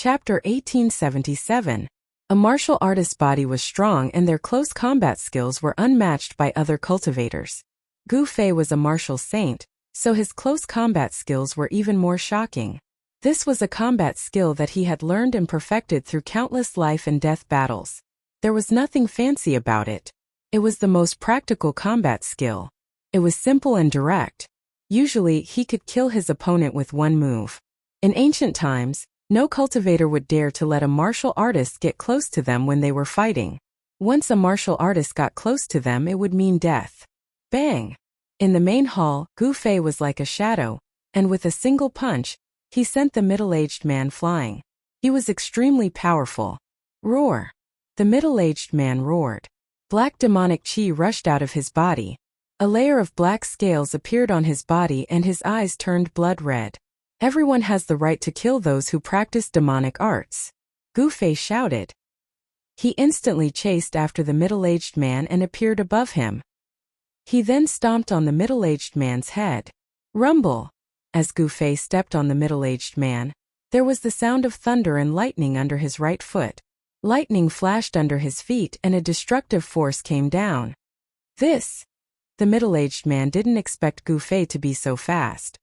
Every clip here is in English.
Chapter 1877. A martial artist's body was strong and their close combat skills were unmatched by other cultivators. Gu Fei was a martial saint, so his close combat skills were even more shocking. This was a combat skill that he had learned and perfected through countless life and death battles. There was nothing fancy about it. It was the most practical combat skill. It was simple and direct. Usually, he could kill his opponent with one move. In ancient times, no cultivator would dare to let a martial artist get close to them when they were fighting. Once a martial artist got close to them, it would mean death. Bang! In the main hall, Gu Fei was like a shadow, and with a single punch, he sent the middle-aged man flying. He was extremely powerful. Roar! The middle-aged man roared. Black demonic chi rushed out of his body. A layer of black scales appeared on his body and his eyes turned blood red. Everyone has the right to kill those who practice demonic arts. Gu Fei shouted. He instantly chased after the middle-aged man and appeared above him. He then stomped on the middle-aged man's head. Rumble! As Gu Fei stepped on the middle-aged man, there was the sound of thunder and lightning under his right foot. Lightning flashed under his feet and a destructive force came down. The middle-aged man didn't expect Gu Fei to be so fast.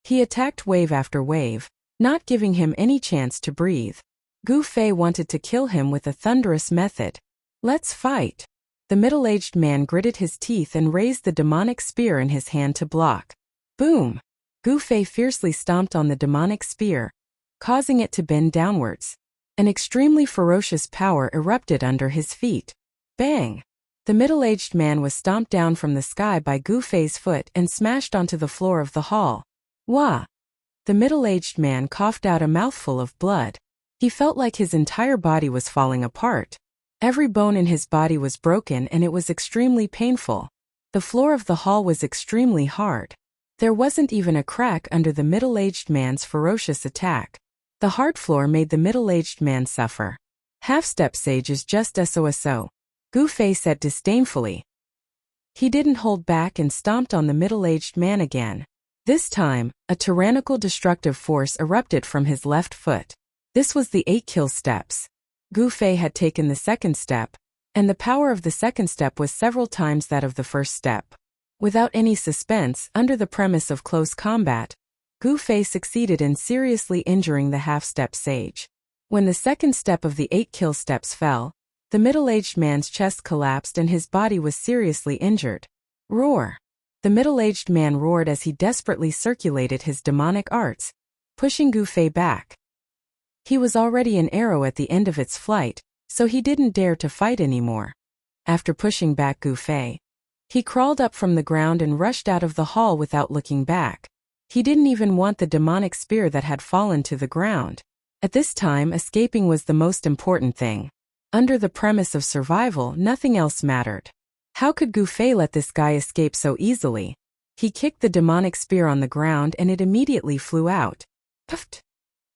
He attacked wave after wave, not giving him any chance to breathe. Gu Fei wanted to kill him with a thunderous method. Let's fight. The middle-aged man gritted his teeth and raised the demonic spear in his hand to block. Boom! Gu Fei fiercely stomped on the demonic spear, causing it to bend downwards. An extremely ferocious power erupted under his feet. Bang! The middle-aged man was stomped down from the sky by Gu Fei's foot and smashed onto the floor of the hall. Wah! The middle-aged man coughed out a mouthful of blood. He felt like his entire body was falling apart. Every bone in his body was broken and it was extremely painful. The floor of the hall was extremely hard. There wasn't even a crack under the middle-aged man's ferocious attack. The hard floor made the middle-aged man suffer. Half-step sage is just so, Gu Fei said disdainfully. He didn't hold back and stomped on the middle-aged man again. This time, a tyrannical destructive force erupted from his left foot. This was the 8 kill steps. Gu Fei had taken the second step, and the power of the second step was several times that of the first step. Without any suspense, under the premise of close combat, Gu Fei succeeded in seriously injuring the half-step sage. When the second step of the 8 kill steps fell, the middle-aged man's chest collapsed and his body was seriously injured. Roar! The middle-aged man roared as he desperately circulated his demonic arts, pushing Gu Fei back. He was already an arrow at the end of its flight, so he didn't dare to fight anymore. After pushing back Gu Fei, he crawled up from the ground and rushed out of the hall without looking back. He didn't even want the demonic spear that had fallen to the ground. At this time, escaping was the most important thing. Under the premise of survival, nothing else mattered. How could Gu Fei let this guy escape so easily? He kicked the demonic spear on the ground and it immediately flew out. Puffed!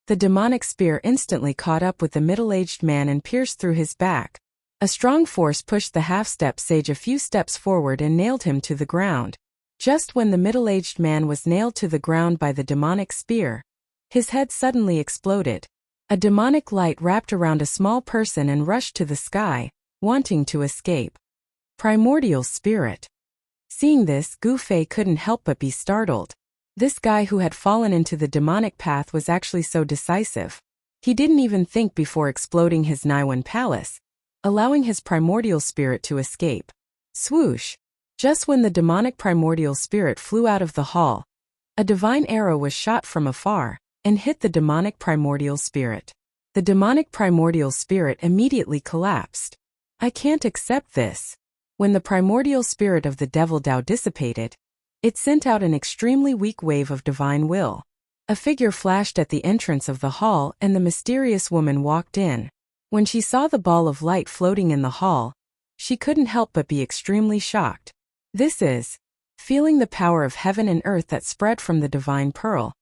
The demonic spear instantly caught up with the middle-aged man and pierced through his back. A strong force pushed the half-step sage a few steps forward and nailed him to the ground. Just when the middle-aged man was nailed to the ground by the demonic spear, his head suddenly exploded. A demonic light wrapped around a small person and rushed to the sky, wanting to escape. Primordial spirit. Seeing this, Gu Fei couldn't help but be startled. This guy who had fallen into the demonic path was actually so decisive. He didn't even think before exploding his Naiwan palace, allowing his primordial spirit to escape. Swoosh! Just when the demonic primordial spirit flew out of the hall, a divine arrow was shot from afar and hit the demonic primordial spirit. The demonic primordial spirit immediately collapsed. I can't accept this. When the primordial spirit of the devil Tao dissipated, it sent out an extremely weak wave of divine will. A figure flashed at the entrance of the hall and the mysterious woman walked in. When she saw the ball of light floating in the hall, she couldn't help but be extremely shocked. Feeling the power of heaven and earth that spread from the divine pearl,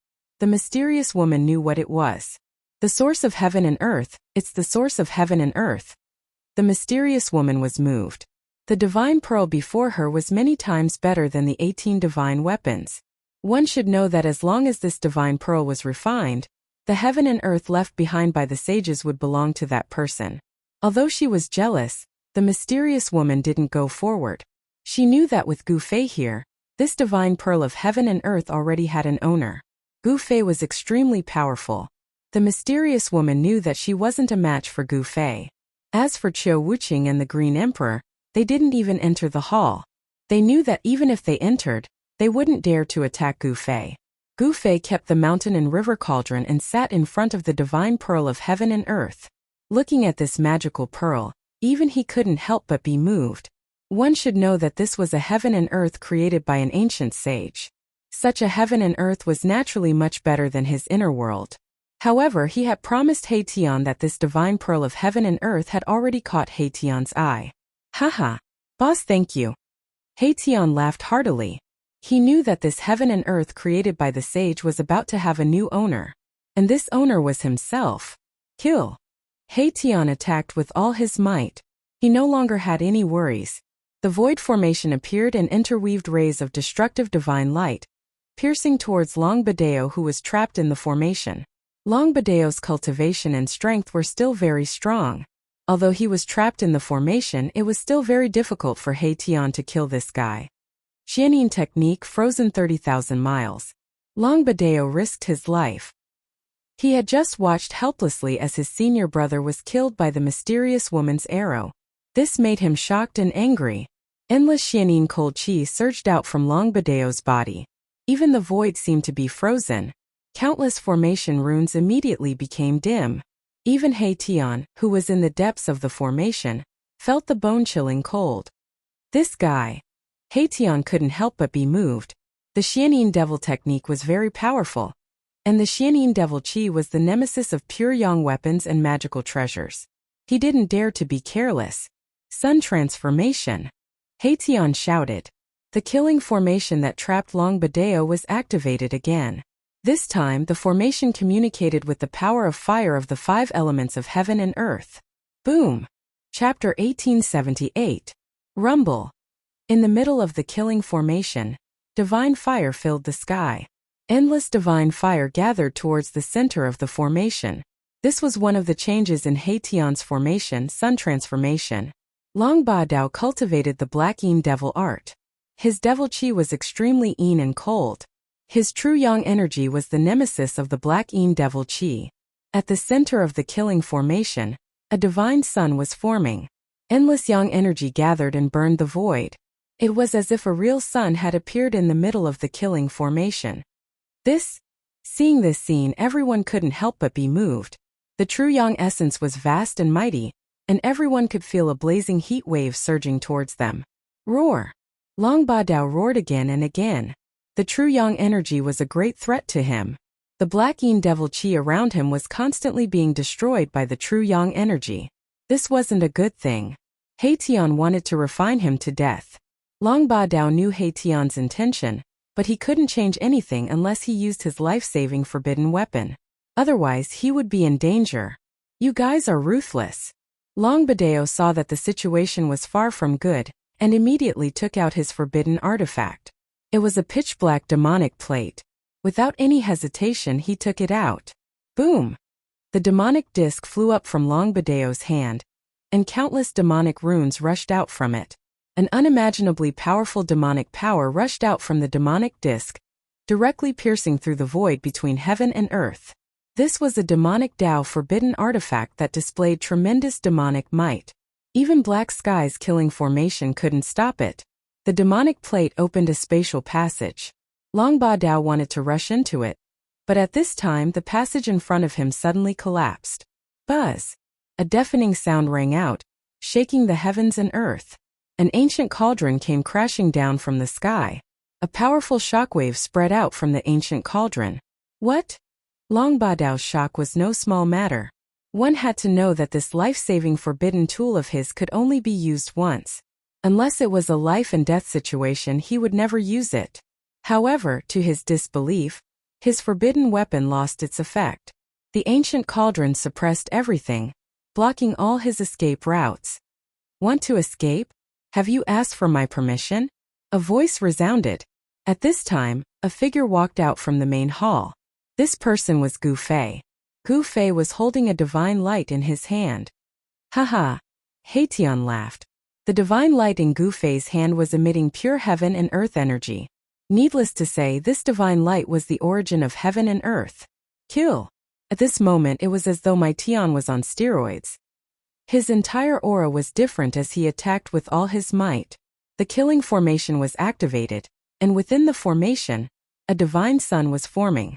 the mysterious woman knew what it was. The source of heaven and earth, it's the source of heaven and earth. The mysterious woman was moved. The divine pearl before her was many times better than the 18 divine weapons. One should know that as long as this divine pearl was refined, The heaven and earth left behind by the sages would belong to that person. Although she was jealous, the mysterious woman didn't go forward. She knew that with Gu Fei here, this divine pearl of heaven and earth already had an owner. Gu Fei was extremely powerful. The mysterious woman knew that she wasn't a match for Gu Fei. As for Qiu Wuqing and the Green Emperor, they didn't even enter the hall. They knew that even if they entered, they wouldn't dare to attack Gu Fei. Gu Fei kept the mountain and river cauldron and sat in front of the divine pearl of heaven and earth. Looking at this magical pearl, even he couldn't help but be moved. One should know that this was a heaven and earth created by an ancient sage. Such a heaven and earth was naturally much better than his inner world. However, he had promised He Tian that this divine pearl of heaven and earth had already caught He Tian's eye. Haha. Boss, thank you. He Tian laughed heartily. He knew that this heaven and earth created by the sage was about to have a new owner. And this owner was himself. Kill. He Tian attacked with all his might. He no longer had any worries. The void formation appeared and interweaved rays of destructive divine light, piercing towards Long Badeo, who was trapped in the formation. Long Badeo's cultivation and strength were still very strong. Although he was trapped in the formation, it was still very difficult for He Tian to kill this guy. Xianin technique frozen 30,000 miles. Long Badeo risked his life. He had just watched helplessly as his senior brother was killed by the mysterious woman's arrow. This made him shocked and angry. Endless Xianin cold chi surged out from Long Badeo's body. Even the void seemed to be frozen. Countless formation runes immediately became dim. Even He Tian, who was in the depths of the formation, felt the bone-chilling cold. This guy. He Tian couldn't help but be moved. The Xianin devil technique was very powerful. And the Xianin devil chi was the nemesis of pure yang weapons and magical treasures. He didn't dare to be careless. Sun transformation. He Tian shouted. The killing formation that trapped Long Badeo was activated again. This time, the formation communicated with the power of fire of the 5 elements of heaven and earth. Boom! Chapter 1878. Rumble. In the middle of the killing formation, divine fire filled the sky. Endless divine fire gathered towards the center of the formation. This was one of the changes in He Tian's formation, sun transformation. Long Badao cultivated the Black Yin devil art. His devil chi was extremely yin and cold. His true yang energy was the nemesis of the Black Yin devil chi. At the center of the killing formation, a divine sun was forming. Endless yang energy gathered and burned the void. It was as if a real sun had appeared in the middle of the killing formation. Seeing this scene, everyone couldn't help but be moved. The true yang essence was vast and mighty, and everyone could feel a blazing heat wave surging towards them. Roar! Long Badao roared again and again. The true yang energy was a great threat to him. The Black Yin devil chi around him was constantly being destroyed by the true yang energy. This wasn't a good thing. He Tian wanted to refine him to death. Long Badao knew He Tian's intention, but he couldn't change anything unless he used his life-saving forbidden weapon. Otherwise, he would be in danger. You guys are ruthless. Long Badao saw that the situation was far from good, and immediately took out his forbidden artifact. It was a pitch-black demonic plate. Without any hesitation, he took it out. Boom! The demonic disc flew up from Long Badao's hand, and countless demonic runes rushed out from it. An unimaginably powerful demonic power rushed out from the demonic disc, directly piercing through the void between heaven and earth. This was a demonic Dao forbidden artifact that displayed tremendous demonic might. Even Black Sky's killing formation couldn't stop it. The demonic plate opened a spatial passage. Long Badao wanted to rush into it, but at this time the passage in front of him suddenly collapsed. Buzz! A deafening sound rang out, shaking the heavens and earth. An ancient cauldron came crashing down from the sky. A powerful shockwave spread out from the ancient cauldron. What? Long Badao's shock was no small matter. One had to know that this life-saving forbidden tool of his could only be used once. Unless it was a life and death situation, he would never use it. However, to his disbelief, his forbidden weapon lost its effect. The ancient cauldron suppressed everything, blocking all his escape routes. Want to escape? Have you asked for my permission? A voice resounded. At this time, a figure walked out from the main hall. This person was Gu Fei. Gu Fei was holding a divine light in his hand. Haha. Haitian laughed. The divine light in Gu Fei's hand was emitting pure heaven and earth energy. Needless to say, this divine light was the origin of heaven and earth. Kill. At this moment it was as though my Tian was on steroids. His entire aura was different as he attacked with all his might. The killing formation was activated, and within the formation, a divine sun was forming.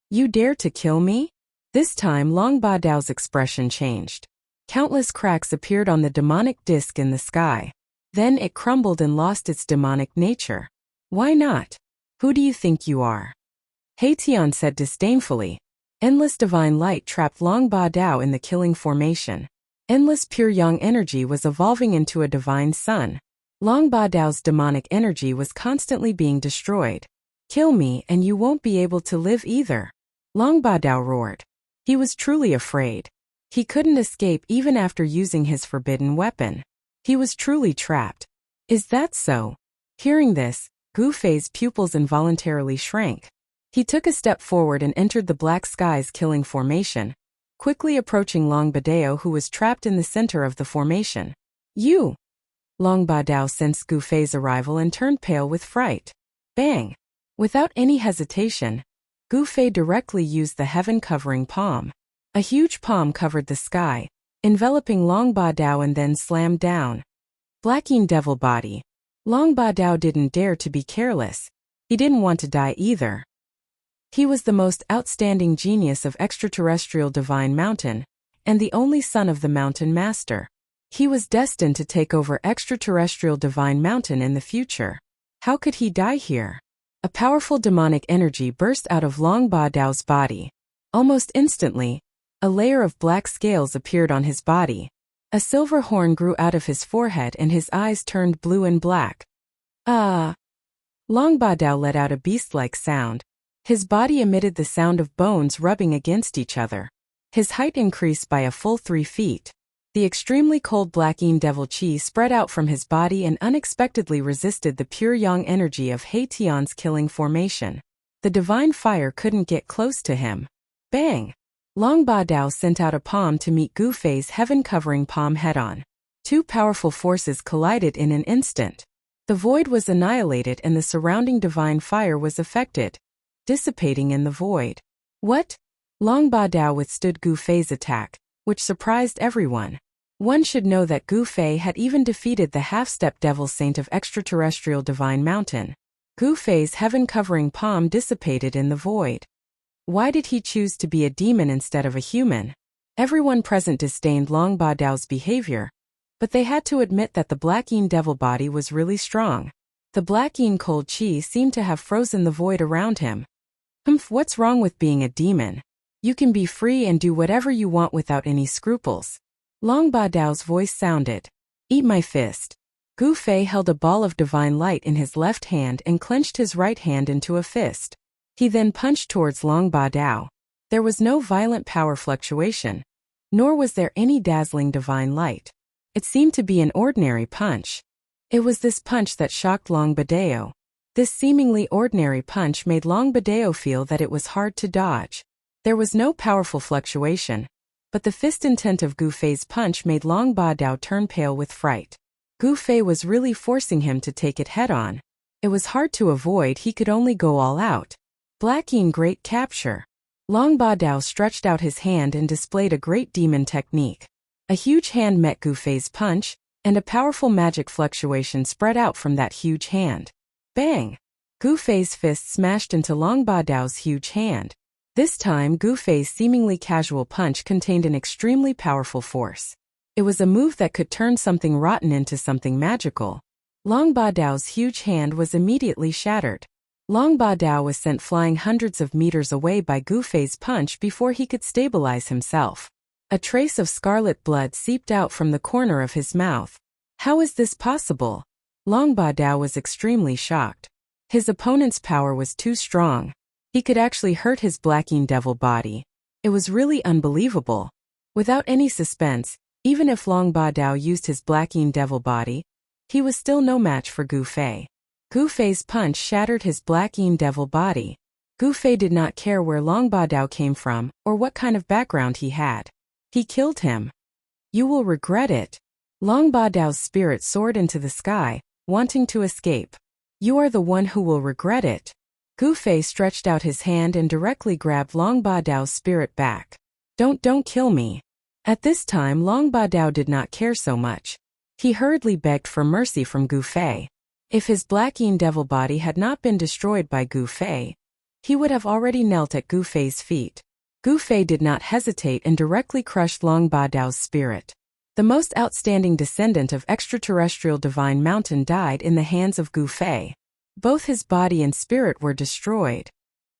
You dare to kill me? This time Long Ba Dao's expression changed. Countless cracks appeared on the demonic disk in the sky. Then it crumbled and lost its demonic nature. Why not? Who do you think you are? Haitian said disdainfully. Endless divine light trapped Long Ba Dao in the killing formation. Endless pure yang energy was evolving into a divine sun. Long Ba Dao's demonic energy was constantly being destroyed. Kill me and you won't be able to live either. Long Ba Dao roared. He was truly afraid. He couldn't escape even after using his forbidden weapon. He was truly trapped. Is that so? Hearing this, Gu Fei's pupils involuntarily shrank. He took a step forward and entered the black sky's killing formation, quickly approaching Long Ba Dao, who was trapped in the center of the formation. You! Long Ba Dao sensed Gu Fei's arrival and turned pale with fright. Bang! Without any hesitation, Gu Fei directly used the heaven-covering palm. A huge palm covered the sky, enveloping Long Ba Dao and then slammed down. Blacking devil body. Long Ba Dao didn't dare to be careless. He didn't want to die either. He was the most outstanding genius of extraterrestrial divine mountain, and the only son of the mountain master. He was destined to take over extraterrestrial divine mountain in the future. How could he die here? A powerful demonic energy burst out of Long Ba Dao's body. Almost instantly, a layer of black scales appeared on his body. A silver horn grew out of his forehead and his eyes turned blue and black. Ah! Long Ba Dao let out a beast-like sound. His body emitted the sound of bones rubbing against each other. His height increased by a full 3 feet. The extremely cold blacking devil chi spread out from his body and unexpectedly resisted the pure yang energy of Haitian's killing formation. The divine fire couldn't get close to him. Bang! Long Ba Dao sent out a palm to meet Gu Fei's heaven-covering palm head-on. Two powerful forces collided in an instant. The void was annihilated and the surrounding divine fire was affected, dissipating in the void. What? Long Ba Dao withstood Gu Fei's attack, which surprised everyone. One should know that Gu Fei had even defeated the half-step devil saint of extraterrestrial divine mountain. Gu Fei's heaven-covering palm dissipated in the void. Why did he choose to be a demon instead of a human? Everyone present disdained Long Ba Dao's behavior, but they had to admit that the blacking devil body was really strong. The blacking cold chi seemed to have frozen the void around him. What's wrong with being a demon? You can be free and do whatever you want without any scruples. Long Ba Dao's voice sounded. Eat my fist. Gu Fei held a ball of divine light in his left hand and clenched his right hand into a fist. He then punched towards Long Ba Dao. There was no violent power fluctuation, nor was there any dazzling divine light. It seemed to be an ordinary punch. It was this punch that shocked Long Ba Dao. This seemingly ordinary punch made Long Ba Dao feel that it was hard to dodge. There was no powerful fluctuation, but the fist intent of Gu Fei's punch made Long Ba Dao turn pale with fright. Gu Fei was really forcing him to take it head-on. It was hard to avoid, he could only go all out. Blacking great capture. Long Ba Dao stretched out his hand and displayed a great demon technique. A huge hand met Gu Fei's punch, and a powerful magic fluctuation spread out from that huge hand. Bang! Gu Fei's fist smashed into Long Ba Dao's huge hand. This time Gu Fei's seemingly casual punch contained an extremely powerful force. It was a move that could turn something rotten into something magical. Long Ba Dao's huge hand was immediately shattered. Long Ba Dao was sent flying hundreds of meters away by Gu Fei's punch before he could stabilize himself. A trace of scarlet blood seeped out from the corner of his mouth. How is this possible? Long Ba Dao was extremely shocked. His opponent's power was too strong. He could actually hurt his blacking devil body. It was really unbelievable. Without any suspense, even if Long Ba Dao used his blacking devil body, he was still no match for Gu Fei. Gu Fei's punch shattered his blacking devil body. Gu Fei did not care where Long Ba Dao came from or what kind of background he had. He killed him. You will regret it. Long Ba Dao's spirit soared into the sky, wanting to escape. You are the one who will regret it. Gu Fei stretched out his hand and directly grabbed Long Ba Dao's spirit back. Don't kill me. At this time Long Ba Dao did not care so much. He hurriedly begged for mercy from Gu Fei. If his black yin devil body had not been destroyed by Gu Fei, he would have already knelt at Gu Fei's feet. Gu Fei did not hesitate and directly crushed Long Ba Dao's spirit. The most outstanding descendant of extraterrestrial divine mountain died in the hands of Gu Fei. Both his body and spirit were destroyed.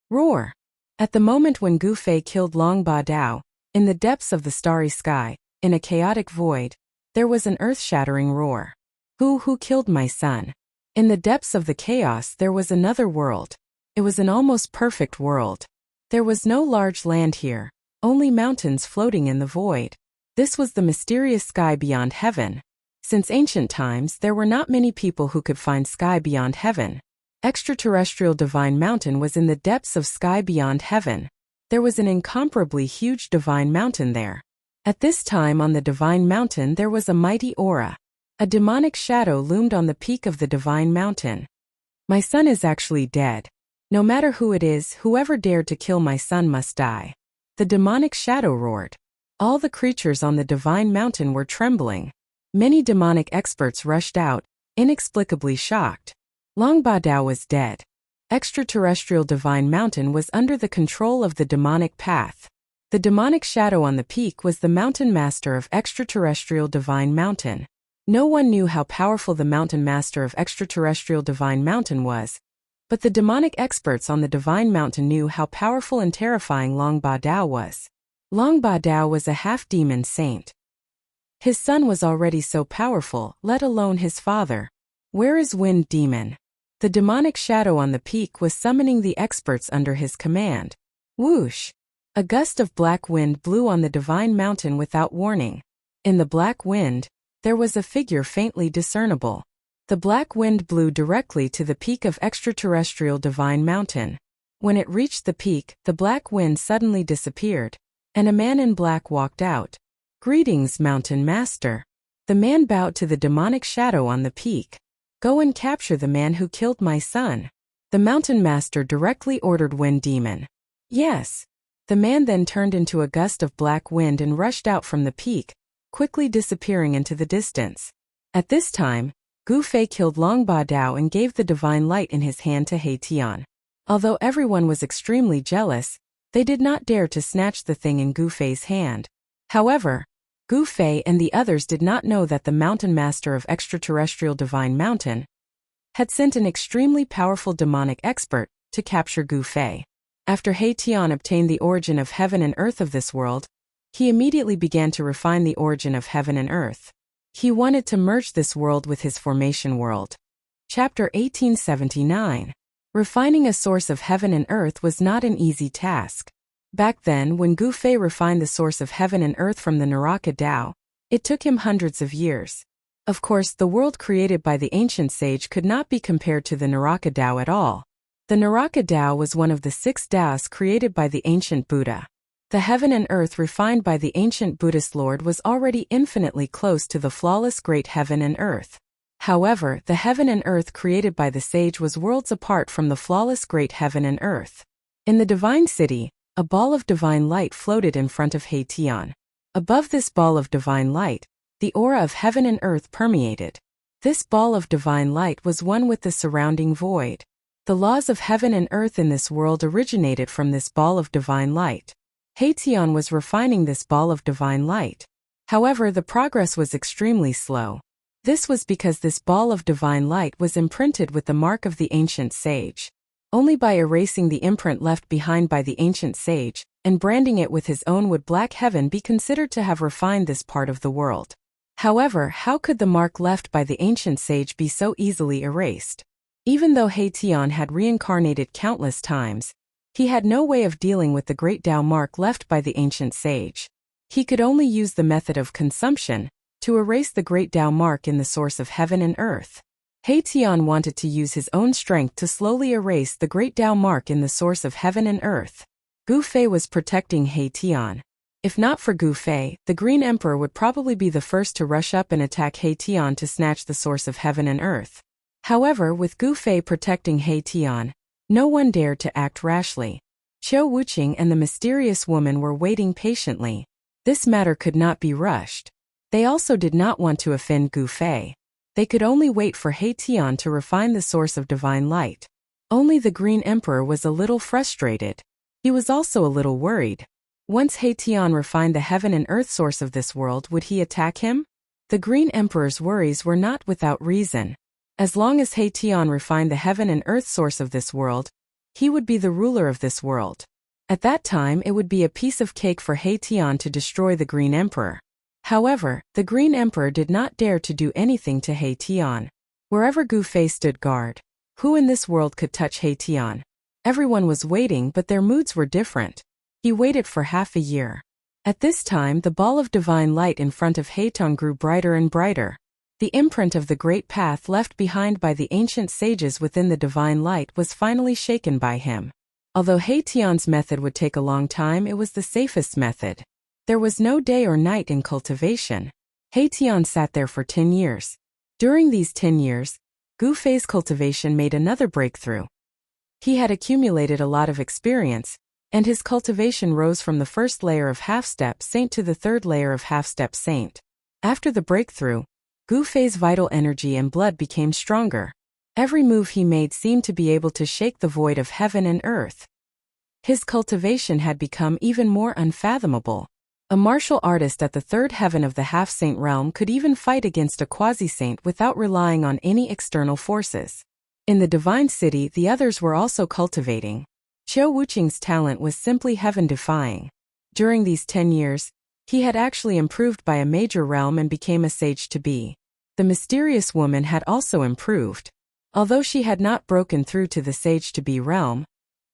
Roar! At the moment when Gu Fei killed Long Ba Dao, in the depths of the starry sky, in a chaotic void, there was an earth-shattering roar. Who killed my son? In the depths of the chaos there was another world. It was an almost perfect world. There was no large land here, only mountains floating in the void. This was the mysterious sky beyond heaven. Since ancient times there were not many people who could find sky beyond heaven. Extraterrestrial divine mountain was in the depths of sky beyond heaven. There was an incomparably huge divine mountain there. At this time on the divine mountain there was a mighty aura. A demonic shadow loomed on the peak of the divine mountain. My son is actually dead. No matter who it is, whoever dared to kill my son must die. The demonic shadow roared. All the creatures on the divine mountain were trembling. Many demonic experts rushed out, inexplicably shocked. Long Ba Dao was dead. Extraterrestrial divine mountain was under the control of the demonic path. The demonic shadow on the peak was the mountain master of extraterrestrial divine mountain. No one knew how powerful the mountain master of extraterrestrial divine mountain was, but the demonic experts on the divine mountain knew how powerful and terrifying Long Ba Dao was. Long Ba Dao was a half-demon saint. His son was already so powerful, let alone his father. Where is Wind Demon? The demonic shadow on the peak was summoning the experts under his command. Whoosh! A gust of black wind blew on the divine mountain without warning. In the black wind, there was a figure faintly discernible. The black wind blew directly to the peak of extraterrestrial divine mountain. When it reached the peak, the black wind suddenly disappeared, and a man in black walked out. Greetings, Mountain Master. The man bowed to the demonic shadow on the peak. Go and capture the man who killed my son. The Mountain Master directly ordered Wind Demon. Yes. The man then turned into a gust of black wind and rushed out from the peak, quickly disappearing into the distance. At this time, Gu Fei killed Long Ba Dao and gave the divine light in his hand to He Tian. Although everyone was extremely jealous, they did not dare to snatch the thing in Gu Fei's hand. However, Gu Fei and the others did not know that the Mountain Master of Extraterrestrial Divine Mountain had sent an extremely powerful demonic expert to capture Gu Fei. After He Tian obtained the origin of heaven and earth of this world, he immediately began to refine the origin of heaven and earth. He wanted to merge this world with his formation world. Chapter 1879. Refining a source of heaven and earth was not an easy task. Back then, when Gu Fei refined the source of heaven and earth from the Naraka Tao, it took him hundreds of years. Of course, the world created by the ancient sage could not be compared to the Naraka Tao at all. The Naraka Tao was one of the 6 Taos created by the ancient Buddha. The heaven and earth refined by the ancient Buddhist Lord was already infinitely close to the flawless great heaven and earth. However, the heaven and earth created by the sage was worlds apart from the flawless great heaven and earth. In the divine city, a ball of divine light floated in front of He Tian. Above this ball of divine light, the aura of heaven and earth permeated. This ball of divine light was one with the surrounding void. The laws of heaven and earth in this world originated from this ball of divine light. He Tian was refining this ball of divine light. However, the progress was extremely slow. This was because this ball of divine light was imprinted with the mark of the ancient sage. Only by erasing the imprint left behind by the ancient sage, and branding it with his own would black heaven be considered to have refined this part of the world. However, how could the mark left by the ancient sage be so easily erased? Even though He Tian had reincarnated countless times, he had no way of dealing with the great Tao mark left by the ancient sage. He could only use the method of consumption to erase the great Tao mark in the source of heaven and earth. Haitian wanted to use his own strength to slowly erase the great Tao mark in the source of heaven and earth. Gu Fei was protecting Haitian. If not for Gu Fei, the Green Emperor would probably be the first to rush up and attack Haitian to snatch the source of heaven and earth. However, with Gu Fei protecting Haitian, no one dared to act rashly. Qiu Wuqing and the mysterious woman were waiting patiently. This matter could not be rushed. They also did not want to offend Gu Fei. They could only wait for Haitian to refine the source of divine light. Only the Green Emperor was a little frustrated. He was also a little worried. Once Haitian refined the heaven and earth source of this world, would he attack him? The Green Emperor's worries were not without reason. As long as Haitian refined the heaven and earth source of this world, he would be the ruler of this world. At that time, it would be a piece of cake for Haitian to destroy the Green Emperor. However, the Green Emperor did not dare to do anything to Haitian. Wherever Gu Fei stood guard, who in this world could touch Haitian? Everyone was waiting, but their moods were different. He waited for half a year. At this time, the ball of divine light in front of Haitian grew brighter and brighter. The imprint of the great path left behind by the ancient sages within the divine light was finally shaken by him. Although Haitian's method would take a long time, it was the safest method. There was no day or night in cultivation. Haitian sat there for 10 years. During these 10 years, Gu Fei's cultivation made another breakthrough. He had accumulated a lot of experience, and his cultivation rose from the first layer of half-step saint to the third layer of half-step saint. After the breakthrough, Gu Fei's vital energy and blood became stronger. Every move he made seemed to be able to shake the void of heaven and earth. His cultivation had become even more unfathomable. A martial artist at the third heaven of the half-saint realm could even fight against a quasi-saint without relying on any external forces. In the divine city, the others were also cultivating. Qiu Wuqing's talent was simply heaven-defying. During these 10 years, he had actually improved by a major realm and became a sage-to-be. The mysterious woman had also improved. Although she had not broken through to the sage-to-be realm,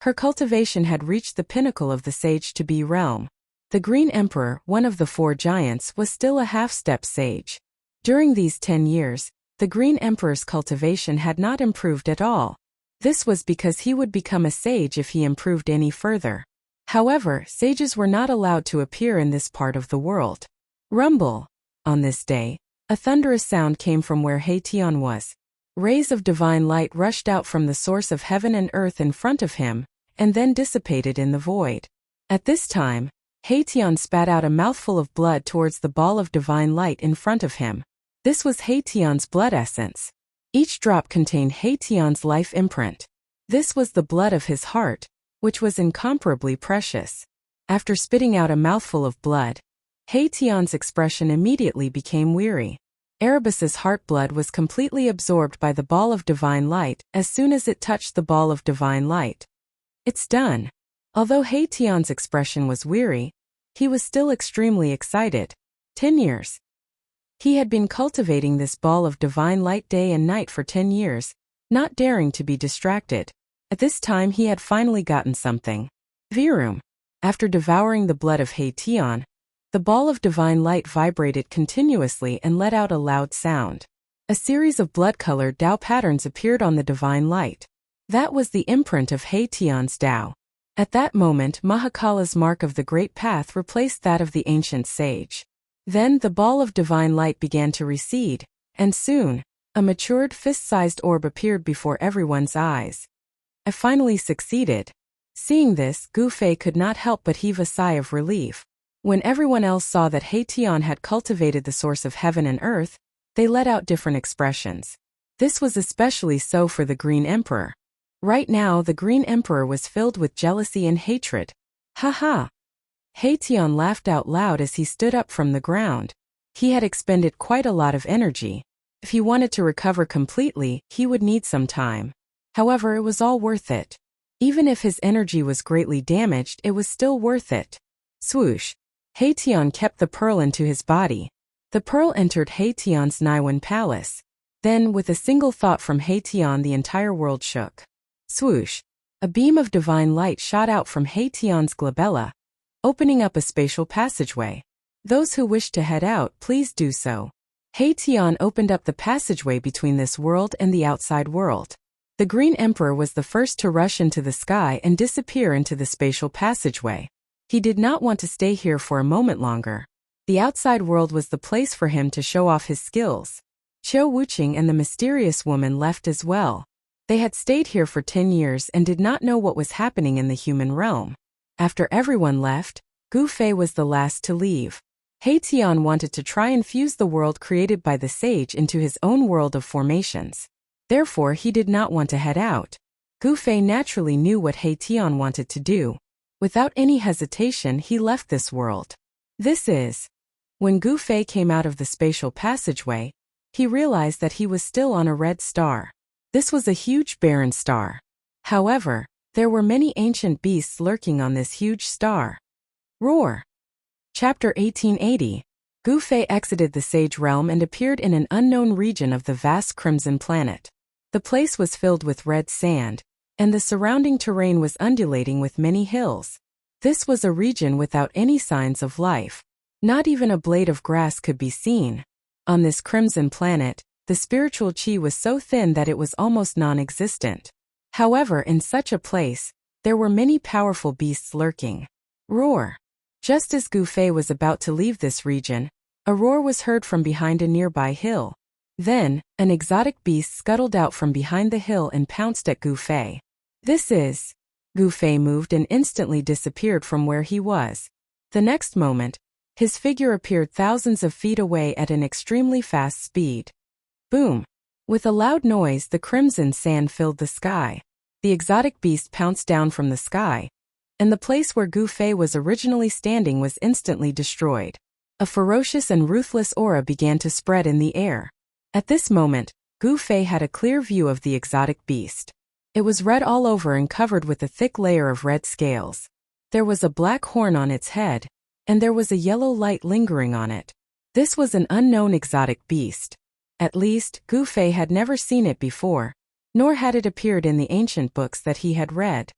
her cultivation had reached the pinnacle of the sage-to-be realm. The Green Emperor, one of the 4 giants, was still a half-step sage. During these 10 years, the Green Emperor's cultivation had not improved at all. This was because he would become a sage if he improved any further. However, sages were not allowed to appear in this part of the world. Rumble! On this day, a thunderous sound came from where Haitian was. Rays of divine light rushed out from the source of heaven and earth in front of him, and then dissipated in the void. At this time, Haitian spat out a mouthful of blood towards the ball of divine light in front of him. This was Haitian's blood essence. Each drop contained Haitian's life imprint. This was the blood of his heart, which was incomparably precious. After spitting out a mouthful of blood, Haitian's expression immediately became weary. Erebus's heart blood was completely absorbed by the ball of divine light as soon as it touched the ball of divine light. It's done. Although Haitian's expression was weary, he was still extremely excited. 10 years. He had been cultivating this ball of divine light day and night for 10 years, not daring to be distracted. At this time he had finally gotten something. Virum. After devouring the blood of Haitian, the ball of divine light vibrated continuously and let out a loud sound. A series of blood-colored Tao patterns appeared on the divine light. That was the imprint of Haitian's Tao. At that moment, Mahakala's mark of the Great Path replaced that of the ancient sage. Then the ball of divine light began to recede, and soon, a matured fist-sized orb appeared before everyone's eyes. I finally succeeded. Seeing this, Gu Fei could not help but heave a sigh of relief. When everyone else saw that Haitian had cultivated the source of heaven and earth, they let out different expressions. This was especially so for the Green Emperor. Right now, the Green Emperor was filled with jealousy and hatred. Ha ha! Haitian laughed out loud as he stood up from the ground. He had expended quite a lot of energy. If he wanted to recover completely, he would need some time. However, it was all worth it. Even if his energy was greatly damaged, it was still worth it. Swoosh! Haitian kept the pearl into his body. The pearl entered Haitian's Naiwan palace. Then, with a single thought from Haitian, the entire world shook. Swoosh! A beam of divine light shot out from Haitian's glabella, opening up a spatial passageway. Those who wish to head out, please do so. Tian opened up the passageway between this world and the outside world. The Green Emperor was the first to rush into the sky and disappear into the spatial passageway. He did not want to stay here for a moment longer. The outside world was the place for him to show off his skills. Qiu Wuqing and the mysterious woman left as well. They had stayed here for 10 years and did not know what was happening in the human realm. After everyone left, Gu Fei was the last to leave. Tian wanted to try and fuse the world created by the sage into his own world of formations. Therefore, he did not want to head out. Gu Fei naturally knew what Tian wanted to do. Without any hesitation, he left this world. This is. When Gu Fei came out of the spatial passageway, he realized that he was still on a red star. This was a huge barren star. However, there were many ancient beasts lurking on this huge star. Roar! Chapter 1880. Gu Fei exited the Sage Realm and appeared in an unknown region of the vast Crimson Planet. The place was filled with red sand, and the surrounding terrain was undulating with many hills. This was a region without any signs of life. Not even a blade of grass could be seen. On this Crimson Planet, the spiritual qi was so thin that it was almost non-existent. However, in such a place, there were many powerful beasts lurking. Roar! Just as Gu Fei was about to leave this region, a roar was heard from behind a nearby hill. Then, an exotic beast scuttled out from behind the hill and pounced at Gu Fei. This is. Gu Fei moved and instantly disappeared from where he was. The next moment, his figure appeared thousands of feet away at an extremely fast speed. Boom! With a loud noise, the crimson sand filled the sky. The exotic beast pounced down from the sky, and the place where Gu Fei was originally standing was instantly destroyed. A ferocious and ruthless aura began to spread in the air. At this moment, Gu Fei had a clear view of the exotic beast. It was red all over and covered with a thick layer of red scales. There was a black horn on its head, and there was a yellow light lingering on it. This was an unknown exotic beast. At least, Gu Fei had never seen it before, nor had it appeared in the ancient books that he had read.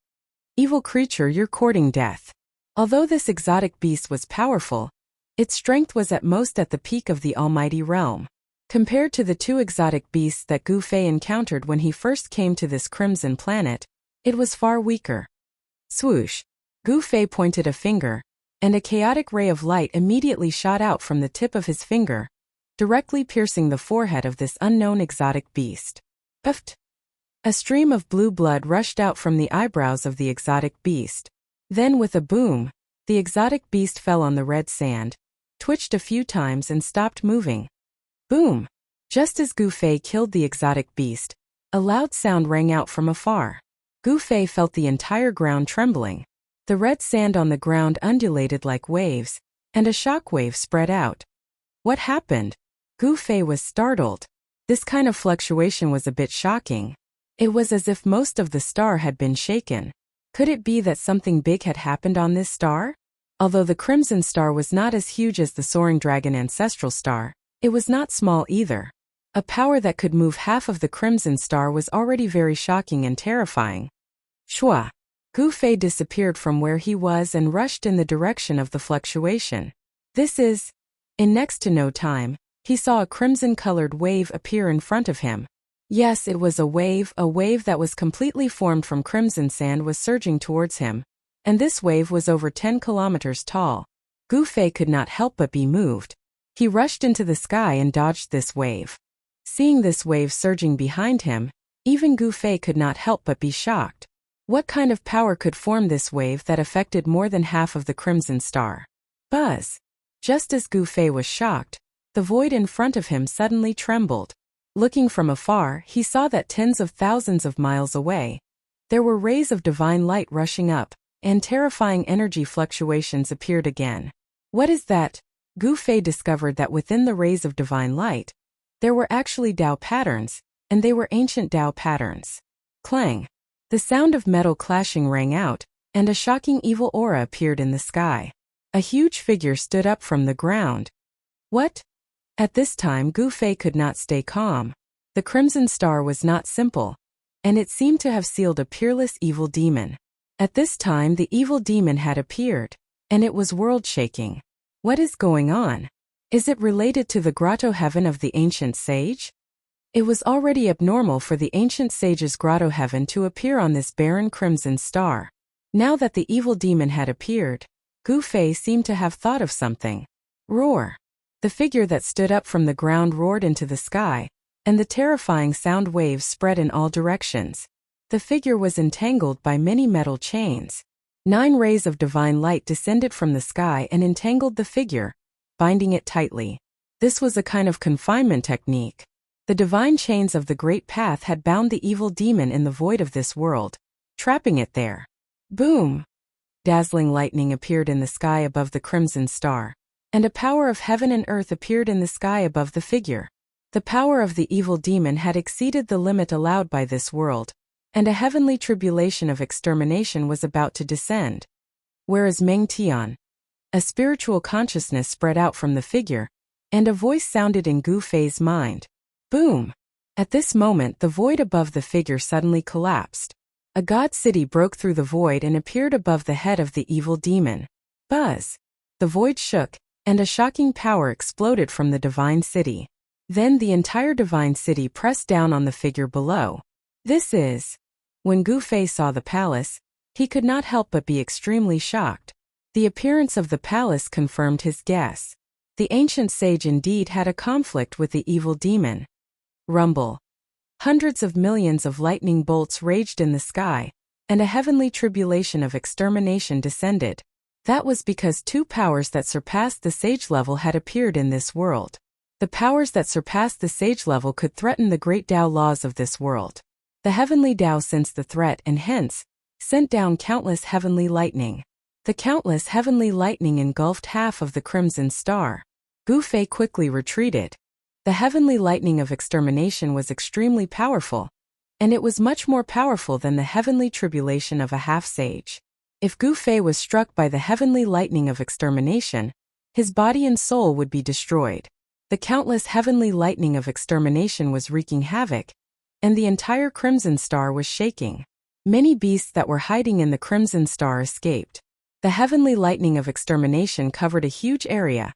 Evil creature, you're courting death. Although this exotic beast was powerful, its strength was at most at the peak of the almighty realm. Compared to the two exotic beasts that Gu Fei encountered when he first came to this Crimson Planet, it was far weaker. Swoosh! Gu Fei pointed a finger, and a chaotic ray of light immediately shot out from the tip of his finger, directly piercing the forehead of this unknown exotic beast. Puffed! A stream of blue blood rushed out from the eyebrows of the exotic beast. Then with a boom, the exotic beast fell on the red sand, twitched a few times and stopped moving. Boom! Just as Gu Fei killed the exotic beast, a loud sound rang out from afar. Gu Fei felt the entire ground trembling. The red sand on the ground undulated like waves, and a shockwave spread out. What happened? Gu Fei was startled. This kind of fluctuation was a bit shocking. It was as if most of the star had been shaken. Could it be that something big had happened on this star? Although the Crimson Star was not as huge as the Soaring Dragon Ancestral Star, it was not small either. A power that could move half of the Crimson Star was already very shocking and terrifying. Shua! Gu Fei disappeared from where he was and rushed in the direction of the fluctuation. This is. In next to no time, he saw a crimson-colored wave appear in front of him. Yes, it was a wave that was completely formed from crimson sand was surging towards him. And this wave was over 10 kilometers tall. Gu Fei could not help but be moved. He rushed into the sky and dodged this wave. Seeing this wave surging behind him, even Gu Fei could not help but be shocked. What kind of power could form this wave that affected more than half of the Crimson Star? Buzz! Just as Gu Fei was shocked, the void in front of him suddenly trembled. Looking from afar, he saw that tens of thousands of miles away, there were rays of divine light rushing up, and terrifying energy fluctuations appeared again. What is that? Gu Fei discovered that within the rays of divine light, there were actually Dao patterns, and they were ancient Dao patterns. Clang! The sound of metal clashing rang out, and a shocking evil aura appeared in the sky. A huge figure stood up from the ground. What? At this time Gu Fei could not stay calm. The Crimson Star was not simple, and it seemed to have sealed a peerless evil demon. At this time the evil demon had appeared, and it was world-shaking. What is going on? Is it related to the grotto heaven of the ancient sage? It was already abnormal for the ancient sage's grotto heaven to appear on this barren crimson star. Now that the evil demon had appeared, Gu Fei seemed to have thought of something. Roar! The figure that stood up from the ground roared into the sky, and the terrifying sound waves spread in all directions. The figure was entangled by many metal chains. 9 rays of divine light descended from the sky and entangled the figure, binding it tightly. This was a kind of confinement technique. The divine chains of the great path had bound the evil demon in the void of this world, trapping it there. Boom! Dazzling lightning appeared in the sky above the crimson star, and a power of heaven and earth appeared in the sky above the figure. The power of the evil demon had exceeded the limit allowed by this world, and a heavenly tribulation of extermination was about to descend. Whereas Meng Tian, a spiritual consciousness spread out from the figure, and a voice sounded in Gu Fei's mind. Boom! At this moment the void above the figure suddenly collapsed. A god city broke through the void and appeared above the head of the evil demon. Buzz! The void shook, and a shocking power exploded from the divine city. Then the entire divine city pressed down on the figure below. This is... When Gu Fei saw the palace, he could not help but be extremely shocked. The appearance of the palace confirmed his guess. The ancient sage indeed had a conflict with the evil demon. Rumble. Hundreds of millions of lightning bolts raged in the sky, and a heavenly tribulation of extermination descended. That was because 2 powers that surpassed the sage level had appeared in this world. The powers that surpassed the sage level could threaten the great Tao laws of this world. The heavenly Tao sensed the threat and hence sent down countless heavenly lightning. The countless heavenly lightning engulfed half of the crimson star. Gu Fei quickly retreated. The heavenly lightning of extermination was extremely powerful, and it was much more powerful than the heavenly tribulation of a half-sage. If Gu Fei was struck by the heavenly lightning of extermination, his body and soul would be destroyed. The countless heavenly lightning of extermination was wreaking havoc, and the entire crimson star was shaking. Many beasts that were hiding in the crimson star escaped. The heavenly lightning of extermination covered a huge area,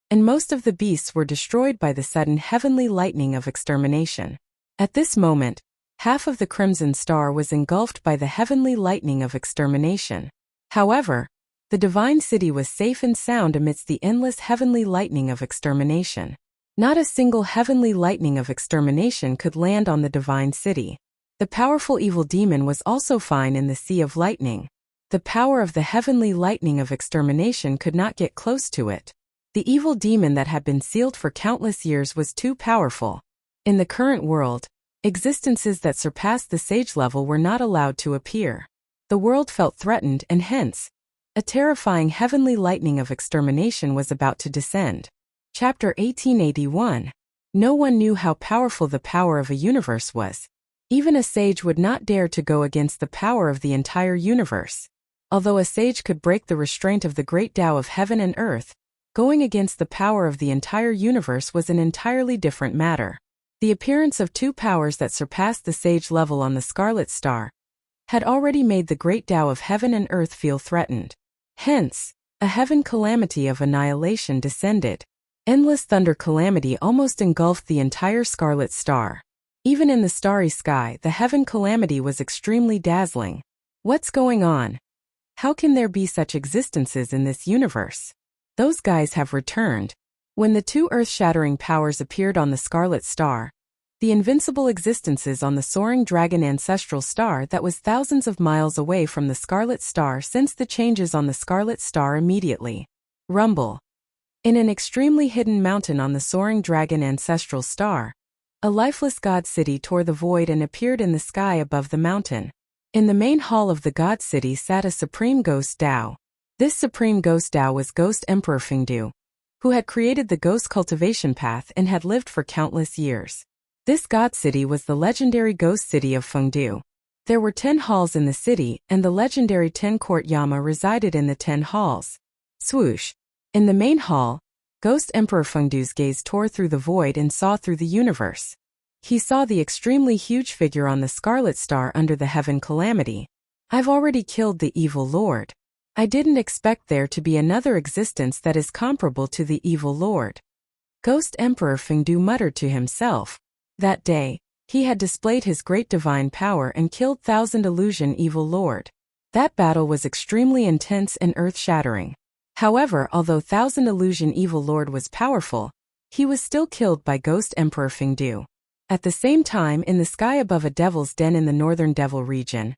and most of the beasts were destroyed by the sudden heavenly lightning of extermination. At this moment, half of the crimson star was engulfed by the heavenly lightning of extermination. However, the divine city was safe and sound amidst the endless heavenly lightning of extermination. Not a single heavenly lightning of extermination could land on the divine city. The powerful evil demon was also fine in the sea of lightning. The power of the heavenly lightning of extermination could not get close to it. The evil demon that had been sealed for countless years was too powerful. In the current world, existences that surpassed the sage level were not allowed to appear. The world felt threatened and hence, a terrifying heavenly lightning of extermination was about to descend. Chapter 1881. No one knew how powerful the power of a universe was. Even a sage would not dare to go against the power of the entire universe. Although a sage could break the restraint of the great Tao of heaven and earth, going against the power of the entire universe was an entirely different matter. The appearance of 2 powers that surpassed the sage level on the Scarlet Star had already made the great Tao of heaven and earth feel threatened. Hence, a heaven calamity of annihilation descended. Endless thunder calamity almost engulfed the entire Scarlet Star. Even in the starry sky, the heaven calamity was extremely dazzling. What's going on? How can there be such existences in this universe? Those guys have returned. When the 2 earth-shattering powers appeared on the Scarlet Star, the invincible existences on the soaring dragon ancestral star that was thousands of miles away from the Scarlet Star sensed the changes on the Scarlet Star immediately. Rumble. In an extremely hidden mountain on the soaring dragon ancestral star, a lifeless god city tore the void and appeared in the sky above the mountain. In the main hall of the god city sat a supreme ghost Tao. This supreme ghost Tao was Ghost Emperor Fengdu, who had created the ghost cultivation path and had lived for countless years. This god city was the legendary ghost city of Fengdu. There were 10 halls in the city, and the legendary 10-court Yama resided in the 10 halls. Swoosh! In the main hall, Ghost Emperor Fengdu's gaze tore through the void and saw through the universe. He saw the extremely huge figure on the Scarlet Star under the heaven calamity. I've already killed the evil lord. I didn't expect there to be another existence that is comparable to the evil lord. Ghost Emperor Fengdu muttered to himself. That day, he had displayed his great divine power and killed Thousand Illusion Evil Lord. That battle was extremely intense and earth-shattering. However, although Thousand Illusion Evil Lord was powerful, he was still killed by Ghost Emperor Fengdu. At the same time, in the sky above a devil's den in the northern devil region,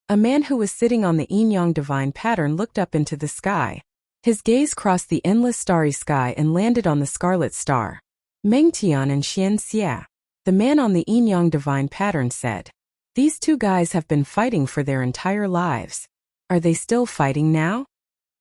a man who was sitting on the yin-yang divine pattern looked up into the sky. His gaze crossed the endless starry sky and landed on the scarlet star. Meng Tian and Xian Xia. The man on the yin-yang divine pattern said, "These two guys have been fighting for their entire lives. Are they still fighting now?"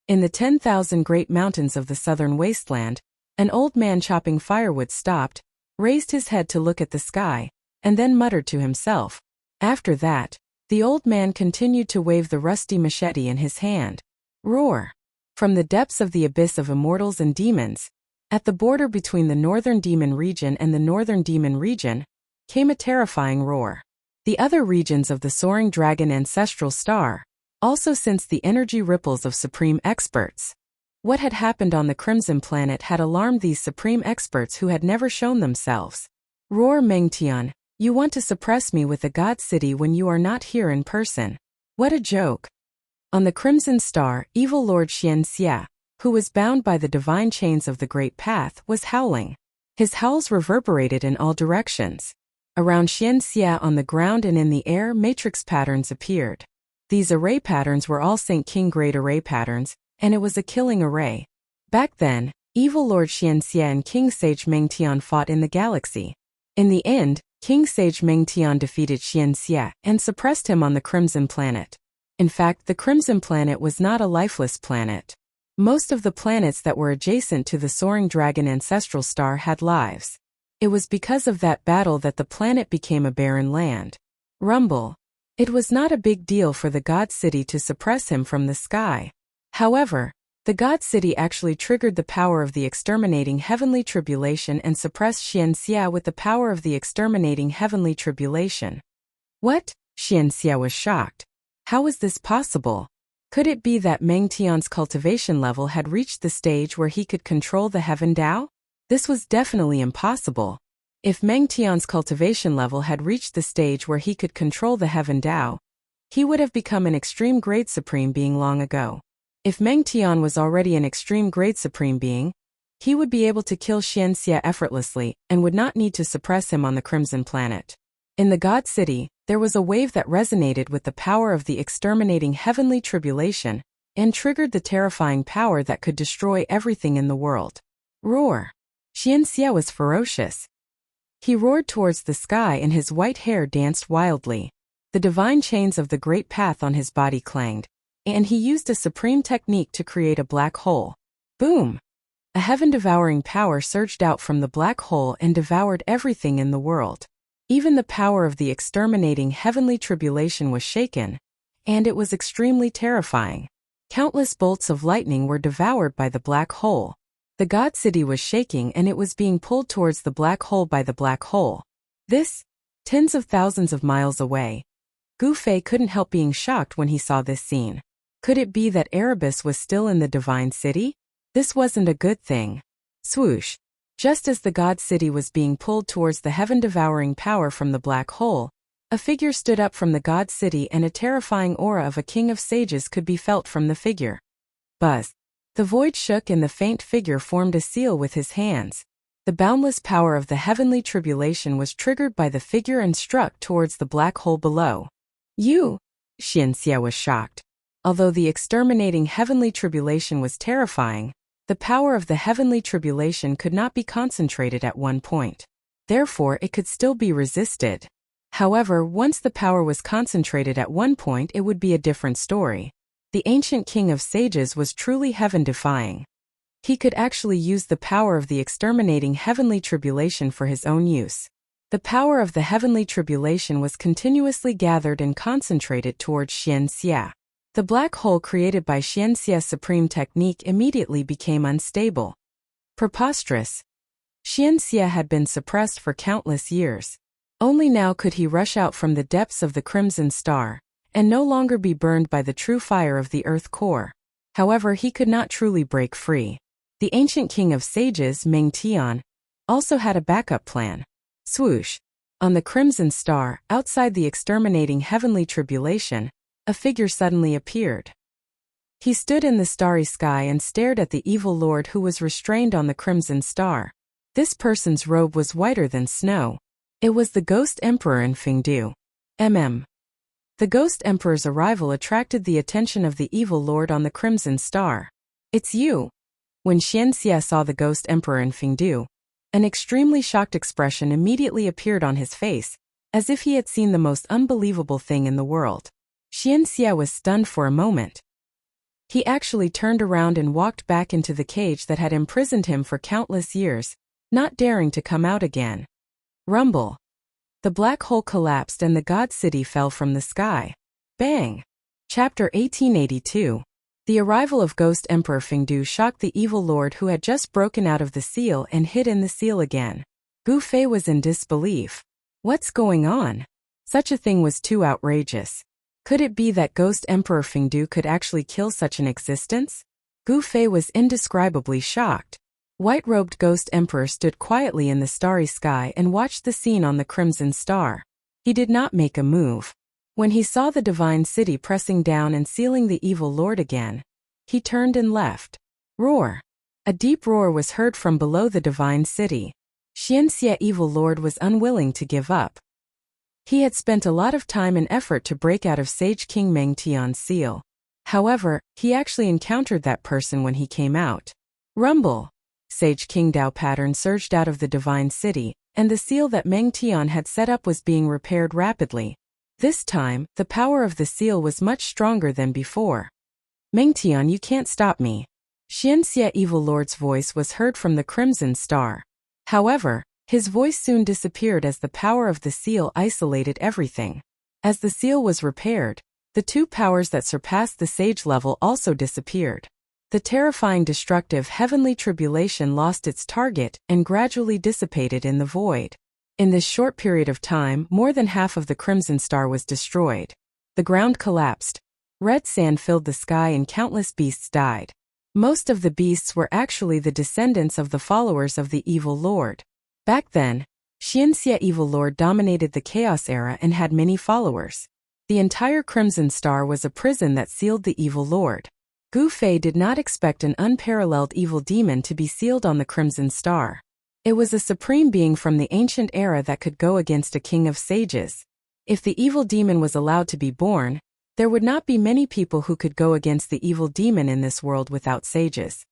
In the 10,000 great mountains of the southern wasteland, an old man chopping firewood stopped, raised his head to look at the sky, and then muttered to himself. After that, the old man continued to wave the rusty machete in his hand. Roar! From the depths of the abyss of immortals and demons, at the border between the northern demon region and the northern demon region, came a terrifying roar. The other regions of the soaring dragon ancestral star also sensed the energy ripples of supreme experts. What had happened on the Crimson Planet had alarmed these supreme experts who had never shown themselves. Roar Mengtian, you want to suppress me with the God City when you are not here in person. What a joke. On the Crimson Star, evil Lord Xian Xia, who was bound by the divine chains of the Great Path, was howling. His howls reverberated in all directions. Around Xian Xia on the ground and in the air, matrix patterns appeared. These array patterns were all Saint King Great Array patterns, and it was a killing array. Back then, evil Lord Xian Xia and King Sage Mengtian fought in the galaxy. In the end, King Sage Mengtian defeated Xian Xia and suppressed him on the Crimson Planet. In fact, the Crimson Planet was not a lifeless planet. Most of the planets that were adjacent to the soaring dragon ancestral star had lives. It was because of that battle that the planet became a barren land. Rumble. It was not a big deal for the God City to suppress him from the sky. However, the God City actually triggered the power of the exterminating heavenly tribulation and suppressed Xian Xia with the power of the exterminating heavenly tribulation. What? Xian Xia was shocked. How was this possible? Could it be that Meng Tian's cultivation level had reached the stage where he could control the Heaven Dao? This was definitely impossible. If Meng Tian's cultivation level had reached the stage where he could control the Heaven Dao, he would have become an extreme grade supreme being long ago. If Meng Tian was already an extreme grade supreme being, he would be able to kill Xian Xia effortlessly and would not need to suppress him on the Crimson Planet. In the God City, there was a wave that resonated with the power of the exterminating heavenly tribulation and triggered the terrifying power that could destroy everything in the world. Roar! Xian Xia was ferocious. He roared towards the sky and his white hair danced wildly. The divine chains of the Great Path on his body clanged, and he used a supreme technique to create a black hole. Boom! A heaven-devouring power surged out from the black hole and devoured everything in the world. Even the power of the exterminating heavenly tribulation was shaken, and it was extremely terrifying. Countless bolts of lightning were devoured by the black hole. The God City was shaking and it was being pulled towards the black hole by the black hole. This, tens of thousands of miles away. Gu Fei couldn't help being shocked when he saw this scene. Could it be that Erebus was still in the Divine City? This wasn't a good thing. Swoosh! Just as the God City was being pulled towards the heaven-devouring power from the black hole, a figure stood up from the God City and a terrifying aura of a king of sages could be felt from the figure. Buzz! The void shook and the faint figure formed a seal with his hands. The boundless power of the heavenly tribulation was triggered by the figure and struck towards the black hole below. You! Xian Xia was shocked. Although the exterminating heavenly tribulation was terrifying, the power of the heavenly tribulation could not be concentrated at one point. Therefore, it could still be resisted. However, once the power was concentrated at one point, it would be a different story. The ancient king of sages was truly heaven-defying. He could actually use the power of the exterminating heavenly tribulation for his own use. The power of the heavenly tribulation was continuously gathered and concentrated towards Xian Xia. The black hole created by Xian Xia's supreme technique immediately became unstable. Preposterous. Xian Xia had been suppressed for countless years. Only now could he rush out from the depths of the Crimson Star, and no longer be burned by the true fire of the Earth core. However, he could not truly break free. The ancient king of sages, Meng Tian, also had a backup plan. Swoosh! On the crimson star, outside the exterminating heavenly tribulation, a figure suddenly appeared. He stood in the starry sky and stared at the evil lord who was restrained on the crimson star. This person's robe was whiter than snow. It was the Ghost Emperor in Fengdu. The Ghost Emperor's arrival attracted the attention of the evil lord on the crimson star. "It's you." When Xianxia saw the Ghost Emperor in Fengdu, an extremely shocked expression immediately appeared on his face, as if he had seen the most unbelievable thing in the world. Xianxia was stunned for a moment. He actually turned around and walked back into the cage that had imprisoned him for countless years, not daring to come out again. Rumble. The black hole collapsed and the God City fell from the sky. Bang! Chapter 1882. The arrival of Ghost Emperor Fengdu shocked the evil lord who had just broken out of the seal and hid in the seal again. Gu Fei was in disbelief. What's going on? Such a thing was too outrageous. Could it be that Ghost Emperor Fengdu could actually kill such an existence? Gu Fei was indescribably shocked. White-robed Ghost Emperor stood quietly in the starry sky and watched the scene on the crimson star. He did not make a move. When he saw the divine city pressing down and sealing the evil lord again, he turned and left. Roar! A deep roar was heard from below the divine city. Xianxia evil lord was unwilling to give up. He had spent a lot of time and effort to break out of Sage King Meng Tian's seal. However, he actually encountered that person when he came out. Rumble! Sage King Dao pattern surged out of the divine city, and the seal that Meng Tian had set up was being repaired rapidly. This time, the power of the seal was much stronger than before. Meng Tian, you can't stop me. Xianxia evil lord's voice was heard from the crimson star. However, his voice soon disappeared as the power of the seal isolated everything. As the seal was repaired, the two powers that surpassed the sage level also disappeared. The terrifying destructive heavenly tribulation lost its target and gradually dissipated in the void. In this short period of time, more than half of the crimson star was destroyed. The ground collapsed. Red sand filled the sky and countless beasts died. Most of the beasts were actually the descendants of the followers of the evil lord. Back then, Xianxia evil lord dominated the Chaos era and had many followers. The entire crimson star was a prison that sealed the evil lord. Gu Fei did not expect an unparalleled evil demon to be sealed on the crimson star. It was a supreme being from the ancient era that could go against a king of sages. If the evil demon was allowed to be born, there would not be many people who could go against the evil demon in this world without sages.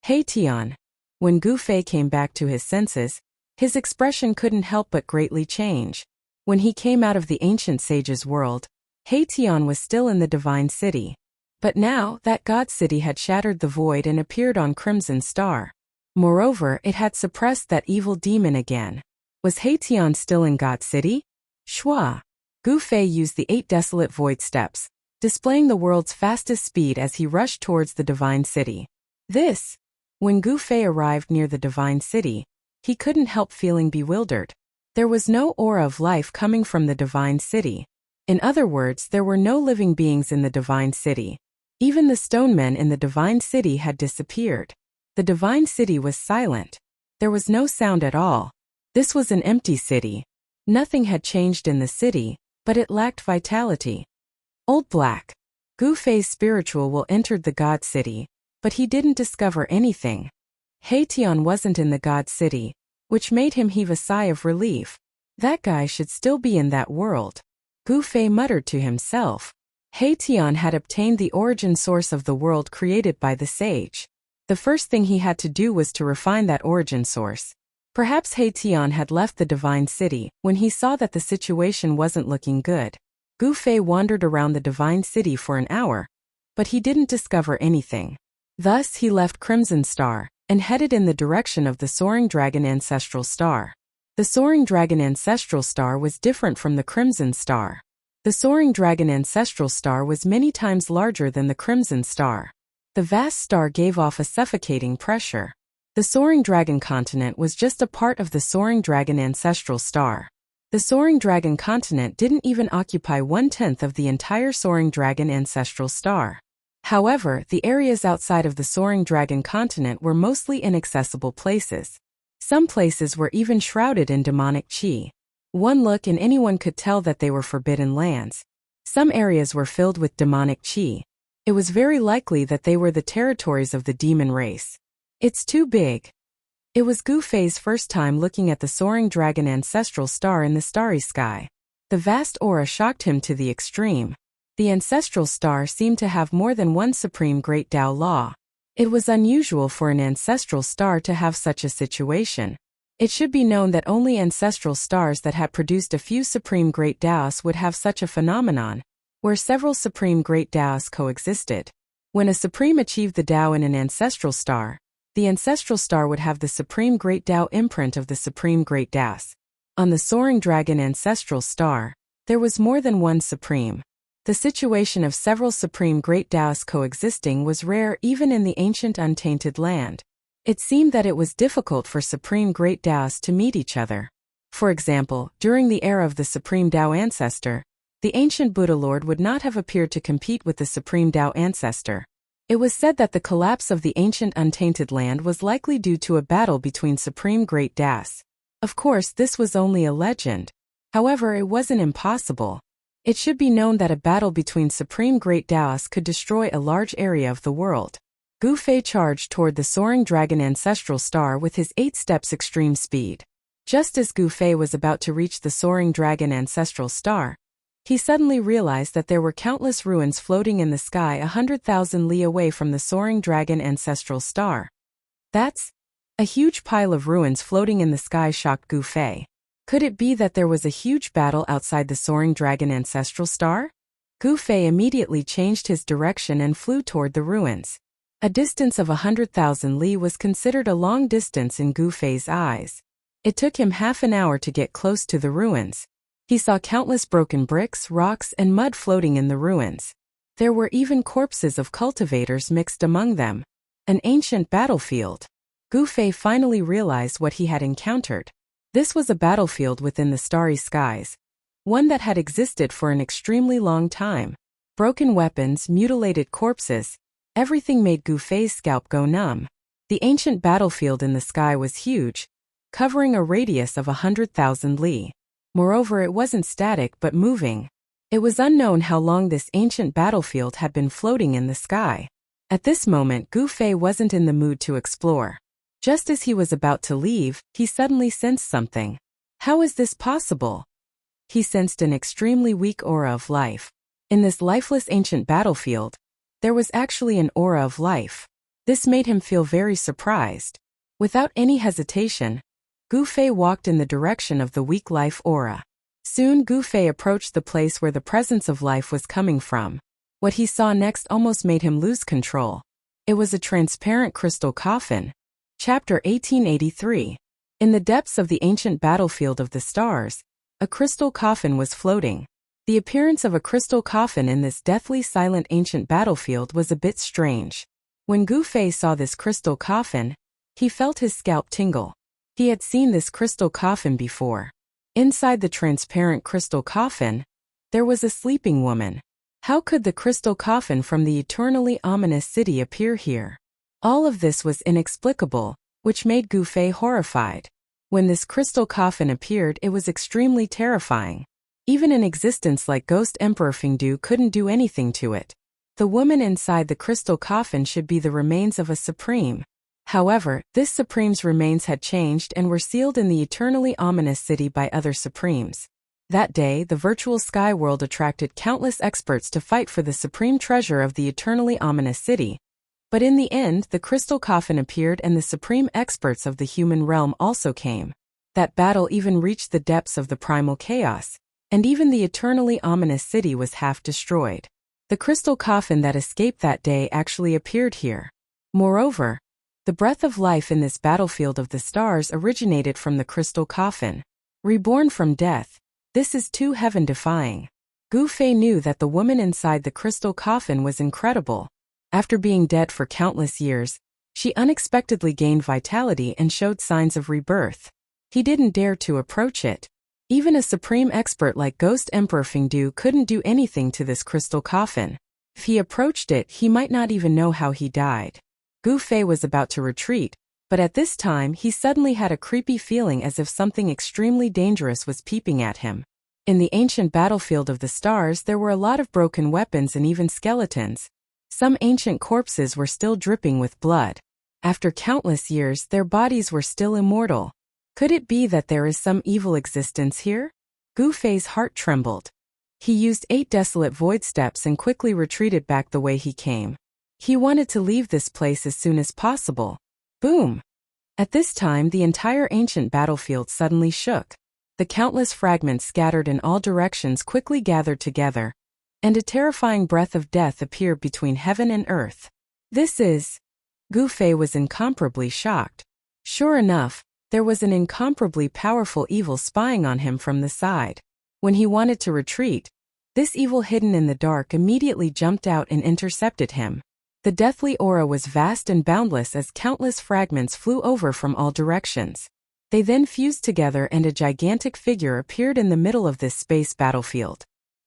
Hey Tian. When Gu Fei came back to his senses, his expression couldn't help but greatly change. When he came out of the ancient sage's world, Hey Tian was still in the divine city. But now, that God city had shattered the void and appeared on Crimson Star. Moreover, it had suppressed that evil demon again. Was Hey Tian still in God city? Shua! Gu Fei used the 8 desolate void steps, displaying the world's fastest speed as he rushed towards the divine city. When Gu Fei arrived near the divine city, he couldn't help feeling bewildered. There was no aura of life coming from the divine city. In other words, there were no living beings in the divine city. Even the stone men in the divine city had disappeared. The divine city was silent. There was no sound at all. This was an empty city. Nothing had changed in the city, but it lacked vitality. Old Black. Gu Fei's spiritual will entered the God city, but he didn't discover anything. Hey Tian wasn't in the God city, which made him heave a sigh of relief. That guy should still be in that world. Gu Fei muttered to himself. Hey Tian had obtained the origin source of the world created by the sage. The first thing he had to do was to refine that origin source. Perhaps Hey Tian had left the divine city when he saw that the situation wasn't looking good. Gu Fei wandered around the divine city for an hour, but he didn't discover anything. Thus he left Crimson Star and headed in the direction of the Soaring Dragon Ancestral Star. The Soaring Dragon Ancestral Star was different from the Crimson Star. The Soaring Dragon Ancestral Star was many times larger than the Crimson Star. The vast star gave off a suffocating pressure. The Soaring Dragon Continent was just a part of the Soaring Dragon Ancestral Star. The Soaring Dragon Continent didn't even occupy 1/10 of the entire Soaring Dragon Ancestral Star. However, the areas outside of the Soaring Dragon Continent were mostly inaccessible places. Some places were even shrouded in demonic qi. One look and anyone could tell that they were forbidden lands. Some areas were filled with demonic qi. It was very likely that they were the territories of the demon race. It's too big. It was Gu Fei's first time looking at the soaring dragon ancestral star in the starry sky. The vast aura shocked him to the extreme. The ancestral star seemed to have more than one supreme great Tao law. It was unusual for an ancestral star to have such a situation. It should be known that only ancestral stars that had produced a few supreme great Taos would have such a phenomenon, where several supreme great Taos coexisted. When a supreme achieved the Tao in an ancestral star, the ancestral star would have the supreme great Tao imprint of the supreme great Taos. On the soaring dragon ancestral star, there was more than one supreme. The situation of several supreme great Taos coexisting was rare even in the ancient untainted land. It seemed that it was difficult for supreme great Taos to meet each other. For example, during the era of the supreme Tao ancestor, the ancient Buddha Lord would not have appeared to compete with the supreme Tao ancestor. It was said that the collapse of the ancient untainted land was likely due to a battle between supreme great Taos. Of course, this was only a legend. However, it wasn't impossible. It should be known that a battle between supreme great Taos could destroy a large area of the world. Gu Fei charged toward the soaring dragon ancestral star with his 8 steps extreme speed. Just as Gu Fei was about to reach the soaring dragon ancestral star, he suddenly realized that there were countless ruins floating in the sky 100,000 li away from the soaring dragon ancestral star. That's a huge pile of ruins floating in the sky shocked Gu Fei. Could it be that there was a huge battle outside the soaring dragon ancestral star? Gu Fei immediately changed his direction and flew toward the ruins. A distance of 100,000 li was considered a long distance in Gu Fei's eyes. It took him half an hour to get close to the ruins. He saw countless broken bricks, rocks, and mud floating in the ruins. There were even corpses of cultivators mixed among them. An ancient battlefield. Gu Fei finally realized what he had encountered. This was a battlefield within the starry skies, one that had existed for an extremely long time. Broken weapons, mutilated corpses, everything made Gu Fei's scalp go numb. The ancient battlefield in the sky was huge, covering a radius of 100,000 li. Moreover, it wasn't static but moving. It was unknown how long this ancient battlefield had been floating in the sky. At this moment, Gu Fei wasn't in the mood to explore. Just as he was about to leave, he suddenly sensed something. How is this possible? He sensed an extremely weak aura of life. In this lifeless ancient battlefield, there was actually an aura of life. This made him feel very surprised. Without any hesitation, Gu Fei walked in the direction of the weak life aura. Soon Gu Fei approached the place where the presence of life was coming from. What he saw next almost made him lose control. It was a transparent crystal coffin. Chapter 1883. In the depths of the ancient battlefield of the stars, a crystal coffin was floating. The appearance of a crystal coffin in this deathly silent ancient battlefield was a bit strange. When Gu Fei saw this crystal coffin, he felt his scalp tingle. He had seen this crystal coffin before. Inside the transparent crystal coffin, there was a sleeping woman. How could the crystal coffin from the eternally ominous city appear here? All of this was inexplicable, which made Gu Fei horrified. When this crystal coffin appeared, it was extremely terrifying. Even an existence like Ghost Emperor Fengdu couldn't do anything to it. The woman inside the crystal coffin should be the remains of a supreme. However, this supreme's remains had changed and were sealed in the eternally ominous city by other supremes. That day, the virtual sky world attracted countless experts to fight for the supreme treasure of the eternally ominous city. But in the end, the crystal coffin appeared and the supreme experts of the human realm also came. That battle even reached the depths of the primal chaos, and even the eternally ominous city was half destroyed. The crystal coffin that escaped that day actually appeared here. Moreover, the breath of life in this battlefield of the stars originated from the crystal coffin. Reborn from death, this is too heaven-defying. Gu Fei knew that the woman inside the crystal coffin was incredible. After being dead for countless years, she unexpectedly gained vitality and showed signs of rebirth. He didn't dare to approach it. Even a supreme expert like Ghost Emperor Fengdu couldn't do anything to this crystal coffin. If he approached it, he might not even know how he died. Gu Fei was about to retreat, But at this time he suddenly had a creepy feeling as if something extremely dangerous was peeping at him. In the ancient battlefield of the stars there were a lot of broken weapons and even skeletons. Some ancient corpses were still dripping with blood. After countless years, their bodies were still immortal. Could it be that there is some evil existence here? Gu Fei's heart trembled. He used 8 desolate void steps and quickly retreated back the way he came. He wanted to leave this place as soon as possible. Boom! At this time, the entire ancient battlefield suddenly shook. The countless fragments scattered in all directions quickly gathered together, and a terrifying breath of death appeared between heaven and earth. This is... Gu Fei was incomparably shocked. Sure enough, there was an incomparably powerful evil spying on him from the side. When he wanted to retreat, this evil hidden in the dark immediately jumped out and intercepted him. The deathly aura was vast and boundless as countless fragments flew over from all directions. They then fused together and a gigantic figure appeared in the middle of this space battlefield.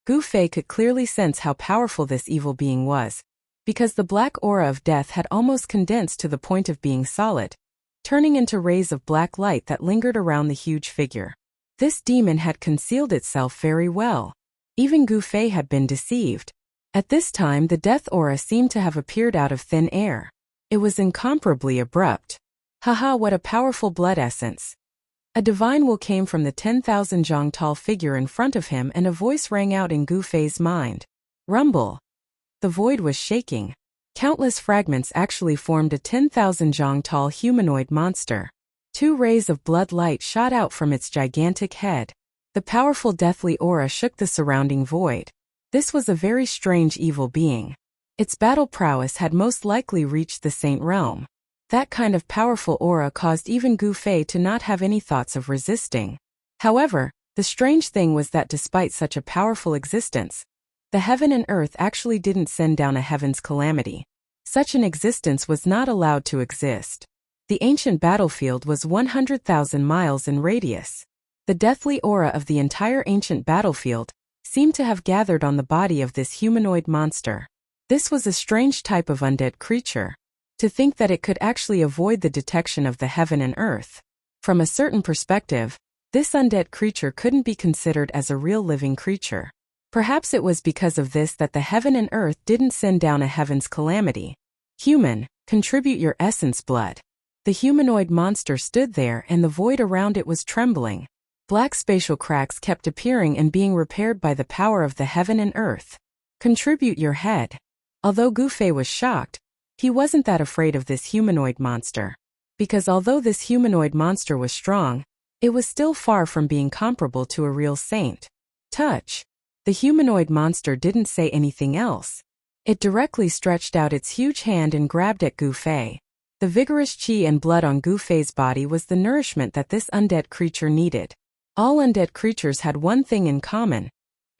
Gu Fei could clearly sense how powerful this evil being was, because the black aura of death had almost condensed to the point of being solid, turning into rays of black light that lingered around the huge figure. This demon had concealed itself very well. Even Gu Fei had been deceived. At this time the death aura seemed to have appeared out of thin air. It was incomparably abrupt. Haha, what a powerful blood essence. A divine will came from the 10,000 zhang tall figure in front of him and a voice rang out in Gu Fei's mind. Rumble. The void was shaking. Countless fragments actually formed a 10,000 zhang tall humanoid monster. 2 rays of blood light shot out from its gigantic head. The powerful deathly aura shook the surrounding void. This was a very strange evil being. Its battle prowess had most likely reached the saint realm. That kind of powerful aura caused even Gu Fei to not have any thoughts of resisting. However, the strange thing was that despite such a powerful existence, the heaven and earth actually didn't send down a heaven's calamity. Such an existence was not allowed to exist. The ancient battlefield was 100,000 miles in radius. The deathly aura of the entire ancient battlefield seemed to have gathered on the body of this humanoid monster. This was a strange type of undead creature. To think that it could actually avoid the detection of the heaven and earth. From a certain perspective, this undead creature couldn't be considered as a real living creature. Perhaps it was because of this that the heaven and earth didn't send down a heaven's calamity. Human, contribute your essence blood. The humanoid monster stood there and the void around it was trembling. Black spatial cracks kept appearing and being repaired by the power of the heaven and earth. Contribute your head. Although Gu Fei was shocked, he wasn't that afraid of this humanoid monster. Because although this humanoid monster was strong, it was still far from being comparable to a real saint. Touch. The humanoid monster didn't say anything else. It directly stretched out its huge hand and grabbed at Gu Fei. The vigorous qi and blood on Gu Fei's body was the nourishment that this undead creature needed. All undead creatures had one thing in common,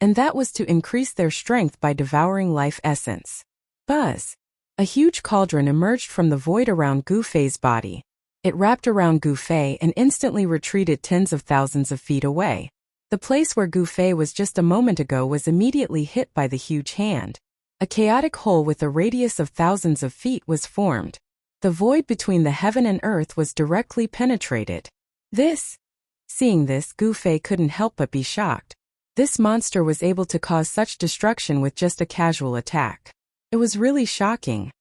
and that was to increase their strength by devouring life essence. Buzz. A huge cauldron emerged from the void around Gu Fei's body. It wrapped around Gu Fei and instantly retreated tens of thousands of feet away. The place where Gu Fei was just a moment ago was immediately hit by the huge hand. A chaotic hole with a radius of thousands of feet was formed. The void between the heaven and earth was directly penetrated. Seeing this, Gu Fei couldn't help but be shocked. This monster was able to cause such destruction with just a casual attack. It was really shocking.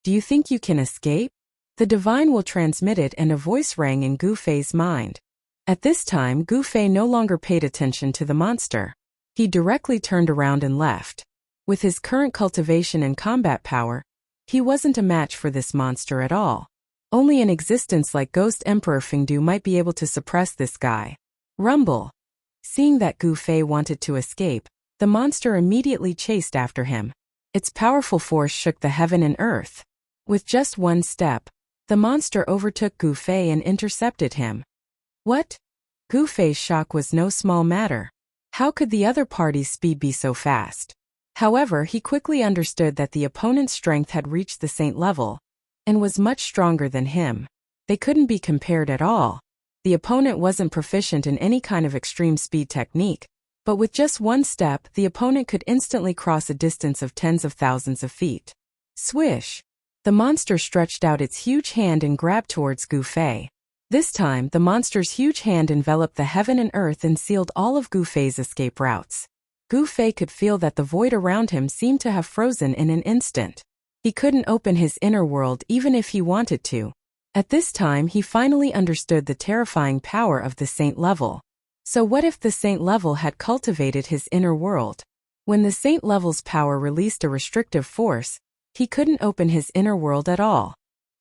Do you think you can escape? The divine will transmit it, and a voice rang in Gu Fei's mind. At this time, Gu Fei no longer paid attention to the monster. He directly turned around and left. With his current cultivation and combat power, he wasn't a match for this monster at all. Only an existence like Ghost Emperor Fengdu might be able to suppress this guy. Rumble. Seeing that Gu Fei wanted to escape, the monster immediately chased after him. Its powerful force shook the heaven and earth. With just one step, the monster overtook Gu Fei and intercepted him. What? Gu Fei's shock was no small matter. How could the other party's speed be so fast? However, he quickly understood that the opponent's strength had reached the saint level, and was much stronger than him. They couldn't be compared at all. The opponent wasn't proficient in any kind of extreme speed technique, but with just one step, the opponent could instantly cross a distance of tens of thousands of feet. Swish! The monster stretched out its huge hand and grabbed towards Gu Fei. This time, the monster's huge hand enveloped the heaven and earth and sealed all of Gu Fei's escape routes. Gu Fei could feel that the void around him seemed to have frozen in an instant. He couldn't open his inner world even if he wanted to. At this time, he finally understood the terrifying power of the saint level. So what if the saint level had cultivated his inner world? When the saint level's power released a restrictive force, he couldn't open his inner world at all.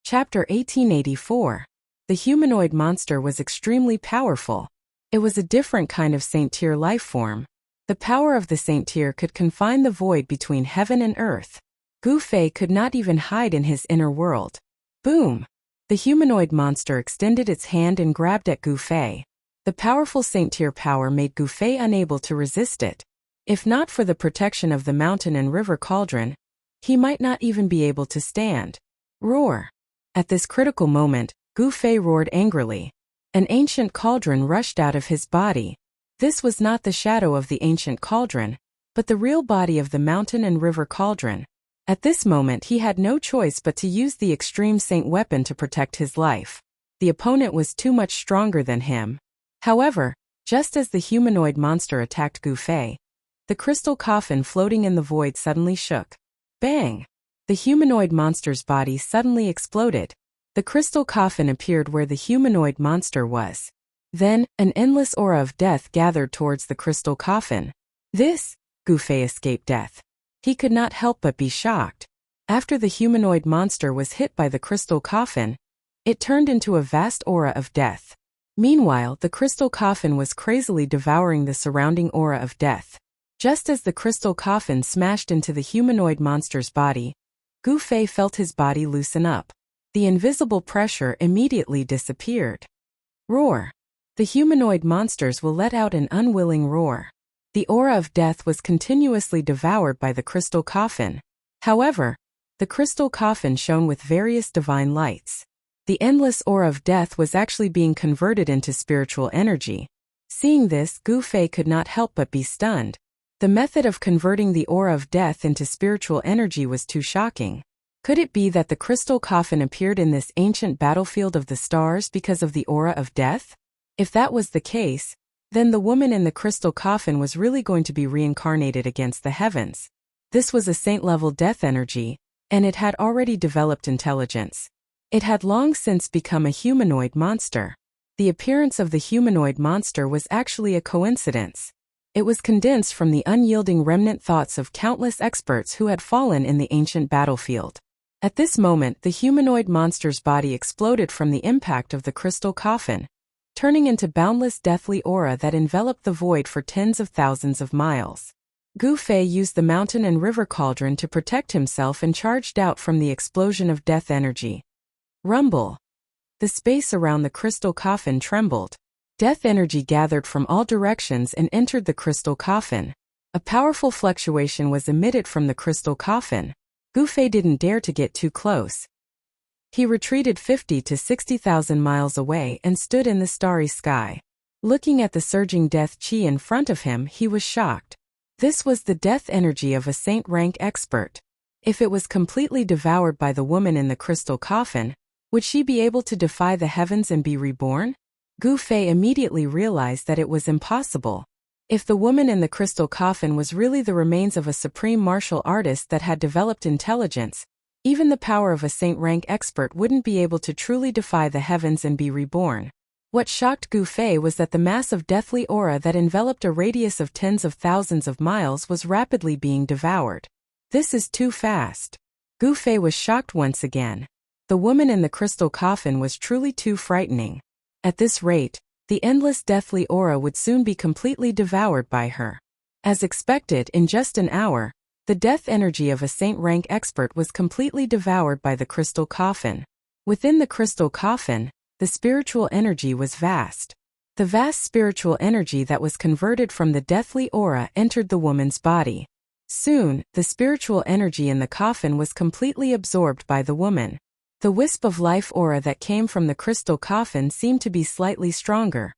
Chapter 1884. The humanoid monster was extremely powerful. It was a different kind of saint-tier life form. The power of the saint-tier could confine the void between heaven and earth. Gu Fei could not even hide in his inner world. Boom! The humanoid monster extended its hand and grabbed at Gu Fei. The powerful saint-tier power made Gu Fei unable to resist it. If not for the protection of the mountain and river cauldron, he might not even be able to stand. Roar! At this critical moment, Gu Fei roared angrily. An ancient cauldron rushed out of his body. This was not the shadow of the ancient cauldron, but the real body of the mountain and river cauldron. At this moment he had no choice but to use the extreme saint weapon to protect his life. The opponent was too much stronger than him. However, just as the humanoid monster attacked Gu Fei, the crystal coffin floating in the void suddenly shook. Bang! The humanoid monster's body suddenly exploded. The crystal coffin appeared where the humanoid monster was. Then, an endless aura of death gathered towards the crystal coffin. Gu Fei escaped death. He could not help but be shocked. After the humanoid monster was hit by the crystal coffin, it turned into a vast aura of death. Meanwhile, the crystal coffin was crazily devouring the surrounding aura of death. Just as the crystal coffin smashed into the humanoid monster's body, Gu Fei felt his body loosen up. The invisible pressure immediately disappeared. Roar! The humanoid monsters will let out an unwilling roar. The aura of death was continuously devoured by the crystal coffin. However, the crystal coffin shone with various divine lights. The endless aura of death was actually being converted into spiritual energy. Seeing this, Gu Fei could not help but be stunned. The method of converting the aura of death into spiritual energy was too shocking. Could it be that the crystal coffin appeared in this ancient battlefield of the stars because of the aura of death? If that was the case, then the woman in the crystal coffin was really going to be reincarnated against the heavens. This was a saint-level death energy, and it had already developed intelligence. It had long since become a humanoid monster. The appearance of the humanoid monster was actually a coincidence. It was condensed from the unyielding remnant thoughts of countless experts who had fallen in the ancient battlefield. At this moment, the humanoid monster's body exploded from the impact of the crystal coffin, turning into boundless deathly aura that enveloped the void for tens of thousands of miles. Gu Fei used the mountain and river cauldron to protect himself and charged out from the explosion of death energy. Rumble! The space around the crystal coffin trembled. Death energy gathered from all directions and entered the crystal coffin. A powerful fluctuation was emitted from the crystal coffin. Gu Fei didn't dare to get too close. He retreated 50 to 60,000 miles away and stood in the starry sky. Looking at the surging death chi in front of him, he was shocked. This was the death energy of a saint-rank expert. If it was completely devoured by the woman in the crystal coffin, would she be able to defy the heavens and be reborn? Gu Fei immediately realized that it was impossible. If the woman in the crystal coffin was really the remains of a supreme martial artist that had developed intelligence, even the power of a saint-rank expert wouldn't be able to truly defy the heavens and be reborn. What shocked Gu Fei was that the mass of deathly aura that enveloped a radius of tens of thousands of miles was rapidly being devoured. This is too fast. Gu Fei was shocked once again. The woman in the crystal coffin was truly too frightening. At this rate, the endless deathly aura would soon be completely devoured by her. As expected, in just an hour, the death energy of a saint-rank expert was completely devoured by the crystal coffin. Within the crystal coffin, the spiritual energy was vast. The vast spiritual energy that was converted from the deathly aura entered the woman's body. Soon, the spiritual energy in the coffin was completely absorbed by the woman. The wisp of life aura that came from the crystal coffin seemed to be slightly stronger.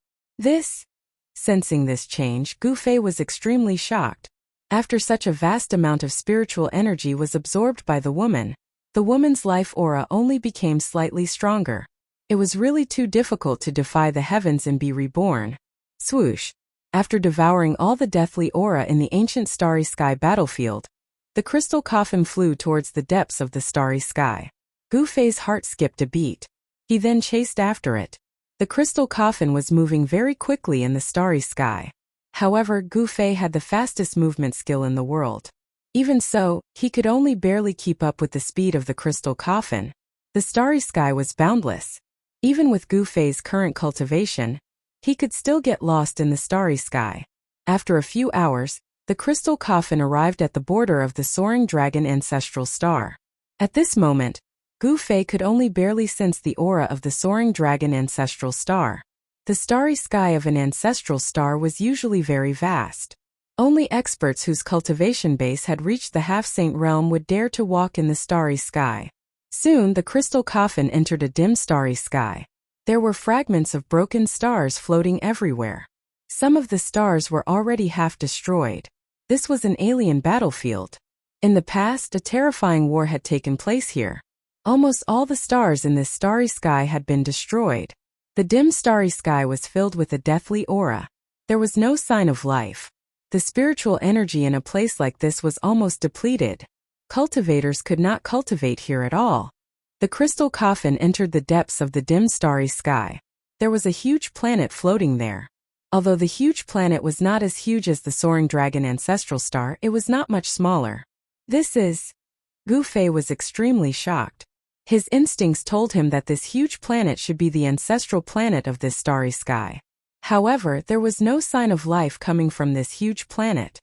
Sensing this change, Gu Fei was extremely shocked. After such a vast amount of spiritual energy was absorbed by the woman The woman's life aura only became slightly stronger. It was really too difficult to defy the heavens and be reborn. Swoosh. After devouring all the deathly aura in the ancient starry sky battlefield, the crystal coffin flew towards the depths of the starry sky. Gu Fei's heart skipped a beat. He then chased after it. The crystal coffin was moving very quickly in the starry sky. However, Gu Fei had the fastest movement skill in the world. Even so, he could only barely keep up with the speed of the crystal coffin. The starry sky was boundless. Even with Gu Fei's current cultivation, he could still get lost in the starry sky. After a few hours, the crystal coffin arrived at the border of the soaring dragon ancestral star. At this moment, Gu Fei could only barely sense the aura of the soaring dragon ancestral star. The starry sky of an ancestral star was usually very vast. Only experts whose cultivation base had reached the half-saint realm would dare to walk in the starry sky. Soon the crystal coffin entered a dim starry sky. There were fragments of broken stars floating everywhere. Some of the stars were already half destroyed. This was an alien battlefield. In the past, a terrifying war had taken place here. Almost all the stars in this starry sky had been destroyed. The dim starry sky was filled with a deathly aura. There was no sign of life. The spiritual energy in a place like this was almost depleted. Cultivators could not cultivate here at all. The crystal coffin entered the depths of the dim starry sky. There was a huge planet floating there. Although the huge planet was not as huge as the soaring dragon ancestral star, it was not much smaller. Gu Fei was extremely shocked. His instincts told him that this huge planet should be the ancestral planet of this starry sky. However, there was no sign of life coming from this huge planet.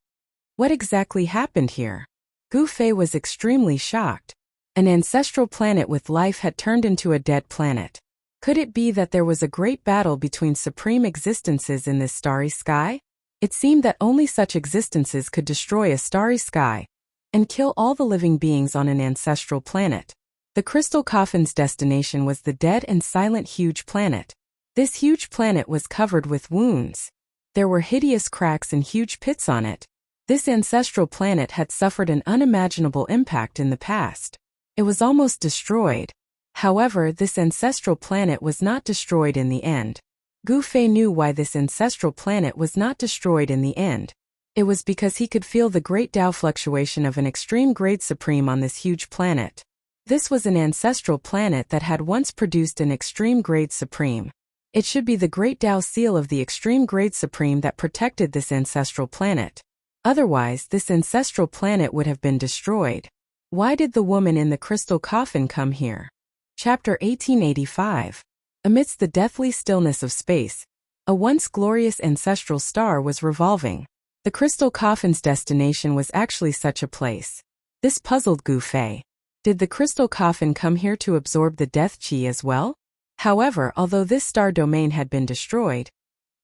What exactly happened here? Gu Fei was extremely shocked. An ancestral planet with life had turned into a dead planet. Could it be that there was a great battle between supreme existences in this starry sky? It seemed that only such existences could destroy a starry sky and kill all the living beings on an ancestral planet. The crystal coffin's destination was the dead and silent huge planet. This huge planet was covered with wounds. There were hideous cracks and huge pits on it. This ancestral planet had suffered an unimaginable impact in the past. It was almost destroyed. However, this ancestral planet was not destroyed in the end. Gu Fei knew why this ancestral planet was not destroyed in the end. It was because he could feel the great Tao fluctuation of an extreme grade supreme on this huge planet. This was an ancestral planet that had once produced an extreme grade supreme. It should be the great Tao seal of the extreme grade supreme that protected this ancestral planet. Otherwise, this ancestral planet would have been destroyed. Why did the woman in the crystal coffin come here? Chapter 1885. Amidst the deathly stillness of space, a once glorious ancestral star was revolving. The crystal coffin's destination was actually such a place. This puzzled Gu Fei. Did the crystal coffin come here to absorb the death chi as well? However, although this star domain had been destroyed,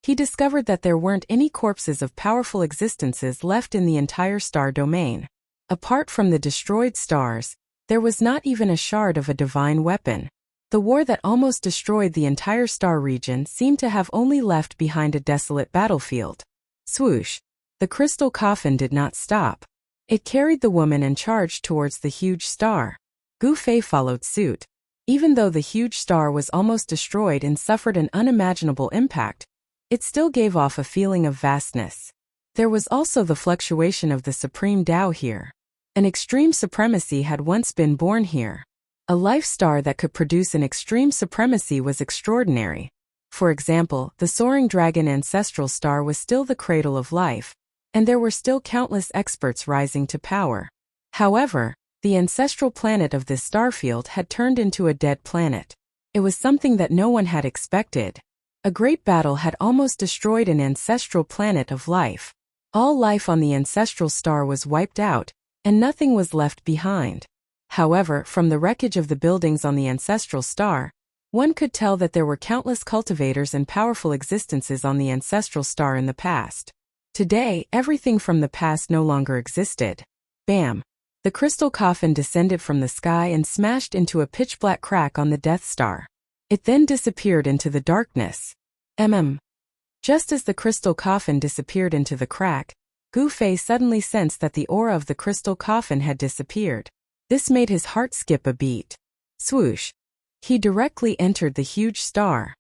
he discovered that there weren't any corpses of powerful existences left in the entire star domain. Apart from the destroyed stars, there was not even a shard of a divine weapon. The war that almost destroyed the entire star region seemed to have only left behind a desolate battlefield. Swoosh! The crystal coffin did not stop. It carried the woman and charged towards the huge star. Gu Fei followed suit. Even though the huge star was almost destroyed and suffered an unimaginable impact, it still gave off a feeling of vastness. There was also the fluctuation of the supreme Tao here. An extreme supremacy had once been born here. A life star that could produce an extreme supremacy was extraordinary. For example, the soaring dragon ancestral star was still the cradle of life, and there were still countless experts rising to power. However, the ancestral planet of this starfield had turned into a dead planet. It was something that no one had expected. A great battle had almost destroyed an ancestral planet of life. All life on the ancestral star was wiped out, and nothing was left behind. However, from the wreckage of the buildings on the ancestral star, one could tell that there were countless cultivators and powerful existences on the ancestral star in the past. Today, everything from the past no longer existed. Bam! The crystal coffin descended from the sky and smashed into a pitch-black crack on the Death Star. It then disappeared into the darkness. Just as the crystal coffin disappeared into the crack, Gu Fei suddenly sensed that the aura of the crystal coffin had disappeared. This made his heart skip a beat. Swoosh! He directly entered the huge star.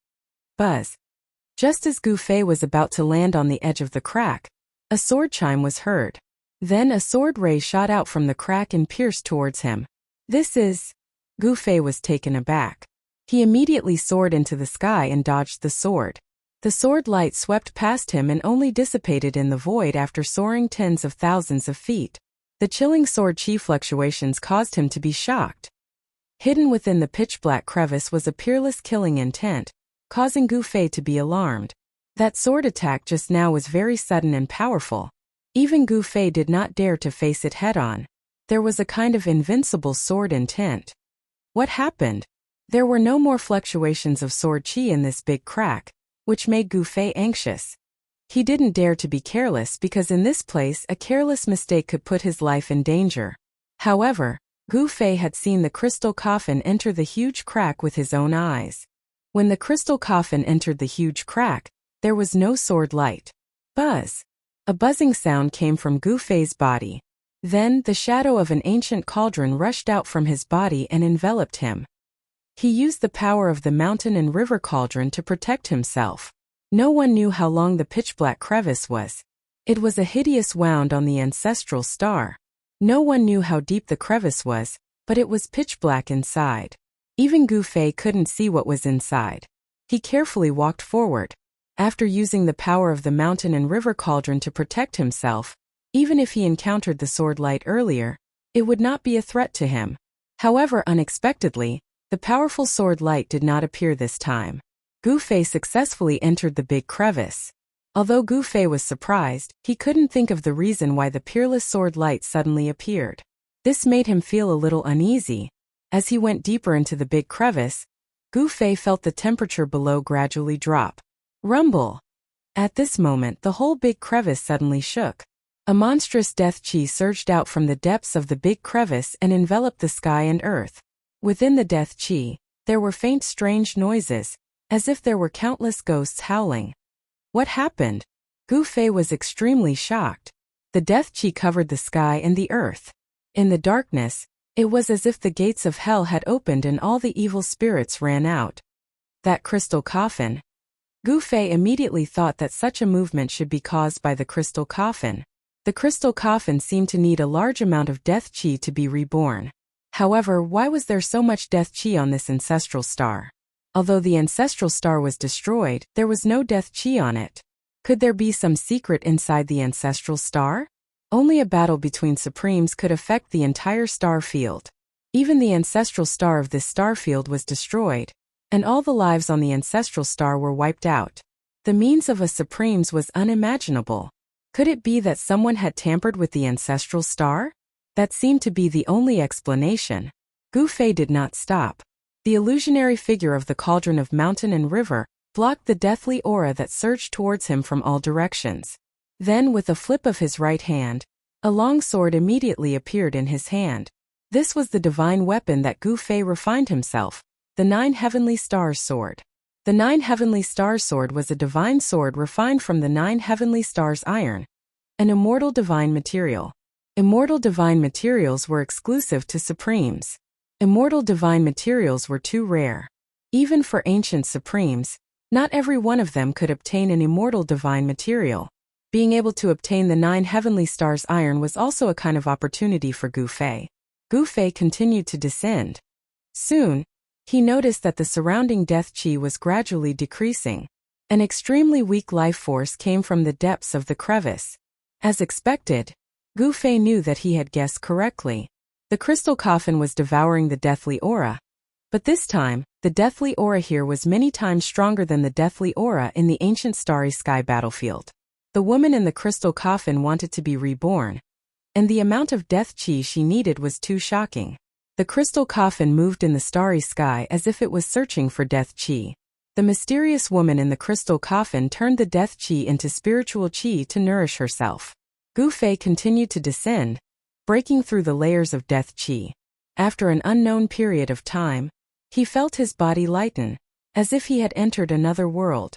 Buzz! Just as Gu Fei was about to land on the edge of the crack, a sword chime was heard. Then a sword ray shot out from the crack and pierced towards him. This is... Gu Fei was taken aback. He immediately soared into the sky and dodged the sword. The sword light swept past him and only dissipated in the void after soaring tens of thousands of feet. The chilling sword chi fluctuations caused him to be shocked. Hidden within the pitch-black crevice was a peerless killing intent, causing Gu Fei to be alarmed. That sword attack just now was very sudden and powerful. Even Gu Fei did not dare to face it head-on. There was a kind of invincible sword intent. What happened? There were no more fluctuations of sword chi in this big crack, which made Gu Fei anxious. He didn't dare to be careless because in this place a careless mistake could put his life in danger. However, Gu Fei had seen the crystal coffin enter the huge crack with his own eyes. When the crystal coffin entered the huge crack, there was no sword light. Buzz! A buzzing sound came from Gu Fei's body. Then, the shadow of an ancient cauldron rushed out from his body and enveloped him. He used the power of the mountain and river cauldron to protect himself. No one knew how long the pitch-black crevice was. It was a hideous wound on the ancestral star. No one knew how deep the crevice was, but it was pitch-black inside. Even Gu Fei couldn't see what was inside. He carefully walked forward. After using the power of the mountain and river cauldron to protect himself, even if he encountered the sword light earlier, it would not be a threat to him. However, unexpectedly, the powerful sword light did not appear this time. Gu Fei successfully entered the big crevice. Although Gu Fei was surprised, he couldn't think of the reason why the peerless sword light suddenly appeared. This made him feel a little uneasy. As he went deeper into the big crevice, Gu Fei felt the temperature below gradually drop. Rumble! At this moment, the whole big crevice suddenly shook. A monstrous death chi surged out from the depths of the big crevice and enveloped the sky and earth. Within the death chi, there were faint strange noises, as if there were countless ghosts howling. What happened? Gu Fei was extremely shocked. The death chi covered the sky and the earth. In the darkness, it was as if the gates of hell had opened and all the evil spirits ran out. That crystal coffin. Gu Fei immediately thought that such a movement should be caused by the crystal coffin. The crystal coffin seemed to need a large amount of death chi to be reborn. However, why was there so much death chi on this ancestral star? Although the ancestral star was destroyed, there was no death chi on it. Could there be some secret inside the ancestral star? Only a battle between supremes could affect the entire star field. Even the ancestral star of this star field was destroyed, and all the lives on the ancestral star were wiped out. The means of a supremes was unimaginable. Could it be that someone had tampered with the ancestral star? That seemed to be the only explanation. Gu Fei did not stop. The illusionary figure of the cauldron of mountain and river blocked the deathly aura that surged towards him from all directions. Then, with a flip of his right hand, a long sword immediately appeared in his hand. This was the divine weapon that Gu Fei refined himself, the 9 Heavenly Stars sword. The 9 Heavenly Stars sword was a divine sword refined from the 9 Heavenly Stars iron, an immortal divine material. Immortal divine materials were exclusive to supremes. Immortal divine materials were too rare. Even for ancient supremes, not every one of them could obtain an immortal divine material. Being able to obtain the 9 Heavenly Stars iron was also a kind of opportunity for Gu Fei. Gu Fei continued to descend. Soon, he noticed that the surrounding death chi was gradually decreasing. An extremely weak life force came from the depths of the crevice. As expected, Gu Fei knew that he had guessed correctly. The crystal coffin was devouring the deathly aura. But this time, the deathly aura here was many times stronger than the deathly aura in the ancient starry sky battlefield. The woman in the crystal coffin wanted to be reborn, and the amount of death chi she needed was too shocking. The crystal coffin moved in the starry sky as if it was searching for death chi. The mysterious woman in the crystal coffin turned the death chi into spiritual chi to nourish herself. Gu Fei continued to descend, breaking through the layers of death chi. After an unknown period of time, he felt his body lighten, as if he had entered another world.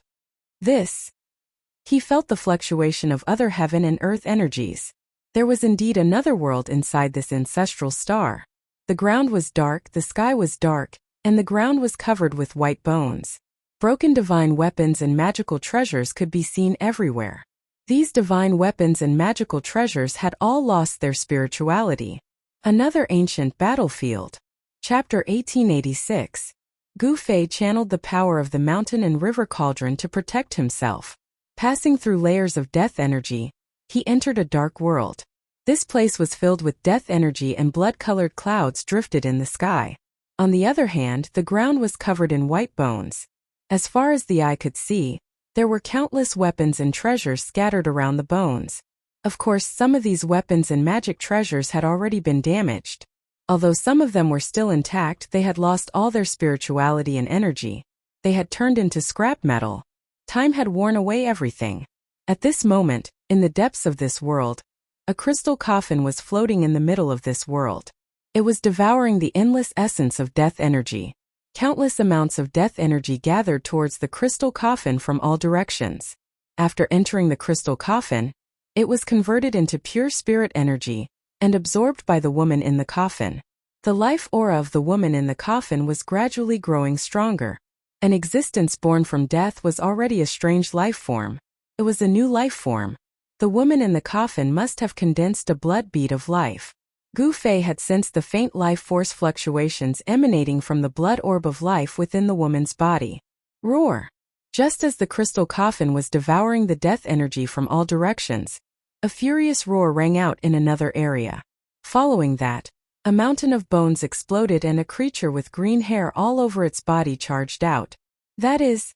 He felt the fluctuation of other heaven and earth energies. There was indeed another world inside this ancestral star. The ground was dark, the sky was dark, and the ground was covered with white bones. Broken divine weapons and magical treasures could be seen everywhere. These divine weapons and magical treasures had all lost their spirituality. Another ancient battlefield. Chapter 1886. Gu Fei channeled the power of the mountain and river cauldron to protect himself. Passing through layers of death energy, he entered a dark world. This place was filled with death energy and blood-colored clouds drifted in the sky. On the other hand, the ground was covered in white bones. As far as the eye could see, there were countless weapons and treasures scattered around the bones. Of course, some of these weapons and magic treasures had already been damaged. Although some of them were still intact, they had lost all their spirituality and energy. They had turned into scrap metal. Time had worn away everything. At this moment, in the depths of this world, a crystal coffin was floating in the middle of this world. It was devouring the endless essence of death energy. Countless amounts of death energy gathered towards the crystal coffin from all directions. After entering the crystal coffin, it was converted into pure spirit energy and absorbed by the woman in the coffin. The life aura of the woman in the coffin was gradually growing stronger. An existence born from death was already a strange life form. It was a new life form. The woman in the coffin must have condensed a blood bead of life. Gu Fei had sensed the faint life force fluctuations emanating from the blood orb of life within the woman's body. Roar! Just as the crystal coffin was devouring the death energy from all directions, a furious roar rang out in another area. Following that, a mountain of bones exploded and a creature with green hair all over its body charged out. That is...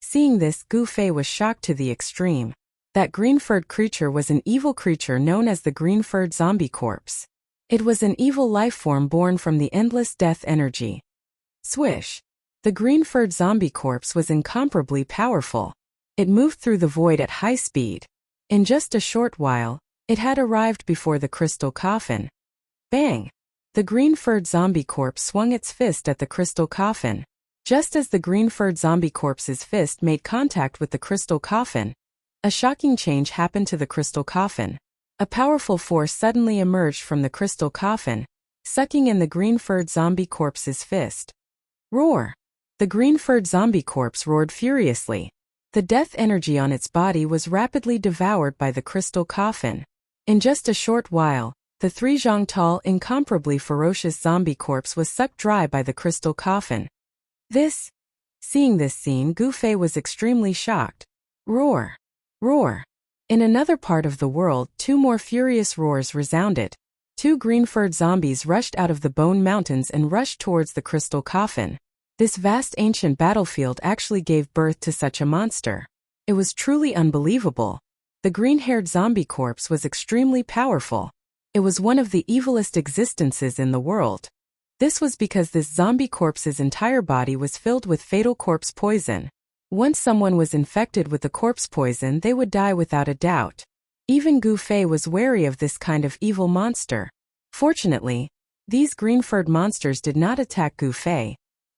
Seeing this, Gu Fei was shocked to the extreme. That green-furred creature was an evil creature known as the green-furred zombie corpse. It was an evil life form born from the endless death energy. Swish! The green-furred zombie corpse was incomparably powerful. It moved through the void at high speed. In just a short while, it had arrived before the crystal coffin. Bang! The green-furred zombie corpse swung its fist at the crystal coffin. Just as the green-furred zombie corpse's fist made contact with the crystal coffin, a shocking change happened to the crystal coffin. A powerful force suddenly emerged from the crystal coffin, sucking in the green-furred zombie corpse's fist. Roar! The green-furred zombie corpse roared furiously. The death energy on its body was rapidly devoured by the crystal coffin. In just a short while, the 3 zhang tall, incomparably ferocious zombie corpse was sucked dry by the crystal coffin. Seeing this scene, Gu Fei was extremely shocked. Roar! Roar! In another part of the world, 2 more furious roars resounded. 2 green-furred zombies rushed out of the bone mountains and rushed towards the crystal coffin. This vast ancient battlefield actually gave birth to such a monster. It was truly unbelievable. The green-haired zombie corpse was extremely powerful. It was one of the evilest existences in the world. This was because this zombie corpse's entire body was filled with fatal corpse poison. Once someone was infected with the corpse poison, they would die without a doubt. Even Gu Fei was wary of this kind of evil monster. Fortunately, these green-furred monsters did not attack Gu Fei,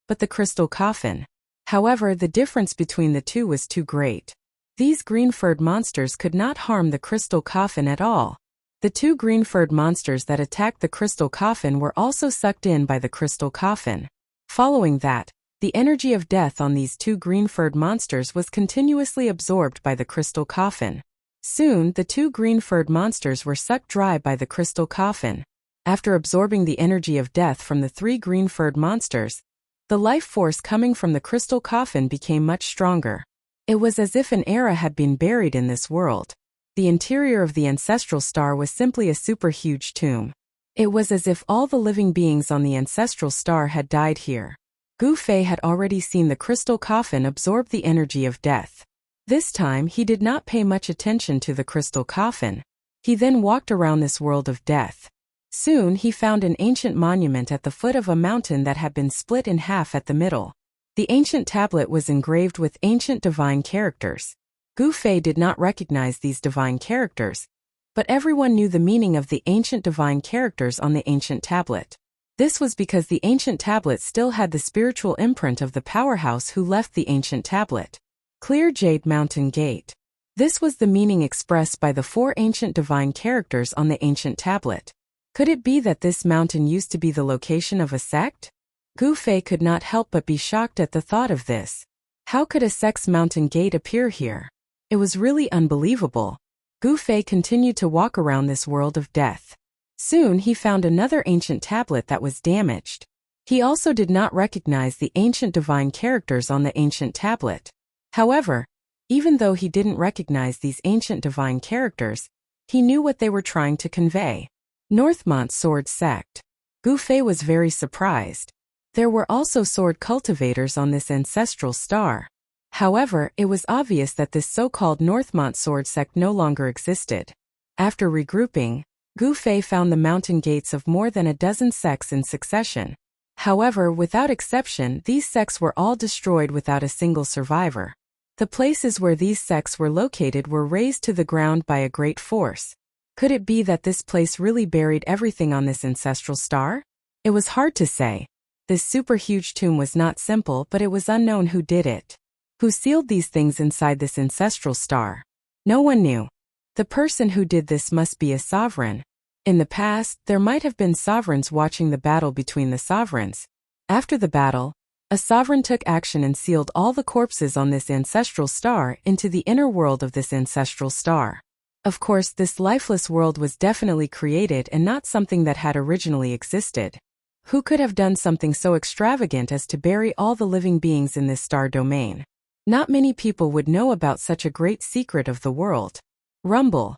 but the crystal coffin. However, the difference between the two was too great. These green-furred monsters could not harm the crystal coffin at all. The 2 green-furred monsters that attacked the crystal coffin were also sucked in by the crystal coffin. Following that, the energy of death on these 2 green-furred monsters was continuously absorbed by the crystal coffin. Soon, the 2 green-furred monsters were sucked dry by the crystal coffin. After absorbing the energy of death from the 3 green-furred monsters, the life force coming from the crystal coffin became much stronger. It was as if an era had been buried in this world. The interior of the ancestral star was simply a super huge tomb. It was as if all the living beings on the ancestral star had died here. Gu Fei had already seen the crystal coffin absorb the energy of death. This time he did not pay much attention to the crystal coffin. He then walked around this world of death. Soon he found an ancient monument at the foot of a mountain that had been split in half at the middle. The ancient tablet was engraved with ancient divine characters. Gu Fei did not recognize these divine characters, but everyone knew the meaning of the ancient divine characters on the ancient tablet. This was because the ancient tablet still had the spiritual imprint of the powerhouse who left the ancient tablet. Clear Jade Mountain Gate. This was the meaning expressed by the 4 ancient divine characters on the ancient tablet. Could it be that this mountain used to be the location of a sect? Gu Fei could not help but be shocked at the thought of this. How could a sect's mountain gate appear here? It was really unbelievable. Gu Fei continued to walk around this world of death. Soon he found another ancient tablet that was damaged. He also did not recognize the ancient divine characters on the ancient tablet. However, even though he didn't recognize these ancient divine characters, he knew what they were trying to convey. Northmont Sword Sect. Gu Fei was very surprised. There were also sword cultivators on this ancestral star. However, it was obvious that this so-called Northmont Sword Sect no longer existed. After regrouping, Gu Fei found the mountain gates of more than a dozen sects in succession. However, without exception, these sects were all destroyed without a single survivor. The places where these sects were located were razed to the ground by a great force. Could it be that this place really buried everything on this ancestral star? It was hard to say. This super huge tomb was not simple, but it was unknown who did it. Who sealed these things inside this ancestral star? No one knew. The person who did this must be a sovereign. In the past, there might have been sovereigns watching the battle between the sovereigns. After the battle, a sovereign took action and sealed all the corpses on this ancestral star into the inner world of this ancestral star. Of course, this lifeless world was definitely created and not something that had originally existed. Who could have done something so extravagant as to bury all the living beings in this star domain? Not many people would know about such a great secret of the world. Rumble.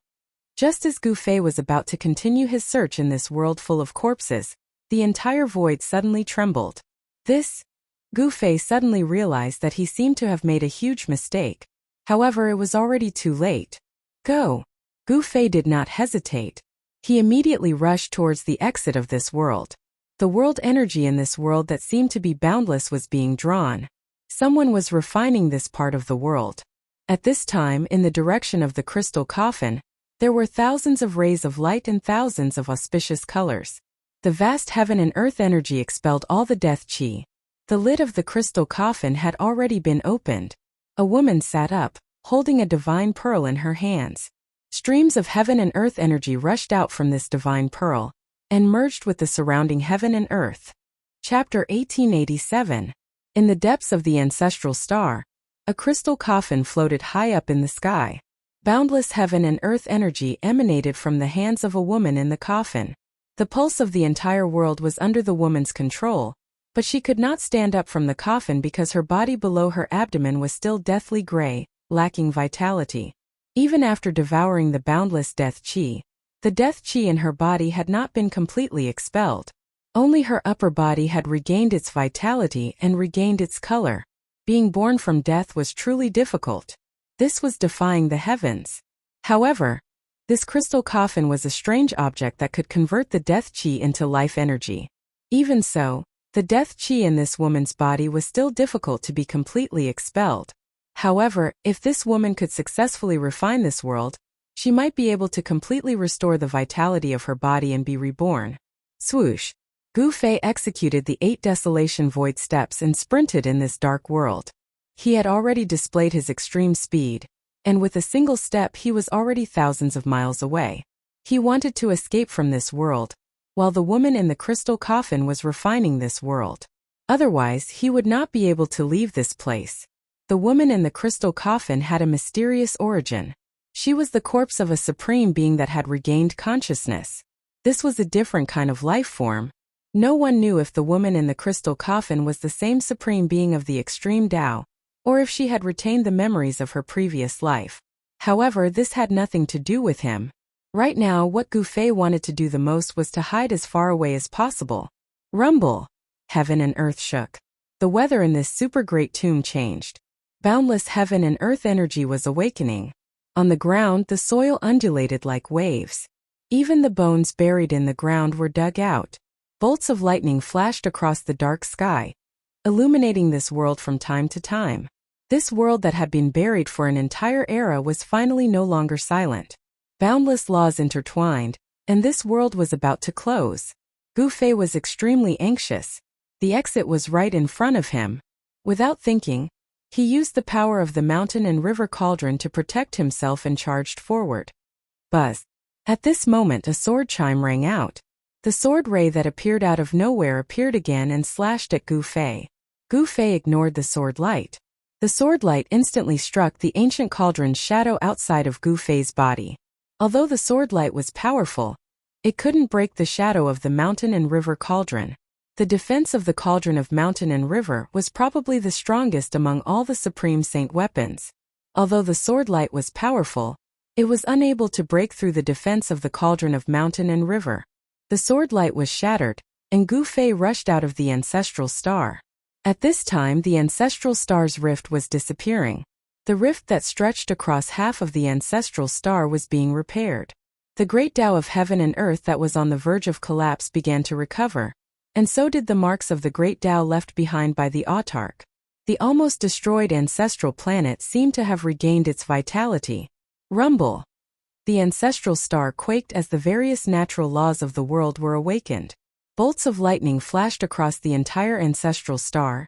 Just as Gu Fei was about to continue his search in this world full of corpses, the entire void suddenly trembled. Gu Fei suddenly realized that he seemed to have made a huge mistake. However, it was already too late. Go. Gu Fei did not hesitate. He immediately rushed towards the exit of this world. The world energy in this world that seemed to be boundless was being drawn. Someone was refining this part of the world. At this time, in the direction of the crystal coffin, there were thousands of rays of light and thousands of auspicious colors. The vast heaven and earth energy expelled all the death chi. The lid of the crystal coffin had already been opened. A woman sat up, holding a divine pearl in her hands. Streams of heaven and earth energy rushed out from this divine pearl and merged with the surrounding heaven and earth. Chapter 1887. In the depths of the ancestral star, a crystal coffin floated high up in the sky. Boundless heaven and earth energy emanated from the hands of a woman in the coffin. The pulse of the entire world was under the woman's control, but she could not stand up from the coffin because her body below her abdomen was still deathly gray, lacking vitality. Even after devouring the boundless death chi, the death chi in her body had not been completely expelled. Only her upper body had regained its vitality and regained its color. Being born from death was truly difficult. This was defying the heavens. However, this crystal coffin was a strange object that could convert the death chi into life energy. Even so, the death chi in this woman's body was still difficult to be completely expelled. However, if this woman could successfully refine this world, she might be able to completely restore the vitality of her body and be reborn. Swoosh! Gu Fei executed the 8 desolation void steps and sprinted in this dark world. He had already displayed his extreme speed, and with a single step he was already thousands of miles away. He wanted to escape from this world, while the woman in the crystal coffin was refining this world. Otherwise, he would not be able to leave this place. The woman in the crystal coffin had a mysterious origin. She was the corpse of a supreme being that had regained consciousness. This was a different kind of life form. No one knew if the woman in the crystal coffin was the same supreme being of the extreme Tao, or if she had retained the memories of her previous life. However, this had nothing to do with him. Right now, what Gu Fei wanted to do the most was to hide as far away as possible. Rumble! Heaven and earth shook. The weather in this super great tomb changed. Boundless heaven and earth energy was awakening. On the ground, the soil undulated like waves. Even the bones buried in the ground were dug out. Bolts of lightning flashed across the dark sky, illuminating this world from time to time. This world that had been buried for an entire era was finally no longer silent. Boundless laws intertwined, and this world was about to close. Gu Fei was extremely anxious. The exit was right in front of him. Without thinking, he used the power of the mountain and river cauldron to protect himself and charged forward. Buzz! At this moment a sword chime rang out. The sword ray that appeared out of nowhere appeared again and slashed at Gu Fei. Gu Fei ignored the sword light. The sword light instantly struck the ancient cauldron's shadow outside of Gu Fei's body. Although the sword light was powerful, it couldn't break the shadow of the mountain and river cauldron. The defense of the cauldron of mountain and river was probably the strongest among all the Supreme Saint weapons. Although the sword light was powerful, it was unable to break through the defense of the cauldron of mountain and river. The sword light was shattered, and Gu Fei rushed out of the ancestral star. At this time the ancestral star's rift was disappearing. The rift that stretched across half of the ancestral star was being repaired. The great Tao of heaven and earth that was on the verge of collapse began to recover, and so did the marks of the great Tao left behind by the autarch. The almost destroyed ancestral planet seemed to have regained its vitality. Rumble! The ancestral star quaked as the various natural laws of the world were awakened. Bolts of lightning flashed across the entire ancestral star.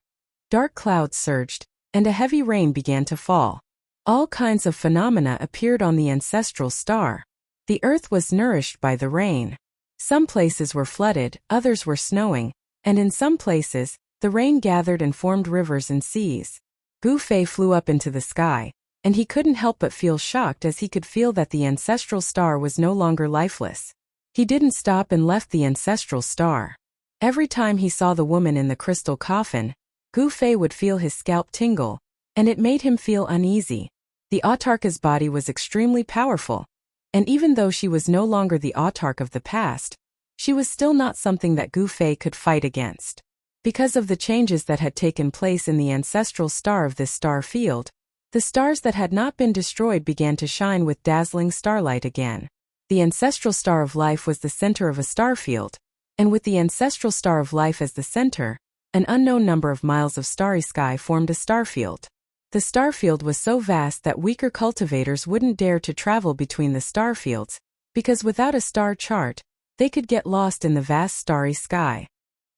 Dark clouds surged, and a heavy rain began to fall. All kinds of phenomena appeared on the ancestral star. The earth was nourished by the rain. Some places were flooded, others were snowing, and in some places, the rain gathered and formed rivers and seas. Gu Fei flew up into the sky, and he couldn't help but feel shocked as he could feel that the ancestral star was no longer lifeless. He didn't stop and left the ancestral star. Every time he saw the woman in the crystal coffin, Gu Fei would feel his scalp tingle, and it made him feel uneasy. The autarch's body was extremely powerful, and even though she was no longer the autarch of the past, she was still not something that Gu Fei could fight against. Because of the changes that had taken place in the ancestral star of this star field, the stars that had not been destroyed began to shine with dazzling starlight again. The ancestral star of life was the center of a star field, and with the ancestral star of life as the center, an unknown number of miles of starry sky formed a star field. The star field was so vast that weaker cultivators wouldn't dare to travel between the star fields, because without a star chart, they could get lost in the vast starry sky.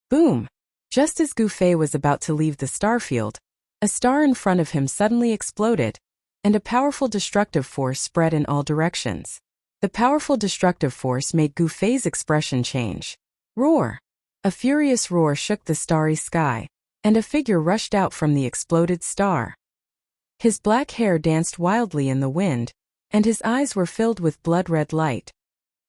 Boom! Just as Gu Fei was about to leave the star field, a star in front of him suddenly exploded, and a powerful destructive force spread in all directions. The powerful destructive force made Gu Fei's expression change. Roar! A furious roar shook the starry sky, and a figure rushed out from the exploded star. His black hair danced wildly in the wind, and his eyes were filled with blood-red light.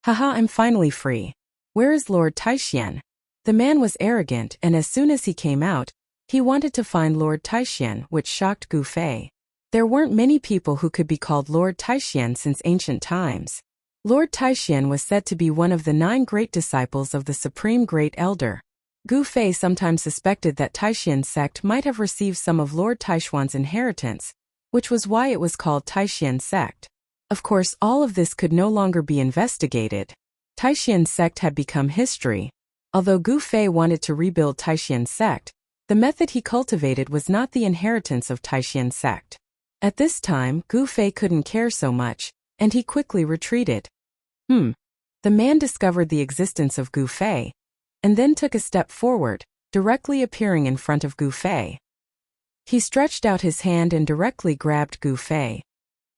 Haha, I'm finally free. Where is Lord Taishian? The man was arrogant, and as soon as he came out, he wanted to find Lord Taishian, which shocked Gu Fei. There weren't many people who could be called Lord Taishian since ancient times. Lord Taishian was said to be one of the 9 great disciples of the Supreme Great Elder. Gu Fei sometimes suspected that Taishian's sect might have received some of Lord Taishuan's inheritance, which was why it was called Taishian sect. Of course, all of this could no longer be investigated. Taishian's sect had become history. Although Gu Fei wanted to rebuild Taishian's sect, the method he cultivated was not the inheritance of Taishian's sect. At this time, Gu Fei couldn't care so much, and he quickly retreated. The man discovered the existence of Gu Fei, and then took a step forward, directly appearing in front of Gu Fei. He stretched out his hand and directly grabbed Gu Fei.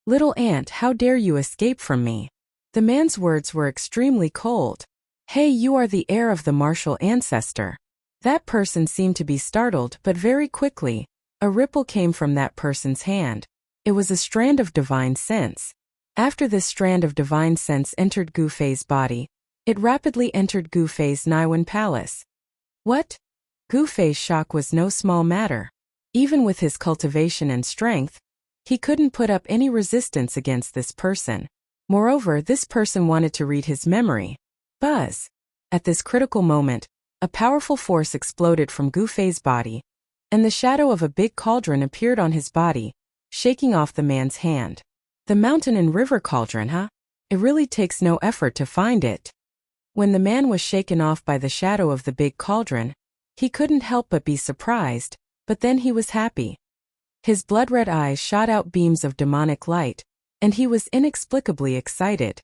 Little ant, how dare you escape from me? The man's words were extremely cold. Hey, you are the heir of the martial ancestor. That person seemed to be startled, but very quickly, a ripple came from that person's hand. It was a strand of divine sense. After this strand of divine sense entered Gu Fei's body, it rapidly entered Gu Fei's Naiwan palace. What? Gu Fei's shock was no small matter. Even with his cultivation and strength, he couldn't put up any resistance against this person. Moreover, this person wanted to read his memory. Buzz! At this critical moment, a powerful force exploded from Gu Fei's body, and the shadow of a big cauldron appeared on his body, shaking off the man's hand. The mountain and river cauldron, huh? It really takes no effort to find it. When the man was shaken off by the shadow of the big cauldron, he couldn't help but be surprised, but then he was happy. His blood-red eyes shot out beams of demonic light, and he was inexplicably excited.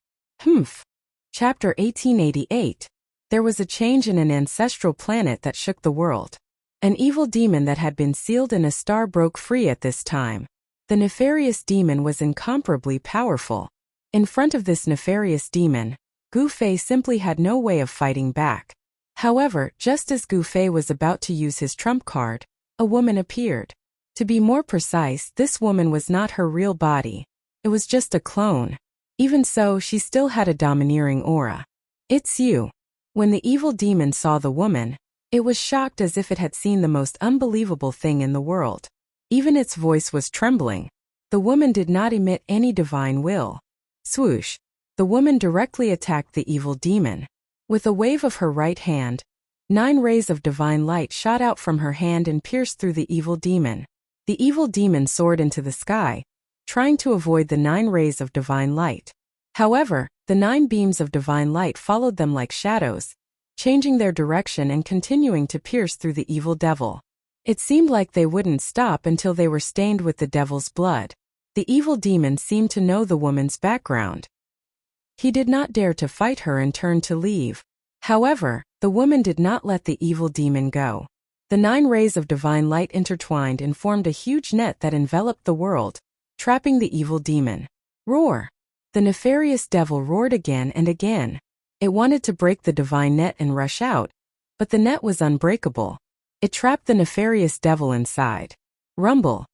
Chapter 1888. There was a change in an ancestral planet that shook the world. An evil demon that had been sealed in a star broke free at this time. The nefarious demon was incomparably powerful. In front of this nefarious demon, Gu Fei simply had no way of fighting back. However, just as Gu Fei was about to use his trump card, a woman appeared. To be more precise, this woman was not her real body. It was just a clone. Even so, she still had a domineering aura. "It's you." When the evil demon saw the woman, it was shocked as if it had seen the most unbelievable thing in the world. Even its voice was trembling. The woman did not emit any divine will. Swoosh! The woman directly attacked the evil demon. With a wave of her right hand, 9 rays of divine light shot out from her hand and pierced through the evil demon. The evil demon soared into the sky, trying to avoid the 9 rays of divine light. However, the 9 beams of divine light followed them like shadows, changing their direction and continuing to pierce through the evil devil. It seemed like they wouldn't stop until they were stained with the devil's blood. The evil demon seemed to know the woman's background. He did not dare to fight her and turned to leave. However, the woman did not let the evil demon go. The 9 rays of divine light intertwined and formed a huge net that enveloped the world, trapping the evil demon. Roar! The nefarious devil roared again and again. It wanted to break the divine net and rush out, but the net was unbreakable. It trapped the nefarious devil inside. Rumble!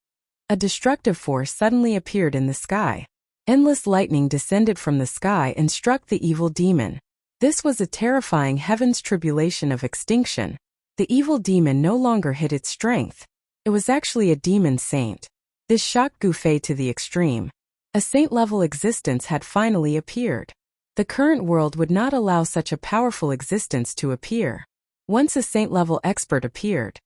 A destructive force suddenly appeared in the sky. Endless lightning descended from the sky and struck the evil demon. This was a terrifying heaven's tribulation of extinction. The evil demon no longer hid its strength. It was actually a demon saint. This shocked Gu Fei to the extreme. A saint-level existence had finally appeared. The current world would not allow such a powerful existence to appear. Once a saint-level expert appeared,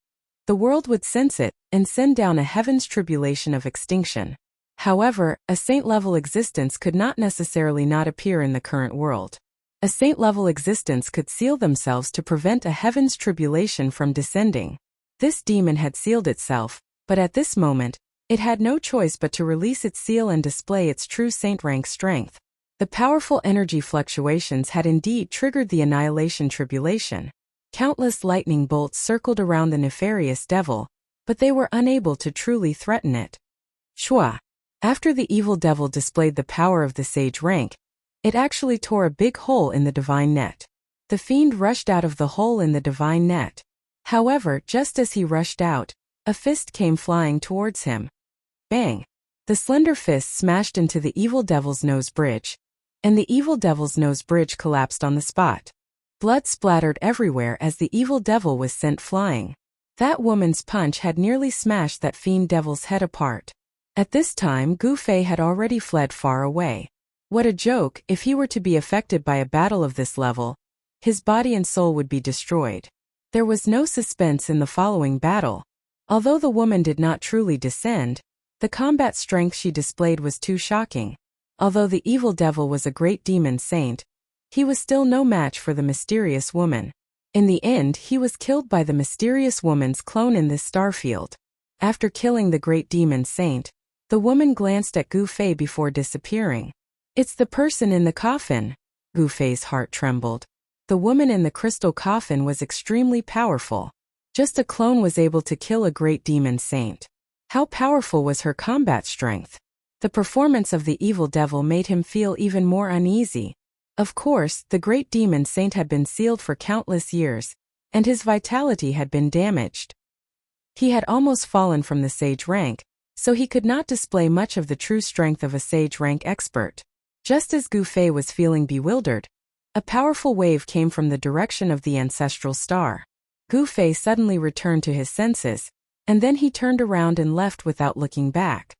the world would sense it and send down a heaven's tribulation of extinction. However, a saint-level existence could not necessarily not appear in the current world. A saint-level existence could seal themselves to prevent a heaven's tribulation from descending. This demon had sealed itself, but at this moment, it had no choice but to release its seal and display its true saint-rank strength. The powerful energy fluctuations had indeed triggered the annihilation tribulation. Countless lightning bolts circled around the nefarious devil, but they were unable to truly threaten it. Shwa! After the evil devil displayed the power of the sage rank, it actually tore a big hole in the divine net. The fiend rushed out of the hole in the divine net. However, just as he rushed out, a fist came flying towards him. Bang! The slender fist smashed into the evil devil's nose bridge, and the evil devil's nose bridge collapsed on the spot. Blood splattered everywhere as the evil devil was sent flying. That woman's punch had nearly smashed that fiend devil's head apart. At this time, Gu Fei had already fled far away. What a joke! If he were to be affected by a battle of this level, his body and soul would be destroyed. There was no suspense in the following battle. Although the woman did not truly descend, the combat strength she displayed was too shocking. Although the evil devil was a great demon saint, he was still no match for the mysterious woman. In the end, he was killed by the mysterious woman's clone in this star field. After killing the great demon saint, the woman glanced at Gu Fei before disappearing. "It's the person in the coffin." Gu Fei's heart trembled. The woman in the crystal coffin was extremely powerful. Just a clone was able to kill a great demon saint. How powerful was her combat strength? The performance of the evil devil made him feel even more uneasy. Of course, the great demon saint had been sealed for countless years, and his vitality had been damaged. He had almost fallen from the sage rank, so he could not display much of the true strength of a sage rank expert. Just as Gu Fei was feeling bewildered, a powerful wave came from the direction of the ancestral star. Gu Fei suddenly returned to his senses, and then he turned around and left without looking back.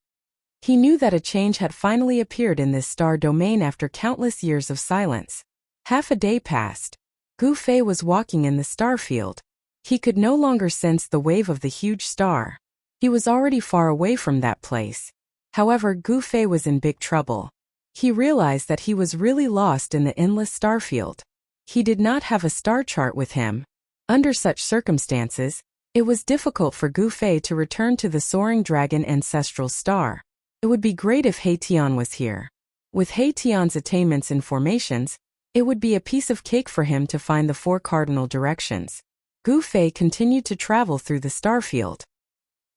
He knew that a change had finally appeared in this star domain after countless years of silence. Half a day passed. Gu Fei was walking in the star field. He could no longer sense the wave of the huge star. He was already far away from that place. However, Gu Fei was in big trouble. He realized that he was really lost in the endless star field. He did not have a star chart with him. Under such circumstances, it was difficult for Gu Fei to return to the soaring dragon ancestral star. It would be great if He Tian was here. With He Tian's attainments and formations, it would be a piece of cake for him to find the 4 cardinal directions. Gu Fei continued to travel through the star field.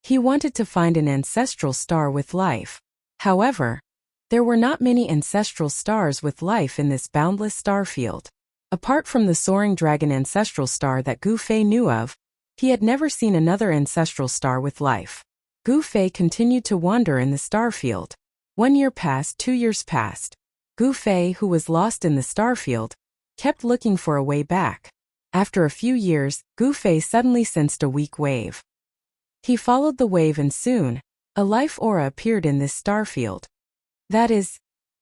He wanted to find an ancestral star with life. However, There were not many ancestral stars with life in this boundless star field. Apart from the soaring dragon ancestral star that Gu Fei knew of, he had never seen another ancestral star with life. Gu Fei continued to wander in the star field. 1 year passed, 2 years passed. Gu Fei, who was lost in the star field, kept looking for a way back. After a few years, Gu Fei suddenly sensed a weak wave. He followed the wave and soon, a life aura appeared in this star field. That is,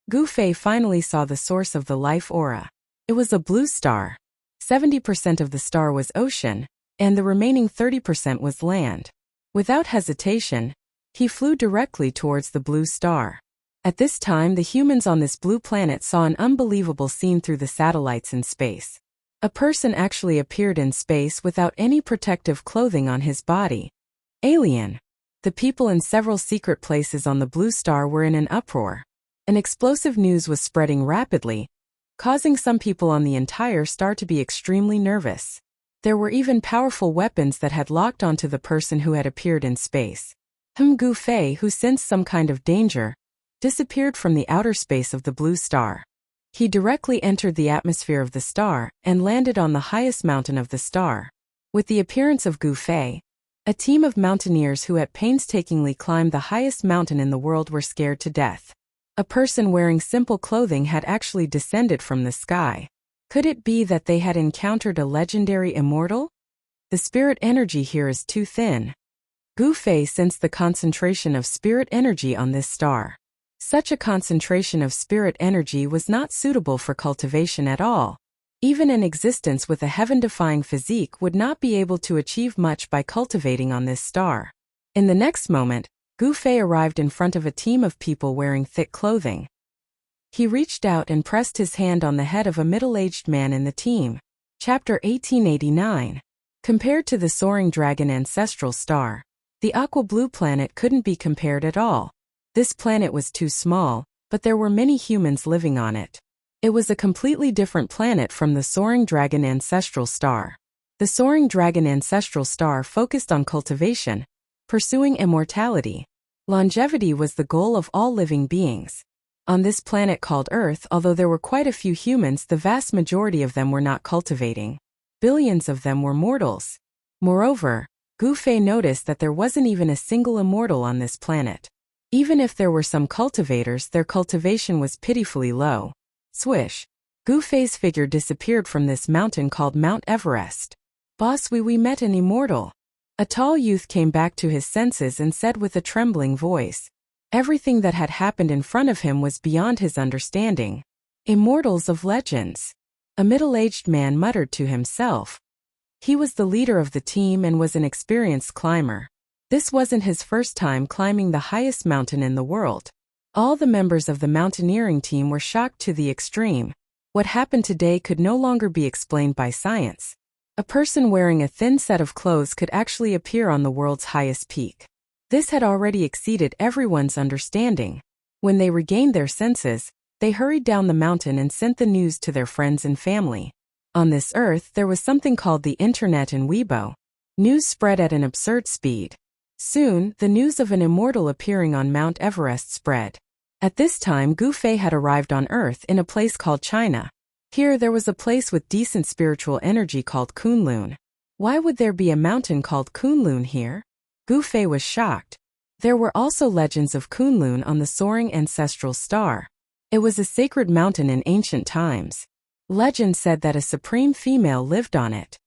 Gu Fei finally saw the source of the life aura. It was a blue star. 70% of the star was ocean, and the remaining 30% was land. Without hesitation, he flew directly towards the blue star. At this time, the humans on this blue planet saw an unbelievable scene through the satellites in space. A person actually appeared in space without any protective clothing on his body. Alien. The people in several secret places on the blue star were in an uproar. An explosive news was spreading rapidly, causing some people on the entire star to be extremely nervous. There were even powerful weapons that had locked onto the person who had appeared in space. Gu Fei, who sensed some kind of danger, disappeared from the outer space of the blue star. He directly entered the atmosphere of the star and landed on the highest mountain of the star. With the appearance of Gu Fei, a team of mountaineers who had painstakingly climbed the highest mountain in the world were scared to death. A person wearing simple clothing had actually descended from the sky. Could it be that they had encountered a legendary immortal? The spirit energy here is too thin. Gu Fei sensed the concentration of spirit energy on this star. Such a concentration of spirit energy was not suitable for cultivation at all. Even an existence with a heaven-defying physique would not be able to achieve much by cultivating on this star. In the next moment, Gu Fei arrived in front of a team of people wearing thick clothing. He reached out and pressed his hand on the head of a middle-aged man in the team. Chapter 1889. Compared to the soaring dragon ancestral star, the aqua blue planet couldn't be compared at all. This planet was too small, but there were many humans living on it. It was a completely different planet from the soaring dragon ancestral star. The soaring dragon ancestral star focused on cultivation, pursuing immortality. Longevity was the goal of all living beings. On this planet called Earth, although there were quite a few humans, the vast majority of them were not cultivating. Billions of them were mortals. Moreover, Gu Fei noticed that there wasn't even a single immortal on this planet. Even if there were some cultivators, their cultivation was pitifully low. Swish. Gu Fei's figure disappeared from this mountain called Mount Everest. Boss, we met an immortal. A tall youth came back to his senses and said with a trembling voice. Everything that had happened in front of him was beyond his understanding. Immortals of legends. A middle-aged man muttered to himself. He was the leader of the team and was an experienced climber. This wasn't his first time climbing the highest mountain in the world. All the members of the mountaineering team were shocked to the extreme. What happened today could no longer be explained by science. A person wearing a thin set of clothes could actually appear on the world's highest peak. This had already exceeded everyone's understanding. When they regained their senses, they hurried down the mountain and sent the news to their friends and family. On this earth, there was something called the internet and Weibo. News spread at an absurd speed. Soon, the news of an immortal appearing on Mount Everest spread. At this time, Gu Fei had arrived on Earth in a place called China. Here there was a place with decent spiritual energy called Kunlun. Why would there be a mountain called Kunlun here? Gu Fei was shocked. There were also legends of Kunlun on the soaring ancestral star. It was a sacred mountain in ancient times. Legend said that a supreme female lived on it.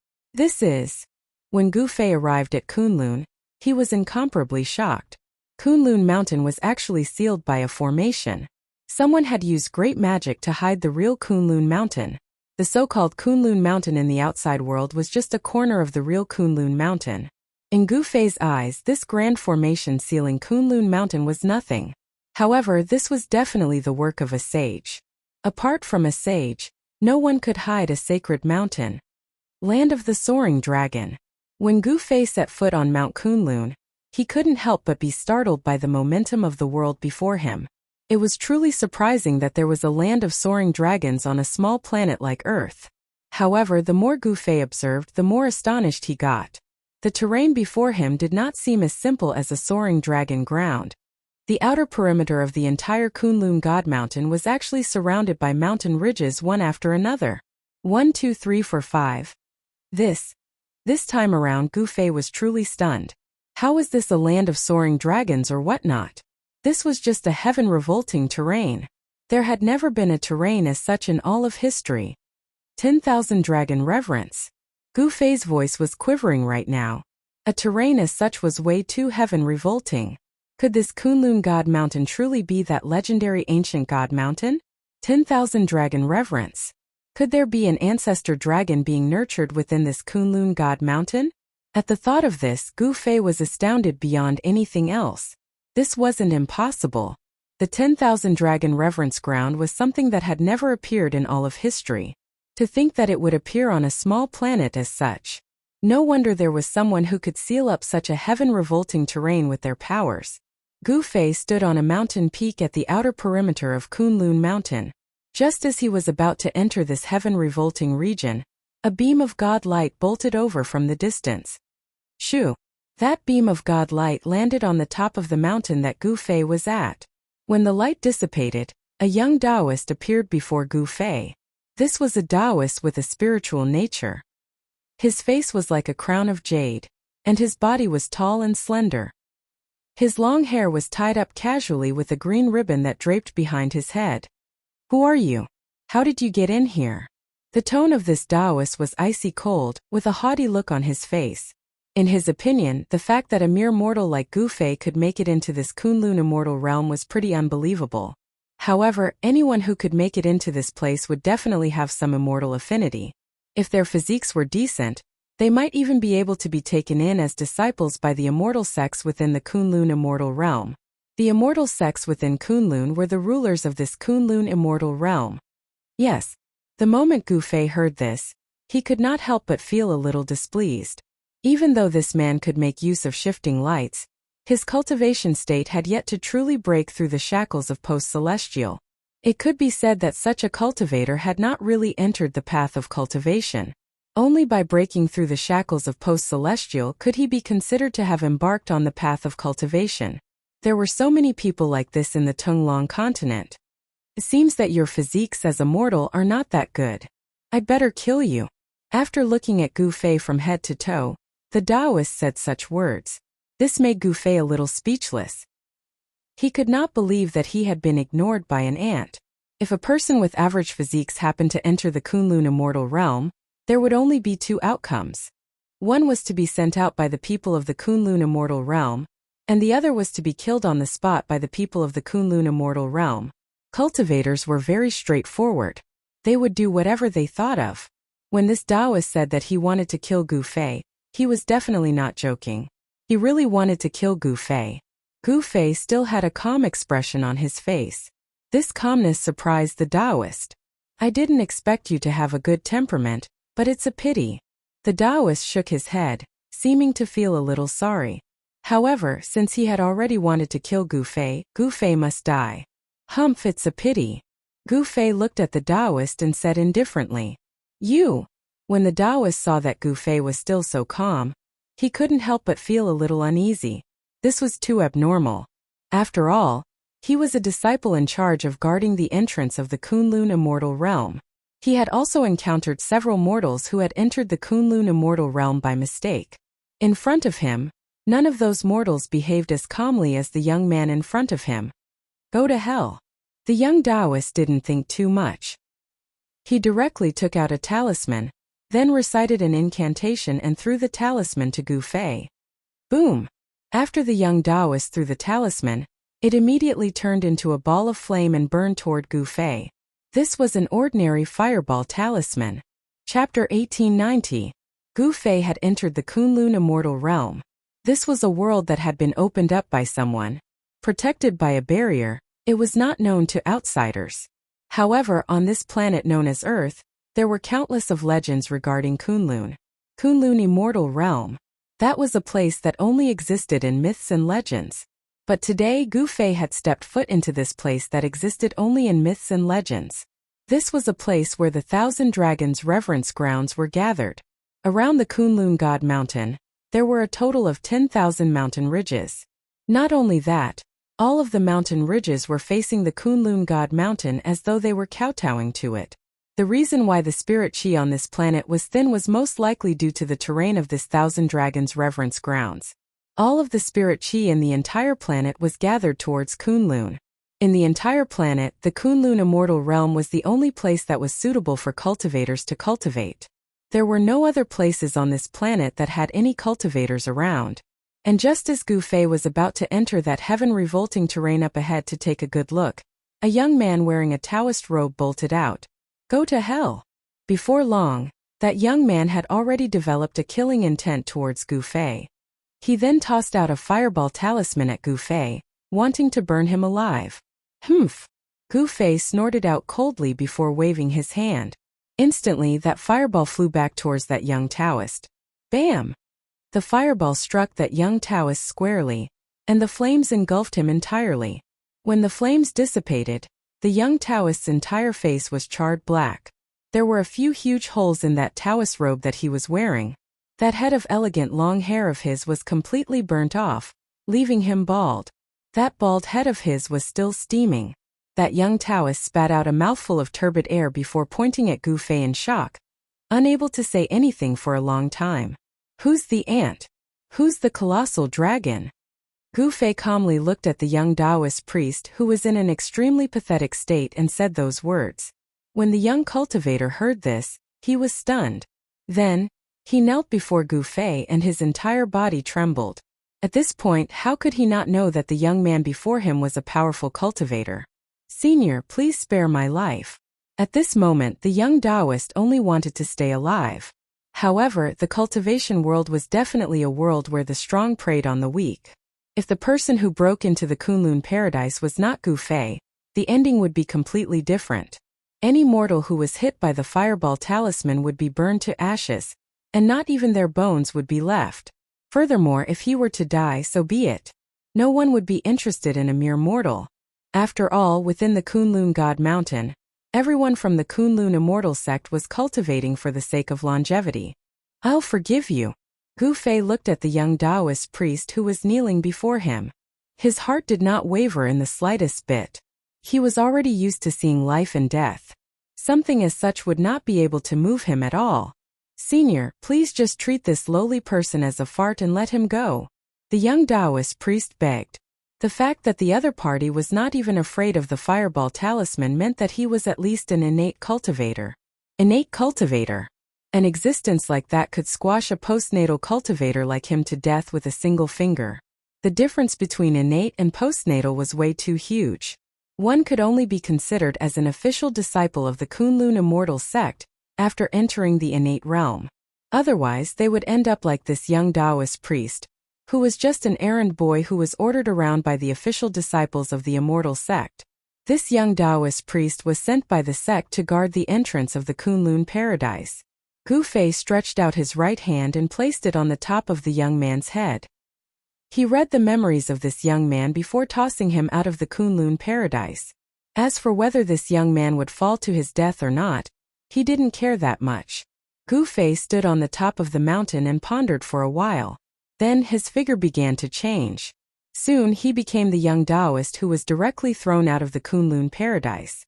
When Gu Fei arrived at Kunlun, he was incomparably shocked. Kunlun Mountain was actually sealed by a formation. Someone had used great magic to hide the real Kunlun Mountain. The so-called Kunlun Mountain in the outside world was just a corner of the real Kunlun Mountain. In Gu Fei's eyes, this grand formation sealing Kunlun Mountain was nothing. However, this was definitely the work of a sage. Apart from a sage, no one could hide a sacred mountain. Land of the Soaring Dragon. When Gu Fei set foot on Mount Kunlun, he couldn't help but be startled by the momentum of the world before him. It was truly surprising that there was a land of soaring dragons on a small planet like Earth. However, the more Gu Fei observed, the more astonished he got. The terrain before him did not seem as simple as a soaring dragon ground. The outer perimeter of the entire Kunlun God Mountain was actually surrounded by mountain ridges one after another. 1, 2, 3, 4, 5. This time around Gu Fei was truly stunned. How was this a land of soaring dragons or whatnot? This was just a heaven-revolting terrain. There had never been a terrain as such in all of history. 10,000 dragon reverence. Gu Fei's voice was quivering right now. A terrain as such was way too heaven-revolting. Could this Kunlun God Mountain truly be that legendary ancient God Mountain? 10,000 dragon reverence. Could there be an ancestor dragon being nurtured within this Kunlun God Mountain? At the thought of this, Gu Fei was astounded beyond anything else. This wasn't impossible. The 10,000 dragon reverence ground was something that had never appeared in all of history. To think that it would appear on a small planet as such. No wonder there was someone who could seal up such a heaven-revolting terrain with their powers. Gu Fei stood on a mountain peak at the outer perimeter of Kunlun Mountain. Just as he was about to enter this heaven-revolting region, a beam of God light bolted over from the distance. Shoo! That beam of God light landed on the top of the mountain that Gu Fei was at. When the light dissipated, a young Taoist appeared before Gu Fei. This was a Taoist with a spiritual nature. His face was like a crown of jade, and his body was tall and slender. His long hair was tied up casually with a green ribbon that draped behind his head. Who are you? How did you get in here? The tone of this Taoist was icy cold, with a haughty look on his face. In his opinion, the fact that a mere mortal like Gu Fei could make it into this Kunlun immortal realm was pretty unbelievable. However, anyone who could make it into this place would definitely have some immortal affinity. If their physiques were decent, they might even be able to be taken in as disciples by the immortal sects within the Kunlun immortal realm. The immortal sects within Kunlun were the rulers of this Kunlun immortal realm. Yes, the moment Gu Fei heard this, he could not help but feel a little displeased. Even though this man could make use of shifting lights, his cultivation state had yet to truly break through the shackles of post-celestial. It could be said that such a cultivator had not really entered the path of cultivation. Only by breaking through the shackles of post-celestial could he be considered to have embarked on the path of cultivation. There were so many people like this in the Tunglong continent. It seems that your physiques as a mortal are not that good. I'd better kill you. After looking at Gu Fei from head to toe, the Taoist said such words. This made Gu Fei a little speechless. He could not believe that he had been ignored by an ant. If a person with average physiques happened to enter the Kunlun immortal realm, there would only be two outcomes. One was to be sent out by the people of the Kunlun immortal realm, and the other was to be killed on the spot by the people of the Kunlun immortal realm. Cultivators were very straightforward. They would do whatever they thought of. When this Taoist said that he wanted to kill Gu Fei, he was definitely not joking. He really wanted to kill Gu Fei. Gu Fei still had a calm expression on his face. This calmness surprised the Taoist. I didn't expect you to have a good temperament, but it's a pity. The Taoist shook his head, seeming to feel a little sorry. However, since he had already wanted to kill Gu Fei must die. Humph, it's a pity. Gu Fei looked at the Taoist and said indifferently, You. When the Taoist saw that Gu Fei was still so calm, he couldn't help but feel a little uneasy. This was too abnormal. After all, he was a disciple in charge of guarding the entrance of the Kunlun immortal realm. He had also encountered several mortals who had entered the Kunlun immortal realm by mistake. In front of him, none of those mortals behaved as calmly as the young man in front of him. Go to hell. The young Taoist didn't think too much. He directly took out a talisman, then recited an incantation and threw the talisman to Gu Fei. Boom! After the young Taoist threw the talisman, it immediately turned into a ball of flame and burned toward Gu Fei. This was an ordinary fireball talisman. Chapter 1890. Gu Fei had entered the Kunlun immortal realm. This was a world that had been opened up by someone. Protected by a barrier, it was not known to outsiders. However, on this planet known as Earth, there were countless of legends regarding Kunlun. Kunlun immortal realm. That was a place that only existed in myths and legends. But today Gu Fei had stepped foot into this place that existed only in myths and legends. This was a place where the 1,000 dragons' reverence grounds were gathered. Around the Kunlun God Mountain, there were a total of 10,000 mountain ridges. Not only that, All of the mountain ridges were facing the Kunlun god mountain as though they were kowtowing to it. The reason why the spirit chi on this planet was thin was most likely due to the terrain of this Thousand Dragons reverence grounds. All of the spirit chi in the entire planet was gathered towards Kunlun. In the entire planet, the Kunlun immortal realm was the only place that was suitable for cultivators to cultivate. There were no other places on this planet that had any cultivators around. And just as Gu Fei was about to enter that heaven-revolting terrain up ahead to take a good look, a young man wearing a Taoist robe bolted out. Go to hell! Before long, that young man had already developed a killing intent towards Gu Fei. He then tossed out a fireball talisman at Gu Fei, wanting to burn him alive. Humph! Gu Fei snorted out coldly before waving his hand. Instantly, that fireball flew back towards that young Taoist. Bam! The fireball struck that young Taoist squarely, and the flames engulfed him entirely. When the flames dissipated, the young Taoist's entire face was charred black. There were a few huge holes in that Taoist robe that he was wearing. That head of elegant long hair of his was completely burnt off, leaving him bald. That bald head of his was still steaming. That young Taoist spat out a mouthful of turbid air before pointing at Gu Fei in shock, unable to say anything for a long time. Who's the ant? Who's the colossal dragon? Gu Fei calmly looked at the young Taoist priest who was in an extremely pathetic state and said those words. When the young cultivator heard this, he was stunned. Then, he knelt before Gu Fei and his entire body trembled. At this point, how could he not know that the young man before him was a powerful cultivator? Senior, please spare my life. At this moment, the young Taoist only wanted to stay alive. However, the cultivation world was definitely a world where the strong preyed on the weak. If the person who broke into the Kunlun paradise was not Gu Fei, the ending would be completely different. Any mortal who was hit by the fireball talisman would be burned to ashes, and not even their bones would be left. Furthermore, if he were to die, so be it. No one would be interested in a mere mortal. After all, within the Kunlun God Mountain, everyone from the Kunlun immortal sect was cultivating for the sake of longevity. I'll forgive you. Gu Fei looked at the young Taoist priest who was kneeling before him. His heart did not waver in the slightest bit. He was already used to seeing life and death. Something as such would not be able to move him at all. Senior, please just treat this lowly person as a fart and let him go. The young Taoist priest begged. The fact that the other party was not even afraid of the fireball talisman meant that he was at least an innate cultivator. Innate cultivator. An existence like that could squash a postnatal cultivator like him to death with a single finger. The difference between innate and postnatal was way too huge. One could only be considered as an official disciple of the Kunlun immortal sect after entering the innate realm. Otherwise, they would end up like this young Taoist priest, who was just an errand boy who was ordered around by the official disciples of the immortal sect. This young Taoist priest was sent by the sect to guard the entrance of the Kunlun paradise. Gu Fei stretched out his right hand and placed it on the top of the young man's head. He read the memories of this young man before tossing him out of the Kunlun paradise. As for whether this young man would fall to his death or not, he didn't care that much. Gu Fei stood on the top of the mountain and pondered for a while. Then his figure began to change. Soon he became the young Taoist who was directly thrown out of the Kunlun paradise.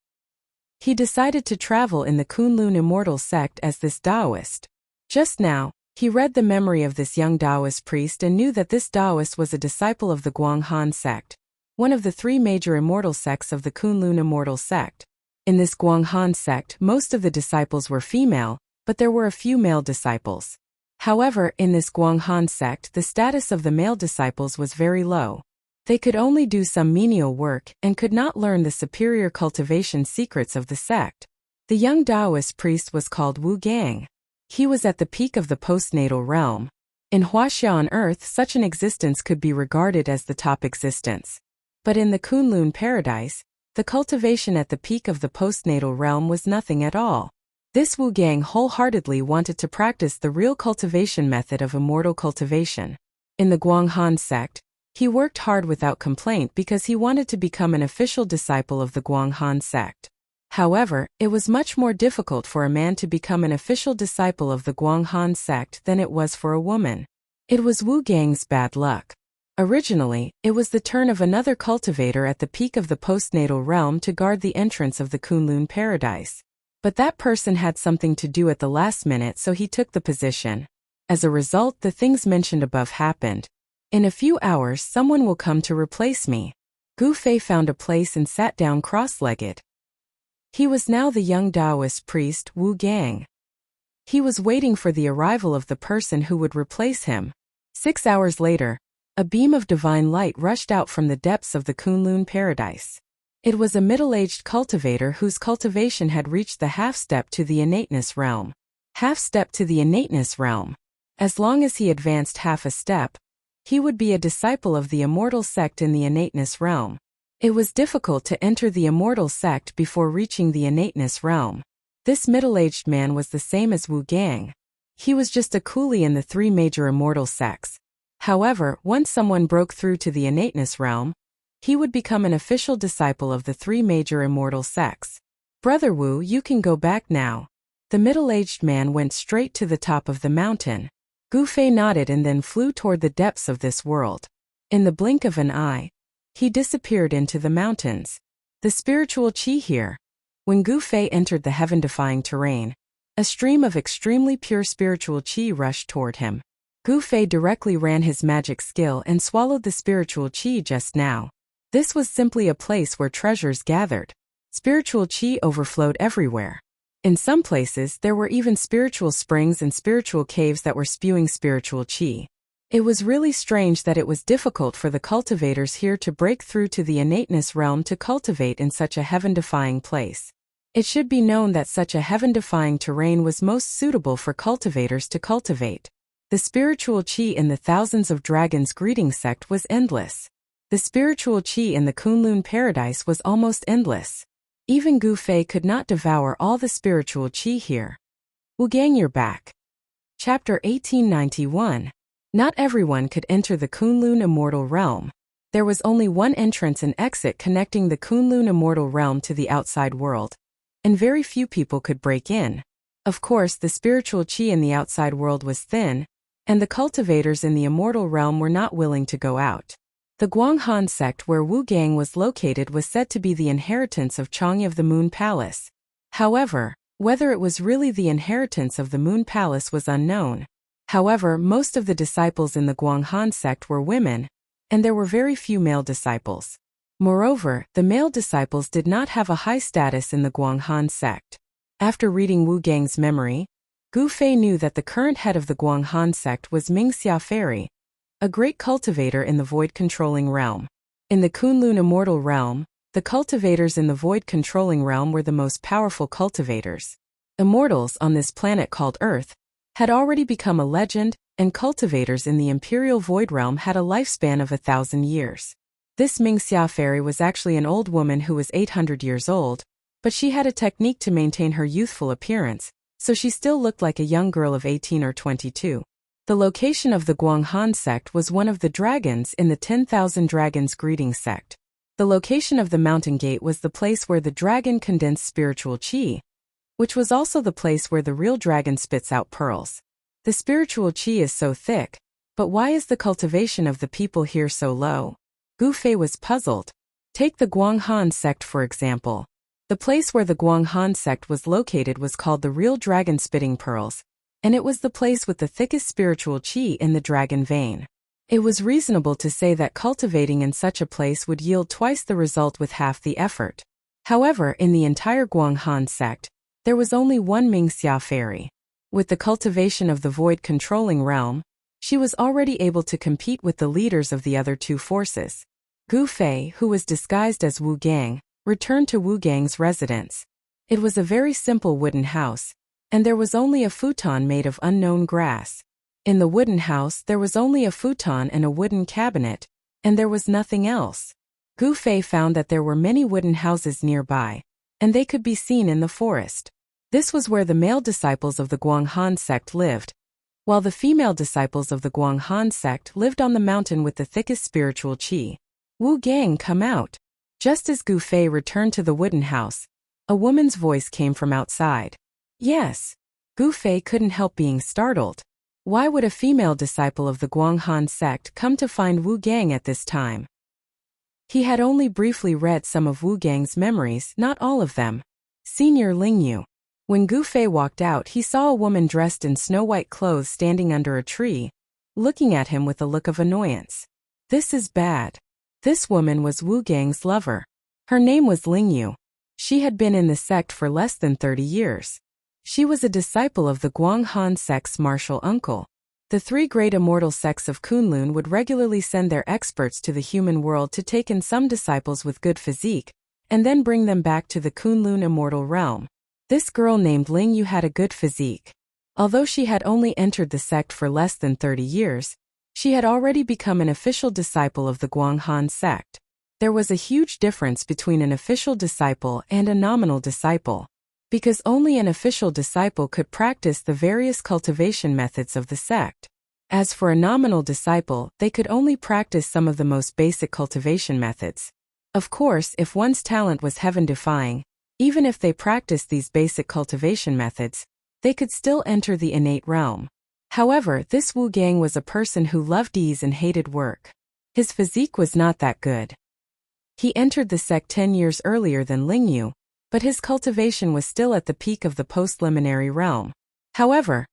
He decided to travel in the Kunlun immortal sect as this Taoist. Just now, he read the memory of this young Taoist priest and knew that this Taoist was a disciple of the Guanghan sect, one of the three major immortal sects of the Kunlun immortal sect. In this Guanghan sect, most of the disciples were female, but there were a few male disciples. However, in this Guanghan sect, the status of the male disciples was very low. They could only do some menial work and could not learn the superior cultivation secrets of the sect. The young Taoist priest was called Wu Gang. He was at the peak of the postnatal realm. In Huaxia on Earth, such an existence could be regarded as the top existence. But in the Kunlun paradise, the cultivation at the peak of the postnatal realm was nothing at all. This Wu Gang wholeheartedly wanted to practice the real cultivation method of immortal cultivation. In the Guanghan sect, he worked hard without complaint because he wanted to become an official disciple of the Guanghan sect. However, it was much more difficult for a man to become an official disciple of the Guanghan sect than it was for a woman. It was Wu Gang's bad luck. Originally, it was the turn of another cultivator at the peak of the postnatal realm to guard the entrance of the Kunlun paradise. But that person had something to do at the last minute, so he took the position. As a result, the things mentioned above happened. In a few hours, someone will come to replace me. Gu Fei found a place and sat down cross-legged. He was now the young Taoist priest Wu Gang. He was waiting for the arrival of the person who would replace him. 6 hours later, a beam of divine light rushed out from the depths of the Kunlun paradise. It was a middle-aged cultivator whose cultivation had reached the half-step to the innateness realm. Half-step to the innateness realm. As long as he advanced half a step, he would be a disciple of the immortal sect in the innateness realm. It was difficult to enter the immortal sect before reaching the innateness realm. This middle-aged man was the same as Wu Gang. He was just a coolie in the 3 major immortal sects. However, once someone broke through to the innateness realm, he would become an official disciple of the 3 major immortal sects. Brother Wu, you can go back now. The middle-aged man went straight to the top of the mountain. Gu Fei nodded and then flew toward the depths of this world. In the blink of an eye, he disappeared into the mountains. The spiritual qi here. When Gu Fei entered the heaven-defying terrain, a stream of extremely pure spiritual qi rushed toward him. Gu Fei directly ran his magic skill and swallowed the spiritual qi just now. This was simply a place where treasures gathered. Spiritual qi overflowed everywhere. In some places, there were even spiritual springs and spiritual caves that were spewing spiritual qi. It was really strange that it was difficult for the cultivators here to break through to the innateness realm to cultivate in such a heaven-defying place. It should be known that such a heaven-defying terrain was most suitable for cultivators to cultivate. The spiritual qi in the thousands of dragons greeting sect was endless. The spiritual qi in the Kunlun paradise was almost endless. Even Gu Fei could not devour all the spiritual qi here. Wu Gang, you're back. Chapter 1891. Not everyone could enter the Kunlun immortal realm. There was only one entrance and exit connecting the Kunlun immortal realm to the outside world, and very few people could break in. Of course, the spiritual qi in the outside world was thin, and the cultivators in the immortal realm were not willing to go out. The Guanghan sect where Wu Gang was located was said to be the inheritance of Chang'e of the Moon Palace. However, whether it was really the inheritance of the Moon Palace was unknown. However, most of the disciples in the Guanghan sect were women, and there were very few male disciples. Moreover, the male disciples did not have a high status in the Guanghan sect. After reading Wu Gang's memory, Gu Fei knew that the current head of the Guanghan sect was Mingxia Fairy, a great cultivator in the void-controlling realm. In the Kunlun immortal realm, the cultivators in the void-controlling realm were the most powerful cultivators. Immortals on this planet called Earth had already become a legend, and cultivators in the imperial void realm had a lifespan of 1,000 years. This Mingxia Fairy was actually an old woman who was 800 years old, but she had a technique to maintain her youthful appearance, so she still looked like a young girl of 18 or 22. The location of the Guanghan sect was one of the dragons in the 10,000 Dragons greeting sect. The location of the mountain gate was the place where the dragon condensed spiritual qi, which was also the place where the real dragon spits out pearls. The spiritual qi is so thick, but why is the cultivation of the people here so low? Gu Fei was puzzled. Take the Guanghan sect for example. The place where the Guanghan sect was located was called the real dragon spitting pearls, and it was the place with the thickest spiritual qi in the dragon vein. It was reasonable to say that cultivating in such a place would yield twice the result with half the effort. However, in the entire Guanghan sect, there was only one Mingxia Fairy. With the cultivation of the void-controlling realm, she was already able to compete with the leaders of the other 2 forces. Gu Fei, who was disguised as Wu Gang, returned to Wu Gang's residence. It was a very simple wooden house, and there was only a futon made of unknown grass. In the wooden house there was only a futon and a wooden cabinet, and there was nothing else. Gu Fei found that there were many wooden houses nearby, and they could be seen in the forest. This was where the male disciples of the Guanghan sect lived, while the female disciples of the Guanghan sect lived on the mountain with the thickest spiritual qi. Wu Gang, come out. Just as Gu Fei returned to the wooden house, a woman's voice came from outside. Yes. Gu Fei couldn't help being startled. Why would a female disciple of the Guanghan sect come to find Wu Gang at this time? He had only briefly read some of Wu Gang's memories, not all of them. Senior Lingyu. When Gu Fei walked out, he saw a woman dressed in snow-white clothes standing under a tree, looking at him with a look of annoyance. This is bad. This woman was Wu Gang's lover. Her name was Lingyu. She had been in the sect for less than 30 years. She was a disciple of the Guanghan sect's martial uncle. The three great immortal sects of Kunlun would regularly send their experts to the human world to take in some disciples with good physique, and then bring them back to the Kunlun immortal realm. This girl named Lingyu had a good physique. Although she had only entered the sect for less than 30 years, she had already become an official disciple of the Guanghan sect. There was a huge difference between an official disciple and a nominal disciple, because only an official disciple could practice the various cultivation methods of the sect. As for a nominal disciple, they could only practice some of the most basic cultivation methods. Of course, if one's talent was heaven-defying, even if they practiced these basic cultivation methods, they could still enter the innate realm. However, this Wu Gang was a person who loved ease and hated work. His physique was not that good. He entered the sect 10 years earlier than Lingyu, but his cultivation was still at the peak of the post-liminary realm. However,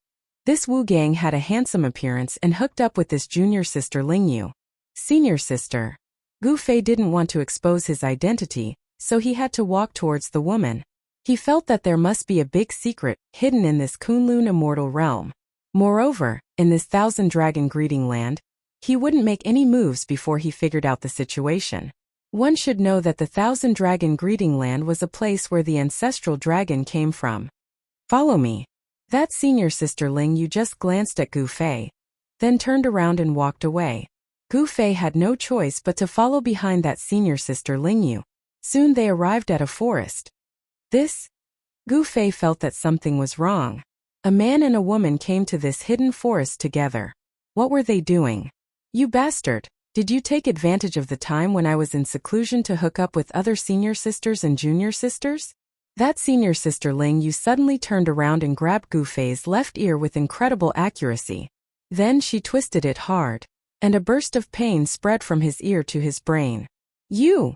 this Wu Gang had a handsome appearance and hooked up with this junior sister Lingyu. Senior sister. Gu Fei didn't want to expose his identity, so he had to walk towards the woman. He felt that there must be a big secret hidden in this Kunlun immortal realm. Moreover, in this Thousand Dragon Greeting Land, he wouldn't make any moves before he figured out the situation. One should know that the Thousand Dragon Greeting Land was a place where the ancestral dragon came from. Follow me. That senior sister Lingyu just glanced at Gu Fei, then turned around and walked away. Gu Fei had no choice but to follow behind that senior sister Lingyu. Soon they arrived at a forest. Gu Fei felt that something was wrong. A man and a woman came to this hidden forest together. What were they doing? You bastard! Did you take advantage of the time when I was in seclusion to hook up with other senior sisters and junior sisters? That senior sister Lingyu suddenly turned around and grabbed Gu Fei's left ear with incredible accuracy. Then she twisted it hard, and a burst of pain spread from his ear to his brain. You!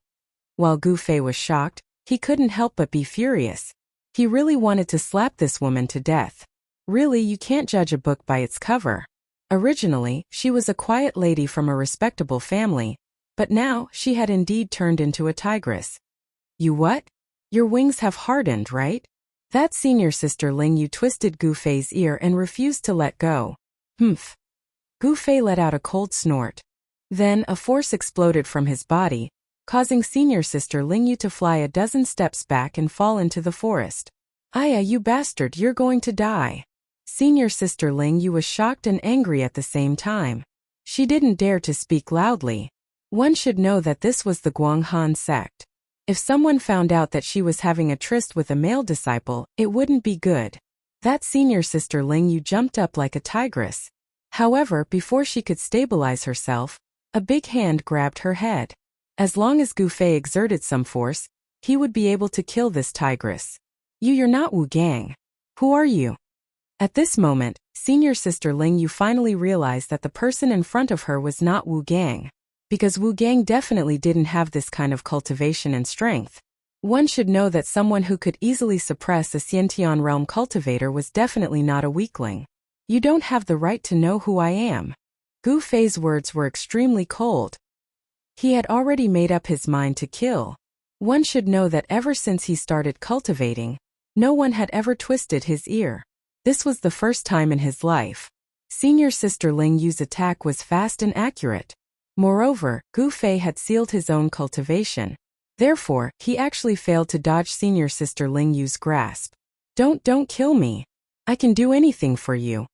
While Gu Fei was shocked, he couldn't help but be furious. He really wanted to slap this woman to death. Really, you can't judge a book by its cover. Originally, she was a quiet lady from a respectable family, but now she had indeed turned into a tigress. You what? Your wings have hardened, right? That senior sister Lingyu twisted Gu Fei's ear and refused to let go. Humph. Gu Fei let out a cold snort. Then a force exploded from his body, causing senior sister Lingyu to fly a dozen steps back and fall into the forest. Aya, you bastard, you're going to die. Senior sister Lingyu was shocked and angry at the same time. She didn't dare to speak loudly. One should know that this was the Guanghan sect. If someone found out that she was having a tryst with a male disciple, it wouldn't be good. That senior sister Lingyu jumped up like a tigress. However, before she could stabilize herself, a big hand grabbed her head. As long as Gu Fei exerted some force, he would be able to kill this tigress. You're not Wu Gang. Who are you? At this moment, senior sister Lingyu finally realized that the person in front of her was not Wu Gang, because Wu Gang definitely didn't have this kind of cultivation and strength. One should know that someone who could easily suppress a Xiantian realm cultivator was definitely not a weakling. You don't have the right to know who I am. Gu Fei's words were extremely cold. He had already made up his mind to kill. One should know that ever since he started cultivating, no one had ever twisted his ear. This was the first time in his life. Senior sister Lingyu's attack was fast and accurate. Moreover, Gu Fei had sealed his own cultivation. Therefore, he actually failed to dodge senior sister Lingyu's grasp. Don't kill me. I can do anything for you.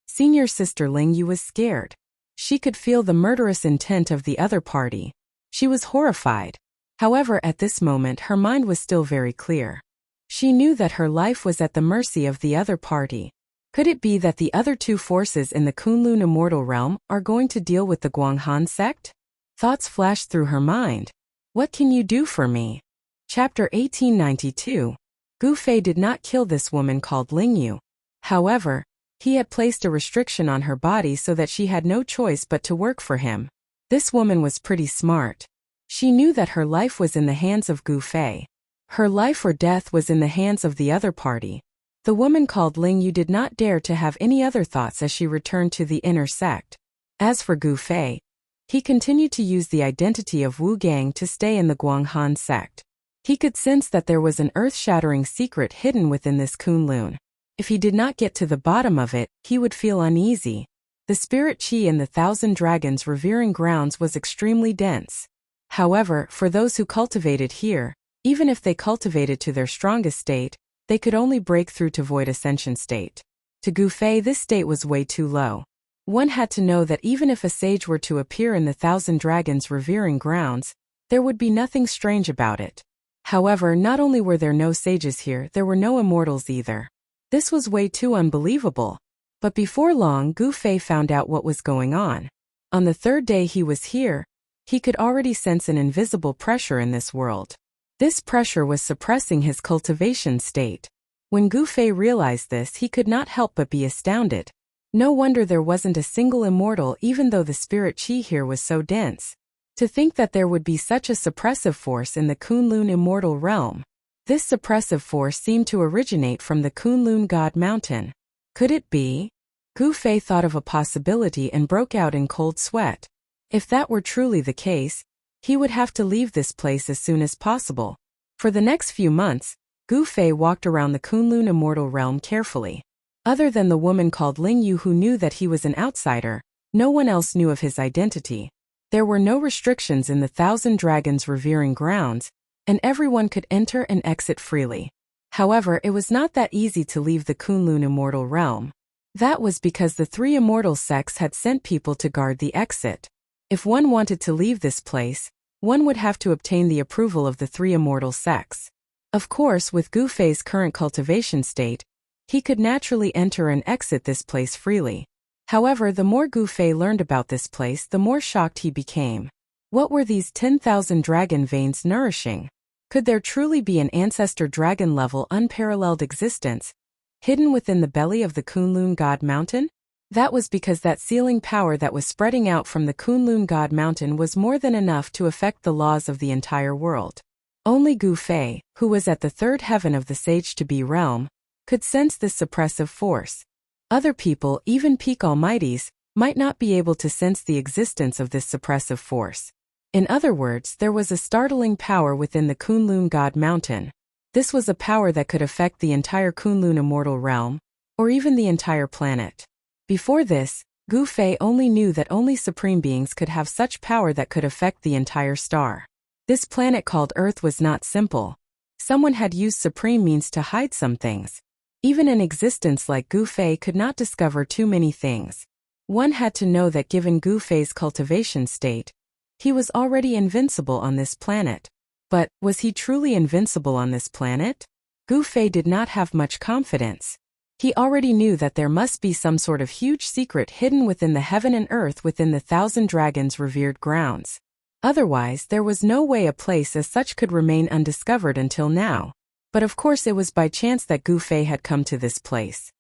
Senior sister Lingyu was scared. She could feel the murderous intent of the other party. She was horrified. However, at this moment her mind was still very clear. She knew that her life was at the mercy of the other party. Could it be that the other two forces in the Kunlun immortal realm are going to deal with the Guanghan sect? Thoughts flashed through her mind. What can you do for me? Chapter 1892. Gu Fei did not kill this woman called Lingyu. However, He had placed a restriction on her body so that she had no choice but to work for him. This woman was pretty smart. She knew that her life was in the hands of Gu Fei. Her life or death was in the hands of the other party. The woman called Ling Yu did not dare to have any other thoughts as she returned to the inner sect. As for Gu Fei, he continued to use the identity of Wu Gang to stay in the Guanghan sect. He could sense that there was an earth-shattering secret hidden within this Kunlun. If he did not get to the bottom of it, he would feel uneasy. The spirit qi in the Thousand Dragons revering grounds was extremely dense. However, for those who cultivated here, even if they cultivated to their strongest state, they could only break through to void ascension state. To Gu Fei, this state was way too low. One had to know that even if a sage were to appear in the Thousand Dragons revering grounds, there would be nothing strange about it. However, not only were there no sages here, there were no immortals either. This was way too unbelievable. But before long, Gu Fei found out what was going on. On the third day he was here, he could already sense an invisible pressure in this world. This pressure was suppressing his cultivation state. When Gu Fei realized this, he could not help but be astounded. No wonder there wasn't a single immortal even though the spirit qi here was so dense. To think that there would be such a suppressive force in the Kunlun immortal realm. This suppressive force seemed to originate from the Kunlun God Mountain. Could it be? Gu Fei thought of a possibility and broke out in cold sweat. If that were truly the case, he would have to leave this place as soon as possible. For the next few months, Gu Fei walked around the Kunlun immortal realm carefully. Other than the woman called Ling Yu who knew that he was an outsider, no one else knew of his identity. There were no restrictions in the Thousand Dragons revering grounds, and everyone could enter and exit freely. However, it was not that easy to leave the Kunlun immortal realm. That was because the three immortal sects had sent people to guard the exit. If one wanted to leave this place, one would have to obtain the approval of the three immortal sects. Of course, with Gu Fei's current cultivation state, he could naturally enter and exit this place freely. However, the more Gu Fei learned about this place, the more shocked he became. What were these 10,000 dragon veins nourishing? Could there truly be an ancestor dragon-level unparalleled existence, hidden within the belly of the Kunlun God Mountain? That was because that sealing power that was spreading out from the Kunlun God Mountain was more than enough to affect the laws of the entire world. Only Gu Fei, who was at the third heaven of the Sage-to-Be realm, could sense this suppressive force. Other people, even peak almighties, might not be able to sense the existence of this suppressive force. In other words, there was a startling power within the Kunlun God Mountain. This was a power that could affect the entire Kunlun immortal realm, or even the entire planet. Before this, Gu Fei only knew that only supreme beings could have such power that could affect the entire star. This planet called Earth was not simple. Someone had used supreme means to hide some things. Even an existence like Gu Fei could not discover too many things. One had to know that given Gu Fei's cultivation state, he was already invincible on this planet. But, was he truly invincible on this planet? Gu Fei did not have much confidence. He already knew that there must be some sort of huge secret hidden within the heaven and earth within the Thousand Dragons revered grounds. Otherwise, there was no way a place as such could remain undiscovered until now. But of course it was by chance that Gu Fei had come to this place.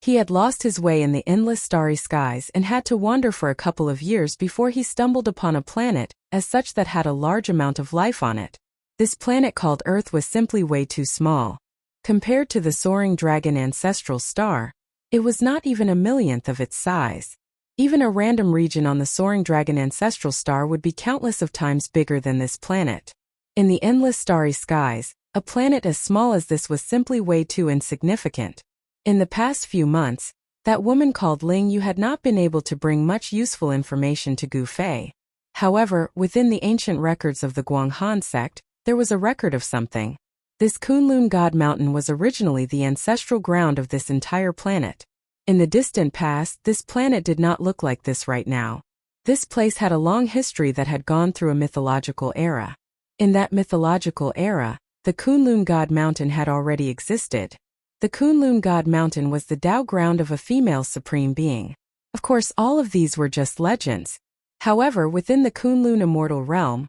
He had lost his way in the endless starry skies and had to wander for a couple of years before he stumbled upon a planet, as such that had a large amount of life on it. This planet called Earth was simply way too small. Compared to the soaring dragon ancestral star, it was not even a millionth of its size. Even a random region on the soaring dragon ancestral star would be countless of times bigger than this planet. In the endless starry skies, a planet as small as this was simply way too insignificant. In the past few months, that woman called Ling Yu had not been able to bring much useful information to Gu Fei. However, within the ancient records of the Guanghan sect, there was a record of something. This Kunlun God Mountain was originally the ancestral ground of this entire planet. In the distant past, this planet did not look like this right now. This place had a long history that had gone through a mythological era. In that mythological era, the Kunlun God Mountain had already existed. The Kunlun God Mountain was the Tao ground of a female supreme being. Of course, all of these were just legends. However, within the Kunlun immortal realm,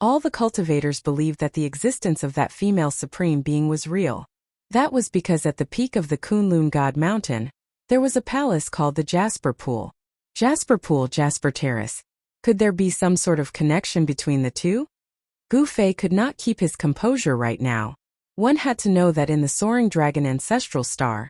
all the cultivators believed that the existence of that female supreme being was real. That was because at the peak of the Kunlun God Mountain, There was a palace called the Jasper Pool. Jasper Pool, Jasper Terrace. Could there be some sort of connection between the two? Gu Fei could not keep his composure right now. One had to know that in the Soaring Dragon Ancestral Star,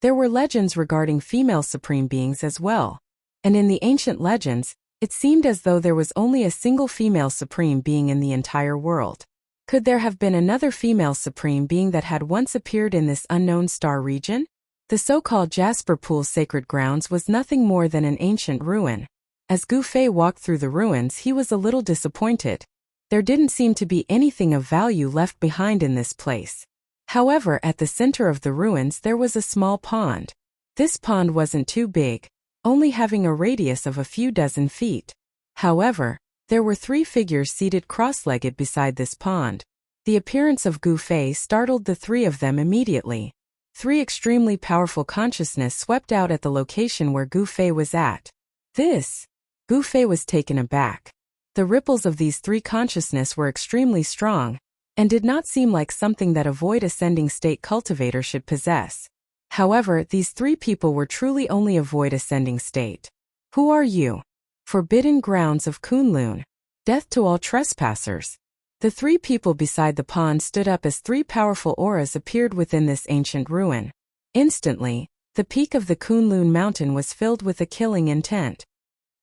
there were legends regarding female supreme beings as well. And in the ancient legends, it seemed as though there was only a single female supreme being in the entire world. Could there have been another female supreme being that had once appeared in this unknown star region? The so-called Jasper Pool sacred grounds was nothing more than an ancient ruin. As Gu Fei walked through the ruins, he was a little disappointed. There didn't seem to be anything of value left behind in this place. However, at the center of the ruins there was a small pond. This pond wasn't too big, only having a radius of a few dozen feet. However, there were 3 figures seated cross-legged beside this pond. The appearance of Gu Fei startled the 3 of them immediately. 3 extremely powerful consciousness swept out at the location where Gu Fei was at. Gu Fei was taken aback. The ripples of these 3 consciousness were extremely strong, and did not seem like something that a void ascending state cultivator should possess. However, these 3 people were truly only a void ascending state. Who are you? Forbidden grounds of Kunlun. Death to all trespassers. The 3 people beside the pond stood up as 3 powerful auras appeared within this ancient ruin. Instantly, the peak of the Kunlun mountain was filled with a killing intent.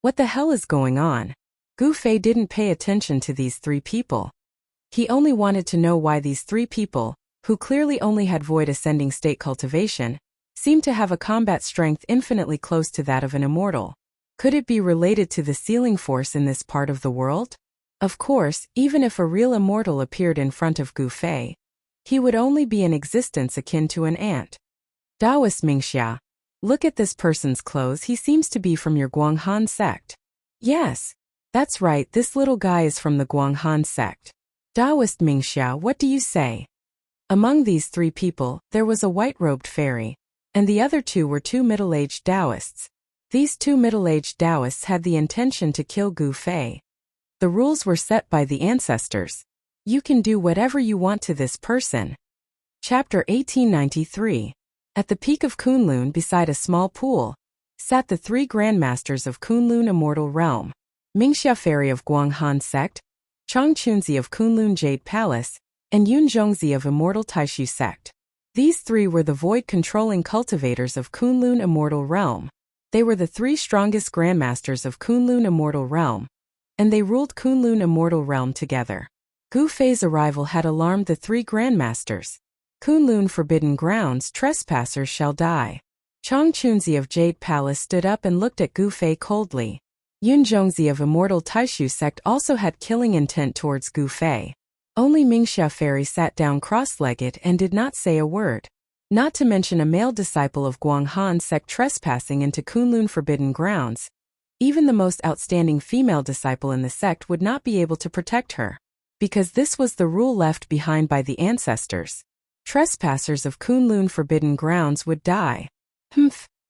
What the hell is going on? Gu Fei didn't pay attention to these 3 people. He only wanted to know why these 3 people, who clearly only had void ascending state cultivation, seemed to have a combat strength infinitely close to that of an immortal. Could it be related to the sealing force in this part of the world? Of course, even if a real immortal appeared in front of Gu Fei, he would only be in existence akin to an ant. Taoist Mingxia. Look at this person's clothes, he seems to be from your Guanghan sect. Yes, that's right, this little guy is from the Guanghan sect. Taoist Mingxia, what do you say? Among these 3 people, there was a white-robed fairy, and the other 2 were 2 middle-aged Taoists. These 2 middle-aged Taoists had the intention to kill Gu Fei. The rules were set by the ancestors. You can do whatever you want to this person. Chapter 1893. At the peak of Kunlun beside a small pool, sat the 3 grandmasters of Kunlun Immortal Realm. Mingxia Fairy of Guanghan Sect, Changchunzi of Kunlun Jade Palace, and Yun Zhongzi of Immortal Taishu Sect. These 3 were the void-controlling cultivators of Kunlun Immortal Realm. They were the 3 strongest grandmasters of Kunlun Immortal Realm, and they ruled Kunlun Immortal Realm together. Gu Fei's arrival had alarmed the 3 grandmasters. Kunlun Forbidden Grounds, trespassers shall die. Changchunzi of Jade Palace stood up and looked at Gu Fei coldly. Yun Zhongzi of Immortal Taishu Sect also had killing intent towards Gu Fei. Only Mingxia Fairy sat down cross-legged and did not say a word. Not to mention a male disciple of Guanghan Sect trespassing into Kunlun Forbidden Grounds. Even the most outstanding female disciple in the sect would not be able to protect her, because this was the rule left behind by the ancestors. Trespassers of Kunlun Forbidden Grounds would die.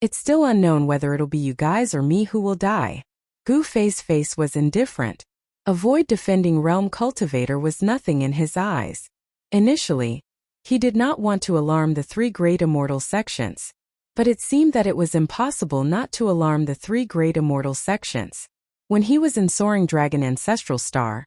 It's still unknown whether it'll be you guys or me who will die. Gu Fei's face was indifferent. A void-defending realm cultivator was nothing in his eyes. Initially, he did not want to alarm the 3 great immortal sections, but it seemed that it was impossible not to alarm the 3 great immortal sections. When he was in Soaring Dragon Ancestral Star,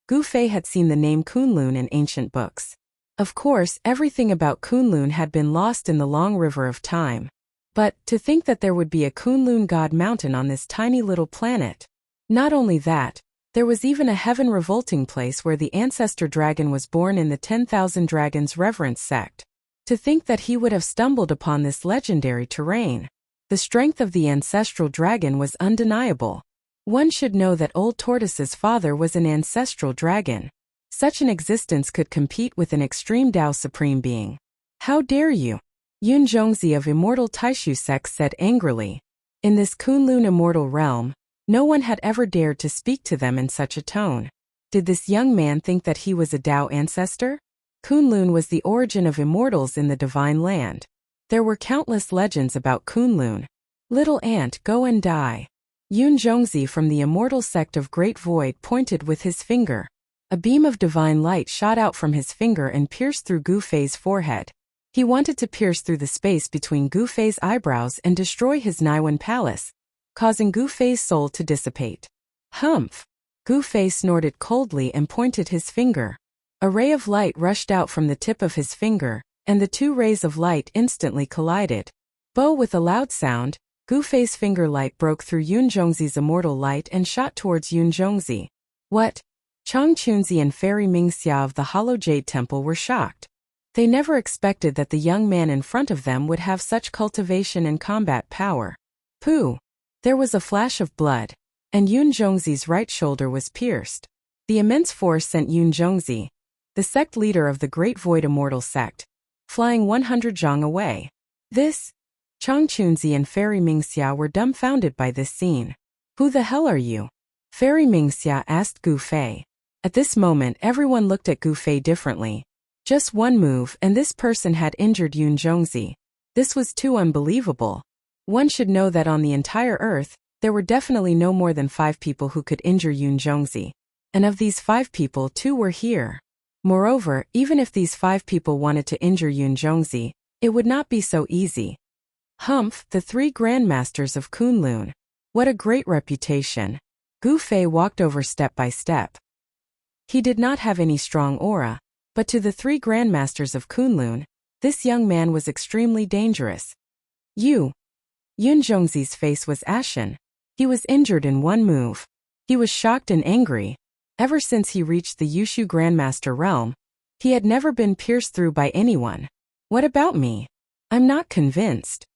Gu Fei had seen the name Kunlun in ancient books. Of course, everything about Kunlun had been lost in the long river of time. But, to think that there would be a Kunlun God Mountain on this tiny little planet. Not only that, there was even a heaven-revolting place where the ancestor dragon was born in the 10,000 Dragons Reverence sect. To think that he would have stumbled upon this legendary terrain. The strength of the ancestral dragon was undeniable. One should know that Old Tortoise's father was an ancestral dragon. Such an existence could compete with an extreme Tao Supreme Being. How dare you? Yun Zhongzi of Immortal Taishu Sect said angrily. In this Kunlun Immortal Realm, no one had ever dared to speak to them in such a tone. Did this young man think that he was a Tao ancestor? Kunlun was the origin of immortals in the Divine Land. There were countless legends about Kunlun. Little ant, go and die. Yun Zhongzi from the Immortal Sect of Great Void pointed with his finger. A beam of divine light shot out from his finger and pierced through Gu Fei's forehead. He wanted to pierce through the space between Gu Fei's eyebrows and destroy his Naiwan palace, causing Gu Fei's soul to dissipate. Humph! Gu Fei snorted coldly and pointed his finger. A ray of light rushed out from the tip of his finger, and the two rays of light instantly collided. Bo! With a loud sound, Gu Fei's finger light broke through Yun Zhongzi's immortal light and shot towards Yun Zhongzi. What? Chang Chunzi and Fairy Mingxia of the Hollow Jade Temple were shocked. They never expected that the young man in front of them would have such cultivation and combat power. Pooh! There was a flash of blood, and Yun Zhongzi's right shoulder was pierced. The immense force sent Yun Zhongzi, the sect leader of the Great Void Immortal Sect, flying 100 zhang away. Chang Chunzi and Fairy Mingxia were dumbfounded by this scene. Who the hell are you? Fairy Mingxia asked Gu Fei. At this moment everyone looked at Gu Fei differently. Just one move and this person had injured Yun Zhongzi. This was too unbelievable. One should know that on the entire earth, there were definitely no more than 5 people who could injure Yun Zhongzi. And of these 5 people, 2 were here. Moreover, even if these 5 people wanted to injure Yun Zhongzi, it would not be so easy. Humph! The 3 grandmasters of Kunlun. What a great reputation. Gu Fei walked over step by step. He did not have any strong aura, but to the 3 grandmasters of Kunlun, this young man was extremely dangerous. Yun Zhongzi's face was ashen. He was injured in one move. He was shocked and angry. Ever since he reached the Yushu Grandmaster realm, he had never been pierced through by anyone. What about me? I'm not convinced.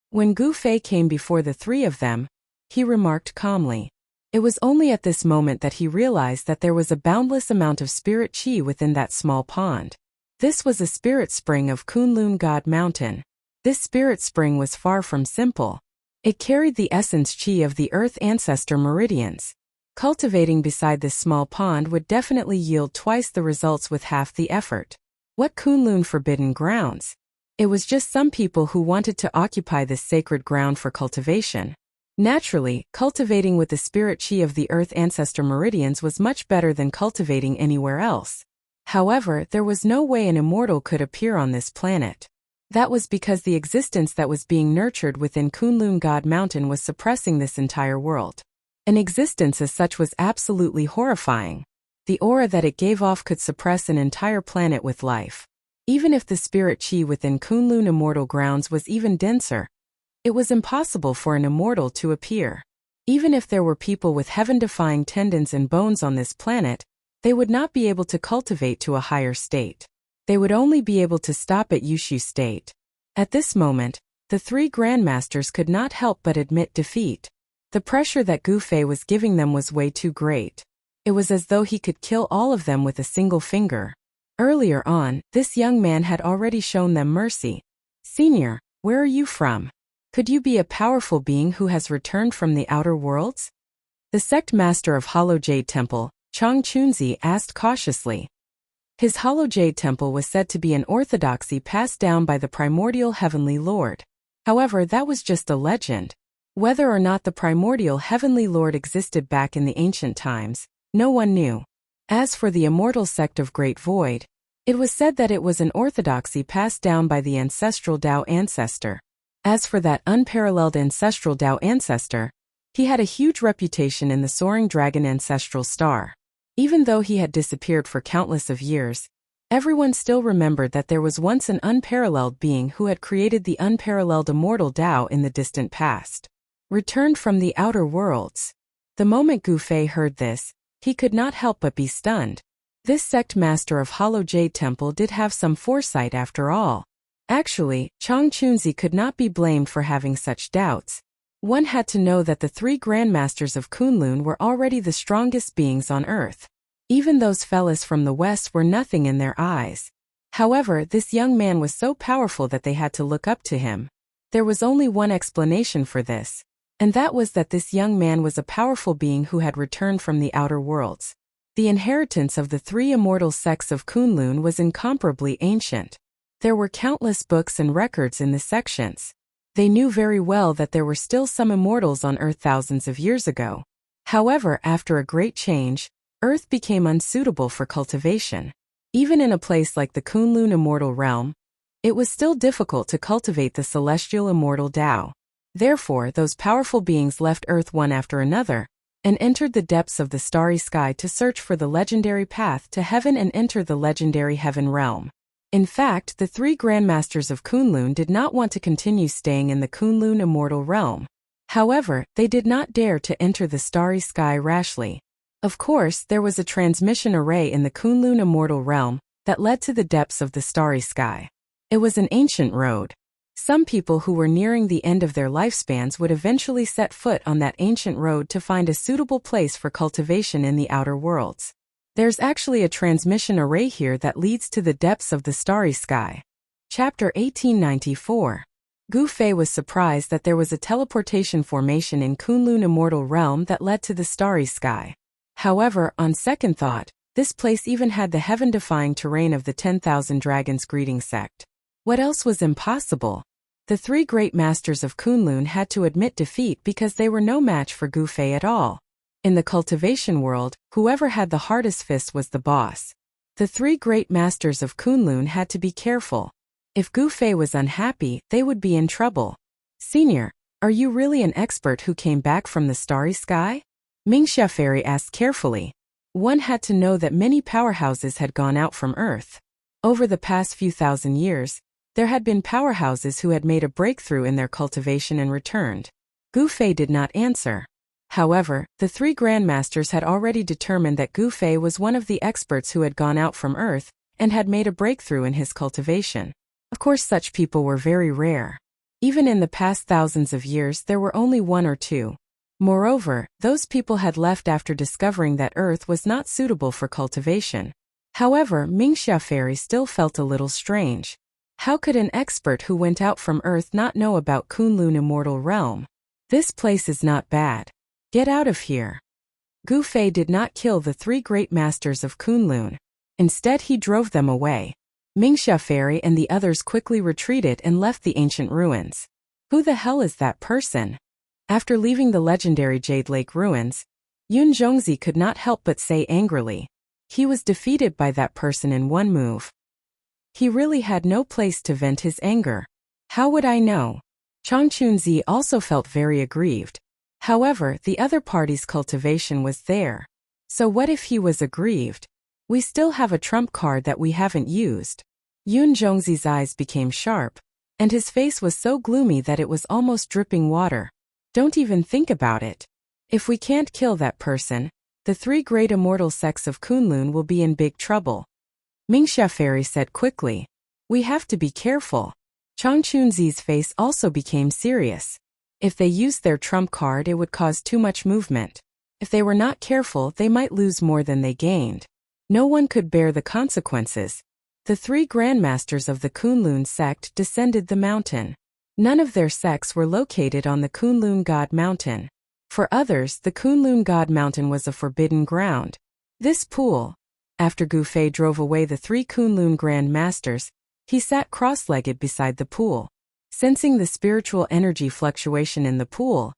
When Gu Fei came before the 3 of them, he remarked calmly. It was only at this moment that he realized that there was a boundless amount of spirit qi within that small pond. This was a spirit spring of Kunlun God Mountain. This spirit spring was far from simple. It carried the essence qi of the Earth Ancestor meridians. Cultivating beside this small pond would definitely yield twice the results with half the effort. What Kunlun forbidden grounds? It was just some people who wanted to occupy this sacred ground for cultivation. Naturally, cultivating with the spirit qi of the Earth Ancestor meridians was much better than cultivating anywhere else. However, there was no way an immortal could appear on this planet. That was because the existence that was being nurtured within Kunlun God Mountain was suppressing this entire world. An existence as such was absolutely horrifying. The aura that it gave off could suppress an entire planet with life. Even if the spirit qi within Kunlun immortal grounds was even denser, it was impossible for an immortal to appear. Even if there were people with heaven-defying tendons and bones on this planet, they would not be able to cultivate to a higher state. They would only be able to stop at Yushu state. At this moment, the 3 grandmasters could not help but admit defeat. The pressure that Gu Fei was giving them was way too great. It was as though he could kill all of them with a single finger. Earlier on, this young man had already shown them mercy. Senior, where are you from? Could you be a powerful being who has returned from the outer worlds? The sect master of Hollow Jade Temple, Chang Chunzi, asked cautiously. His Hollow Jade Temple was said to be an orthodoxy passed down by the primordial Heavenly Lord. However, that was just a legend. Whether or not the primordial Heavenly Lord existed back in the ancient times, no one knew. As for the immortal sect of Great Void, it was said that it was an orthodoxy passed down by the ancestral Tao ancestor. As for that unparalleled ancestral Tao ancestor, he had a huge reputation in the soaring dragon ancestral star. Even though he had disappeared for countless of years, everyone still remembered that there was once an unparalleled being who had created the unparalleled immortal Tao in the distant past. Returned from the outer worlds. The moment Gu Fei heard this, he could not help but be stunned. This sect master of Hollow Jade Temple did have some foresight after all. Actually, Chang Chunzi could not be blamed for having such doubts. One had to know that the 3 grandmasters of Kunlun were already the strongest beings on earth. Even those fellas from the west were nothing in their eyes. However, this young man was so powerful that they had to look up to him. There was only one explanation for this, and that was that this young man was a powerful being who had returned from the outer worlds. The inheritance of the 3 immortal sects of Kunlun was incomparably ancient. There were countless books and records in the sections. They knew very well that there were still some immortals on Earth thousands of years ago. However, after a great change, Earth became unsuitable for cultivation. Even in a place like the Kunlun immortal realm, It was still difficult to cultivate the celestial immortal Tao. Therefore, those powerful beings left Earth one after another, and entered the depths of the starry sky to search for the legendary path to heaven and enter the legendary heaven realm. In fact, the three grandmasters of Kunlun did not want to continue staying in the Kunlun immortal realm. However, they did not dare to enter the starry sky rashly. Of course, there was a transmission array in the Kunlun immortal realm that led to the depths of the starry sky. It was an ancient road. Some people who were nearing the end of their lifespans would eventually set foot on that ancient road to find a suitable place for cultivation in the outer worlds. There's actually a transmission array here that leads to the depths of the starry sky. Chapter 1894. Gu Fei was surprised that there was a teleportation formation in Kunlun immortal realm that led to the starry sky. However, on second thought, this place even had the heaven-defying terrain of the 10,000 Dragons greeting sect. What else was impossible? The three great masters of Kunlun had to admit defeat because they were no match for Gu Fei at all. In the cultivation world, whoever had the hardest fist was the boss. The three great masters of Kunlun had to be careful. If Gu Fei was unhappy, they would be in trouble. Senior, are you really an expert who came back from the starry sky? Mingxia Fairy asked carefully. One had to know that many powerhouses had gone out from Earth. Over the past few thousand years, there had been powerhouses who had made a breakthrough in their cultivation and returned. Gu Fei did not answer. However, the three grandmasters had already determined that Gu Fei was one of the experts who had gone out from Earth and had made a breakthrough in his cultivation. Of course, such people were very rare. Even in the past thousands of years, there were only one or two. Moreover, those people had left after discovering that Earth was not suitable for cultivation. However, Mingxia Fairy still felt a little strange. How could an expert who went out from Earth not know about Kunlun immortal realm? This place is not bad. Get out of here. Gu Fei did not kill the three great masters of Kunlun. Instead, he drove them away. Mingxia Fairy and the others quickly retreated and left the ancient ruins. Who the hell is that person? After leaving the legendary Jade Lake ruins, Yun Zhongzi could not help but say angrily. He was defeated by that person in one move. He really had no place to vent his anger. How would I know? Chang Chunzi also felt very aggrieved. However, the other party's cultivation was there. So what if he was aggrieved? We still have a trump card that we haven't used. Yun Zhongzi's eyes became sharp, and his face was so gloomy that it was almost dripping water. Don't even think about it. If we can't kill that person, the three great immortal sects of Kunlun will be in big trouble. Mingxia Fairy said quickly. We have to be careful. Chang Chunzi's face also became serious. If they used their trump card, it would cause too much movement. If they were not careful, they might lose more than they gained. No one could bear the consequences. The three grandmasters of the Kunlun sect descended the mountain. None of their sects were located on the Kunlun God Mountain. For others, the Kunlun God Mountain was a forbidden ground. This pool. After Gu Fei drove away the three Kunlun Grand Masters, he sat cross-legged beside the pool. Sensing the spiritual energy fluctuation in the pool,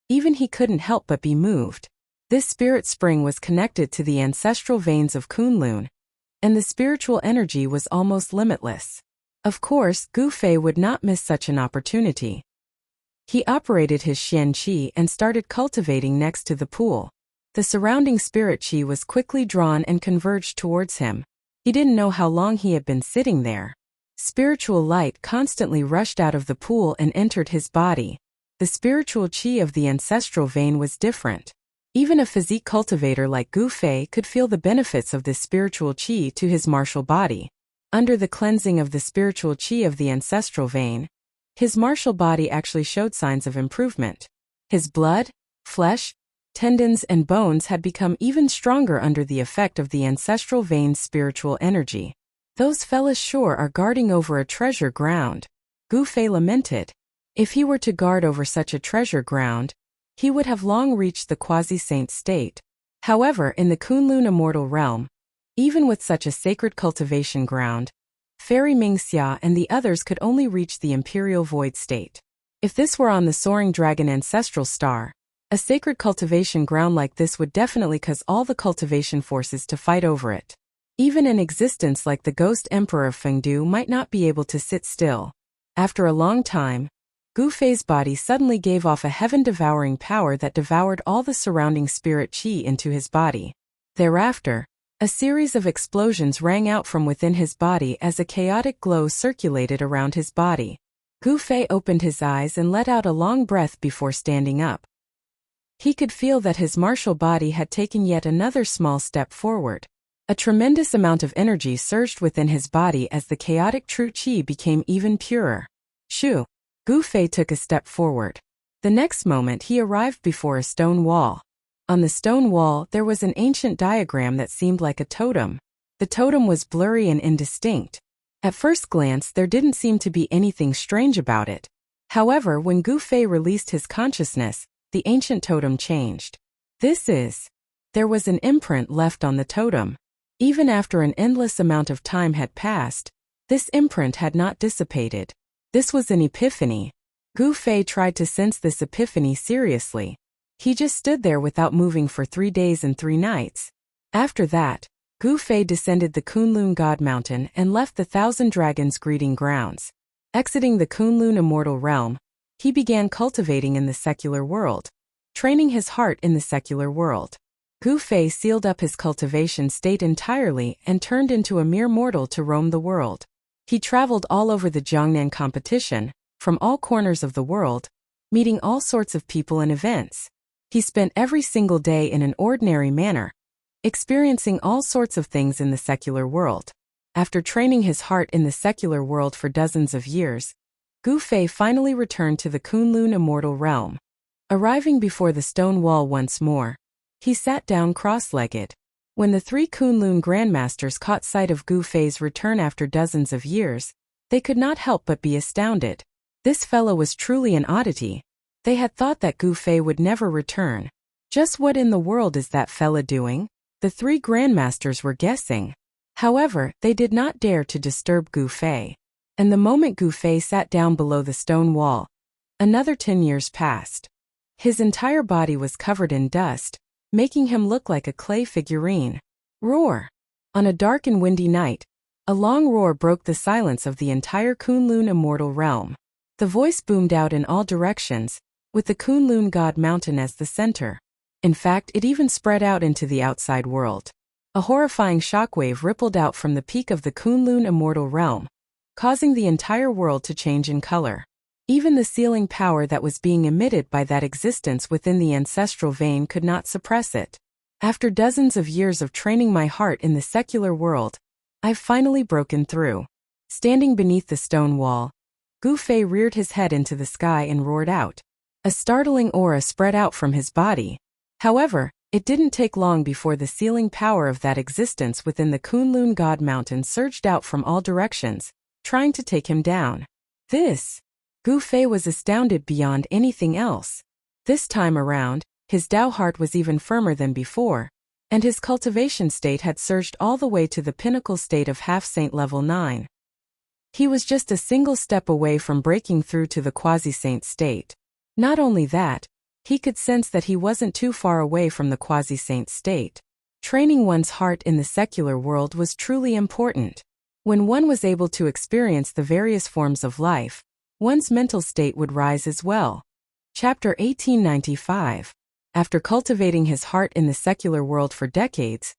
even he couldn't help but be moved. This spirit spring was connected to the ancestral veins of Kunlun, and the spiritual energy was almost limitless. Of course, Gu Fei would not miss such an opportunity. He operated his Xian Qi and started cultivating next to the pool. The surrounding spirit Qi was quickly drawn and converged towards him. He didn't know how long he had been sitting there. Spiritual light constantly rushed out of the pool and entered his body. The spiritual Qi of the ancestral vein was different. Even a physique cultivator like Gu Fei could feel the benefits of this spiritual Qi to his martial body. Under the cleansing of the spiritual Qi of the ancestral vein, his martial body actually showed signs of improvement. His blood, flesh, tendons and bones had become even stronger under the effect of the ancestral vein's spiritual energy. Those fellas sure are guarding over a treasure ground. Gu Fei lamented. If he were to guard over such a treasure ground, he would have long reached the quasi-saint state. However, in the Kunlun immortal realm, even with such a sacred cultivation ground, Fairy Mingxia and the others could only reach the imperial void state. If this were on the soaring dragon ancestral star, a sacred cultivation ground like this would definitely cause all the cultivation forces to fight over it. Even an existence like the Ghost Emperor of Fengdu might not be able to sit still. After a long time, Gu Fei's body suddenly gave off a heaven-devouring power that devoured all the surrounding spirit qi into his body. Thereafter, a series of explosions rang out from within his body as a chaotic glow circulated around his body. Gu Fei opened his eyes and let out a long breath before standing up. He could feel that his martial body had taken yet another small step forward. A tremendous amount of energy surged within his body as the chaotic true qi became even purer. Shoo! Gu Fei took a step forward. The next moment he arrived before a stone wall. On the stone wall there was an ancient diagram that seemed like a totem. The totem was blurry and indistinct. At first glance there didn't seem to be anything strange about it. However, when Gu Fei released his consciousness, the ancient totem changed. There was an imprint left on the totem. Even after an endless amount of time had passed, this imprint had not dissipated. This was an epiphany. Gu Fei tried to sense this epiphany seriously. He just stood there without moving for 3 days and 3 nights. After that, Gu Fei descended the Kunlun God Mountain and left the Thousand Dragons Greeting Grounds. Exiting the Kunlun Immortal Realm, he began cultivating in the secular world, training his heart in the secular world. Gu Fei sealed up his cultivation state entirely and turned into a mere mortal to roam the world. He traveled all over the Jiangnan competition, from all corners of the world, meeting all sorts of people and events. He spent every single day in an ordinary manner, experiencing all sorts of things in the secular world. After training his heart in the secular world for dozens of years, Gu Fei finally returned to the Kunlun Immortal Realm. Arriving before the stone wall once more, he sat down cross-legged. When the 3 Kunlun Grandmasters caught sight of Gu Fei's return after dozens of years, they could not help but be astounded. This fellow was truly an oddity. They had thought that Gu Fei would never return. Just what in the world is that fella doing? The 3 Grandmasters were guessing. However, they did not dare to disturb Gu Fei. And the moment Gu Fei sat down below the stone wall, another 10 years passed. His entire body was covered in dust, making him look like a clay figurine. Roar! On a dark and windy night, a long roar broke the silence of the entire Kunlun Immortal Realm. The voice boomed out in all directions, with the Kunlun God Mountain as the center. In fact, it even spread out into the outside world. A horrifying shockwave rippled out from the peak of the Kunlun Immortal Realm, causing the entire world to change in color. Even the sealing power that was being emitted by that existence within the ancestral vein could not suppress it. After dozens of years of training my heart in the secular world, I've finally broken through. Standing beneath the stone wall, Gu Fei reared his head into the sky and roared out. A startling aura spread out from his body. However, it didn't take long before the sealing power of that existence within the Kunlun God Mountain surged out from all directions, trying to take him down. Gu Fei was astounded beyond anything else. This time around, his Tao heart was even firmer than before, and his cultivation state had surged all the way to the pinnacle state of half-saint level 9. He was just a single step away from breaking through to the quasi-saint state. Not only that, he could sense that he wasn't too far away from the quasi-saint state. Training one's heart in the secular world was truly important. When one was able to experience the various forms of life, one's mental state would rise as well. Chapter 1895. After cultivating his heart in the secular world for decades,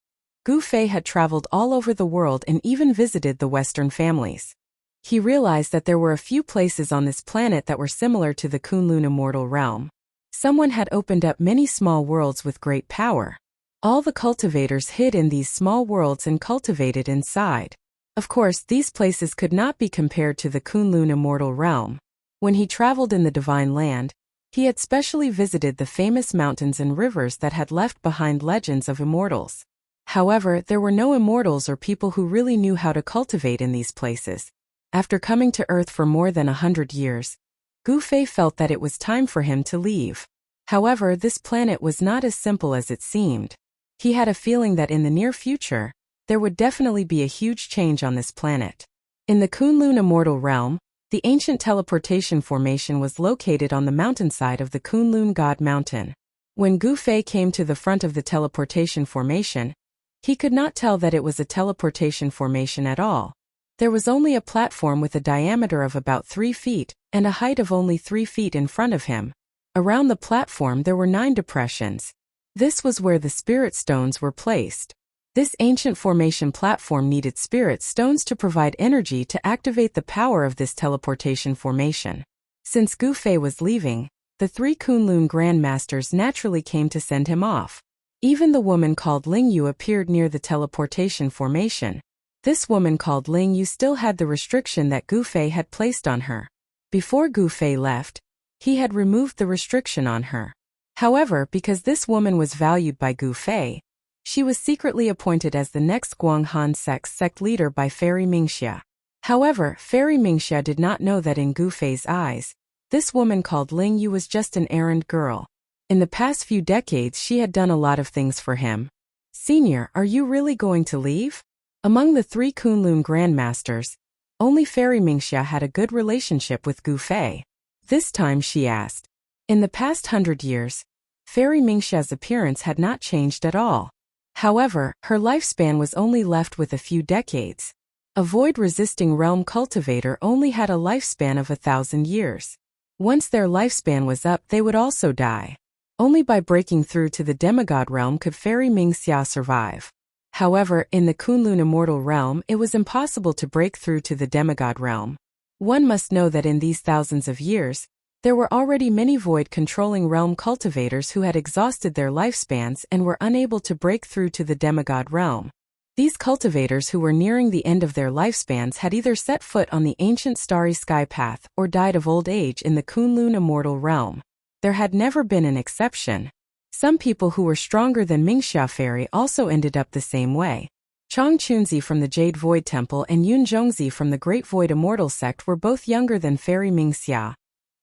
Gu Fei had traveled all over the world and even visited the Western families. He realized that there were a few places on this planet that were similar to the Kunlun Immortal Realm. Someone had opened up many small worlds with great power. All the cultivators hid in these small worlds and cultivated inside. Of course, these places could not be compared to the Kunlun Immortal Realm. When he traveled in the Divine Land, he had specially visited the famous mountains and rivers that had left behind legends of immortals. However, there were no immortals or people who really knew how to cultivate in these places. After coming to Earth for more than 100 years, Gu Fei felt that it was time for him to leave. However, this planet was not as simple as it seemed. He had a feeling that in the near future, there would definitely be a huge change on this planet. In the Kunlun Immortal Realm, the ancient teleportation formation was located on the mountainside of the Kunlun God Mountain. When Gu Fei came to the front of the teleportation formation, He could not tell that it was a teleportation formation at all. There was only a platform with a diameter of about 3 feet, and a height of only 3 feet in front of him. Around the platform there were 9 depressions. This was where the spirit stones were placed. This ancient formation platform needed spirit stones to provide energy to activate the power of this teleportation formation. Since Gu Fei was leaving, the 3 Kunlun Grandmasters naturally came to send him off. Even the woman called Ling Yu appeared near the teleportation formation. This woman called Ling Yu still had the restriction that Gu Fei had placed on her. Before Gu Fei left, he had removed the restriction on her. However, because this woman was valued by Gu Fei, she was secretly appointed as the next Guanghan sect leader by Fairy Mingxia. However, Fairy Mingxia did not know that in Gu Fei's eyes, this woman called Ling Yu was just an errand girl. In the past few decades she had done a lot of things for him. "Senior, are you really going to leave?" Among the 3 Kunlun Grandmasters, only Fairy Mingxia had a good relationship with Gu Fei. This time she asked. In the past 100 years, Fairy Mingxia's appearance had not changed at all. However, her lifespan was only left with a few decades. A void-resisting realm cultivator only had a lifespan of 1,000 years. Once their lifespan was up, they would also die. Only by breaking through to the demigod realm could Fairy Mingxia survive. However, in the Kunlun immortal realm, it was impossible to break through to the demigod realm. One must know that in these thousands of years, there were already many void-controlling realm cultivators who had exhausted their lifespans and were unable to break through to the demigod realm. These cultivators who were nearing the end of their lifespans had either set foot on the ancient starry sky path or died of old age in the Kunlun immortal realm. There had never been an exception. Some people who were stronger than Mingxia Fairy also ended up the same way. Chang Chunzi from the Jade Void Temple and Yun Zhongzi from the Great Void Immortal Sect were both younger than Fairy Mingxia,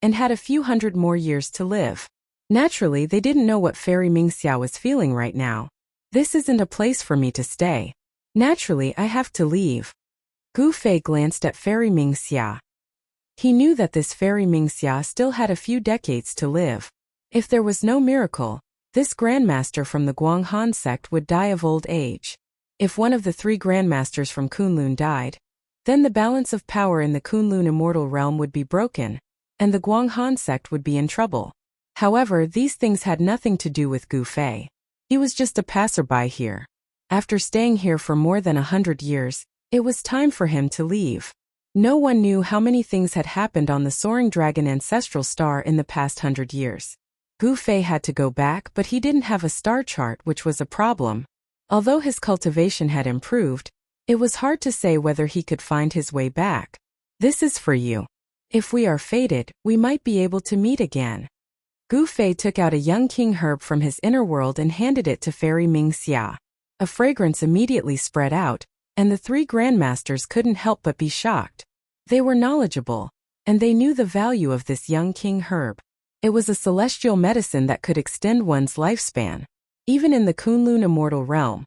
and had a few hundred more years to live. Naturally, they didn't know what Fairy Mingxia was feeling right now. "This isn't a place for me to stay. Naturally, I have to leave." Gu Fei glanced at Fairy Mingxia. He knew that this Fairy Mingxia still had a few decades to live. If there was no miracle, this Grandmaster from the Guanghan sect would die of old age. If one of the 3 Grandmasters from Kunlun died, then the balance of power in the Kunlun immortal realm would be broken, and the Guanghan sect would be in trouble. However, these things had nothing to do with Gu Fei. He was just a passerby here. After staying here for more than 100 years, it was time for him to leave. No one knew how many things had happened on the Soaring Dragon Ancestral Star in the past 100 years. Gu Fei had to go back, but he didn't have a star chart, which was a problem. Although his cultivation had improved, it was hard to say whether he could find his way back. "This is for you. If we are fated, we might be able to meet again." Gu Fei took out a young king herb from his inner world and handed it to Fairy Mingxia. A fragrance immediately spread out, and the 3 Grandmasters couldn't help but be shocked. They were knowledgeable, and they knew the value of this young king herb. It was a celestial medicine that could extend one's lifespan. Even in the Kunlun immortal realm,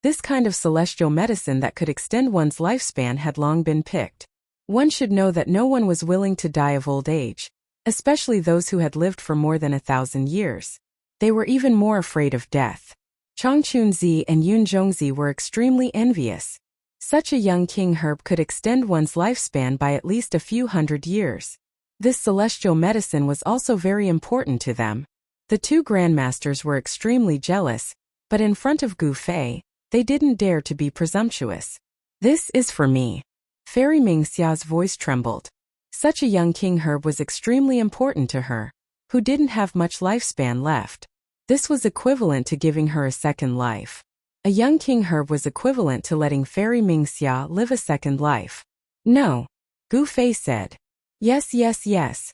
this kind of celestial medicine that could extend one's lifespan had long been picked. One should know that no one was willing to die of old age, especially those who had lived for more than 1,000 years. They were even more afraid of death. Chang Chunzi and Yun Zhongzi were extremely envious. Such a young king herb could extend one's lifespan by at least a few hundred years. This celestial medicine was also very important to them. The 2 Grandmasters were extremely jealous, but in front of Gu Fei, they didn't dare to be presumptuous. "This is for me." Fairy Mingxia's voice trembled. Such a young king herb was extremely important to her, who didn't have much lifespan left. This was equivalent to giving her a second life. A young king herb was equivalent to letting Fairy Mingxia live a second life. "No," Gu Fei said. "Yes, yes, yes."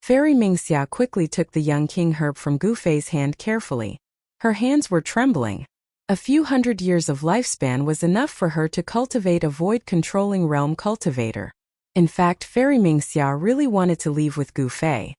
Fairy Mingxia quickly took the young king herb from Gu Fei's hand carefully. Her hands were trembling. A few hundred years of lifespan was enough for her to cultivate a void-controlling realm cultivator. In fact, Fairy Mingxia really wanted to leave with Gu Fei.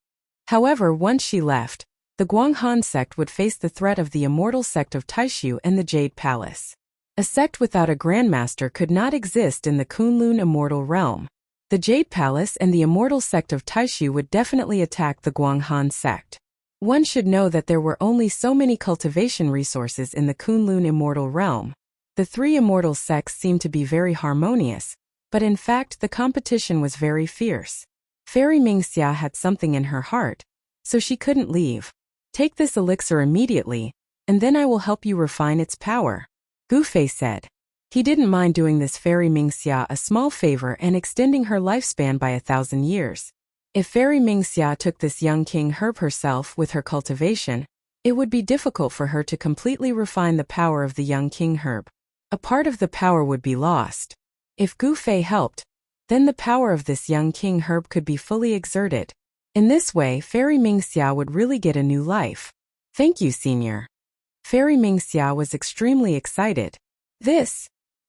However, once she left, the Guanghan sect would face the threat of the immortal sect of Taishu and the Jade Palace. A sect without a Grandmaster could not exist in the Kunlun immortal realm. The Jade Palace and the immortal sect of Taishu would definitely attack the Guanghan sect. One should know that there were only so many cultivation resources in the Kunlun immortal realm. The three immortal sects seemed to be very harmonious, but in fact the competition was very fierce. Fairy Mingxia had something in her heart, so she couldn't leave. Take this elixir immediately, and then I will help you refine its power, Gu Fei said. He didn't mind doing this Fairy Mingxia a small favor and extending her lifespan by 1,000 years. If Fairy Mingxia took this young king herb herself with her cultivation, it would be difficult for her to completely refine the power of the young king herb. A part of the power would be lost. If Gu Fei helped, then the power of this young king herb could be fully exerted. In this way, Fairy Mingxia would really get a new life. Thank you, Senior. Fairy Mingxia was extremely excited. This,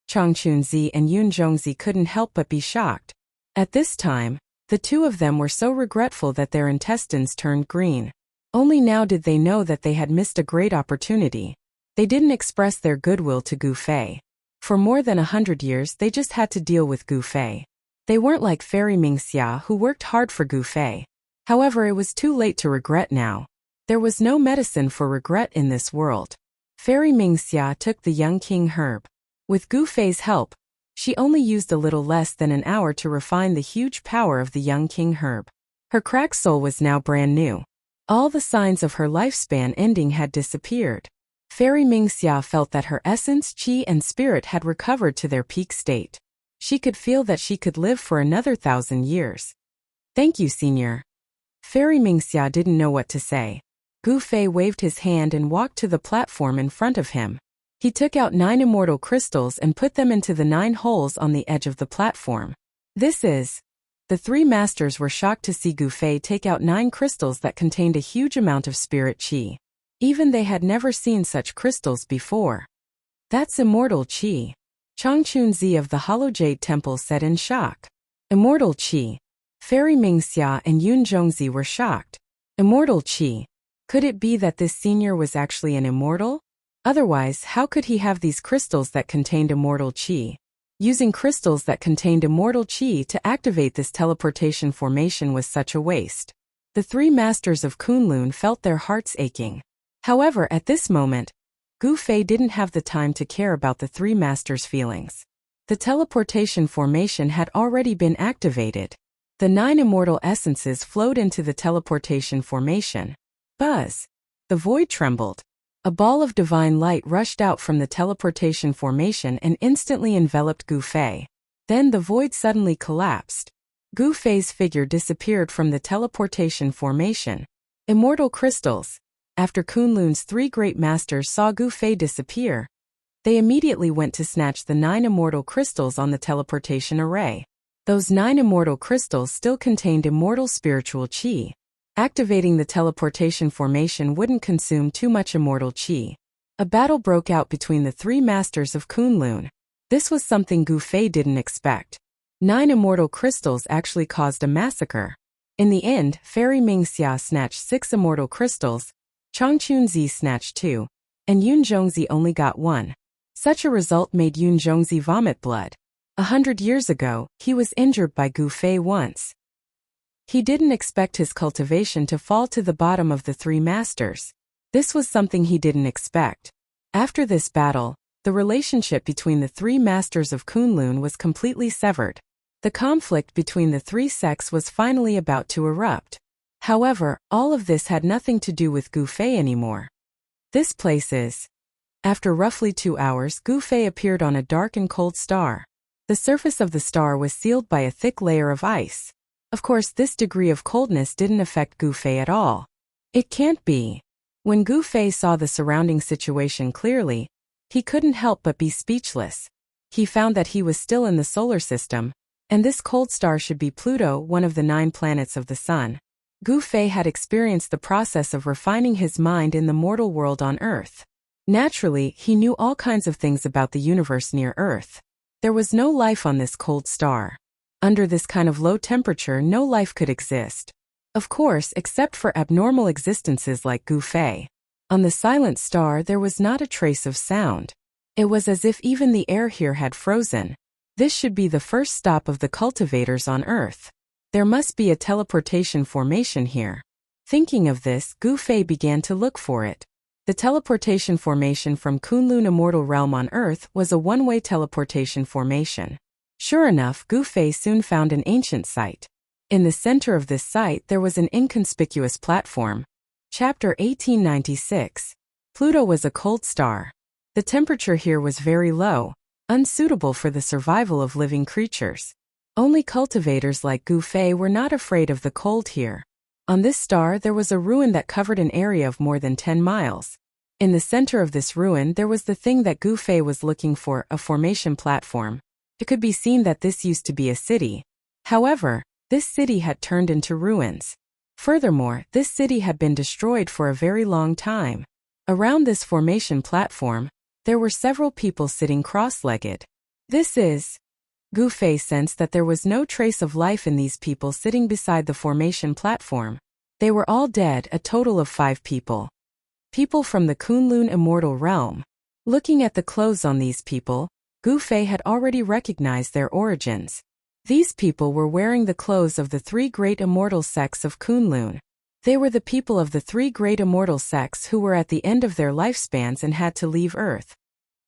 Chang Chunzi and Yun Zhongzi couldn't help but be shocked. At this time, the two of them were so regretful that their intestines turned green. Only now did they know that they had missed a great opportunity. They didn't express their goodwill to Gu Fei. For more than 100 years they just had to deal with Gu Fei. They weren't like Fairy Mingxia who worked hard for Gu Fei. However, it was too late to regret now. There was no medicine for regret in this world. Fairy Mingxia took the young king herb. With Gu Fei's help, she only used a little less than an hour to refine the huge power of the young king herb. Her cracked soul was now brand new. All the signs of her lifespan ending had disappeared. Fairy Mingxia felt that her essence, qi, and spirit had recovered to their peak state. She could feel that she could live for another 1,000 years. Thank you, Senior. Fairy Mingxia didn't know what to say. Gu Fei waved his hand and walked to the platform in front of him. He took out 9 immortal crystals and put them into the 9 holes on the edge of the platform. This is... The 3 masters were shocked to see Gu Fei take out 9 crystals that contained a huge amount of spirit qi. Even they had never seen such crystals before. That's immortal qi. Chang Chunzi of the Hollow Jade Temple said in shock. Immortal qi. Fairy Mingxia and Yun Zhongzi were shocked. Immortal qi. Could it be that this senior was actually an immortal? Otherwise, how could he have these crystals that contained immortal qi? Using crystals that contained immortal qi to activate this teleportation formation was such a waste. The 3 masters of Kunlun felt their hearts aching. However, at this moment, Gu Fei didn't have the time to care about the 3 masters' feelings. The teleportation formation had already been activated. The 9 immortal essences flowed into the teleportation formation. Buzz! The void trembled. A ball of divine light rushed out from the teleportation formation and instantly enveloped Gu Fei. Then the void suddenly collapsed. Gu Fei's figure disappeared from the teleportation formation. Immortal crystals. After Kunlun's 3 great masters saw Gu Fei disappear, they immediately went to snatch the 9 immortal crystals on the teleportation array. Those 9 immortal crystals still contained immortal spiritual qi. Activating the teleportation formation wouldn't consume too much immortal qi. A battle broke out between the 3 masters of Kunlun. This was something Gu Fei didn't expect. 9 immortal crystals actually caused a massacre. In the end, Fairy Mingxia snatched 6 immortal crystals, Chang Chunzi snatched 2, and Yun Zhongzi only got 1. Such a result made Yun Zhongzi vomit blood. 100 years ago, he was injured by Gu Fei once. He didn't expect his cultivation to fall to the bottom of the 3 masters. This was something he didn't expect. After this battle, the relationship between the 3 masters of Kunlun was completely severed. The conflict between the 3 sects was finally about to erupt. However, all of this had nothing to do with Gu Fei anymore. This place is... After roughly 2 hours, Gu Fei appeared on a dark and cold star. The surface of the star was sealed by a thick layer of ice. Of course, this degree of coldness didn't affect Gu Fei at all. It can't be. When Gu Fei saw the surrounding situation clearly, he couldn't help but be speechless. He found that he was still in the solar system, and this cold star should be Pluto, one of the 9 planets of the Sun. Gu Fei had experienced the process of refining his mind in the mortal world on Earth. Naturally, he knew all kinds of things about the universe near Earth. There was no life on this cold star. Under this kind of low temperature, no life could exist. Of course, except for abnormal existences like Gu Fei. On the silent star, there was not a trace of sound. It was as if even the air here had frozen. This should be the first stop of the cultivators on Earth. There must be a teleportation formation here. Thinking of this, Gu Fei began to look for it. The teleportation formation from Kunlun Immortal Realm on Earth was a one-way teleportation formation. Sure enough, Gu Fei soon found an ancient site. In the center of this site there was an inconspicuous platform. Chapter 1896. Pluto was a cold star. The temperature here was very low, unsuitable for the survival of living creatures. Only cultivators like Gu Fei were not afraid of the cold here. On this star there was a ruin that covered an area of more than 10 miles. In the center of this ruin there was the thing that Gu Fei was looking for, a formation platform. It could be seen that this used to be a city. However, this city had turned into ruins. Furthermore, this city had been destroyed for a very long time. Around this formation platform, there were several people sitting cross-legged. Gu Fei sensed that there was no trace of life in these people sitting beside the formation platform. They were all dead, a total of 5 people. People from the Kunlun Immortal Realm. Looking at the clothes on these people, Gu Fei had already recognized their origins. These people were wearing the clothes of the 3 great immortal sects of Kunlun. They were the people of the 3 great immortal sects who were at the end of their lifespans and had to leave Earth.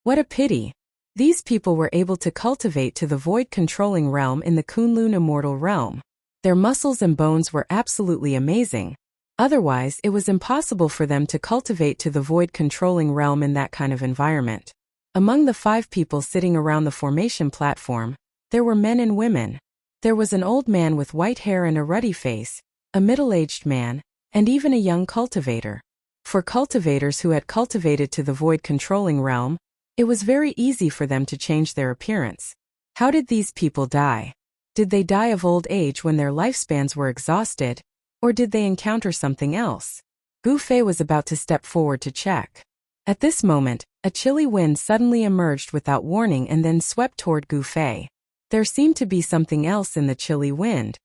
What a pity! These people were able to cultivate to the void-controlling realm in the Kunlun Immortal Realm. Their muscles and bones were absolutely amazing. Otherwise, it was impossible for them to cultivate to the void-controlling realm in that kind of environment. Among the 5 people sitting around the formation platform, there were men and women. There was an old man with white hair and a ruddy face, a middle-aged man, and even a young cultivator. For cultivators who had cultivated to the void-controlling realm, it was very easy for them to change their appearance. How did these people die? Did they die of old age when their lifespans were exhausted, or did they encounter something else? Gu Fei was about to step forward to check. At this moment, a chilly wind suddenly emerged without warning and then swept toward Gu Fei. There seemed to be something else in the chilly wind.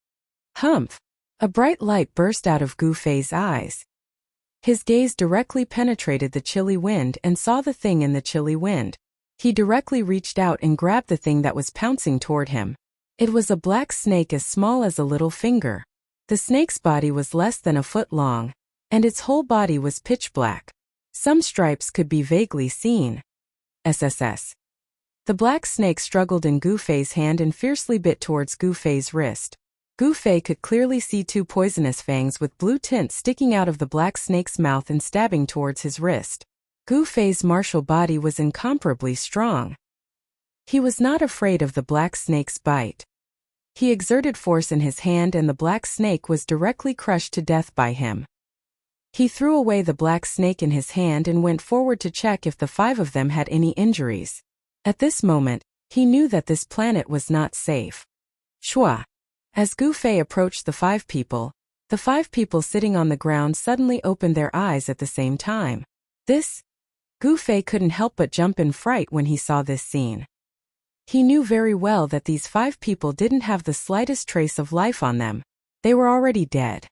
Humph! A bright light burst out of Gu Fei's eyes. His gaze directly penetrated the chilly wind and saw the thing in the chilly wind. He directly reached out and grabbed the thing that was pouncing toward him. It was a black snake as small as a little finger. The snake's body was less than a foot long, and its whole body was pitch black. Some stripes could be vaguely seen. SSS. The black snake struggled in Gu Fei's hand and fiercely bit towards Gu Fei's wrist. Gu Fei could clearly see 2 poisonous fangs with blue tint sticking out of the black snake's mouth and stabbing towards his wrist. Gu Fei's martial body was incomparably strong. He was not afraid of the black snake's bite. He exerted force in his hand and the black snake was directly crushed to death by him. He threw away the black snake in his hand and went forward to check if the 5 of them had any injuries. At this moment, he knew that this planet was not safe. Shua! As Gu Fei approached the 5 people sitting on the ground suddenly opened their eyes at the same time. Gu Fei couldn't help but jump in fright when he saw this scene. He knew very well that these 5 people didn't have the slightest trace of life on them. They were already dead.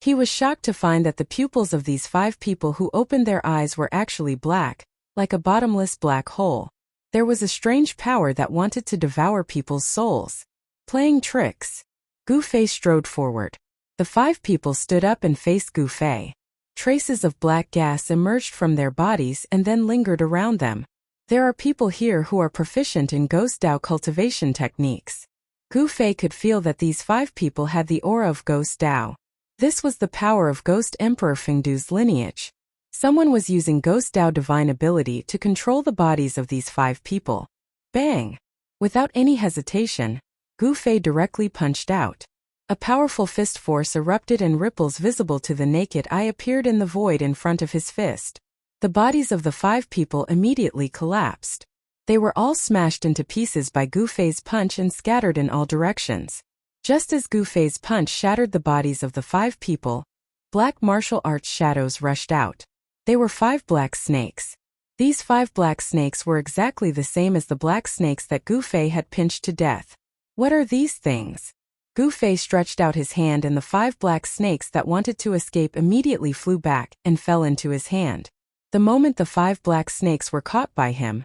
He was shocked to find that the pupils of these 5 people who opened their eyes were actually black, like a bottomless black hole. There was a strange power that wanted to devour people's souls. Playing tricks. Gu Fei strode forward. The 5 people stood up and faced Gu Fei. Traces of black gas emerged from their bodies and then lingered around them. There are people here who are proficient in Ghost Dao cultivation techniques. Gu Fei could feel that these 5 people had the aura of Ghost Dao. This was the power of Ghost Emperor Fengdu's lineage. Someone was using Ghost Dao divine ability to control the bodies of these 5 people. Bang! Without any hesitation, Gu Fei directly punched out. A powerful fist force erupted and ripples visible to the naked eye appeared in the void in front of his fist. The bodies of the 5 people immediately collapsed. They were all smashed into pieces by Gu Fei's punch and scattered in all directions. Just as Gu Fei's punch shattered the bodies of the 5 people, black martial arts shadows rushed out. They were 5 black snakes. These 5 black snakes were exactly the same as the black snakes that Gu Fei had pinched to death. What are these things? Gu Fei stretched out his hand and the 5 black snakes that wanted to escape immediately flew back and fell into his hand. The moment the 5 black snakes were caught by him,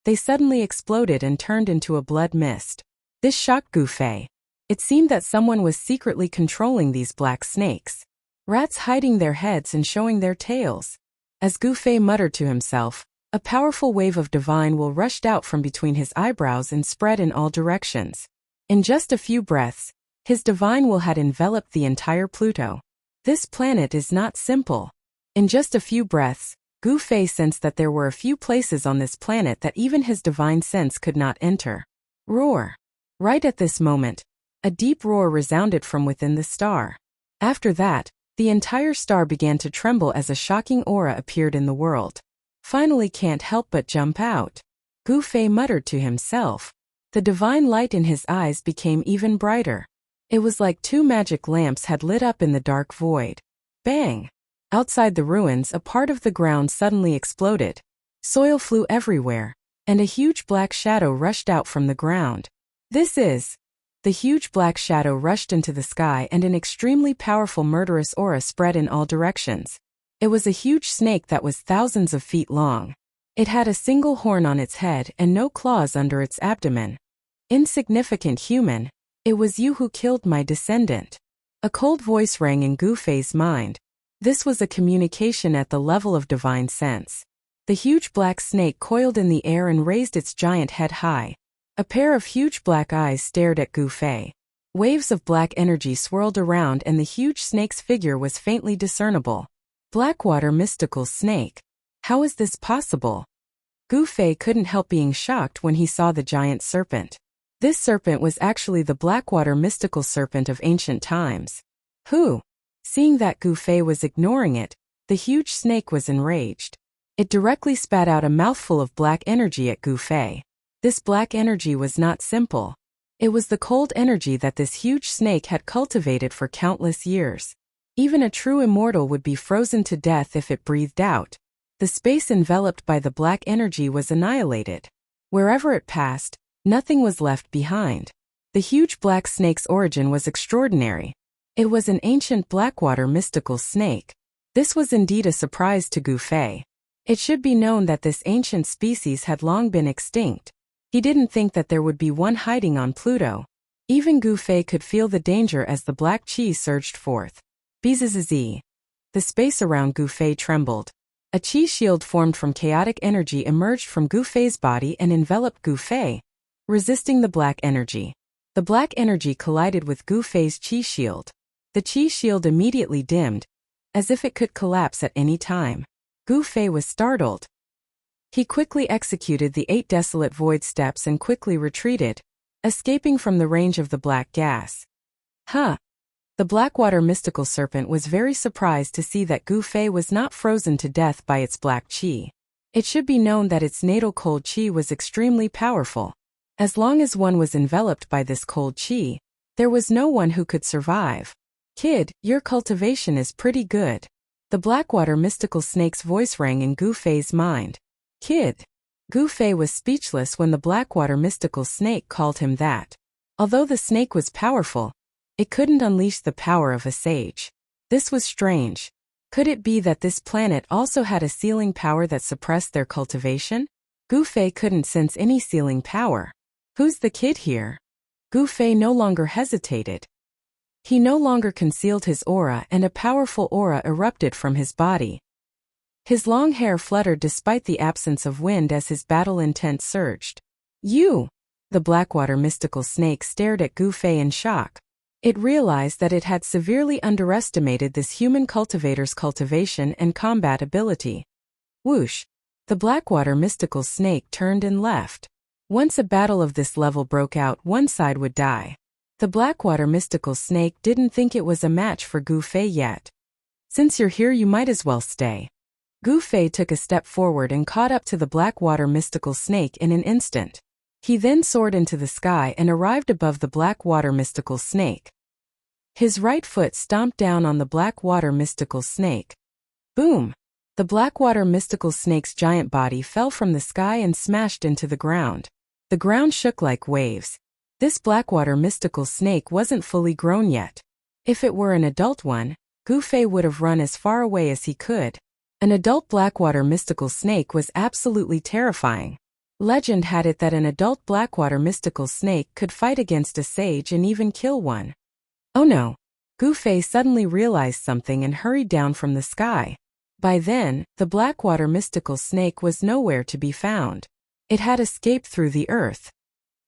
they suddenly exploded and turned into a blood mist. This shocked Gu Fei. It seemed that someone was secretly controlling these black snakes. Rats hiding their heads and showing their tails. As Gu Fei muttered to himself, a powerful wave of divine will rushed out from between his eyebrows and spread in all directions. In just a few breaths, his divine will had enveloped the entire Pluto. This planet is not simple. In just a few breaths, Gu Fei sensed that there were a few places on this planet that even his divine sense could not enter. Roar! Right at this moment, a deep roar resounded from within the star. After that, the entire star began to tremble as a shocking aura appeared in the world. Finally can't help but jump out. Gu Fei muttered to himself. The divine light in his eyes became even brighter. It was like two magic lamps had lit up in the dark void. Bang! Outside the ruins, a part of the ground suddenly exploded. Soil flew everywhere, and a huge black shadow rushed out from the ground. The huge black shadow rushed into the sky and an extremely powerful murderous aura spread in all directions. It was a huge snake that was thousands of feet long. It had a single horn on its head and no claws under its abdomen. Insignificant human, it was you who killed my descendant. A cold voice rang in Gu Fei's mind. This was a communication at the level of divine sense. The huge black snake coiled in the air and raised its giant head high. A pair of huge black eyes stared at Gu Fei. Waves of black energy swirled around and the huge snake's figure was faintly discernible. Blackwater mystical snake. How is this possible? Gu Fei couldn't help being shocked when he saw the giant serpent. This serpent was actually the Blackwater mystical serpent of ancient times. Who? Seeing that Gu Fei was ignoring it, the huge snake was enraged. It directly spat out a mouthful of black energy at Gu Fei. This black energy was not simple. It was the cold energy that this huge snake had cultivated for countless years. Even a true immortal would be frozen to death if it breathed out. The space enveloped by the black energy was annihilated. Wherever it passed, nothing was left behind. The huge black snake's origin was extraordinary. It was an ancient Blackwater mystical snake. This was indeed a surprise to Gu Fei. It should be known that this ancient species had long been extinct. He didn't think that there would be one hiding on Pluto. Even Gu Fei could feel the danger as the black chi surged forth. Bzzz. The space around Gu Fei trembled. A chi shield formed from chaotic energy emerged from Gu Fei's body and enveloped Gu Fei, resisting the black energy. The black energy collided with Gu Fei's chi shield. The chi shield immediately dimmed, as if it could collapse at any time. Gu Fei was startled. He quickly executed the 8 desolate void steps and quickly retreated, escaping from the range of the black gas. Huh! The Blackwater mystical serpent was very surprised to see that Gu Fei was not frozen to death by its black chi. It should be known that its natal cold chi was extremely powerful. As long as one was enveloped by this cold chi, there was no one who could survive. Kid, your cultivation is pretty good. The Blackwater mystical snake's voice rang in Gu Fei's mind. Kid. Gu Fei was speechless when the Blackwater mystical snake called him that. Although the snake was powerful, it couldn't unleash the power of a sage. This was strange. Could it be that this planet also had a sealing power that suppressed their cultivation? Gu Fei couldn't sense any sealing power. Who's the kid here? Gu Fei no longer hesitated. He no longer concealed his aura and a powerful aura erupted from his body. His long hair fluttered despite the absence of wind as his battle intent surged. You! The Blackwater mystical snake stared at Gu Fei in shock. It realized that it had severely underestimated this human cultivator's cultivation and combat ability. Whoosh! The Blackwater mystical snake turned and left. Once a battle of this level broke out, one side would die. The Blackwater mystical snake didn't think it was a match for Gu Fei yet. Since you're here, you might as well stay. Gu Fei took a step forward and caught up to the Blackwater mystical snake in an instant. He then soared into the sky and arrived above the Blackwater mystical snake. His right foot stomped down on the Blackwater mystical snake. Boom! The Blackwater mystical snake's giant body fell from the sky and smashed into the ground. The ground shook like waves. This Blackwater mystical snake wasn't fully grown yet. If it were an adult one, Gu Fei would have run as far away as he could. An adult Blackwater mystical snake was absolutely terrifying. Legend had it that an adult Blackwater mystical snake could fight against a sage and even kill one. Oh no! Gu Fei suddenly realized something and hurried down from the sky. By then, the Blackwater mystical snake was nowhere to be found. It had escaped through the earth.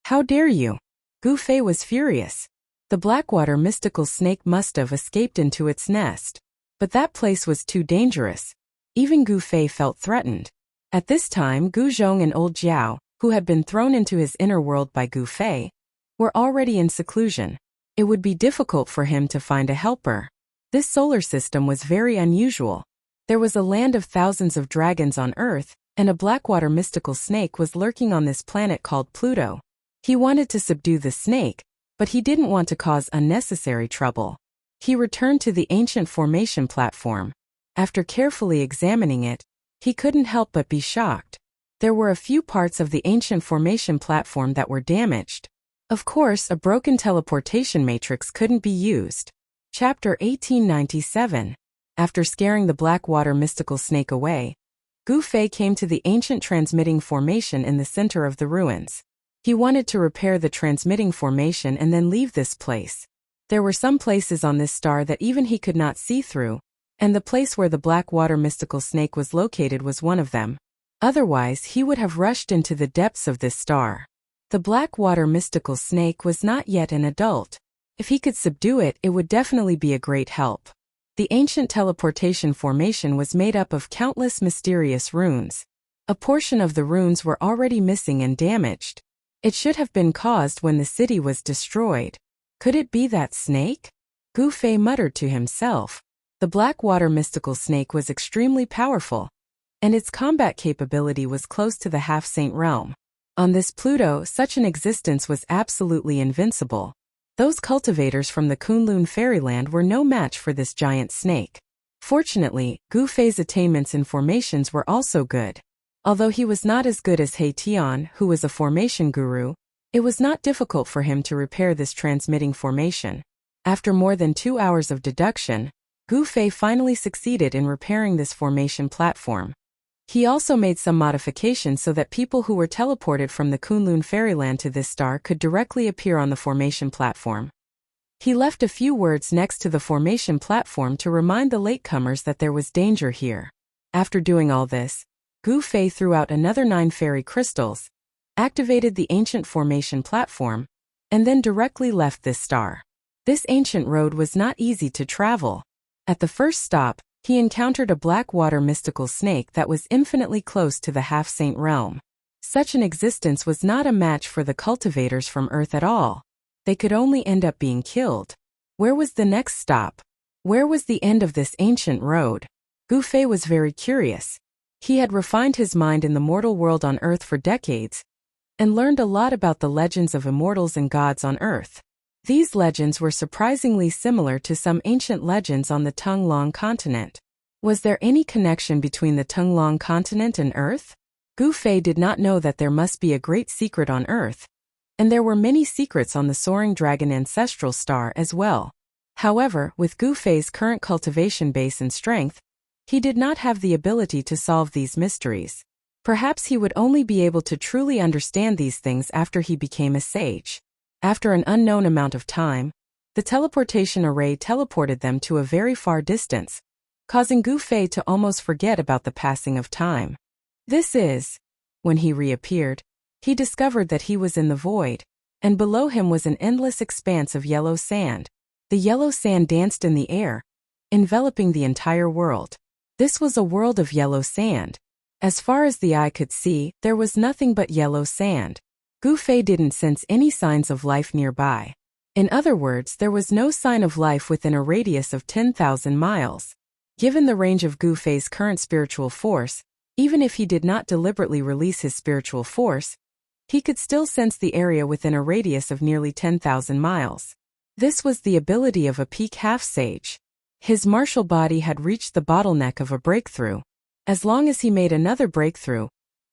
How dare you? Gu Fei was furious. The Blackwater mystical snake must have escaped into its nest. But that place was too dangerous. Even Gu Fei felt threatened. At this time, Gu Zhong and Old Jiao, who had been thrown into his inner world by Gu Fei, were already in seclusion. It would be difficult for him to find a helper. This solar system was very unusual. There was a land of thousands of dragons on Earth, and a Blackwater mystical snake was lurking on this planet called Pluto. He wanted to subdue the snake, but he didn't want to cause unnecessary trouble. He returned to the ancient formation platform. After carefully examining it, he couldn't help but be shocked. There were a few parts of the ancient formation platform that were damaged. Of course, a broken teleportation matrix couldn't be used. Chapter 1897. After scaring the Blackwater mystical snake away, Gu Fei came to the ancient transmitting formation in the center of the ruins. He wanted to repair the transmitting formation and then leave this place. There were some places on this star that even he could not see through, and the place where the Blackwater mystical snake was located was one of them. Otherwise, he would have rushed into the depths of this star. The Blackwater mystical snake was not yet an adult. If he could subdue it, it would definitely be a great help. The ancient teleportation formation was made up of countless mysterious runes. A portion of the runes were already missing and damaged. It should have been caused when the city was destroyed. Could it be that snake? Gu Fei muttered to himself. The Blackwater mystical snake was extremely powerful, and its combat capability was close to the half-saint realm. On this Pluto, such an existence was absolutely invincible. Those cultivators from the Kunlun fairyland were no match for this giant snake. Fortunately, Gu Fei's attainments in formations were also good. Although he was not as good as He Tian, who was a formation guru, it was not difficult for him to repair this transmitting formation. After more than 2 hours of deduction, Gu Fei finally succeeded in repairing this formation platform. He also made some modifications so that people who were teleported from the Kunlun fairyland to this star could directly appear on the formation platform. He left a few words next to the formation platform to remind the latecomers that there was danger here. After doing all this, Gu Fei threw out another 9 fairy crystals, activated the ancient formation platform, and then directly left this star. This ancient road was not easy to travel. At the first stop, he encountered a Blackwater mystical snake that was infinitely close to the half-saint realm. Such an existence was not a match for the cultivators from Earth at all. They could only end up being killed. Where was the next stop? Where was the end of this ancient road? Gu Fei was very curious. He had refined his mind in the mortal world on Earth for decades, and learned a lot about the legends of immortals and gods on Earth. These legends were surprisingly similar to some ancient legends on the Tunglong continent. Was there any connection between the Tunglong continent and Earth? Gu Fei did not know that there must be a great secret on Earth, and there were many secrets on the Soaring Dragon ancestral star as well. However, with Gu Fei's current cultivation base and strength, he did not have the ability to solve these mysteries. Perhaps he would only be able to truly understand these things after he became a sage. After an unknown amount of time, the teleportation array teleported them to a very far distance, causing Gu Fei to almost forget about the passing of time. When he reappeared, he discovered that he was in the void, and below him was an endless expanse of yellow sand. The yellow sand danced in the air, enveloping the entire world. This was a world of yellow sand. As far as the eye could see, there was nothing but yellow sand. Gu Fei didn't sense any signs of life nearby. In other words, there was no sign of life within a radius of 10,000 miles. Given the range of Gu Fei's current spiritual force, even if he did not deliberately release his spiritual force, he could still sense the area within a radius of nearly 10,000 miles. This was the ability of a peak half-sage. His martial body had reached the bottleneck of a breakthrough. As long as he made another breakthrough,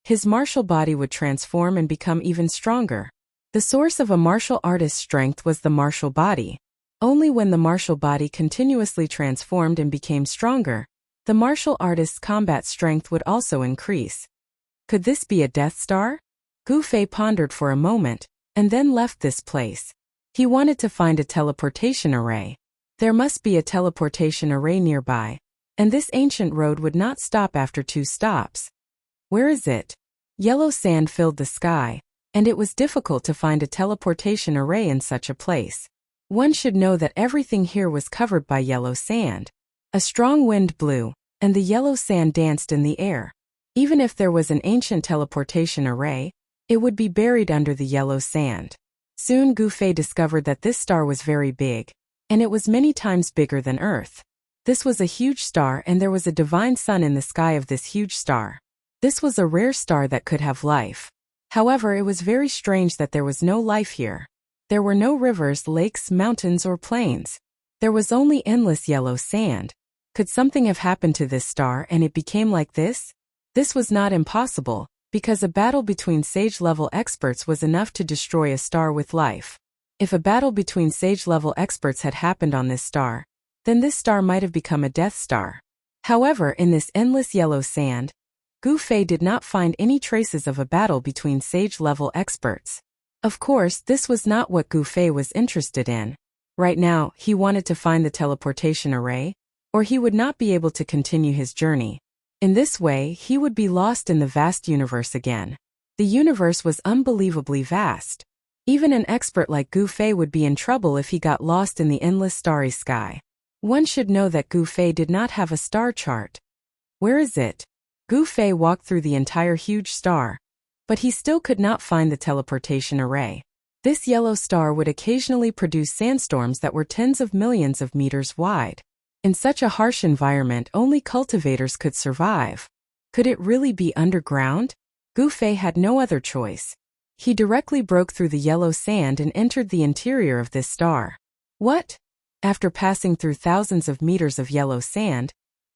his martial body would transform and become even stronger. The source of a martial artist's strength was the martial body. Only when the martial body continuously transformed and became stronger, the martial artist's combat strength would also increase. Could this be a Death Star? Gu Fei pondered for a moment, and then left this place. He wanted to find a teleportation array. There must be a teleportation array nearby. And this ancient road would not stop after 2 stops. Where is it? Yellow sand filled the sky, and it was difficult to find a teleportation array in such a place. One should know that everything here was covered by yellow sand. A strong wind blew, and the yellow sand danced in the air. Even if there was an ancient teleportation array, it would be buried under the yellow sand. Soon Gu Fei discovered that this star was very big, and it was many times bigger than Earth. This was a huge star, and there was a divine sun in the sky of this huge star. This was a rare star that could have life. However, it was very strange that there was no life here. There were no rivers, lakes, mountains, or plains. There was only endless yellow sand. Could something have happened to this star and it became like this? This was not impossible, because a battle between sage-level experts was enough to destroy a star with life. If a battle between sage-level experts had happened on this star, then this star might have become a Death Star. However, in this endless yellow sand, Gu Fei did not find any traces of a battle between sage-level experts. Of course, this was not what Gu Fei was interested in. Right now, he wanted to find the teleportation array, or he would not be able to continue his journey. In this way, he would be lost in the vast universe again. The universe was unbelievably vast. Even an expert like Gu Fei would be in trouble if he got lost in the endless starry sky. One should know that Gu Fei did not have a star chart. Where is it? Gu Fei walked through the entire huge star, but he still could not find the teleportation array. This yellow star would occasionally produce sandstorms that were tens of millions of meters wide. In such a harsh environment, only cultivators could survive. Could it really be underground? Gu Fei had no other choice. He directly broke through the yellow sand and entered the interior of this star. What? After passing through thousands of meters of yellow sand,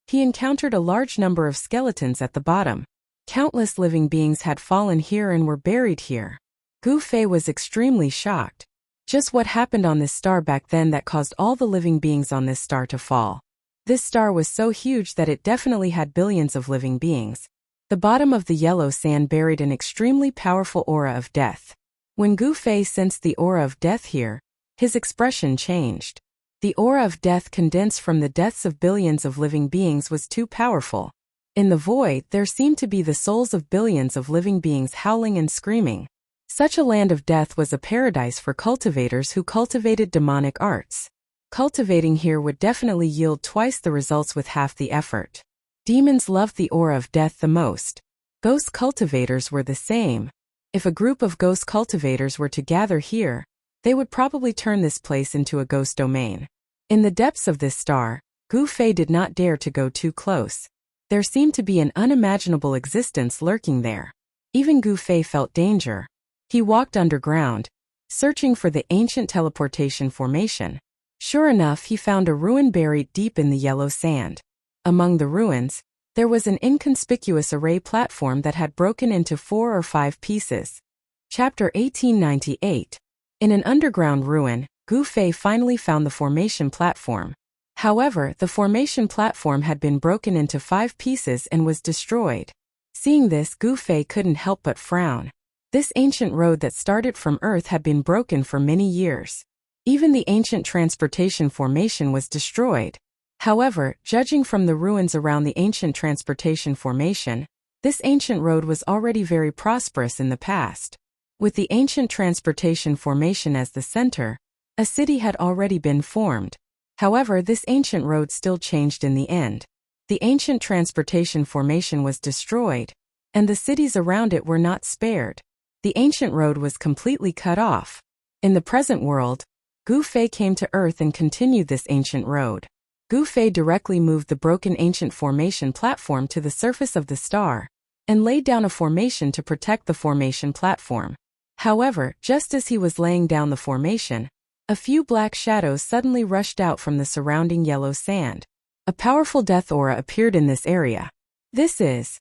he encountered a large number of skeletons at the bottom. Countless living beings had fallen here and were buried here. Gu Fei was extremely shocked. Just what happened on this star back then that caused all the living beings on this star to fall? This star was so huge that it definitely had billions of living beings. The bottom of the yellow sand buried an extremely powerful aura of death. When Gu Fei sensed the aura of death here, his expression changed. The aura of death condensed from the deaths of billions of living beings was too powerful. In the void, there seemed to be the souls of billions of living beings howling and screaming. Such a land of death was a paradise for cultivators who cultivated demonic arts. Cultivating here would definitely yield twice the results with half the effort. Demons loved the aura of death the most. Ghost cultivators were the same. If a group of ghost cultivators were to gather here, they would probably turn this place into a ghost domain. In the depths of this star, Gu Fei did not dare to go too close. There seemed to be an unimaginable existence lurking there. Even Gu Fei felt danger. He walked underground, searching for the ancient teleportation formation. Sure enough, he found a ruin buried deep in the yellow sand. Among the ruins, there was an inconspicuous array platform that had broken into 4 or 5 pieces. Chapter 1898. In an underground ruin, Gu Fei finally found the formation platform. However, the formation platform had been broken into 5 pieces and was destroyed. Seeing this, Gu Fei couldn't help but frown. This ancient road that started from Earth had been broken for many years. Even the ancient transportation formation was destroyed. However, judging from the ruins around the ancient transportation formation, this ancient road was already very prosperous in the past. With the ancient transportation formation as the center, a city had already been formed. However, this ancient road still changed in the end. The ancient transportation formation was destroyed, and the cities around it were not spared. The ancient road was completely cut off. In the present world, Gu Fei came to Earth and continued this ancient road. Gu Fei directly moved the broken ancient formation platform to the surface of the star, and laid down a formation to protect the formation platform. However, just as he was laying down the formation, a few black shadows suddenly rushed out from the surrounding yellow sand. A powerful death aura appeared in this area. This is...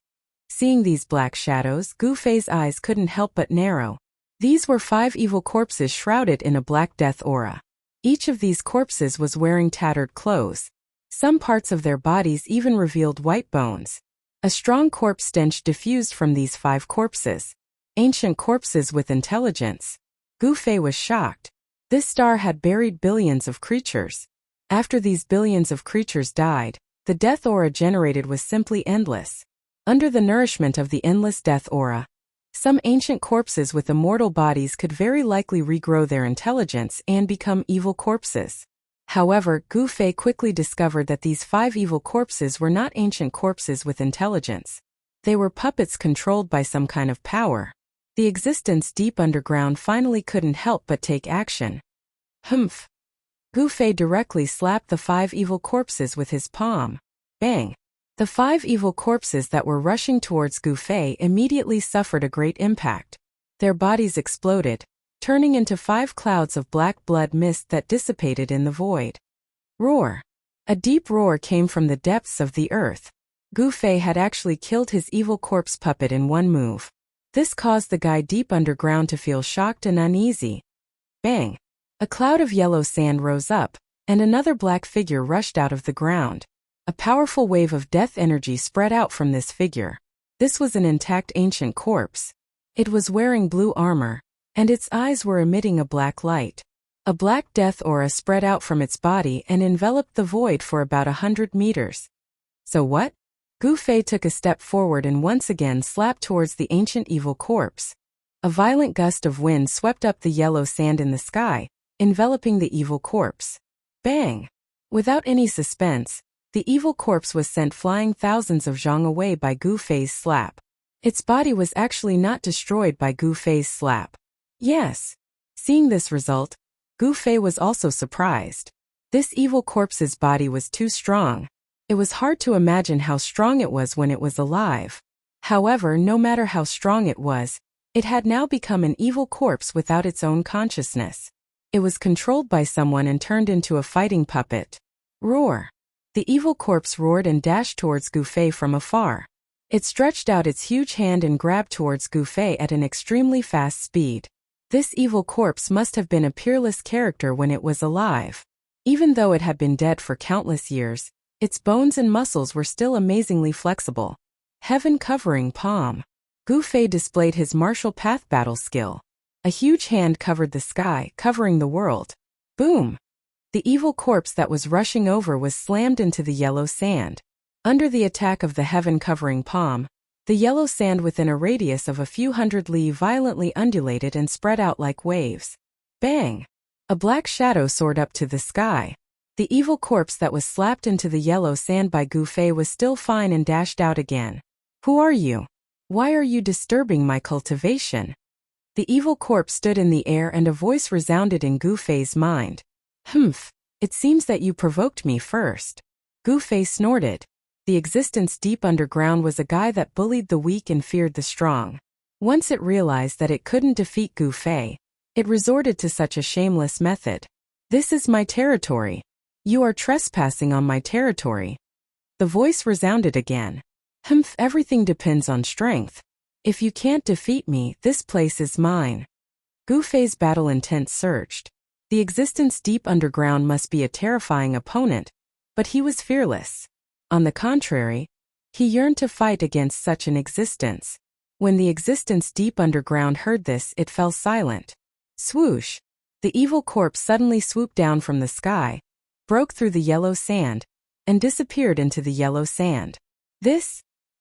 Seeing these black shadows, Gu Fei's eyes couldn't help but narrow. These were 5 evil corpses shrouded in a black death aura. Each of these corpses was wearing tattered clothes. Some parts of their bodies even revealed white bones. A strong corpse stench diffused from these 5 corpses. Ancient corpses with intelligence. Gu Fei was shocked. This star had buried billions of creatures. After these billions of creatures died, The death aura generated was simply endless. Under the nourishment of the endless death aura, some ancient corpses with immortal bodies could very likely regrow their intelligence and become evil corpses. However, Gu Fei quickly discovered that these 5 evil corpses were not ancient corpses with intelligence. They were puppets controlled by some kind of power. The existence deep underground finally couldn't help but take action. Humph! Gu Fei directly slapped the 5 evil corpses with his palm. Bang! The 5 evil corpses that were rushing towards Gu Fei immediately suffered a great impact. Their bodies exploded, turning into 5 clouds of black blood mist that dissipated in the void. Roar! A deep roar came from the depths of the earth. Gu Fei had actually killed his evil corpse puppet in one move. This caused the guy deep underground to feel shocked and uneasy. Bang! A cloud of yellow sand rose up, and another black figure rushed out of the ground. A powerful wave of death energy spread out from this figure. This was an intact ancient corpse. It was wearing blue armor, and its eyes were emitting a black light. A black death aura spread out from its body and enveloped the void for about 100 meters. So what? Gu Fei took a step forward and once again slapped towards the ancient evil corpse. A violent gust of wind swept up the yellow sand in the sky, enveloping the evil corpse. Bang! Without any suspense, the evil corpse was sent flying thousands of zhang away by Gu Fei's slap. Its body was actually not destroyed by Gu Fei's slap. Yes. Seeing this result, Gu Fei was also surprised. This evil corpse's body was too strong. It was hard to imagine how strong it was when it was alive. However, no matter how strong it was, it had now become an evil corpse without its own consciousness. It was controlled by someone and turned into a fighting puppet. Roar! The evil corpse roared and dashed towards Gu Fei from afar. It stretched out its huge hand and grabbed towards Gu Fei at an extremely fast speed. This evil corpse must have been a peerless character when it was alive. Even though it had been dead for countless years, its bones and muscles were still amazingly flexible. Heaven-covering palm. Gu Fei displayed his martial path battle skill. A huge hand covered the sky, covering the world. Boom! The evil corpse that was rushing over was slammed into the yellow sand. Under the attack of the heaven-covering palm, the yellow sand within a radius of a few hundred li violently undulated and spread out like waves. Bang! A black shadow soared up to the sky. The evil corpse that was slapped into the yellow sand by Gu Fei was still fine and dashed out again. Who are you? Why are you disturbing my cultivation? The evil corpse stood in the air and a voice resounded in Gu Fei's mind. Humph! It seems that you provoked me first. Gu Fei snorted. The existence deep underground was a guy that bullied the weak and feared the strong. Once it realized that it couldn't defeat Gu Fei, it resorted to such a shameless method. This is my territory. You are trespassing on my territory. The voice resounded again. Humph! Everything depends on strength. If you can't defeat me, this place is mine. Gu Fei's battle intent surged. The existence deep underground must be a terrifying opponent, but he was fearless. On the contrary, he yearned to fight against such an existence. When the existence deep underground heard this, it fell silent. Swoosh! The evil corpse suddenly swooped down from the sky, broke through the yellow sand, and disappeared into the yellow sand.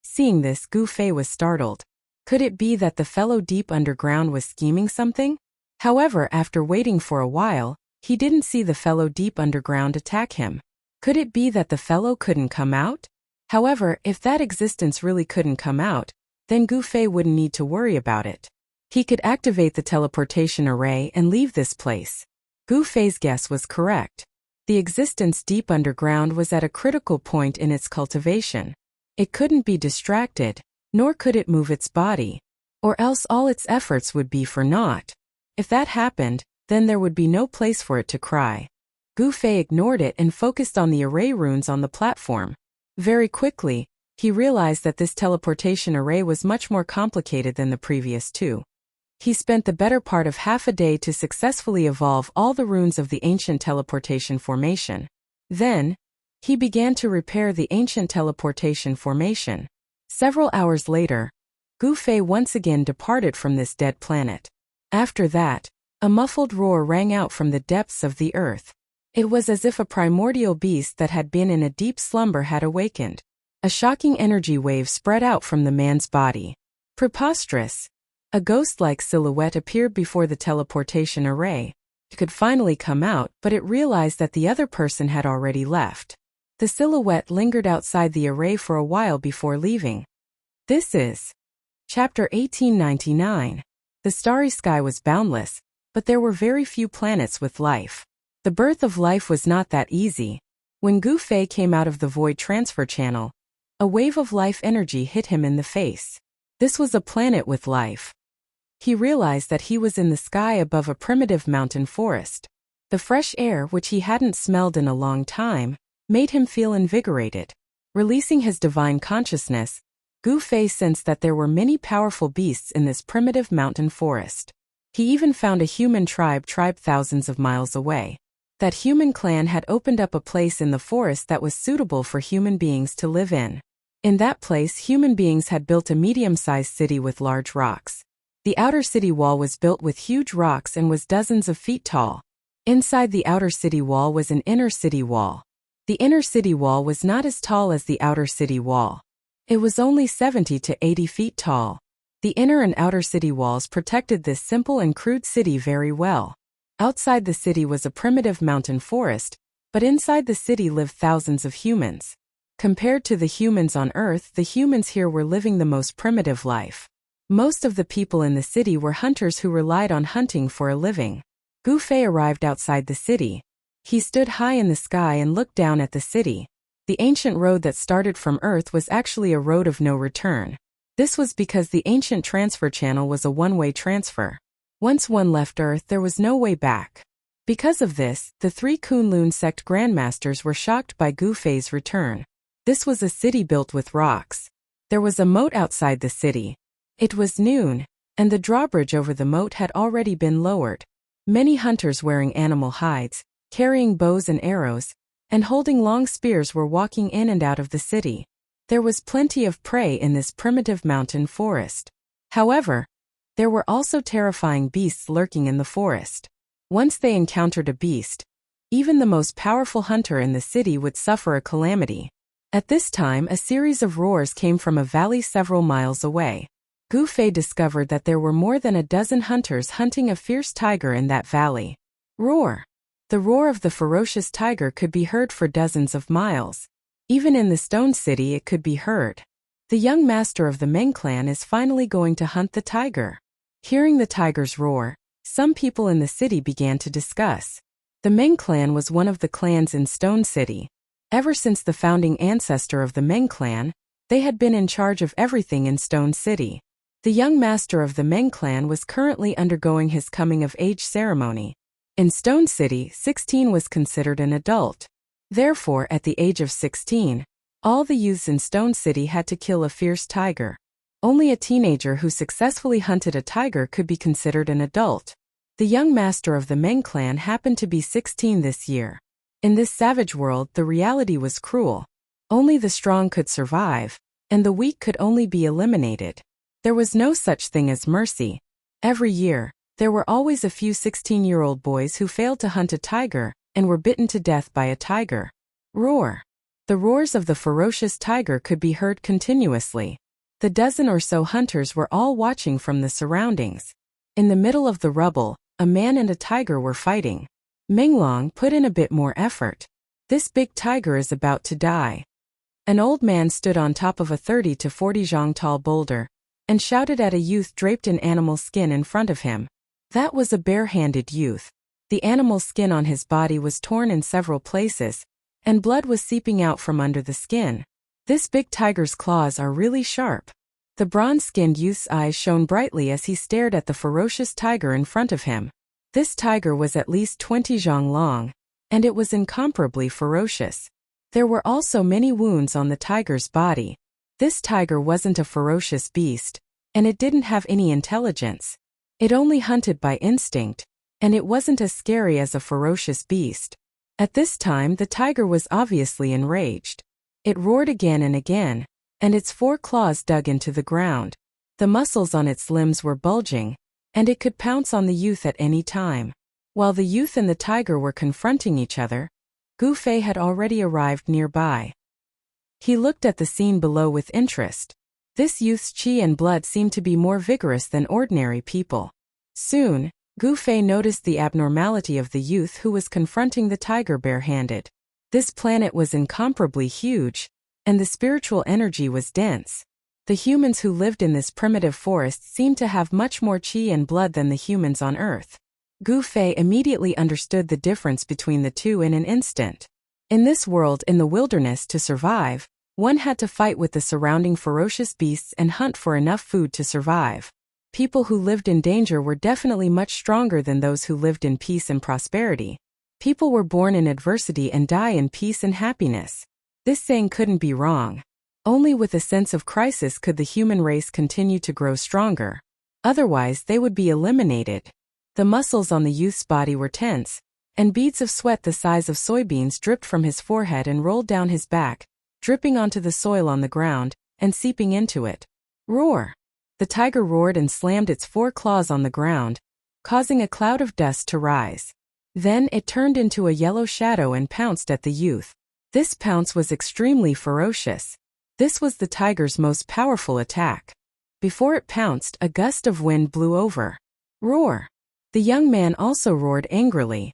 Seeing this, Gu Fei was startled. Could it be that the fellow deep underground was scheming something? However, after waiting for a while, he didn't see the fellow deep underground attack him. Could it be that the fellow couldn't come out? However, if that existence really couldn't come out, then Gu Fei wouldn't need to worry about it. He could activate the teleportation array and leave this place. Gu Fei's guess was correct. The existence deep underground was at a critical point in its cultivation. It couldn't be distracted, nor could it move its body, or else all its efforts would be for naught. If that happened, then there would be no place for it to cry. Gu Fei ignored it and focused on the array runes on the platform. Very quickly, he realized that this teleportation array was much more complicated than the previous two. He spent the better part of half a day to successfully evolve all the runes of the ancient teleportation formation. Then, he began to repair the ancient teleportation formation. Several hours later, Gu Fei once again departed from this dead planet. After that, a muffled roar rang out from the depths of the earth. It was as if a primordial beast that had been in a deep slumber had awakened. A shocking energy wave spread out from the man's body. Preposterous! A ghost-like silhouette appeared before the teleportation array. It could finally come out, but it realized that the other person had already left. The silhouette lingered outside the array for a while before leaving. This is Chapter 1899. The starry sky was boundless, but there were very few planets with life. The birth of life was not that easy. When Gu Fei came out of the void transfer channel, a wave of life energy hit him in the face. This was a planet with life. He realized that he was in the sky above a primitive mountain forest. The fresh air, which he hadn't smelled in a long time, made him feel invigorated. Releasing his divine consciousness, Gu Fei sensed that there were many powerful beasts in this primitive mountain forest. He even found a human tribe thousands of miles away. That human clan had opened up a place in the forest that was suitable for human beings to live in. In that place, human beings had built a medium-sized city with large rocks. The outer city wall was built with huge rocks and was dozens of feet tall. Inside the outer city wall was an inner city wall. The inner city wall was not as tall as the outer city wall. It was only 70 to 80 feet tall. The inner and outer city walls protected this simple and crude city very well. Outside the city was a primitive mountain forest, but inside the city lived thousands of humans. Compared to the humans on Earth, the humans here were living the most primitive life. Most of the people in the city were hunters who relied on hunting for a living. Gu Fei arrived outside the city. He stood high in the sky and looked down at the city. The ancient road that started from Earth was actually a road of no return. This was because the ancient transfer channel was a one-way transfer. Once one left Earth, there was no way back. Because of this, the three Kunlun sect grandmasters were shocked by Gu Fei's return. This was a city built with rocks. There was a moat outside the city. It was noon, and the drawbridge over the moat had already been lowered. Many hunters wearing animal hides, carrying bows and arrows, and holding long spears were walking in and out of the city. There was plenty of prey in this primitive mountain forest. However, there were also terrifying beasts lurking in the forest. Once they encountered a beast, even the most powerful hunter in the city would suffer a calamity. At this time, a series of roars came from a valley several miles away. Gu Fei discovered that there were more than a dozen hunters hunting a fierce tiger in that valley. Roar! The roar of the ferocious tiger could be heard for dozens of miles. Even in the stone city it could be heard. The young master of the Meng clan is finally going to hunt the tiger. Hearing the tiger's roar, some people in the city began to discuss. The Meng clan was one of the clans in Stone City. Ever since the founding ancestor of the Meng clan, they had been in charge of everything in Stone City. The young master of the Meng clan was currently undergoing his coming-of-age ceremony. In Stone City, 16 was considered an adult. Therefore, at the age of 16, all the youths in Stone City had to kill a fierce tiger. Only a teenager who successfully hunted a tiger could be considered an adult. The young master of the Meng clan happened to be 16 this year. In this savage world, the reality was cruel. Only the strong could survive, and the weak could only be eliminated. There was no such thing as mercy. Every year, there were always a few 16-year-old boys who failed to hunt a tiger and were bitten to death by a tiger. Roar! The roars of the ferocious tiger could be heard continuously. The dozen or so hunters were all watching from the surroundings. In the middle of the rubble, a man and a tiger were fighting. Menglong put in a bit more effort. This big tiger is about to die. An old man stood on top of a 30 to 40 zhang tall boulder and shouted at a youth draped in animal skin in front of him. That was a bare-handed youth. The animal skin on his body was torn in several places, and blood was seeping out from under the skin. This big tiger's claws are really sharp. The bronze-skinned youth's eyes shone brightly as he stared at the ferocious tiger in front of him. This tiger was at least 20 zhang long, and it was incomparably ferocious. There were also many wounds on the tiger's body. This tiger wasn't a ferocious beast, and it didn't have any intelligence. It only hunted by instinct, and it wasn't as scary as a ferocious beast. At this time, the tiger was obviously enraged. It roared again and again, and its 4 claws dug into the ground. The muscles on its limbs were bulging, and it could pounce on the youth at any time. While the youth and the tiger were confronting each other, Gu Fei had already arrived nearby. He looked at the scene below with interest. This youth's qi and blood seemed to be more vigorous than ordinary people. Soon, Gu Fei noticed the abnormality of the youth who was confronting the tiger barehanded. This planet was incomparably huge, and the spiritual energy was dense. The humans who lived in this primitive forest seemed to have much more qi and blood than the humans on Earth. Gu Fei immediately understood the difference between the two in an instant. In this world, in the wilderness, to survive, one had to fight with the surrounding ferocious beasts and hunt for enough food to survive. People who lived in danger were definitely much stronger than those who lived in peace and prosperity. People were born in adversity and die in peace and happiness. This saying couldn't be wrong. Only with a sense of crisis could the human race continue to grow stronger. Otherwise, they would be eliminated. The muscles on the youth's body were tense, and beads of sweat the size of soybeans dripped from his forehead and rolled down his back, dripping onto the soil on the ground, and seeping into it. Roar! The tiger roared and slammed its 4 claws on the ground, causing a cloud of dust to rise. Then it turned into a yellow shadow and pounced at the youth. This pounce was extremely ferocious. This was the tiger's most powerful attack. Before it pounced, a gust of wind blew over. Roar! The young man also roared angrily.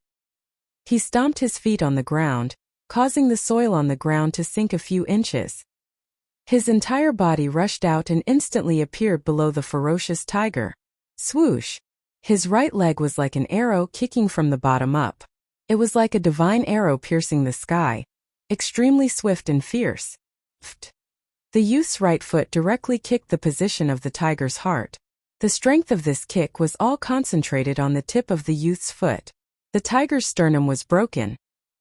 He stomped his feet on the ground, causing the soil on the ground to sink a few inches. His entire body rushed out and instantly appeared below the ferocious tiger. Swoosh! His right leg was like an arrow kicking from the bottom up. It was like a divine arrow piercing the sky, extremely swift and fierce. Pft! The youth's right foot directly kicked the position of the tiger's heart. The strength of this kick was all concentrated on the tip of the youth's foot. The tiger's sternum was broken,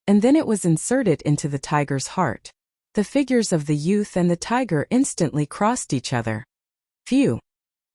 and then it was inserted into the tiger's heart. The figures of the youth and the tiger instantly crossed each other. Phew!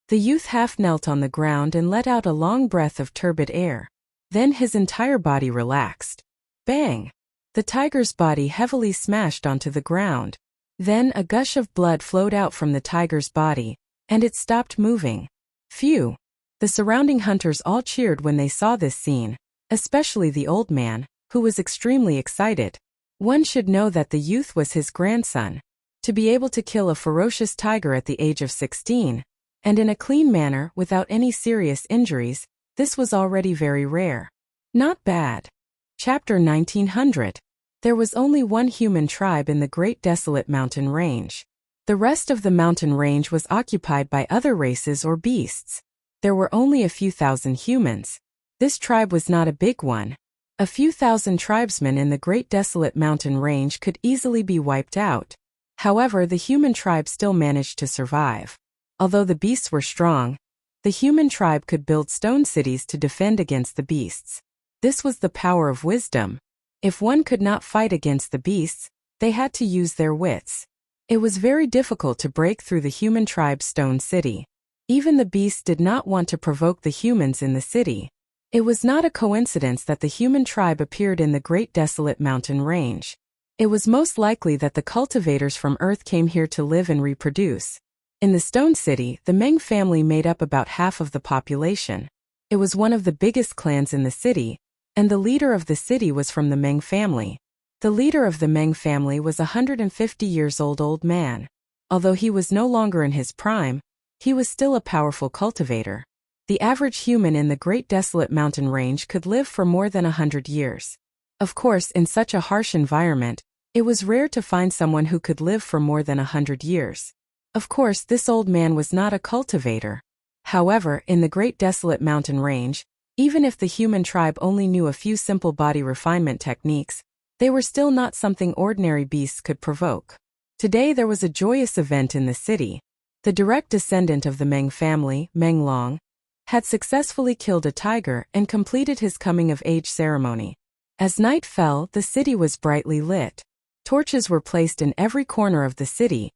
The youth half knelt on the ground and let out a long breath of turbid air. Then his entire body relaxed. Bang! The tiger's body heavily smashed onto the ground. Then a gush of blood flowed out from the tiger's body, and it stopped moving. Phew! The surrounding hunters all cheered when they saw this scene, especially the old man, who was extremely excited. One should know that the youth was his grandson. To be able to kill a ferocious tiger at the age of 16, and in a clean manner without any serious injuries, this was already very rare. Not bad. Chapter 1900. There was only one human tribe in the Great Desolate Mountain Range. The rest of the mountain range was occupied by other races or beasts. There were only a few thousand humans. This tribe was not a big one. A few thousand tribesmen in the Great Desolate Mountain Range could easily be wiped out. However, the human tribe still managed to survive. Although the beasts were strong, the human tribe could build stone cities to defend against the beasts. This was the power of wisdom. If one could not fight against the beasts, they had to use their wits. It was very difficult to break through the human tribe's stone city. Even the beasts did not want to provoke the humans in the city. It was not a coincidence that the human tribe appeared in the Great Desolate Mountain Range. It was most likely that the cultivators from Earth came here to live and reproduce. In the Stone City, the Meng family made up about half of the population. It was one of the biggest clans in the city, and the leader of the city was from the Meng family. The leader of the Meng family was a 150-year-old old man. Although he was no longer in his prime, he was still a powerful cultivator. The average human in the Great Desolate Mountain Range could live for more than 100 years. Of course, in such a harsh environment, it was rare to find someone who could live for more than 100 years. Of course, this old man was not a cultivator. However, in the Great Desolate Mountain Range, even if the human tribe only knew a few simple body refinement techniques, they were still not something ordinary beasts could provoke. Today there was a joyous event in the city. The direct descendant of the Meng family, Meng Long, had successfully killed a tiger and completed his coming-of-age ceremony. As night fell, the city was brightly lit. Torches were placed in every corner of the city,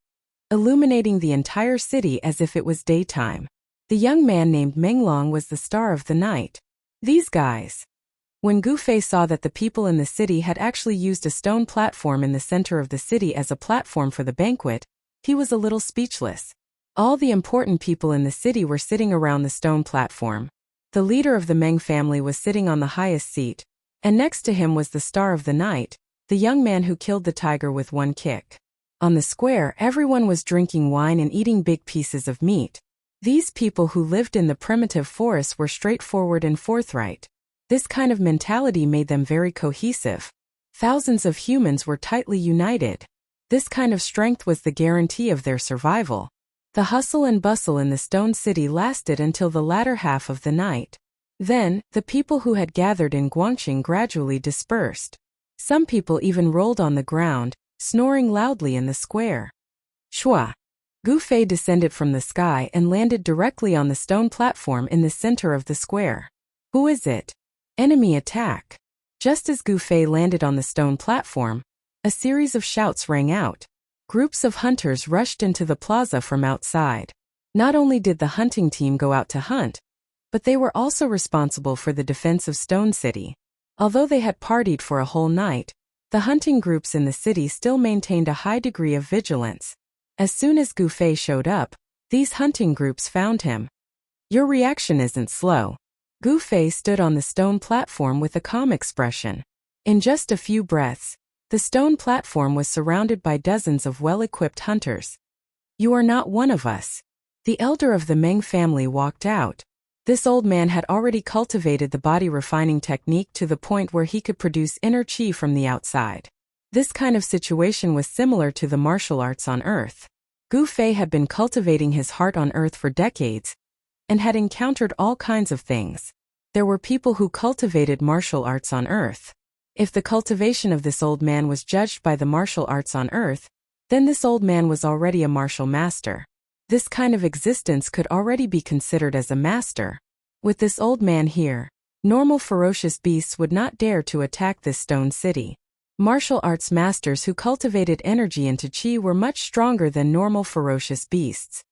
illuminating the entire city as if it was daytime. The young man named Meng Long was the star of the night. These guys. When Gu Fei saw that the people in the city had actually used a stone platform in the center of the city as a platform for the banquet, he was a little speechless. All the important people in the city were sitting around the stone platform. The leader of the Meng family was sitting on the highest seat, and next to him was the star of the night, the young man who killed the tiger with one kick. On the square, everyone was drinking wine and eating big pieces of meat. These people who lived in the primitive forests were straightforward and forthright. This kind of mentality made them very cohesive. Thousands of humans were tightly united. This kind of strength was the guarantee of their survival. The hustle and bustle in the stone city lasted until the latter half of the night. Then, the people who had gathered in Guangxing gradually dispersed. Some people even rolled on the ground, snoring loudly in the square. Shua! Gu Fei descended from the sky and landed directly on the stone platform in the center of the square. Who is it? Enemy attack! Just as Gu Fei landed on the stone platform, a series of shouts rang out. Groups of hunters rushed into the plaza from outside. Not only did the hunting team go out to hunt, but they were also responsible for the defense of Stone City. Although they had partied for a whole night, the hunting groups in the city still maintained a high degree of vigilance. As soon as Gu Fei showed up, these hunting groups found him. Your reaction isn't slow. Gu Fei stood on the stone platform with a calm expression. In just a few breaths, the stone platform was surrounded by dozens of well-equipped hunters. You are not one of us. The elder of the Meng family walked out. This old man had already cultivated the body refining technique to the point where he could produce inner qi from the outside. This kind of situation was similar to the martial arts on Earth. Gu Fei had been cultivating his heart on Earth for decades, and had encountered all kinds of things. There were people who cultivated martial arts on Earth. If the cultivation of this old man was judged by the martial arts on Earth, then this old man was already a martial master. This kind of existence could already be considered as a master. With this old man here, normal ferocious beasts would not dare to attack this stone city. Martial arts masters who cultivated energy into qi were much stronger than normal ferocious beasts.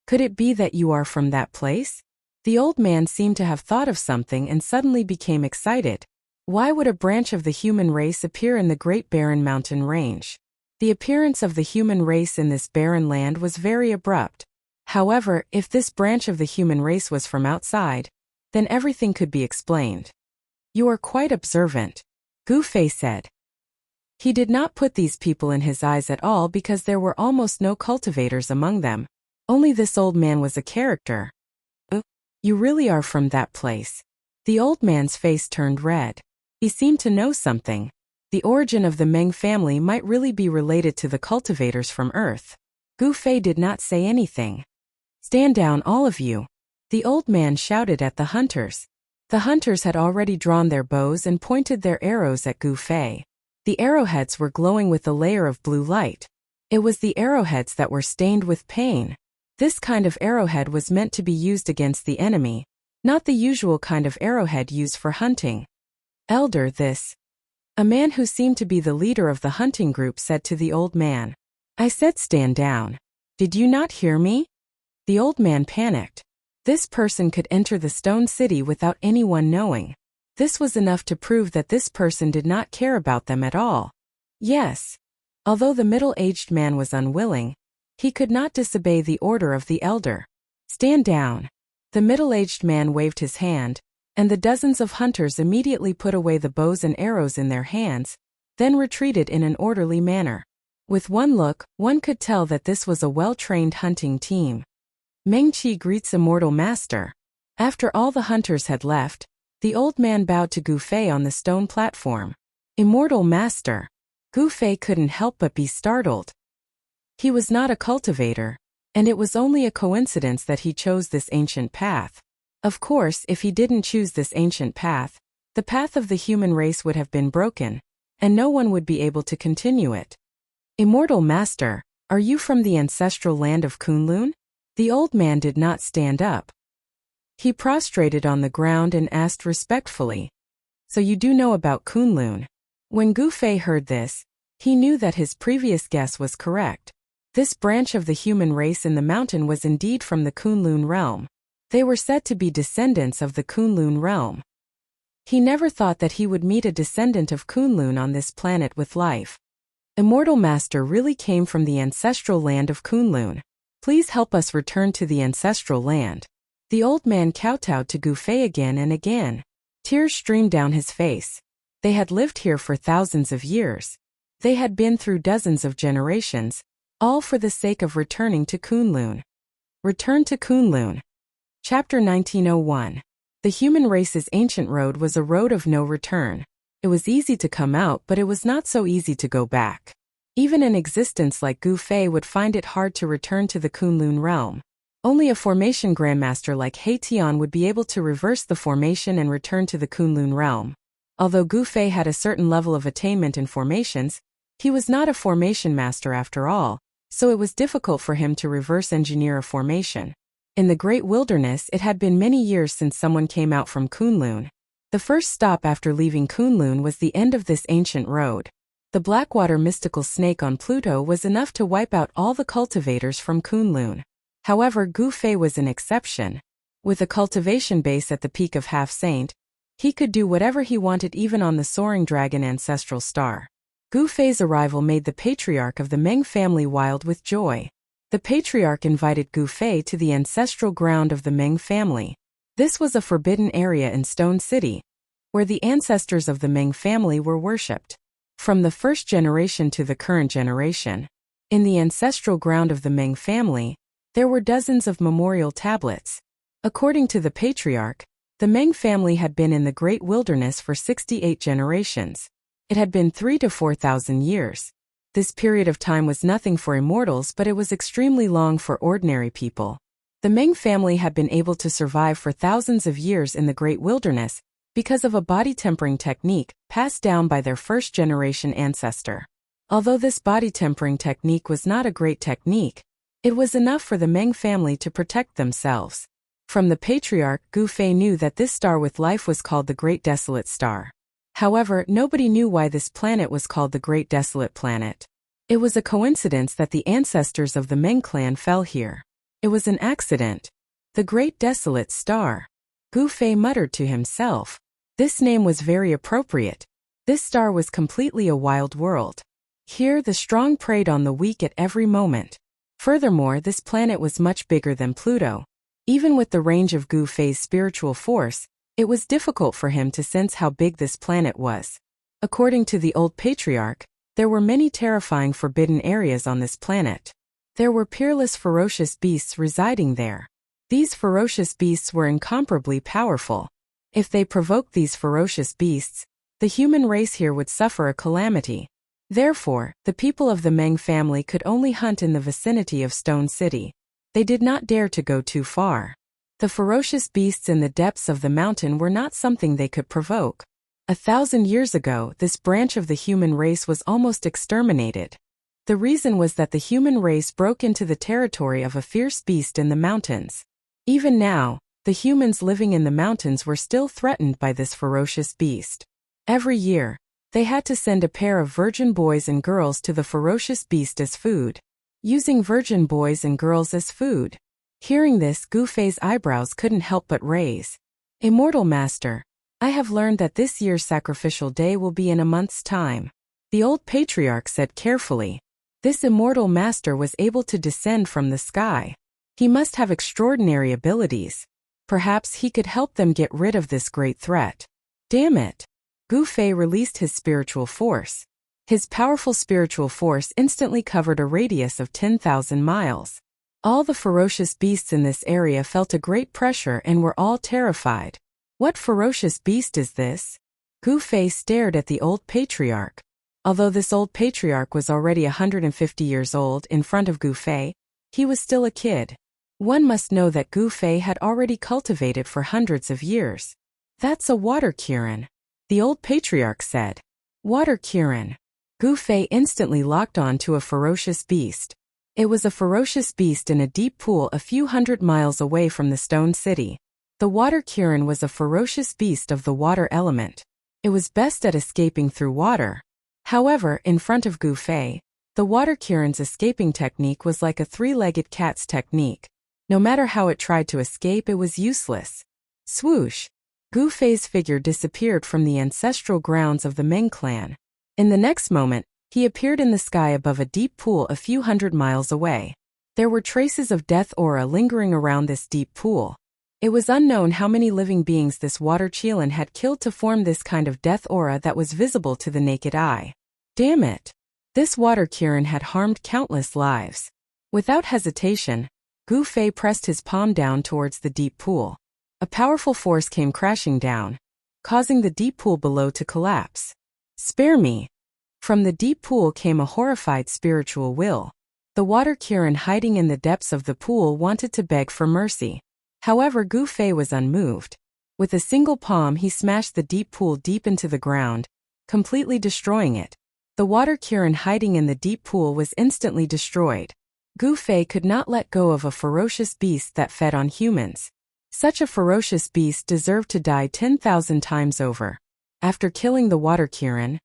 Could it be that you are from that place? The old man seemed to have thought of something and suddenly became excited. Why would a branch of the human race appear in the Great Barren Mountain Range? The appearance of the human race in this barren land was very abrupt. However, if this branch of the human race was from outside, then everything could be explained. You are quite observant, Gu Fei said. He did not put these people in his eyes at all because there were almost no cultivators among them. Only this old man was a character. You really are from that place. The old man's face turned red. He seemed to know something. The origin of the Meng family might really be related to the cultivators from Earth. Gu Fei did not say anything. Stand down, all of you. The old man shouted at the hunters. The hunters had already drawn their bows and pointed their arrows at Gu Fei. The arrowheads were glowing with a layer of blue light. It was the arrowheads that were stained with pain. This kind of arrowhead was meant to be used against the enemy, not the usual kind of arrowhead used for hunting. Elder, this. A man who seemed to be the leader of the hunting group said to the old man. I said stand down. Did you not hear me? The old man panicked. This person could enter the stone city without anyone knowing. This was enough to prove that this person did not care about them at all. Yes. Although the middle-aged man was unwilling, he could not disobey the order of the elder. Stand down. The middle-aged man waved his hand, and the dozens of hunters immediately put away the bows and arrows in their hands, then retreated in an orderly manner. With one look, one could tell that this was a well-trained hunting team. Meng Qi greets Immortal Master. After all the hunters had left, the old man bowed to Gu Fei on the stone platform. Immortal Master. Gu Fei couldn't help but be startled. He was not a cultivator, and it was only a coincidence that he chose this ancient path. Of course, if he didn't choose this ancient path, the path of the human race would have been broken, and no one would be able to continue it. Immortal Master, are you from the ancestral land of Kunlun? The old man did not stand up. He prostrated on the ground and asked respectfully. So you do know about Kunlun? When Gu Fei heard this, he knew that his previous guess was correct. This branch of the human race in the mountain was indeed from the Kunlun realm. They were said to be descendants of the Kunlun realm. He never thought that he would meet a descendant of Kunlun on this planet with life. Immortal Master really came from the ancestral land of Kunlun. Please help us return to the ancestral land. The old man kowtowed to Gu Fei again and again. Tears streamed down his face. They had lived here for thousands of years. They had been through dozens of generations, all for the sake of returning to Kunlun. Return to Kunlun. Chapter 1901. The human race's ancient road was a road of no return. It was easy to come out, but it was not so easy to go back. Even an existence like Gu Fei would find it hard to return to the Kunlun realm. Only a formation grandmaster like He Tian would be able to reverse the formation and return to the Kunlun realm. Although Gu Fei had a certain level of attainment in formations, he was not a formation master after all, so it was difficult for him to reverse engineer a formation. In the Great Wilderness, it had been many years since someone came out from Kunlun. The first stop after leaving Kunlun was the end of this ancient road. The Blackwater mystical snake on Pluto was enough to wipe out all the cultivators from Kunlun. However, Gu Fei was an exception. With a cultivation base at the peak of Half Saint, he could do whatever he wanted even on the soaring dragon ancestral star. Gu Fei's arrival made the patriarch of the Meng family wild with joy. The patriarch invited Gu Fei to the ancestral ground of the Meng family. This was a forbidden area in Stone City, where the ancestors of the Meng family were worshipped. From the first generation to the current generation, in the ancestral ground of the Meng family, there were dozens of memorial tablets. According to the patriarch, the Meng family had been in the Great Wilderness for 68 generations. It had been 3,000 to 4,000 years. This period of time was nothing for immortals, but it was extremely long for ordinary people. The Meng family had been able to survive for thousands of years in the Great Wilderness because of a body-tempering technique passed down by their first-generation ancestor. Although this body-tempering technique was not a great technique, it was enough for the Meng family to protect themselves. From the patriarch, Gu Fei knew that this star with life was called the Great Desolate Star. However, nobody knew why this planet was called the Great Desolate Planet. It was a coincidence that the ancestors of the Meng clan fell here. It was an accident. The Great Desolate Star. Gu Fei muttered to himself. This name was very appropriate. This star was completely a wild world. Here the strong preyed on the weak at every moment. Furthermore, this planet was much bigger than Pluto. Even with the range of Gu Fei's spiritual force, it was difficult for him to sense how big this planet was. According to the old patriarch, there were many terrifying forbidden areas on this planet. There were peerless ferocious beasts residing there. These ferocious beasts were incomparably powerful. If they provoked these ferocious beasts, the human race here would suffer a calamity. Therefore, the people of the Meng family could only hunt in the vicinity of Stone City. They did not dare to go too far. The ferocious beasts in the depths of the mountain were not something they could provoke. 1,000 years ago, this branch of the human race was almost exterminated. The reason was that the human race broke into the territory of a fierce beast in the mountains. Even now, the humans living in the mountains were still threatened by this ferocious beast. Every year, they had to send a pair of virgin boys and girls to the ferocious beast as food. Using virgin boys and girls as food. Hearing this, Gu Fei's eyebrows couldn't help but raise. Immortal Master, I have learned that this year's sacrificial day will be in a month's time. The old patriarch said carefully. This immortal master was able to descend from the sky. He must have extraordinary abilities. Perhaps he could help them get rid of this great threat. Damn it! Gu Fei released his spiritual force. His powerful spiritual force instantly covered a radius of 10,000 miles. All the ferocious beasts in this area felt a great pressure and were all terrified. What ferocious beast is this? Gu Fei stared at the old patriarch. Although this old patriarch was already 150 years old in front of Gu Fei, he was still a kid. One must know that Gu Fei had already cultivated for hundreds of years. That's a water Kirin, the old patriarch said. Water Kirin. Gu Fei instantly locked on to a ferocious beast. It was a ferocious beast in a deep pool a few hundred miles away from the Stone City. The water Kirin was a ferocious beast of the water element. It was best at escaping through water. However, in front of Gu Fei, the water Kirin's escaping technique was like a three-legged cat's technique. No matter how it tried to escape, it was useless. Swoosh! Gu Fei's figure disappeared from the ancestral grounds of the Meng clan. In the next moment, he appeared in the sky above a deep pool a few hundred miles away. There were traces of death aura lingering around this deep pool. It was unknown how many living beings this water Qilin had killed to form this kind of death aura that was visible to the naked eye. Damn it! This water Qilin had harmed countless lives. Without hesitation, Gu Fei pressed his palm down towards the deep pool. A powerful force came crashing down, causing the deep pool below to collapse. Spare me! From the deep pool came a horrified spiritual will. The water Qilin hiding in the depths of the pool wanted to beg for mercy. However, Gu Fei was unmoved. With a single palm he smashed the deep pool deep into the ground, completely destroying it. The water Qilin hiding in the deep pool was instantly destroyed. Gu Fei could not let go of a ferocious beast that fed on humans. Such a ferocious beast deserved to die 10,000 times over. After killing the water Qilin,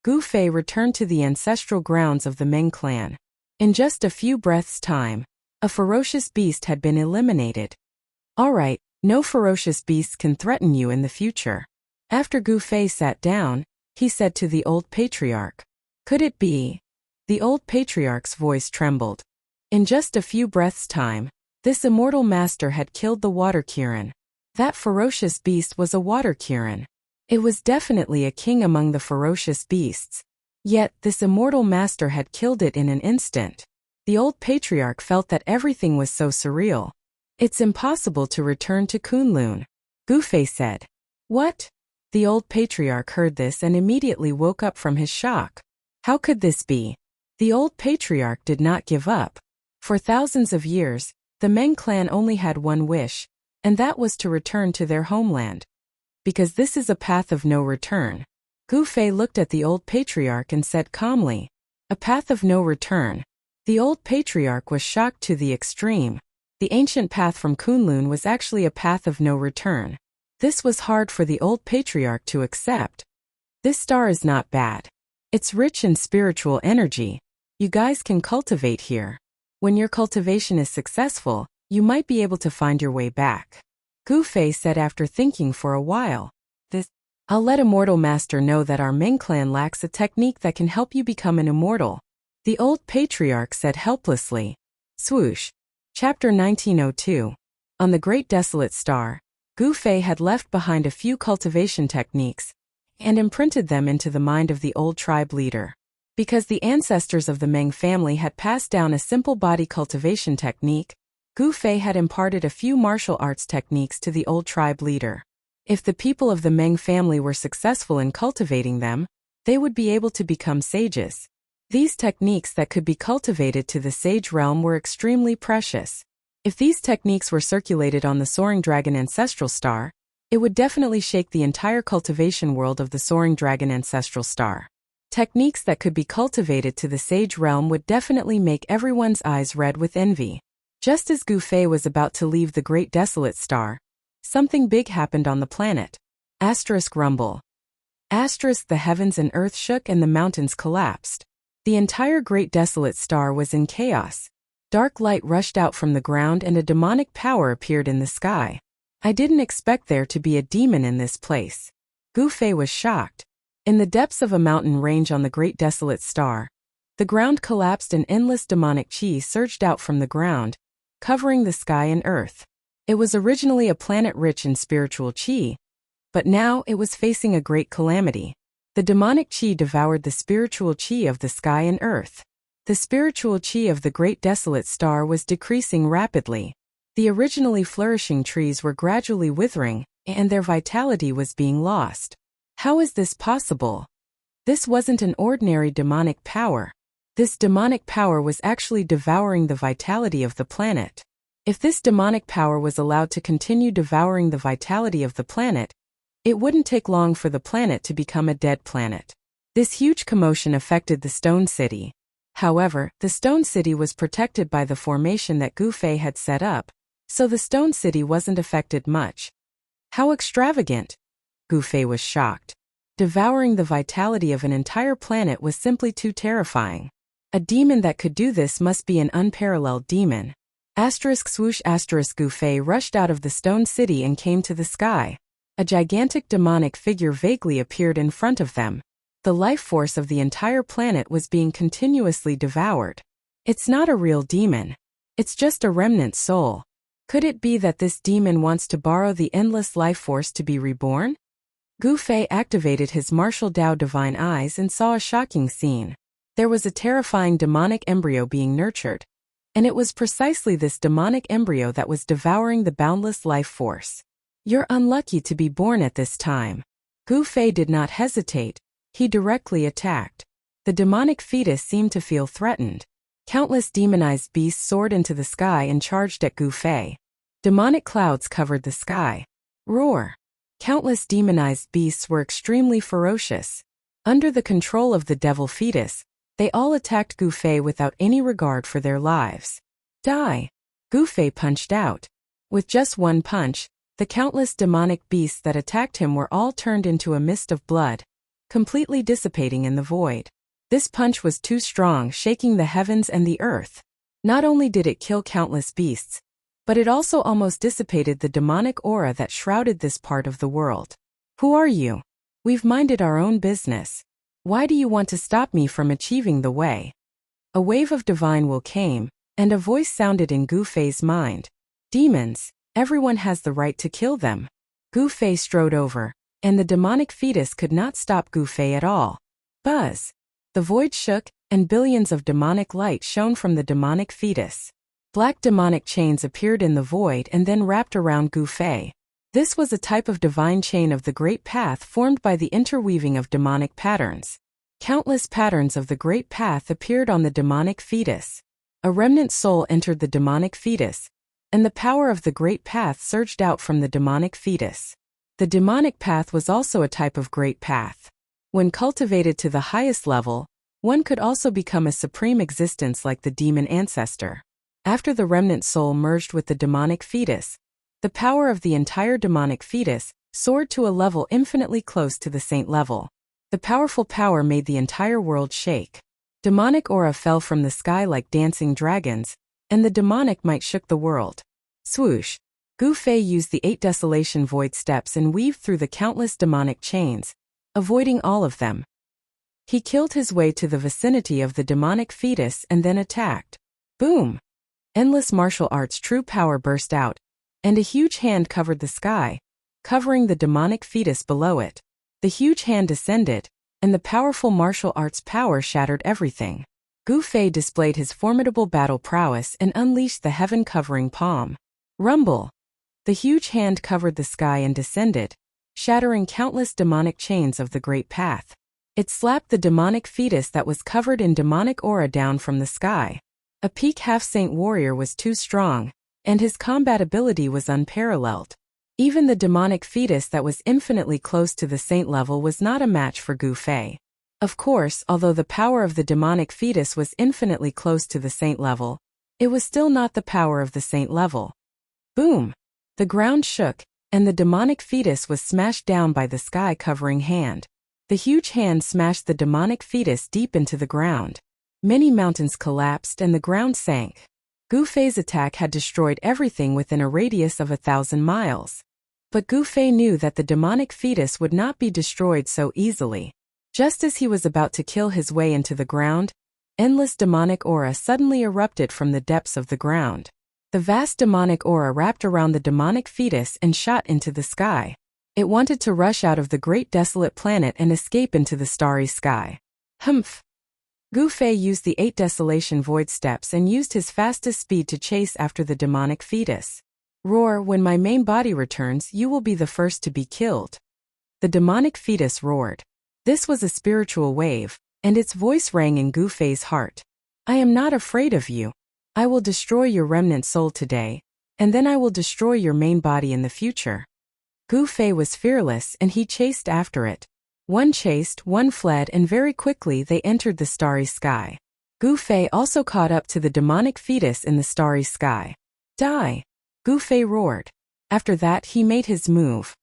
Gu Fei returned to the ancestral grounds of the Meng clan. In just a few breaths' time, a ferocious beast had been eliminated. Alright, no ferocious beasts can threaten you in the future. After Gu Fei sat down, he said to the old patriarch. Could it be? The old patriarch's voice trembled. In just a few breaths' time, this immortal master had killed the water Qilin. That ferocious beast was a water Qilin. It was definitely a king among the ferocious beasts. Yet, this immortal master had killed it in an instant. The old patriarch felt that everything was so surreal. It's impossible to return to Kunlun, Gu Fei said. What? The old patriarch heard this and immediately woke up from his shock. How could this be? The old patriarch did not give up. For thousands of years, the Meng clan only had one wish, and that was to return to their homeland. Because this is a path of no return. Gu Fei looked at the old patriarch and said calmly, a path of no return. The old patriarch was shocked to the extreme. The ancient path from Kunlun was actually a path of no return. This was hard for the old patriarch to accept. This star is not bad. It's rich in spiritual energy. You guys can cultivate here. When your cultivation is successful, you might be able to find your way back. Gu Fei said after thinking for a while. I'll let Immortal Master know that our Meng clan lacks a technique that can help you become an immortal. The old patriarch said helplessly. Swoosh. Chapter 1902. On the Great Desolate Star, Gu Fei had left behind a few cultivation techniques and imprinted them into the mind of the old tribe leader. Because the ancestors of the Meng family had passed down a simple body cultivation technique, Gu Fei had imparted a few martial arts techniques to the old tribe leader. If the people of the Meng family were successful in cultivating them, they would be able to become sages. These techniques that could be cultivated to the sage realm were extremely precious. If these techniques were circulated on the Soaring Dragon Ancestral Star, it would definitely shake the entire cultivation world of the Soaring Dragon Ancestral Star. Techniques that could be cultivated to the sage realm would definitely make everyone's eyes red with envy. Just as Gu Fei was about to leave the Great Desolate Star, something big happened on the planet. Asterisk rumble. Asterisk the heavens and earth shook and the mountains collapsed. The entire Great Desolate Star was in chaos. Dark light rushed out from the ground and a demonic power appeared in the sky. I didn't expect there to be a demon in this place. Gu Fei was shocked. In the depths of a mountain range on the Great Desolate Star, the ground collapsed and endless demonic chi surged out from the ground, covering the sky and earth. It was originally a planet rich in spiritual chi, but now it was facing a great calamity. The demonic chi devoured the spiritual chi of the sky and earth. The spiritual chi of the Great Desolate Star was decreasing rapidly. The originally flourishing trees were gradually withering, and their vitality was being lost. How is this possible? This wasn't an ordinary demonic power. This demonic power was actually devouring the vitality of the planet. If this demonic power was allowed to continue devouring the vitality of the planet, it wouldn't take long for the planet to become a dead planet. This huge commotion affected the Stone City. However, the Stone City was protected by the formation that Gu Fei had set up, so the Stone City wasn't affected much. How extravagant! Gu Fei was shocked. Devouring the vitality of an entire planet was simply too terrifying. A demon that could do this must be an unparalleled demon. Asterisk swoosh asterisk Gu Fei rushed out of the Stone City and came to the sky. A gigantic demonic figure vaguely appeared in front of them. The life force of the entire planet was being continuously devoured. It's not a real demon. It's just a remnant soul. Could it be that this demon wants to borrow the endless life force to be reborn? Gu Fei activated his martial Dao divine eyes and saw a shocking scene. There was a terrifying demonic embryo being nurtured. And it was precisely this demonic embryo that was devouring the boundless life force. You're unlucky to be born at this time. Gu Fei did not hesitate. He directly attacked. The demonic fetus seemed to feel threatened. Countless demonized beasts soared into the sky and charged at Gu Fei. Demonic clouds covered the sky. Roar! Countless demonized beasts were extremely ferocious. Under the control of the devil fetus, they all attacked Gu Fei without any regard for their lives. Die! Gu Fei punched out. With just one punch, the countless demonic beasts that attacked him were all turned into a mist of blood, completely dissipating in the void. This punch was too strong, shaking the heavens and the earth. Not only did it kill countless beasts, but it also almost dissipated the demonic aura that shrouded this part of the world. Who are you? We've minded our own business. Why do you want to stop me from achieving the way? A wave of divine will came, and a voice sounded in Gu Fei's mind. Demons, everyone has the right to kill them. Gu Fei strode over, and the demonic fetus could not stop Gu Fei at all. Buzz! The void shook, and billions of demonic light shone from the demonic fetus. Black demonic chains appeared in the void and then wrapped around Gu Fei. This was a type of divine chain of the Great Path formed by the interweaving of demonic patterns. Countless patterns of the Great Path appeared on the demonic fetus. A remnant soul entered the demonic fetus, and the power of the Great Path surged out from the demonic fetus. The demonic path was also a type of Great Path. When cultivated to the highest level, one could also become a supreme existence like the demon ancestor. After the remnant soul merged with the demonic fetus, the power of the entire demonic fetus soared to a level infinitely close to the saint level. The powerful power made the entire world shake. Demonic aura fell from the sky like dancing dragons, and the demonic might shook the world. Swoosh! Gu Fei used the 8 desolation void steps and weaved through the countless demonic chains, avoiding all of them. He killed his way to the vicinity of the demonic fetus and then attacked. Boom! Endless martial arts true power burst out, and a huge hand covered the sky, covering the demonic fetus below it. The huge hand descended, and the powerful martial arts power shattered everything. Gu Fei displayed his formidable battle prowess and unleashed the heaven-covering palm. Rumble! The huge hand covered the sky and descended, shattering countless demonic chains of the Great Path. It slapped the demonic fetus that was covered in demonic aura down from the sky. A peak half-saint warrior was too strong, and his combat ability was unparalleled. Even the demonic fetus that was infinitely close to the saint level was not a match for Gu Fei. Of course, although the power of the demonic fetus was infinitely close to the saint level, it was still not the power of the saint level. Boom! The ground shook, and the demonic fetus was smashed down by the sky-covering hand. The huge hand smashed the demonic fetus deep into the ground. Many mountains collapsed and the ground sank. Gu Fei's attack had destroyed everything within a radius of 1,000 miles. But Gu Fei knew that the demonic fetus would not be destroyed so easily. Just as he was about to kill his way into the ground, endless demonic aura suddenly erupted from the depths of the ground. The vast demonic aura wrapped around the demonic fetus and shot into the sky. It wanted to rush out of the great desolate planet and escape into the starry sky. Humph! Gu Fei used the 8 desolation void steps and used his fastest speed to chase after the demonic fetus. Roar! When my main body returns, you will be the first to be killed. The demonic fetus roared. This was a spiritual wave, and its voice rang in Gu Fei's heart. I am not afraid of you. I will destroy your remnant soul today, and then I will destroy your main body in the future. Gu Fei was fearless and he chased after it. One chased, one fled, and very quickly they entered the starry sky. Gu Fei also caught up to the demonic fetus in the starry sky. Die! Gu Fei roared. After that he made his move.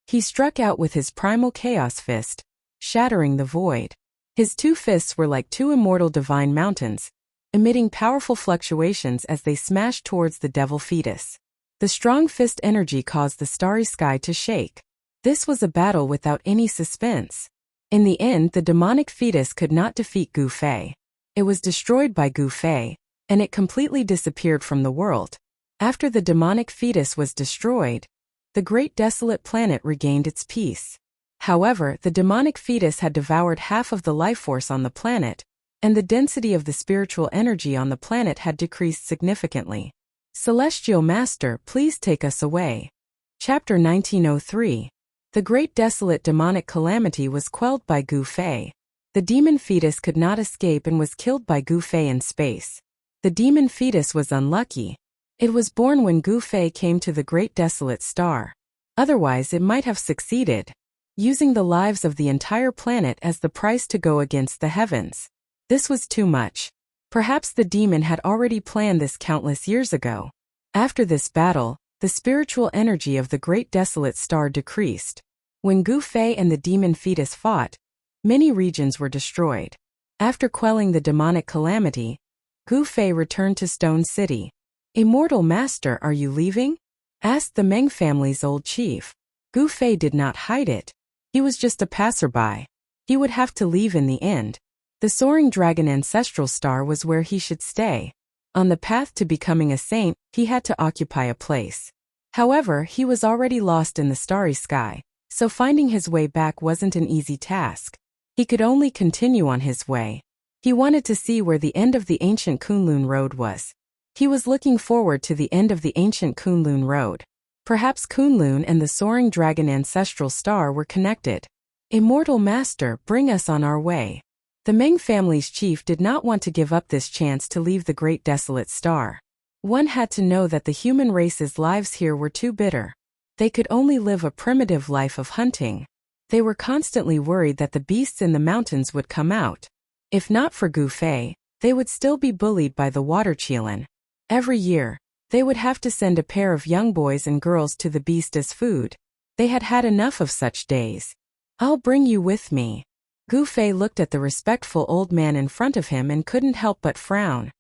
He struck out with his primal chaos fist, shattering the void. His 2 fists were like 2 immortal divine mountains, emitting powerful fluctuations as they smashed towards the devil fetus. The strong fist energy caused the starry sky to shake. This was a battle without any suspense. In the end, the demonic fetus could not defeat Gu Fei. It was destroyed by Gu Fei, and it completely disappeared from the world. After the demonic fetus was destroyed, the great desolate planet regained its peace. However, the demonic fetus had devoured half of the life force on the planet, and the density of the spiritual energy on the planet had decreased significantly. Celestial Master, please take us away. Chapter 1903. The great desolate demonic calamity was quelled by Gu Fei. The demon fetus could not escape and was killed by Gu Fei in space. The demon fetus was unlucky. It was born when Gu Fei came to the great desolate star. Otherwise it might have succeeded, using the lives of the entire planet as the price to go against the heavens. This was too much. Perhaps the demon had already planned this countless years ago. After this battle, the spiritual energy of the great desolate star decreased. When Gu Fei and the demon fetus fought, many regions were destroyed. After quelling the demonic calamity, Gu Fei returned to Stone City. Immortal Master, are you leaving? Asked the Meng family's old chief. Gu Fei did not hide it. He was just a passerby. He would have to leave in the end. The soaring dragon ancestral star was where he should stay. On the path to becoming a saint, he had to occupy a place. However, he was already lost in the starry sky, so finding his way back wasn't an easy task. He could only continue on his way. He wanted to see where the end of the ancient Kunlun Road was. He was looking forward to the end of the ancient Kunlun Road. Perhaps Kunlun and the soaring dragon ancestral star were connected. Immortal Master, bring us on our way. The Meng family's chief did not want to give up this chance to leave the great desolate star. One had to know that the human race's lives here were too bitter. They could only live a primitive life of hunting. They were constantly worried that the beasts in the mountains would come out. If not for Gu Fei, they would still be bullied by the water Qilin. Every year, they would have to send a pair of young boys and girls to the beast as food. They had had enough of such days. I'll bring you with me. Gu Fei looked at the respectful old man in front of him and couldn't help but frown.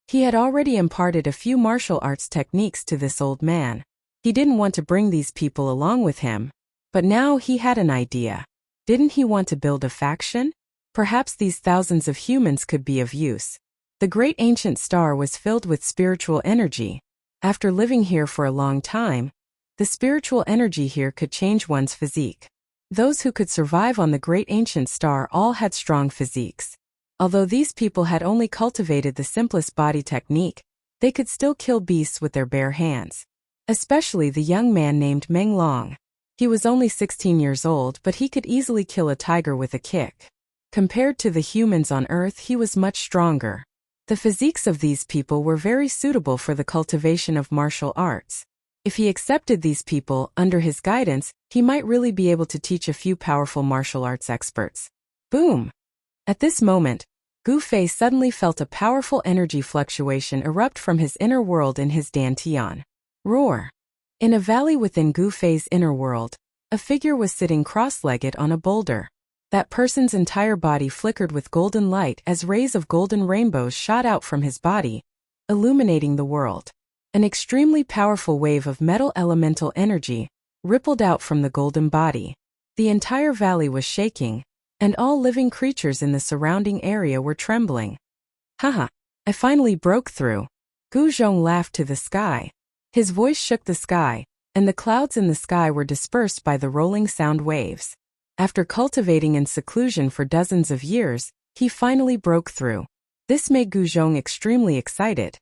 He had already imparted a few martial arts techniques to this old man. He didn't want to bring these people along with him, but now he had an idea. Didn't he want to build a faction? Perhaps these thousands of humans could be of use. The great ancient star was filled with spiritual energy. After living here for a long time, the spiritual energy here could change one's physique. Those who could survive on the great ancient star all had strong physiques. Although these people had only cultivated the simplest body technique, they could still kill beasts with their bare hands. Especially the young man named Meng Long. He was only 16 years old, but he could easily kill a tiger with a kick. Compared to the humans on Earth, he was much stronger. The physiques of these people were very suitable for the cultivation of martial arts. If he accepted these people under his guidance, he might really be able to teach a few powerful martial arts experts. Boom! At this moment, Gu Fei suddenly felt a powerful energy fluctuation erupt from his inner world in his dantian. Roar! In a valley within Gu Fei's inner world, a figure was sitting cross-legged on a boulder. That person's entire body flickered with golden light as rays of golden rainbows shot out from his body, illuminating the world. An extremely powerful wave of metal elemental energy rippled out from the golden body. The entire valley was shaking, and all living creatures in the surrounding area were trembling. Haha, I finally broke through. Gu Zhong laughed to the sky. His voice shook the sky, and the clouds in the sky were dispersed by the rolling sound waves. After cultivating in seclusion for dozens of years, he finally broke through. This made Gu Zhong extremely excited.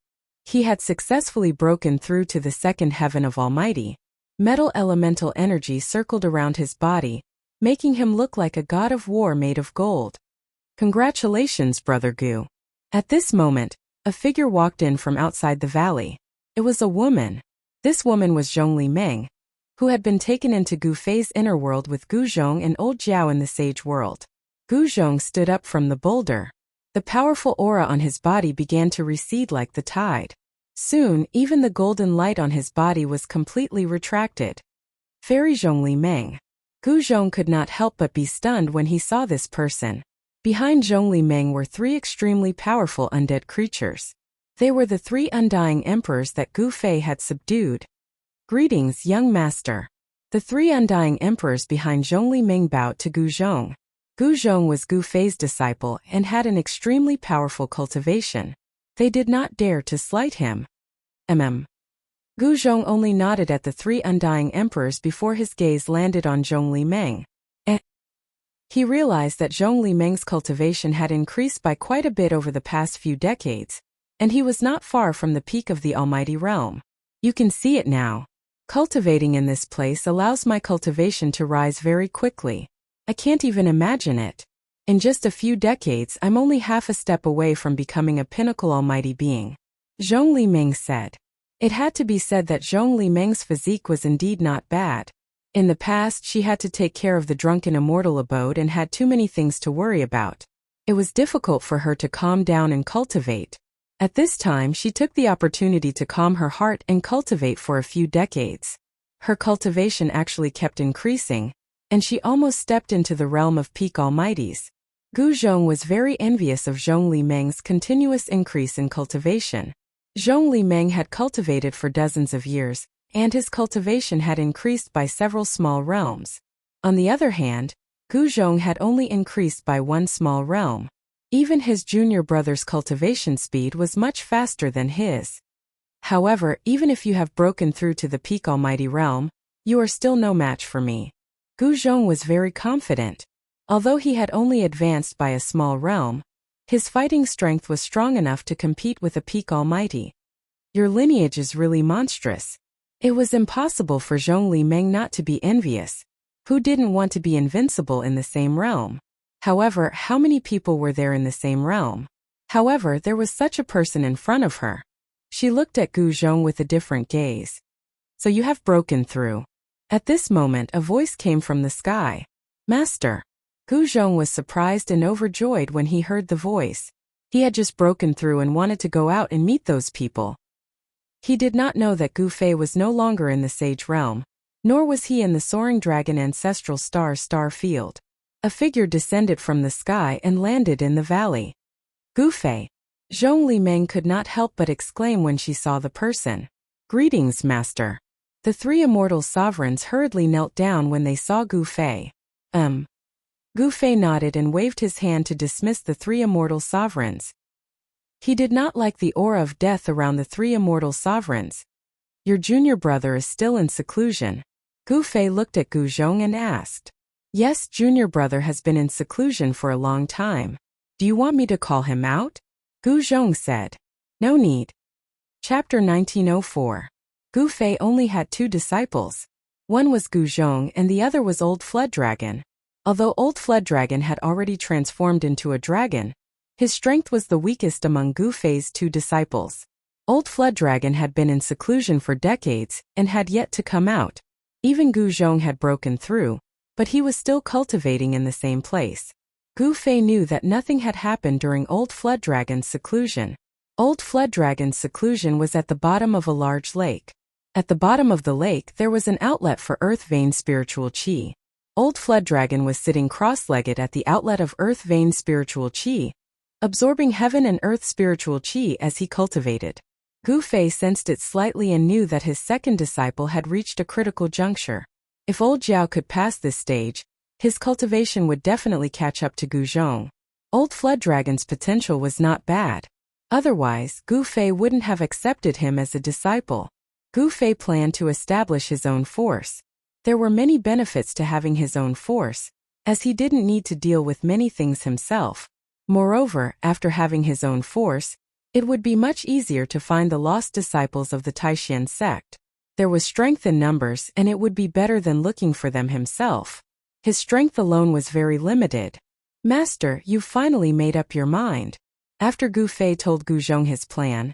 He had successfully broken through to the second heaven of Almighty. Metal elemental energy circled around his body, making him look like a god of war made of gold. Congratulations, Brother Gu. At this moment, a figure walked in from outside the valley. It was a woman. This woman was Zhongli Meng, who had been taken into Gu Fei's inner world with Gu Zhong and Old Jiao in the sage world. Gu Zhong stood up from the boulder. The powerful aura on his body began to recede like the tide. Soon, even the golden light on his body was completely retracted. Fairy Zhongli Meng. Gu Zhong could not help but be stunned when he saw this person. Behind Zhongli Meng were three extremely powerful undead creatures. They were the three Undying emperors that Gu Fei had subdued. Greetings, young master. The three Undying emperors behind Zhongli Meng bowed to Gu Zhong. Gu Zhong was Gu Fei's disciple and had an extremely powerful cultivation. They did not dare to slight him. Gu Zhong only nodded at the three Undying emperors before his gaze landed on Zhongli Meng. He realized that Zhongli Meng's cultivation had increased by quite a bit over the past few decades, and he was not far from the peak of the Almighty Realm. You can see it now. Cultivating in this place allows my cultivation to rise very quickly. I can't even imagine it. In just a few decades, I'm only half a step away from becoming a pinnacle almighty being. Zhongli Meng said. It had to be said that Zhongli Meng's physique was indeed not bad. In the past, she had to take care of the drunken immortal abode and had too many things to worry about. It was difficult for her to calm down and cultivate. At this time, she took the opportunity to calm her heart and cultivate for a few decades. Her cultivation actually kept increasing, and she almost stepped into the realm of peak almighties. Gu Zhong was very envious of Zhongli Meng's continuous increase in cultivation. Zhongli Meng had cultivated for dozens of years, and his cultivation had increased by several small realms. On the other hand, Gu Zhong had only increased by one small realm. Even his junior brother's cultivation speed was much faster than his. However, even if you have broken through to the peak almighty realm, you are still no match for me. Gu Zhong was very confident. Although he had only advanced by a small realm, his fighting strength was strong enough to compete with a peak almighty. Your lineage is really monstrous. It was impossible for Zhongli Meng not to be envious. Who didn't want to be invincible in the same realm? However, how many people were there in the same realm? However, there was such a person in front of her. She looked at Gu Zhong with a different gaze. So you have broken through. At this moment, a voice came from the sky. Master. Gu Zhong was surprised and overjoyed when he heard the voice. He had just broken through and wanted to go out and meet those people. He did not know that Gu Fei was no longer in the Sage Realm, nor was he in the Soaring Dragon Ancestral Star field. A figure descended from the sky and landed in the valley. Gu Fei. Zhongli Meng could not help but exclaim when she saw the person. Greetings, Master. The three immortal sovereigns hurriedly knelt down when they saw Gu Fei. Gu Fei nodded and waved his hand to dismiss the three immortal sovereigns. He did not like the aura of death around the three immortal sovereigns. Your junior brother is still in seclusion. Gu Fei looked at Gu Zhong and asked. Yes, junior brother has been in seclusion for a long time. Do you want me to call him out? Gu Zhong said. No need. Chapter 1904. Gu Fei only had two disciples. One was Gu Zhong and the other was Old Flood Dragon. Although Old Flood Dragon had already transformed into a dragon, his strength was the weakest among Gu Fei's two disciples. Old Flood Dragon had been in seclusion for decades and had yet to come out. Even Gu Zhong had broken through, but he was still cultivating in the same place. Gu Fei knew that nothing had happened during Old Flood Dragon's seclusion. Old Flood Dragon's seclusion was at the bottom of a large lake. At the bottom of the lake there was an outlet for Earth Vein Spiritual Qi. Old Flood Dragon was sitting cross-legged at the outlet of Earth Vein Spiritual Qi, absorbing heaven and earth spiritual qi as he cultivated. Gu Fei sensed it slightly and knew that his second disciple had reached a critical juncture. If Old Jiao could pass this stage, his cultivation would definitely catch up to Gu Zhong. Old Flood Dragon's potential was not bad. Otherwise, Gu Fei wouldn't have accepted him as a disciple. Gu Fei planned to establish his own force. There were many benefits to having his own force, as he didn't need to deal with many things himself. Moreover, after having his own force, it would be much easier to find the lost disciples of the Taishan sect. There was strength in numbers and it would be better than looking for them himself. His strength alone was very limited. Master, you've finally made up your mind. After Gu Fei told Gu Zhong his plan,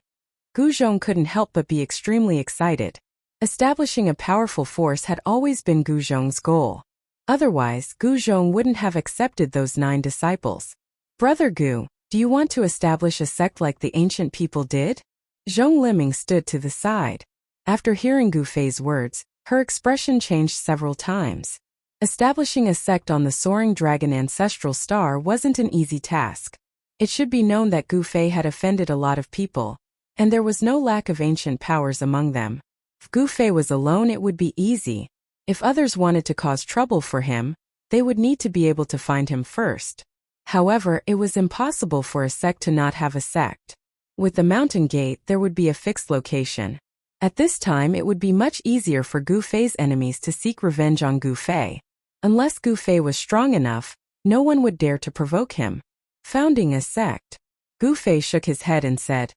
Gu Zhong couldn't help but be extremely excited. Establishing a powerful force had always been Gu Zhong's goal. Otherwise, Gu Zhong wouldn't have accepted those 9 disciples. Brother Gu, do you want to establish a sect like the ancient people did? Zhong Liming stood to the side. After hearing Gu Fei's words, her expression changed several times. Establishing a sect on the Soaring Dragon Ancestral Star wasn't an easy task. It should be known that Gu Fei had offended a lot of people, and there was no lack of ancient powers among them. If Gu Fei was alone, it would be easy. If others wanted to cause trouble for him, they would need to be able to find him first. However, it was impossible for a sect to not have a sect. With the mountain gate, there would be a fixed location. At this time it would be much easier for Gu Fei's enemies to seek revenge on Gu Fei. Unless Gu Fei was strong enough, no one would dare to provoke him. Founding a sect. Gu Fei shook his head and said,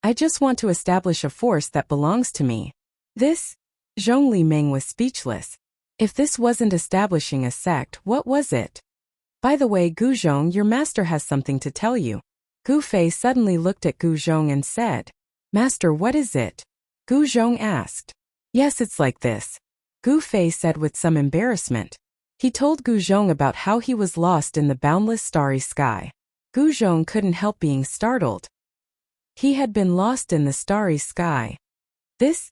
I just want to establish a force that belongs to me. This? Zhong Li Meng was speechless. If this wasn't establishing a sect, what was it? By the way, Gu Zhong, your master has something to tell you. Gu Fei suddenly looked at Gu Zhong and said, Master, what is it? Gu Zhong asked. Yes, it's like this. Gu Fei said with some embarrassment. He told Gu Zhong about how he was lost in the boundless starry sky. Gu Zhong couldn't help being startled. He had been lost in the starry sky. This?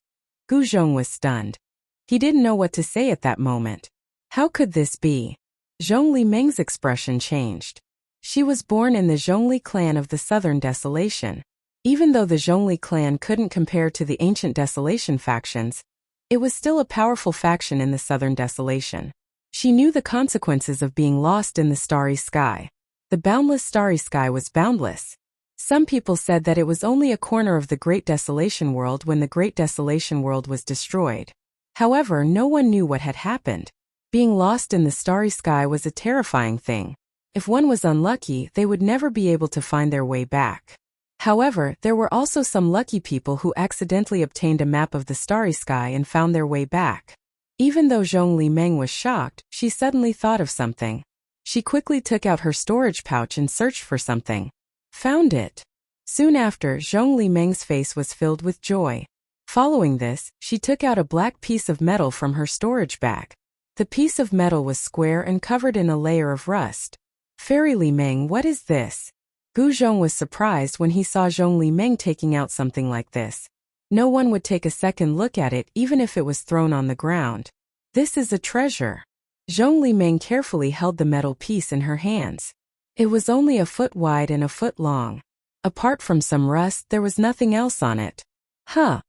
Gu Zhong was stunned. He didn't know what to say at that moment. How could this be? Zhong Li Meng's expression changed. She was born in the Zhongli clan of the Southern Desolation. Even though the Zhongli clan couldn't compare to the ancient Desolation factions, it was still a powerful faction in the Southern Desolation. She knew the consequences of being lost in the starry sky. The boundless starry sky was boundless. Some people said that it was only a corner of the Great Desolation World when the Great Desolation World was destroyed. However, no one knew what had happened. Being lost in the starry sky was a terrifying thing. If one was unlucky, they would never be able to find their way back. However, there were also some lucky people who accidentally obtained a map of the starry sky and found their way back. Even though Zhong Li Meng was shocked, she suddenly thought of something. She quickly took out her storage pouch and searched for something. Found it. Soon after, Zhong Li Meng's face was filled with joy. Following this, she took out a black piece of metal from her storage bag. The piece of metal was square and covered in a layer of rust. Fairy Li Meng, what is this? Gu Zhong was surprised when he saw Zhong Li Meng taking out something like this. No one would take a second look at it even if it was thrown on the ground. This is a treasure. Zhong Li Meng carefully held the metal piece in her hands. It was only a foot wide and a foot long. Apart from some rust, there was nothing else on it. Huh.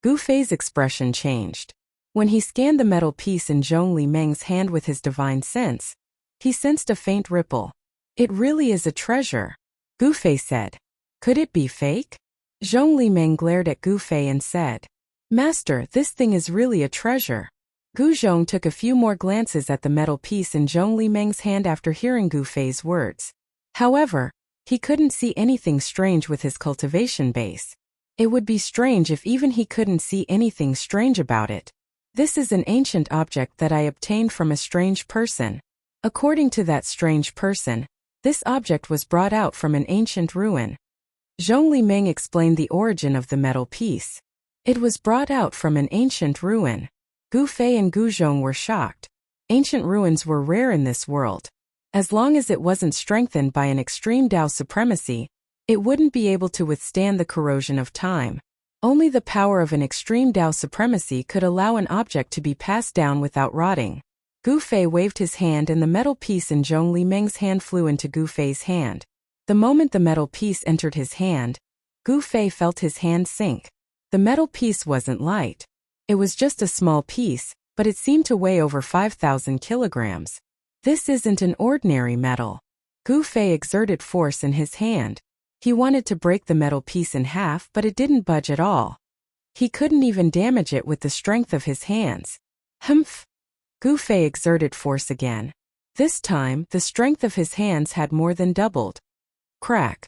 Gu Fei's expression changed. When he scanned the metal piece in Zhong Li Meng's hand with his divine sense, he sensed a faint ripple. It really is a treasure. Gu Fei said. Could it be fake? Zhong Li Meng glared at Gu Fei and said, Master, this thing is really a treasure. Gu Zhong took a few more glances at the metal piece in Zhong Li Meng's hand after hearing Gu Fei's words. However, he couldn't see anything strange with his cultivation base. It would be strange if even he couldn't see anything strange about it. This is an ancient object that I obtained from a strange person. According to that strange person, this object was brought out from an ancient ruin. Zhong Li Meng explained the origin of the metal piece. It was brought out from an ancient ruin. Gu Fei and Gu Zhong were shocked. Ancient ruins were rare in this world. As long as it wasn't strengthened by an extreme Dao supremacy, it wouldn't be able to withstand the corrosion of time. Only the power of an extreme Dao supremacy could allow an object to be passed down without rotting. Gu Fei waved his hand and the metal piece in Zhong Li Meng's hand flew into Gu Fei's hand. The moment the metal piece entered his hand, Gu Fei felt his hand sink. The metal piece wasn't light. It was just a small piece, but it seemed to weigh over 5,000 kilograms. This isn't an ordinary metal. Gu Fei exerted force in his hand. He wanted to break the metal piece in half, but it didn't budge at all. He couldn't even damage it with the strength of his hands. Humph! Gu Fei exerted force again. This time, the strength of his hands had more than doubled. Crack!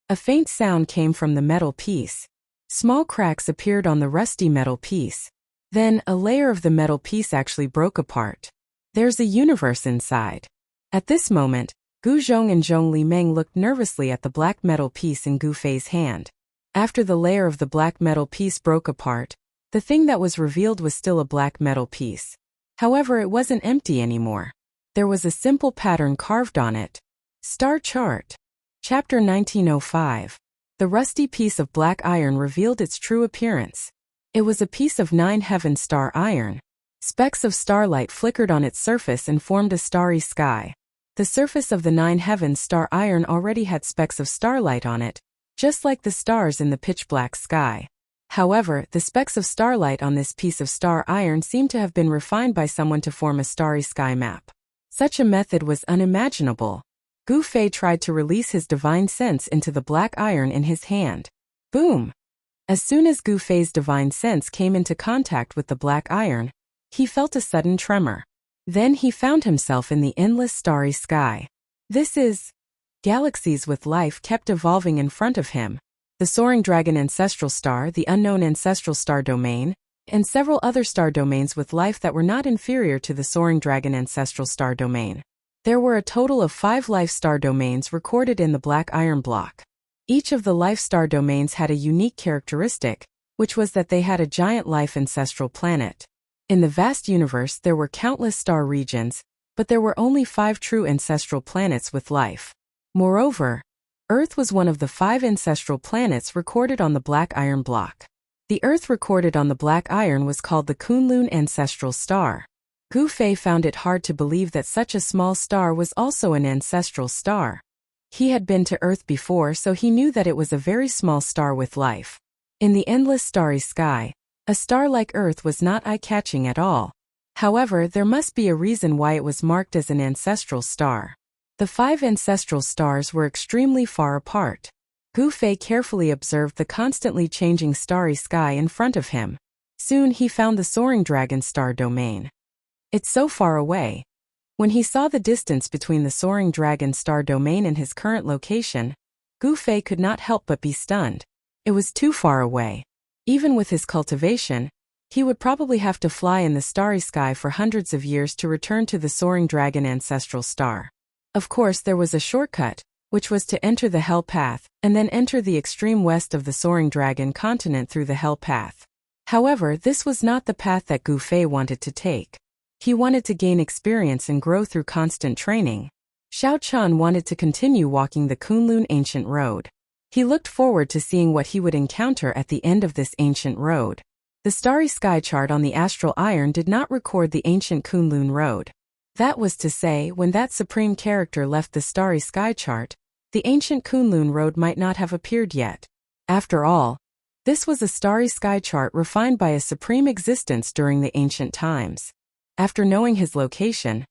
A faint sound came from the metal piece. Small cracks appeared on the rusty metal piece. Then, a layer of the metal piece actually broke apart. There's a universe inside. At this moment, Gu Zhong and Zhong Li Meng looked nervously at the black metal piece in Gu Fei's hand. After the layer of the black metal piece broke apart, the thing that was revealed was still a black metal piece. However, it wasn't empty anymore. There was a simple pattern carved on it. Star Chart. Chapter 1905. The rusty piece of black iron revealed its true appearance. It was a piece of 9 heaven star iron. Specks of starlight flickered on its surface and formed a starry sky. The surface of the 9 heaven star iron already had specks of starlight on it, just like the stars in the pitch-black sky. However, the specks of starlight on this piece of star iron seemed to have been refined by someone to form a starry sky map. Such a method was unimaginable. Gu Fei tried to release his divine sense into the black iron in his hand. Boom! As soon as Gu Fei's divine sense came into contact with the black iron, he felt a sudden tremor. Then he found himself in the endless starry sky. Galaxies with life kept evolving in front of him. The soaring dragon ancestral star, the unknown ancestral star domain, and several other star domains with life that were not inferior to the soaring dragon ancestral star domain. There were a total of 5 life star domains recorded in the black iron block. Each of the life star domains had a unique characteristic, which was that they had a giant life ancestral planet. In the vast universe there were countless star regions, but there were only 5 true ancestral planets with life. Moreover, Earth was one of the 5 ancestral planets recorded on the black iron block. The Earth recorded on the black iron was called the Kunlun ancestral star. Gu Fei found it hard to believe that such a small star was also an ancestral star. He had been to Earth before, so he knew that it was a very small star with life. In the endless starry sky, a star like Earth was not eye-catching at all. However, there must be a reason why it was marked as an ancestral star. The 5 ancestral stars were extremely far apart. Gu Fei carefully observed the constantly changing starry sky in front of him. Soon he found the soaring dragon star domain. It's so far away. When he saw the distance between the soaring dragon star domain and his current location, Gu Fei could not help but be stunned. It was too far away. Even with his cultivation, he would probably have to fly in the starry sky for hundreds of years to return to the soaring dragon ancestral star. Of course, there was a shortcut, which was to enter the Hell Path, and then enter the extreme west of the soaring dragon continent through the Hell Path. However, this was not the path that Gu Fei wanted to take. He wanted to gain experience and grow through constant training. Xiao Chun wanted to continue walking the Kunlun ancient road. He looked forward to seeing what he would encounter at the end of this ancient road. The starry sky chart on the astral iron did not record the ancient Kunlun road. That was to say, when that supreme character left the starry sky chart, the ancient Kunlun road might not have appeared yet. After all, this was a starry sky chart refined by a supreme existence during the ancient times. After knowing his location,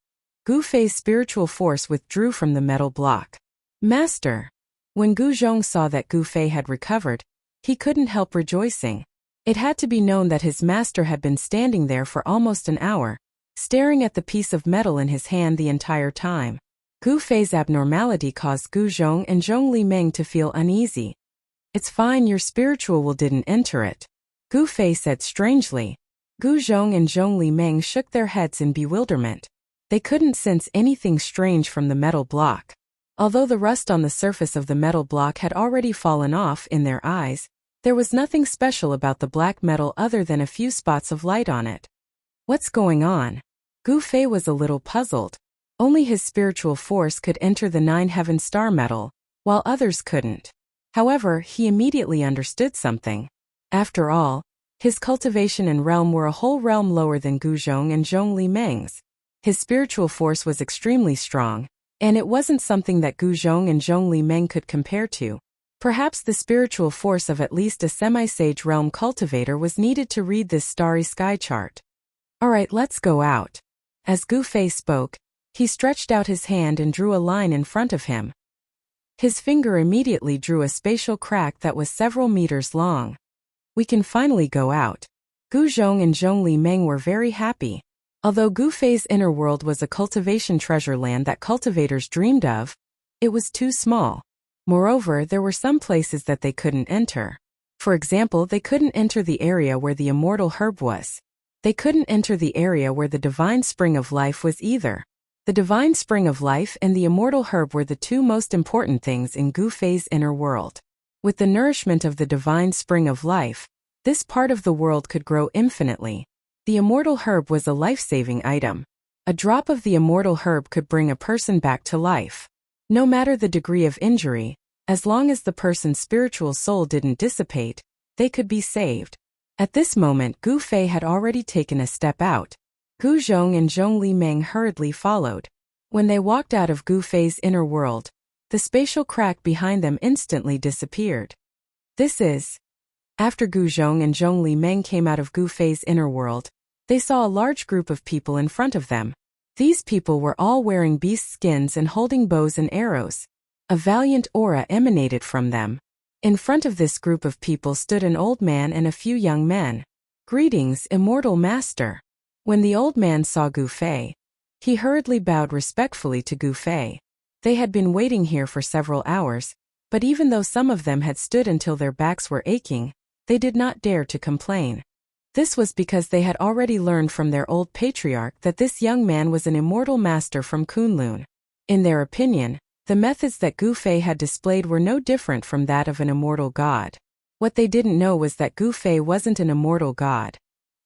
Gu Fei's spiritual force withdrew from the metal block. Master! When Gu Zhong saw that Gu Fei had recovered, he couldn't help rejoicing. It had to be known that his master had been standing there for almost an hour, staring at the piece of metal in his hand the entire time. Gu Fei's abnormality caused Gu Zhong and Zhong Li Meng to feel uneasy. It's fine, your spiritual will didn't enter it, Gu Fei said strangely. Gu Zhong and Zhong Li Meng shook their heads in bewilderment. They couldn't sense anything strange from the metal block. Although the rust on the surface of the metal block had already fallen off in their eyes, there was nothing special about the black metal other than a few spots of light on it. What's going on? Gu Fei was a little puzzled. Only his spiritual force could enter the 9 heaven star metal, while others couldn't. However, he immediately understood something. After all, his cultivation and realm were a whole realm lower than Gu Zhong and Zhong Li Meng's. His spiritual force was extremely strong, and it wasn't something that Gu Zhong and Zhong Li Meng could compare to. Perhaps the spiritual force of at least a semi-sage realm cultivator was needed to read this starry sky chart. Alright, let's go out. As Gu Fei spoke, he stretched out his hand and drew a line in front of him. His finger immediately drew a spatial crack that was several meters long. We can finally go out. Gu Zhong and Zhong Li Meng were very happy. Although Gu Fei's inner world was a cultivation treasure land that cultivators dreamed of, it was too small. Moreover, there were some places that they couldn't enter. For example, they couldn't enter the area where the immortal herb was. They couldn't enter the area where the divine spring of life was either. The divine spring of life and the immortal herb were the 2 most important things in Gu Fei's inner world. With the nourishment of the divine spring of life, this part of the world could grow infinitely. The immortal herb was a life-saving item. A drop of the immortal herb could bring a person back to life. No matter the degree of injury, as long as the person's spiritual soul didn't dissipate, they could be saved. At this moment, Gu Fei had already taken a step out. Gu Zhong and Zhong Li Meng hurriedly followed. When they walked out of Gu Fei's inner world, the spatial crack behind them instantly disappeared. After Gu Zhong and Zhong Li Meng came out of Gu Fei's inner world, they saw a large group of people in front of them. These people were all wearing beast skins and holding bows and arrows. A valiant aura emanated from them. In front of this group of people stood an old man and a few young men. "Greetings, immortal master." When the old man saw Gu Fei, he hurriedly bowed respectfully to Gu Fei. They had been waiting here for several hours, but even though some of them had stood until their backs were aching, they did not dare to complain. This was because they had already learned from their old patriarch that this young man was an immortal master from Kunlun. In their opinion, the methods that Gu Fei had displayed were no different from that of an immortal god. What they didn't know was that Gu Fei wasn't an immortal god,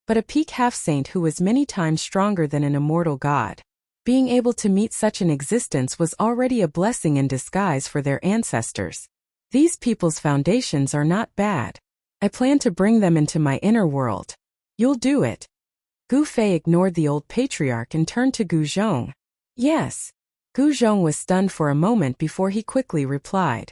but a peak half-saint who was many times stronger than an immortal god. Being able to meet such an existence was already a blessing in disguise for their ancestors. These people's foundations are not bad. I plan to bring them into my inner world. You'll do it. Gu Fei ignored the old patriarch and turned to Gu Zhong. Yes. Gu Zhong was stunned for a moment before he quickly replied.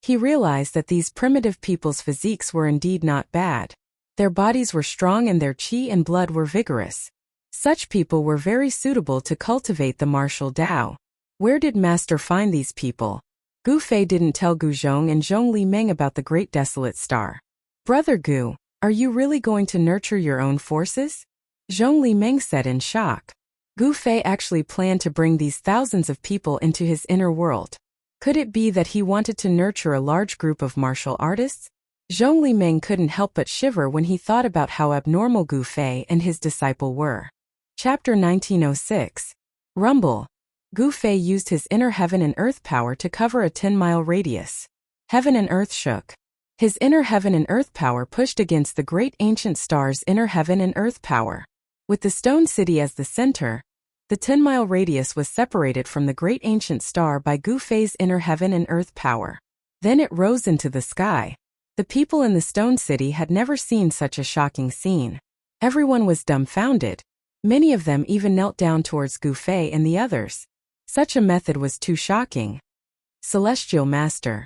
He realized that these primitive people's physiques were indeed not bad. Their bodies were strong and their qi and blood were vigorous. Such people were very suitable to cultivate the martial Tao. Where did Master find these people? Gu Fei didn't tell Gu Zhong and Zhong Li Meng about the Great Desolate Star. Brother Gu, are you really going to nurture your own forces? Zhong Li Meng said in shock. Gu Fei actually planned to bring these thousands of people into his inner world. Could it be that he wanted to nurture a large group of martial artists? Zhong Li Meng couldn't help but shiver when he thought about how abnormal Gu Fei and his disciple were. Chapter 1906. Rumble. Gu Fei used his inner heaven and earth power to cover a 10-mile radius. Heaven and earth shook. His inner heaven and earth power pushed against the great ancient star's inner heaven and earth power. With the stone city as the center, the 10-mile radius was separated from the great ancient star by Gu Fei's inner heaven and earth power. Then it rose into the sky. The people in the stone city had never seen such a shocking scene. Everyone was dumbfounded. Many of them even knelt down towards Gu Fei and the others. Such a method was too shocking. Celestial Master.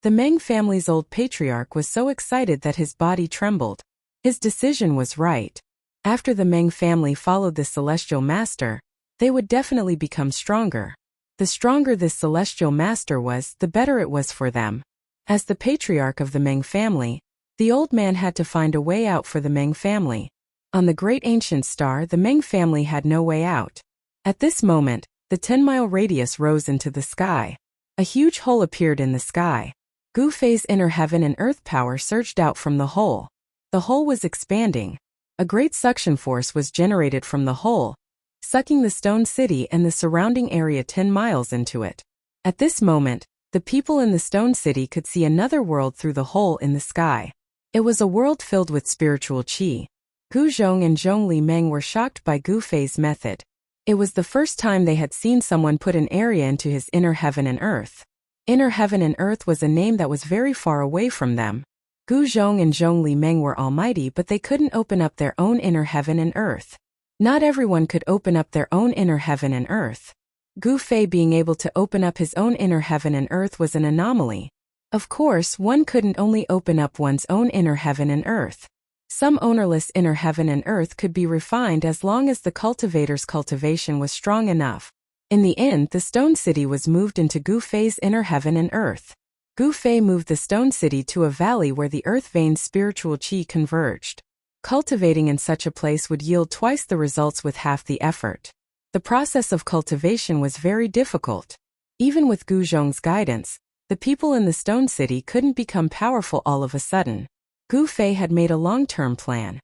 The Meng family's old patriarch was so excited that his body trembled. His decision was right. After the Meng family followed the Celestial Master, they would definitely become stronger. The stronger this Celestial Master was, the better it was for them. As the patriarch of the Meng family, the old man had to find a way out for the Meng family. On the great ancient star, the Meng family had no way out. At this moment, the 10-mile radius rose into the sky. A huge hole appeared in the sky. Gu Fei's inner heaven and earth power surged out from the hole. The hole was expanding. A great suction force was generated from the hole, sucking the stone city and the surrounding area 10 miles into it. At this moment, the people in the stone city could see another world through the hole in the sky. It was a world filled with spiritual qi. Gu Zhong and Zhong Li Meng were shocked by Gu Fei's method. It was the first time they had seen someone put an area into his inner heaven and earth. Inner heaven and earth was a name that was very far away from them. Gu Zhong and Zhong Li Meng were almighty, but they couldn't open up their own inner heaven and earth. Not everyone could open up their own inner heaven and earth. Gu Fei being able to open up his own inner heaven and earth was an anomaly. Of course, one couldn't only open up one's own inner heaven and earth. Some ownerless inner heaven and earth could be refined as long as the cultivator's cultivation was strong enough. In the end, the stone city was moved into Gu Fei's inner heaven and earth. Gu Fei moved the stone city to a valley where the earth vein's spiritual qi converged. Cultivating in such a place would yield twice the results with half the effort. The process of cultivation was very difficult. Even with Gu Zhong's guidance, the people in the stone city couldn't become powerful all of a sudden. Gu Fei had made a long-term plan.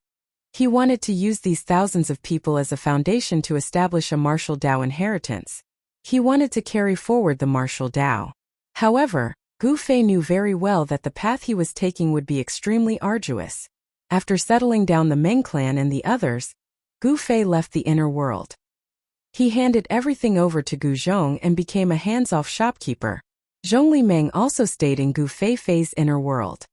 He wanted to use these thousands of people as a foundation to establish a martial Dao inheritance. He wanted to carry forward the martial Dao. However, Gu Fei knew very well that the path he was taking would be extremely arduous. After settling down the Meng clan and the others, Gu Fei left the inner world. He handed everything over to Gu Zhong and became a hands-off shopkeeper. Zhong Li Meng also stayed in Gu Fei's inner world.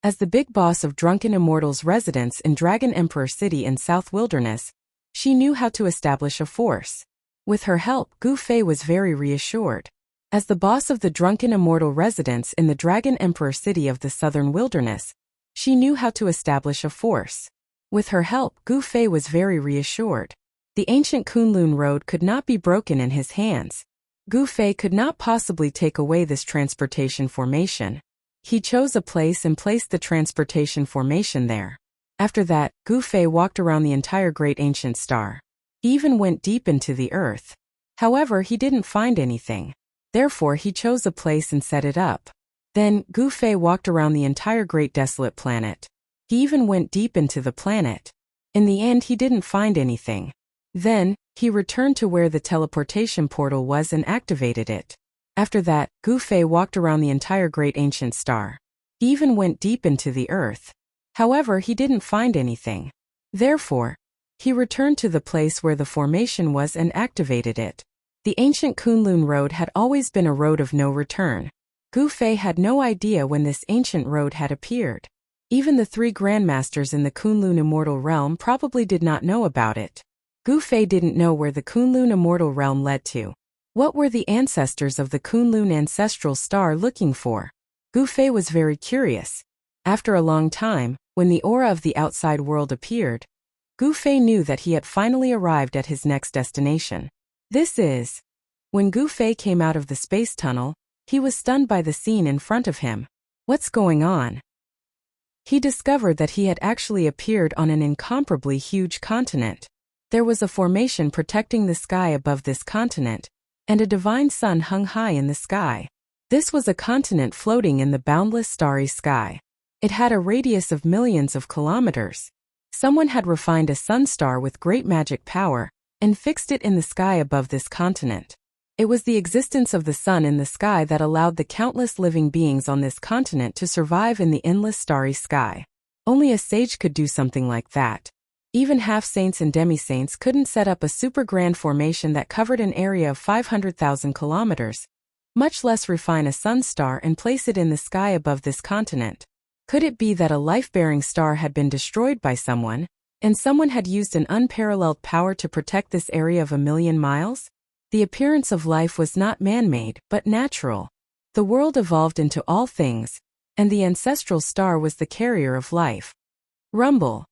As the big boss of Drunken Immortal's residence in Dragon Emperor City in South Wilderness, she knew how to establish a force. With her help, Gu Fei was very reassured. As the boss of the Drunken Immortal residence in the Dragon Emperor City of the Southern Wilderness, she knew how to establish a force. With her help, Gu Fei was very reassured. The ancient Kunlun road could not be broken in his hands. Gu Fei could not possibly take away this transportation formation. He chose a place and placed the transportation formation there. After that, Gu Fei walked around the entire great ancient star. He even went deep into the earth. However, he didn't find anything. Therefore, he chose a place and set it up. Then, Gu Fei walked around the entire great desolate planet. He even went deep into the planet. In the end, he didn't find anything. Then, he returned to where the teleportation portal was and activated it. After that, Gu Fei walked around the entire great ancient star. He even went deep into the earth. However, he didn't find anything. Therefore, he returned to the place where the formation was and activated it. The ancient Kunlun road had always been a road of no return. Gu Fei had no idea when this ancient road had appeared. Even the three grandmasters in the Kunlun immortal realm probably did not know about it. Gu Fei didn't know where the Kunlun immortal realm led to. What were the ancestors of the Kunlun ancestral star looking for? Gu Fei was very curious. After a long time, when the aura of the outside world appeared, Gu Fei knew that he had finally arrived at his next destination. This is. When Gu Fei came out of the space tunnel, he was stunned by the scene in front of him. What's going on? He discovered that he had actually appeared on an incomparably huge continent. There was a formation protecting the sky above this continent, and a divine sun hung high in the sky. This was a continent floating in the boundless starry sky. It had a radius of millions of kilometers. Someone had refined a sun star with great magic power and fixed it in the sky above this continent. It was the existence of the sun in the sky that allowed the countless living beings on this continent to survive in the endless starry sky. Only a sage could do something like that. Even half-saints and demi-saints couldn't set up a super grand formation that covered an area of 500,000 kilometers, much less refine a sun star and place it in the sky above this continent. Could it be that a life-bearing star had been destroyed by someone, and someone had used an unparalleled power to protect this area of 1,000,000 miles? The appearance of life was not man-made, but natural. The world evolved into all things, and the ancestral star was the carrier of life. Rumble.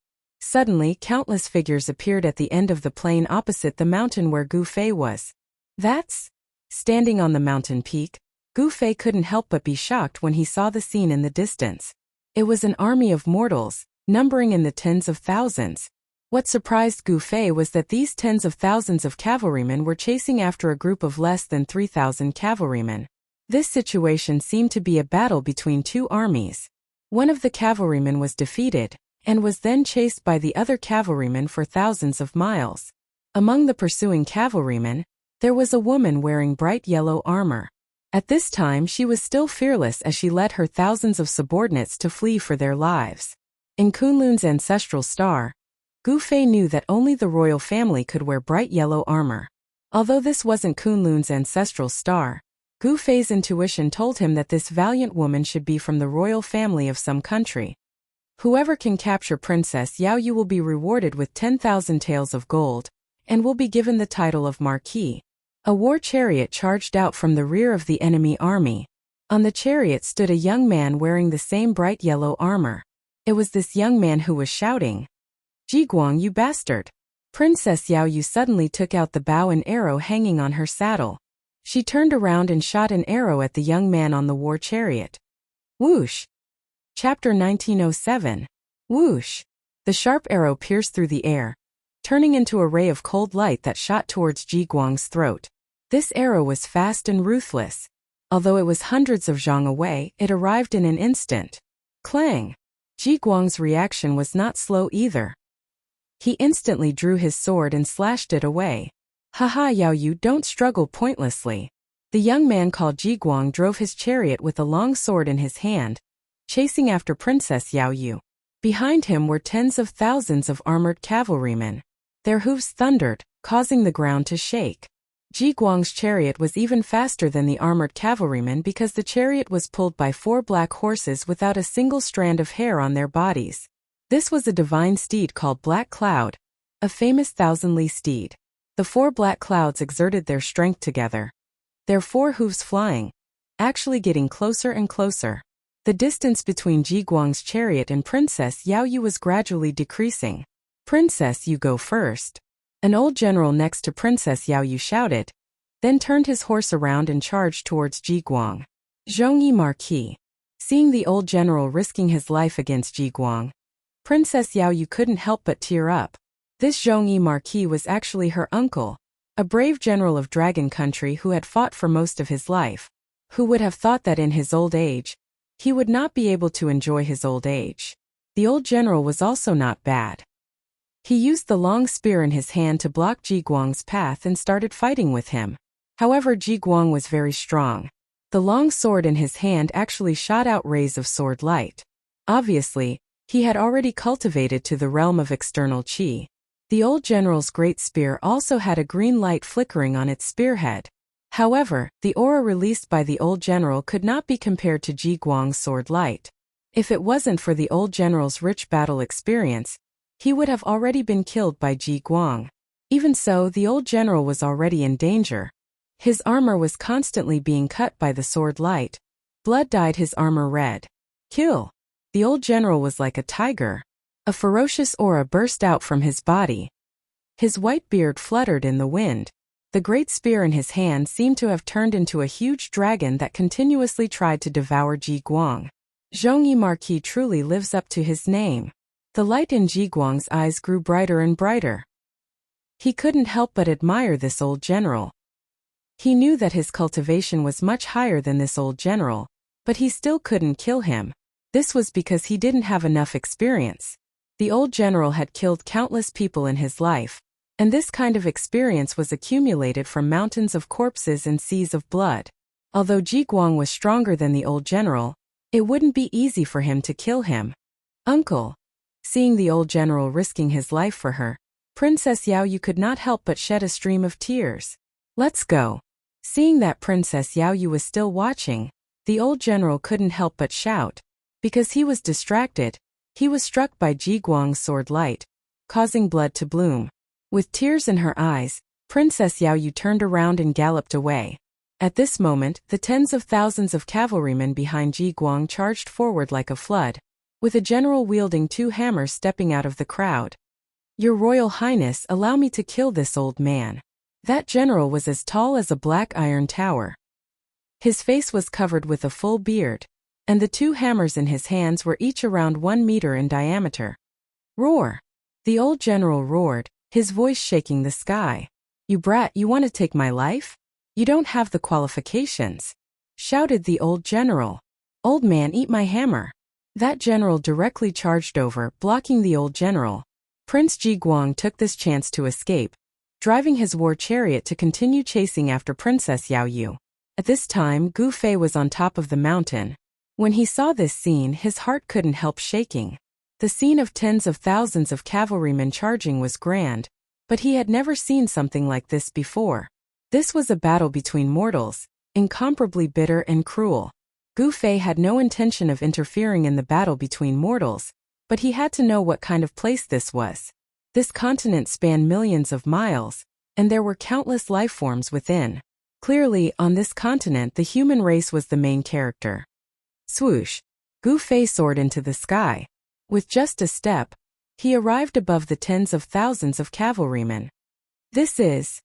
Suddenly, countless figures appeared at the end of the plain opposite the mountain where Gu Fei was. That's. Standing on the mountain peak, Gu Fei couldn't help but be shocked when he saw the scene in the distance. It was an army of mortals, numbering in the tens of thousands. What surprised Gu Fei was that these tens of thousands of cavalrymen were chasing after a group of less than 3,000 cavalrymen. This situation seemed to be a battle between two armies. One of the cavalrymen was defeated, and was then chased by the other cavalrymen for thousands of miles. Among the pursuing cavalrymen, there was a woman wearing bright yellow armor. At this time she was still fearless as she led her thousands of subordinates to flee for their lives. In Kunlun's ancestral star, Gu Fei knew that only the royal family could wear bright yellow armor. Although this wasn't Kunlun's ancestral star, Gu Fei's intuition told him that this valiant woman should be from the royal family of some country. Whoever can capture Princess Yao Yu will be rewarded with 10,000 taels of gold, and will be given the title of Marquis. A war chariot charged out from the rear of the enemy army. On the chariot stood a young man wearing the same bright yellow armor. It was this young man who was shouting, "Jiguang, you bastard!" Princess Yao Yu suddenly took out the bow and arrow hanging on her saddle. She turned around and shot an arrow at the young man on the war chariot. Whoosh! Chapter 1907. Whoosh! The sharp arrow pierced through the air, turning into a ray of cold light that shot towards Jiguang's throat. This arrow was fast and ruthless. Although it was hundreds of zhang away, it arrived in an instant. Clang! Jiguang's reaction was not slow either. He instantly drew his sword and slashed it away. Haha, Yao Yu, don't struggle pointlessly. The young man called Jiguang drove his chariot with a long sword in his hand, chasing after Princess Yao Yu. Behind him were tens of thousands of armored cavalrymen. Their hooves thundered, causing the ground to shake. Jiguang's chariot was even faster than the armored cavalrymen because the chariot was pulled by 4 black horses without a single strand of hair on their bodies. This was a divine steed called Black Cloud, a famous 1,000-li steed. The 4 black clouds exerted their strength together, their 4 hooves flying, actually getting closer and closer. The distance between Jiguang's chariot and Princess Yao Yu was gradually decreasing. "Princess, you go first." An old general next to Princess Yao Yu shouted, then turned his horse around and charged towards Jiguang. "Zhongyi Marquis." Seeing the old general risking his life against Ji Guang, Princess Yao Yu couldn't help but tear up. This Zhongyi Marquis was actually her uncle, a brave general of Dragon Country who had fought for most of his life. Who would have thought that in his old age, he would not be able to enjoy his old age? The old general was also not bad. He used the long spear in his hand to block Ji Guang's path and started fighting with him. However, Ji Guang was very strong. The long sword in his hand actually shot out rays of sword light. Obviously, he had already cultivated to the realm of external qi. The old general's great spear also had a green light flickering on its spearhead. However, the aura released by the old general could not be compared to Ji Guang's sword light. If it wasn't for the old general's rich battle experience, he would have already been killed by Ji Guang. Even so, the old general was already in danger. His armor was constantly being cut by the sword light. Blood dyed his armor red. Kill! The old general was like a tiger. A ferocious aura burst out from his body. His white beard fluttered in the wind. The great spear in his hand seemed to have turned into a huge dragon that continuously tried to devour Ji Guang. Zhongyi Marquis truly lives up to his name. The light in Ji Guang's eyes grew brighter and brighter. He couldn't help but admire this old general. He knew that his cultivation was much higher than this old general, but he still couldn't kill him. This was because he didn't have enough experience. The old general had killed countless people in his life, and this kind of experience was accumulated from mountains of corpses and seas of blood. Although Ji Guang was stronger than the old general, it wouldn't be easy for him to kill him. Uncle. Seeing the old general risking his life for her, Princess Yao Yu could not help but shed a stream of tears. Let's go. Seeing that Princess Yao Yu was still watching, the old general couldn't help but shout. Because he was distracted, he was struck by Ji Guang's sword light, causing blood to bloom. With tears in her eyes, Princess Yao Yu turned around and galloped away. At this moment, the tens of thousands of cavalrymen behind Ji Guang charged forward like a flood, with a general wielding 2 hammers stepping out of the crowd. Your Royal Highness, allow me to kill this old man. That general was as tall as a black iron tower. His face was covered with a full beard, and the 2 hammers in his hands were each around 1 meter in diameter. Roar! The old general roared, his voice shaking the sky. You brat, you want to take my life? You don't have the qualifications, shouted the old general. Old man, eat my hammer. That general directly charged over, blocking the old general. Prince Ji Guang took this chance to escape, driving his war chariot to continue chasing after Princess Yao Yu. At this time, Gu Fei was on top of the mountain. When he saw this scene, his heart couldn't help shaking. The scene of tens of thousands of cavalrymen charging was grand, but he had never seen something like this before. This was a battle between mortals, incomparably bitter and cruel. Gu Fei had no intention of interfering in the battle between mortals, but he had to know what kind of place this was. This continent spanned millions of miles, and there were countless life forms within. Clearly, on this continent the human race was the main character. Swoosh! Gu Fei soared into the sky. With just a step, he arrived above the tens of thousands of cavalrymen. This is...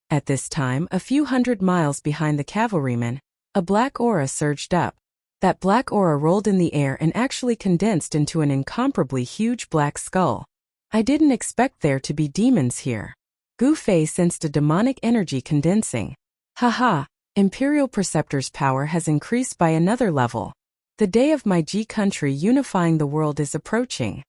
At this time, a few hundred miles behind the cavalrymen, a black aura surged up. That black aura rolled in the air and actually condensed into an incomparably huge black skull. I didn't expect there to be demons here. Gu Fei sensed a demonic energy condensing. Haha, Imperial Preceptor's power has increased by another level. The day of my Ji country unifying the world is approaching.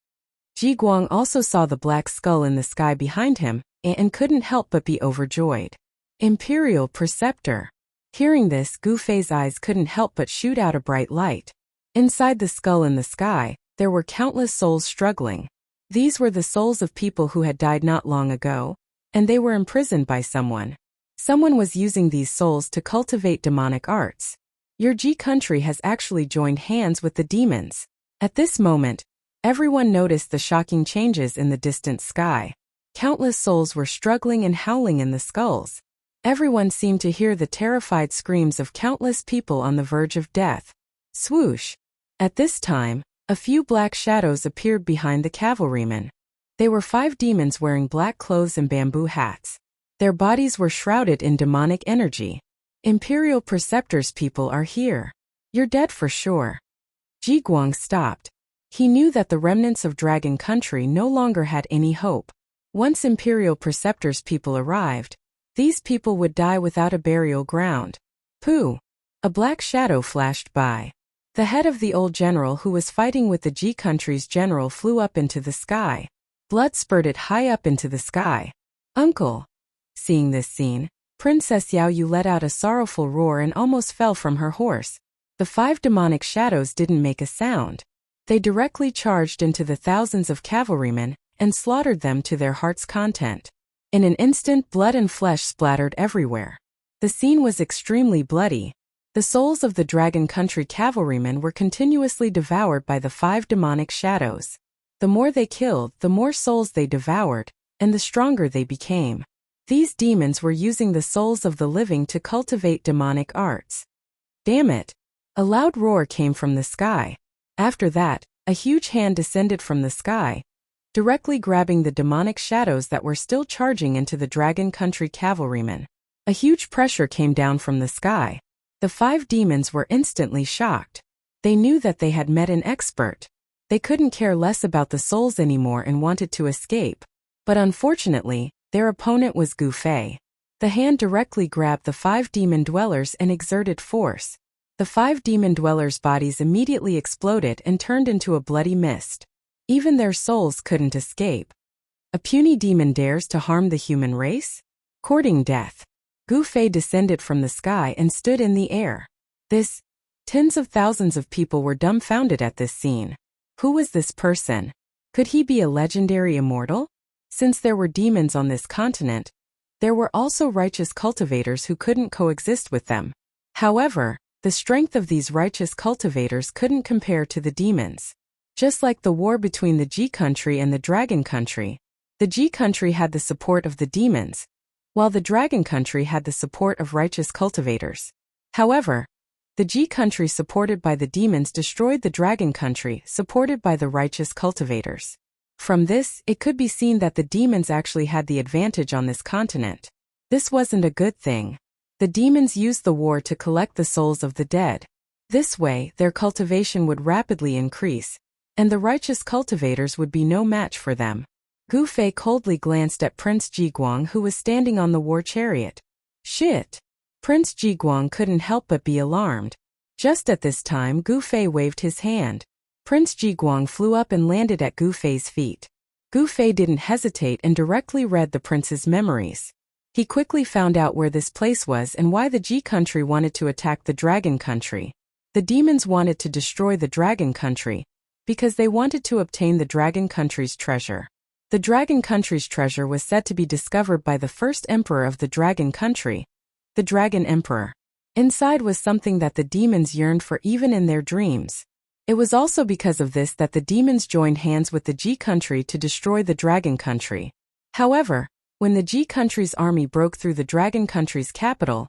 Ji Guang also saw the black skull in the sky behind him, and couldn't help but be overjoyed. Imperial Preceptor. Hearing this, Gu Fei's eyes couldn't help but shoot out a bright light. Inside the skull in the sky, there were countless souls struggling. These were the souls of people who had died not long ago, and they were imprisoned by someone. Someone was using these souls to cultivate demonic arts. Your Ji country has actually joined hands with the demons. At this moment, everyone noticed the shocking changes in the distant sky. Countless souls were struggling and howling in the skulls. Everyone seemed to hear the terrified screams of countless people on the verge of death. Swoosh! At this time, a few black shadows appeared behind the cavalrymen. They were 5 demons wearing black clothes and bamboo hats. Their bodies were shrouded in demonic energy. Imperial Preceptor's people are here. You're dead for sure. Ji Guang stopped. He knew that the remnants of Dragon Country no longer had any hope. Once Imperial Preceptor's people arrived, these people would die without a burial ground. Pooh! A black shadow flashed by. The head of the old general who was fighting with the Ji Country's general flew up into the sky. Blood spurted high up into the sky. Uncle! Seeing this scene, Princess Yao Yu let out a sorrowful roar and almost fell from her horse. The 5 demonic shadows didn't make a sound. They directly charged into the thousands of cavalrymen and slaughtered them to their heart's content. In an instant, blood and flesh splattered everywhere. The scene was extremely bloody. The souls of the Dragon Country cavalrymen were continuously devoured by the 5 demonic shadows. The more they killed, the more souls they devoured, and the stronger they became. These demons were using the souls of the living to cultivate demonic arts. Damn it! A loud roar came from the sky. After that, a huge hand descended from the sky, directly grabbing the demonic shadows that were still charging into the Dragon Country cavalrymen. A huge pressure came down from the sky. The 5 demons were instantly shocked. They knew that they had met an expert. They couldn't care less about the souls anymore and wanted to escape. But unfortunately, their opponent was Gu Fei. The hand directly grabbed the 5 demon dwellers and exerted force. The 5 demon dwellers' bodies immediately exploded and turned into a bloody mist. Even their souls couldn't escape. A puny demon dares to harm the human race? Courting death. Gu Fei descended from the sky and stood in the air. Tens of thousands of people were dumbfounded at this scene. Who was this person? Could he be a legendary immortal? Since there were demons on this continent, there were also righteous cultivators who couldn't coexist with them. However, the strength of these righteous cultivators couldn't compare to the demons. Just like the war between the Ji Country and the Dragon Country, the Ji Country had the support of the demons, while the Dragon Country had the support of righteous cultivators. However, the Ji Country supported by the demons destroyed the Dragon Country supported by the righteous cultivators. From this, it could be seen that the demons actually had the advantage on this continent. This wasn't a good thing. The demons used the war to collect the souls of the dead. This way, their cultivation would rapidly increase, and the righteous cultivators would be no match for them. Gu Fei coldly glanced at Prince Ji Guang, who was standing on the war chariot. Shit! Prince Ji Guang couldn't help but be alarmed. Just at this time, Gu Fei waved his hand. Prince Ji Guang flew up and landed at Gu Fei's feet. Gu Fei didn't hesitate and directly read the prince's memories. He quickly found out where this place was and why the Ji Country wanted to attack the Dragon Country. The demons wanted to destroy the Dragon Country because they wanted to obtain the Dragon Country's treasure. The Dragon Country's treasure was said to be discovered by the first emperor of the Dragon Country, the Dragon Emperor. Inside was something that the demons yearned for even in their dreams. It was also because of this that the demons joined hands with the Ji Country to destroy the Dragon Country. However, when the Ji Country's army broke through the Dragon Country's capital,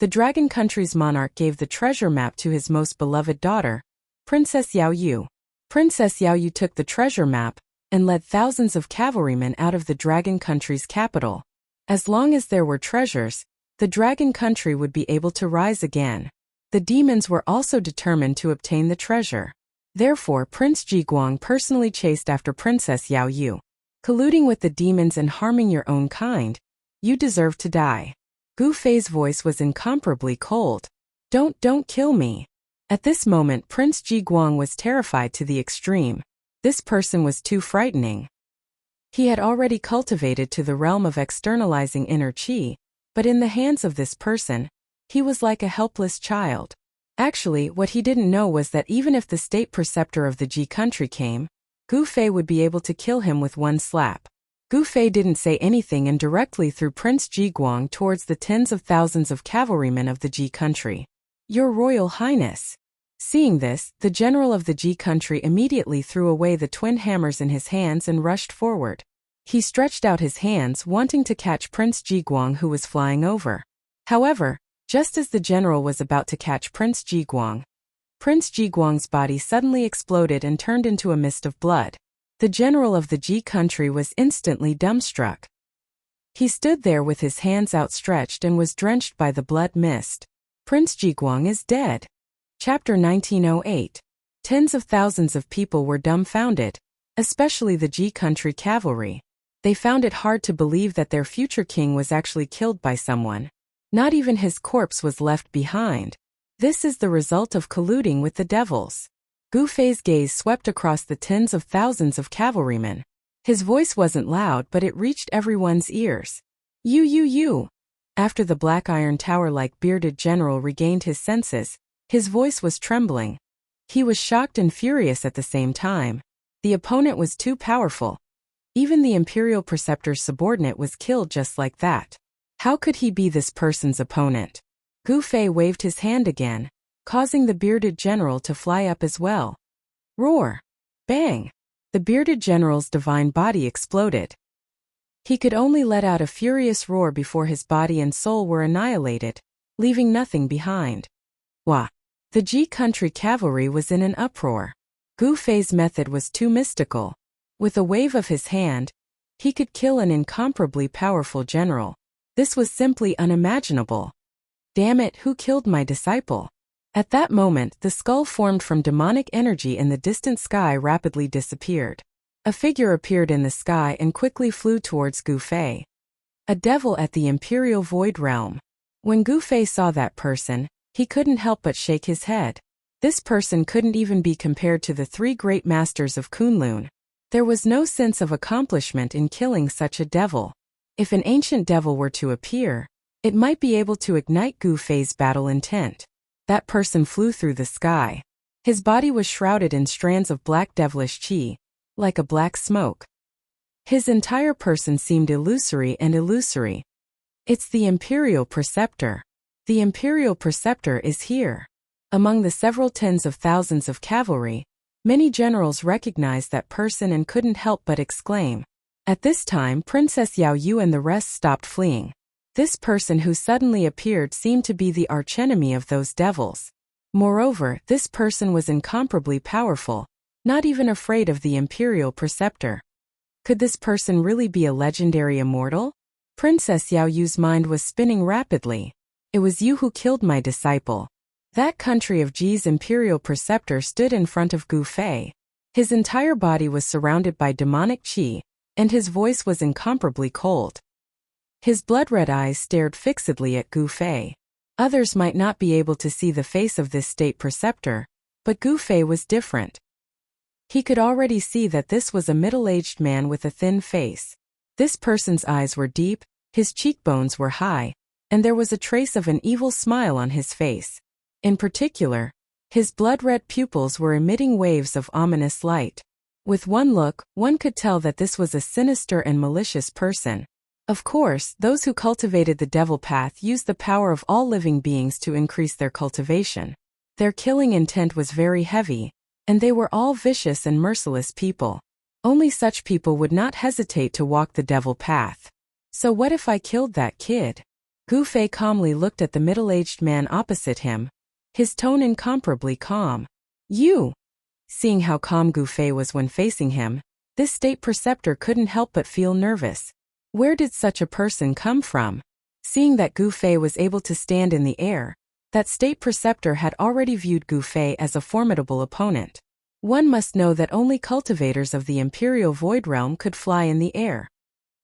the Dragon Country's monarch gave the treasure map to his most beloved daughter, Princess Yao Yu. Princess Yao Yu took the treasure map and led thousands of cavalrymen out of the Dragon Country's capital. As long as there were treasures, the Dragon Country would be able to rise again. The demons were also determined to obtain the treasure. Therefore, Prince Ji Guang personally chased after Princess Yao Yu. Colluding with the demons and harming your own kind, you deserve to die. Gu Fei's voice was incomparably cold. Don't kill me. At this moment, Prince Ji Guang was terrified to the extreme. This person was too frightening. He had already cultivated to the realm of externalizing inner qi, but in the hands of this person, he was like a helpless child. Actually, what he didn't know was that even if the state preceptor of the Ji Country came, Gu Fei would be able to kill him with one slap. Gu Fei didn't say anything and directly threw Prince Ji Guang towards the tens of thousands of cavalrymen of the Ji Country. Your Royal Highness. Seeing this, the general of the Ji Country immediately threw away the twin hammers in his hands and rushed forward. He stretched out his hands wanting to catch Prince Ji Guang, who was flying over. However, just as the general was about to catch Prince Ji Guang, Prince Ji Guang's body suddenly exploded and turned into a mist of blood. The general of the Ji Country was instantly dumbstruck. He stood there with his hands outstretched and was drenched by the blood mist. Prince Ji Guang is dead. Chapter 1908. Tens of thousands of people were dumbfounded, especially the G country cavalry. They found it hard to believe that their future king was actually killed by someone. Not even his corpse was left behind. This is the result of colluding with the devils. Gu Fei's gaze swept across the tens of thousands of cavalrymen. His voice wasn't loud, but it reached everyone's ears. You. After the black iron tower-like bearded general regained his senses, his voice was trembling. He was shocked and furious at the same time. The opponent was too powerful. Even the Imperial Preceptor's subordinate was killed just like that. How could he be this person's opponent? Gu Fei waved his hand again, causing the bearded general to fly up as well. Roar! Bang! The bearded general's divine body exploded. He could only let out a furious roar before his body and soul were annihilated, leaving nothing behind. Wah! The G country cavalry was in an uproar. Gu Fei's method was too mystical. With a wave of his hand, he could kill an incomparably powerful general. This was simply unimaginable. Damn it, who killed my disciple? At that moment, the skull formed from demonic energy in the distant sky rapidly disappeared. A figure appeared in the sky and quickly flew towards Gu Fei. A devil at the Imperial Void Realm. When Gu Fei saw that person, he couldn't help but shake his head. This person couldn't even be compared to the three great masters of Kunlun. There was no sense of accomplishment in killing such a devil. If an ancient devil were to appear, it might be able to ignite Gu Fei's battle intent. That person flew through the sky. His body was shrouded in strands of black devilish qi, like a black smoke. His entire person seemed illusory. It's the Imperial Preceptor. The Imperial Preceptor is here. Among the several tens of thousands of cavalry, many generals recognized that person and couldn't help but exclaim. At this time, Princess Yao Yu and the rest stopped fleeing. This person who suddenly appeared seemed to be the archenemy of those devils. Moreover, this person was incomparably powerful, not even afraid of the Imperial Preceptor. Could this person really be a legendary immortal? Princess Yao Yu's mind was spinning rapidly. It was you who killed my disciple. That country of Ji's Imperial Preceptor stood in front of Gu Fei. His entire body was surrounded by demonic qi, and his voice was incomparably cold. His blood-red eyes stared fixedly at Gu Fei. Others might not be able to see the face of this state preceptor, but Gu Fei was different. He could already see that this was a middle-aged man with a thin face. This person's eyes were deep, his cheekbones were high, and there was a trace of an evil smile on his face. In particular, his blood-red pupils were emitting waves of ominous light. With one look, one could tell that this was a sinister and malicious person. Of course, those who cultivated the devil path used the power of all living beings to increase their cultivation. Their killing intent was very heavy, and they were all vicious and merciless people. Only such people would not hesitate to walk the devil path. So what if I killed that kid? Gu Fei calmly looked at the middle-aged man opposite him, his tone incomparably calm. You! Seeing how calm Gu Fei was when facing him, this state preceptor couldn't help but feel nervous. Where did such a person come from? Seeing that Gu Fei was able to stand in the air, that state preceptor had already viewed Gu Fei as a formidable opponent. One must know that only cultivators of the Imperial Void Realm could fly in the air.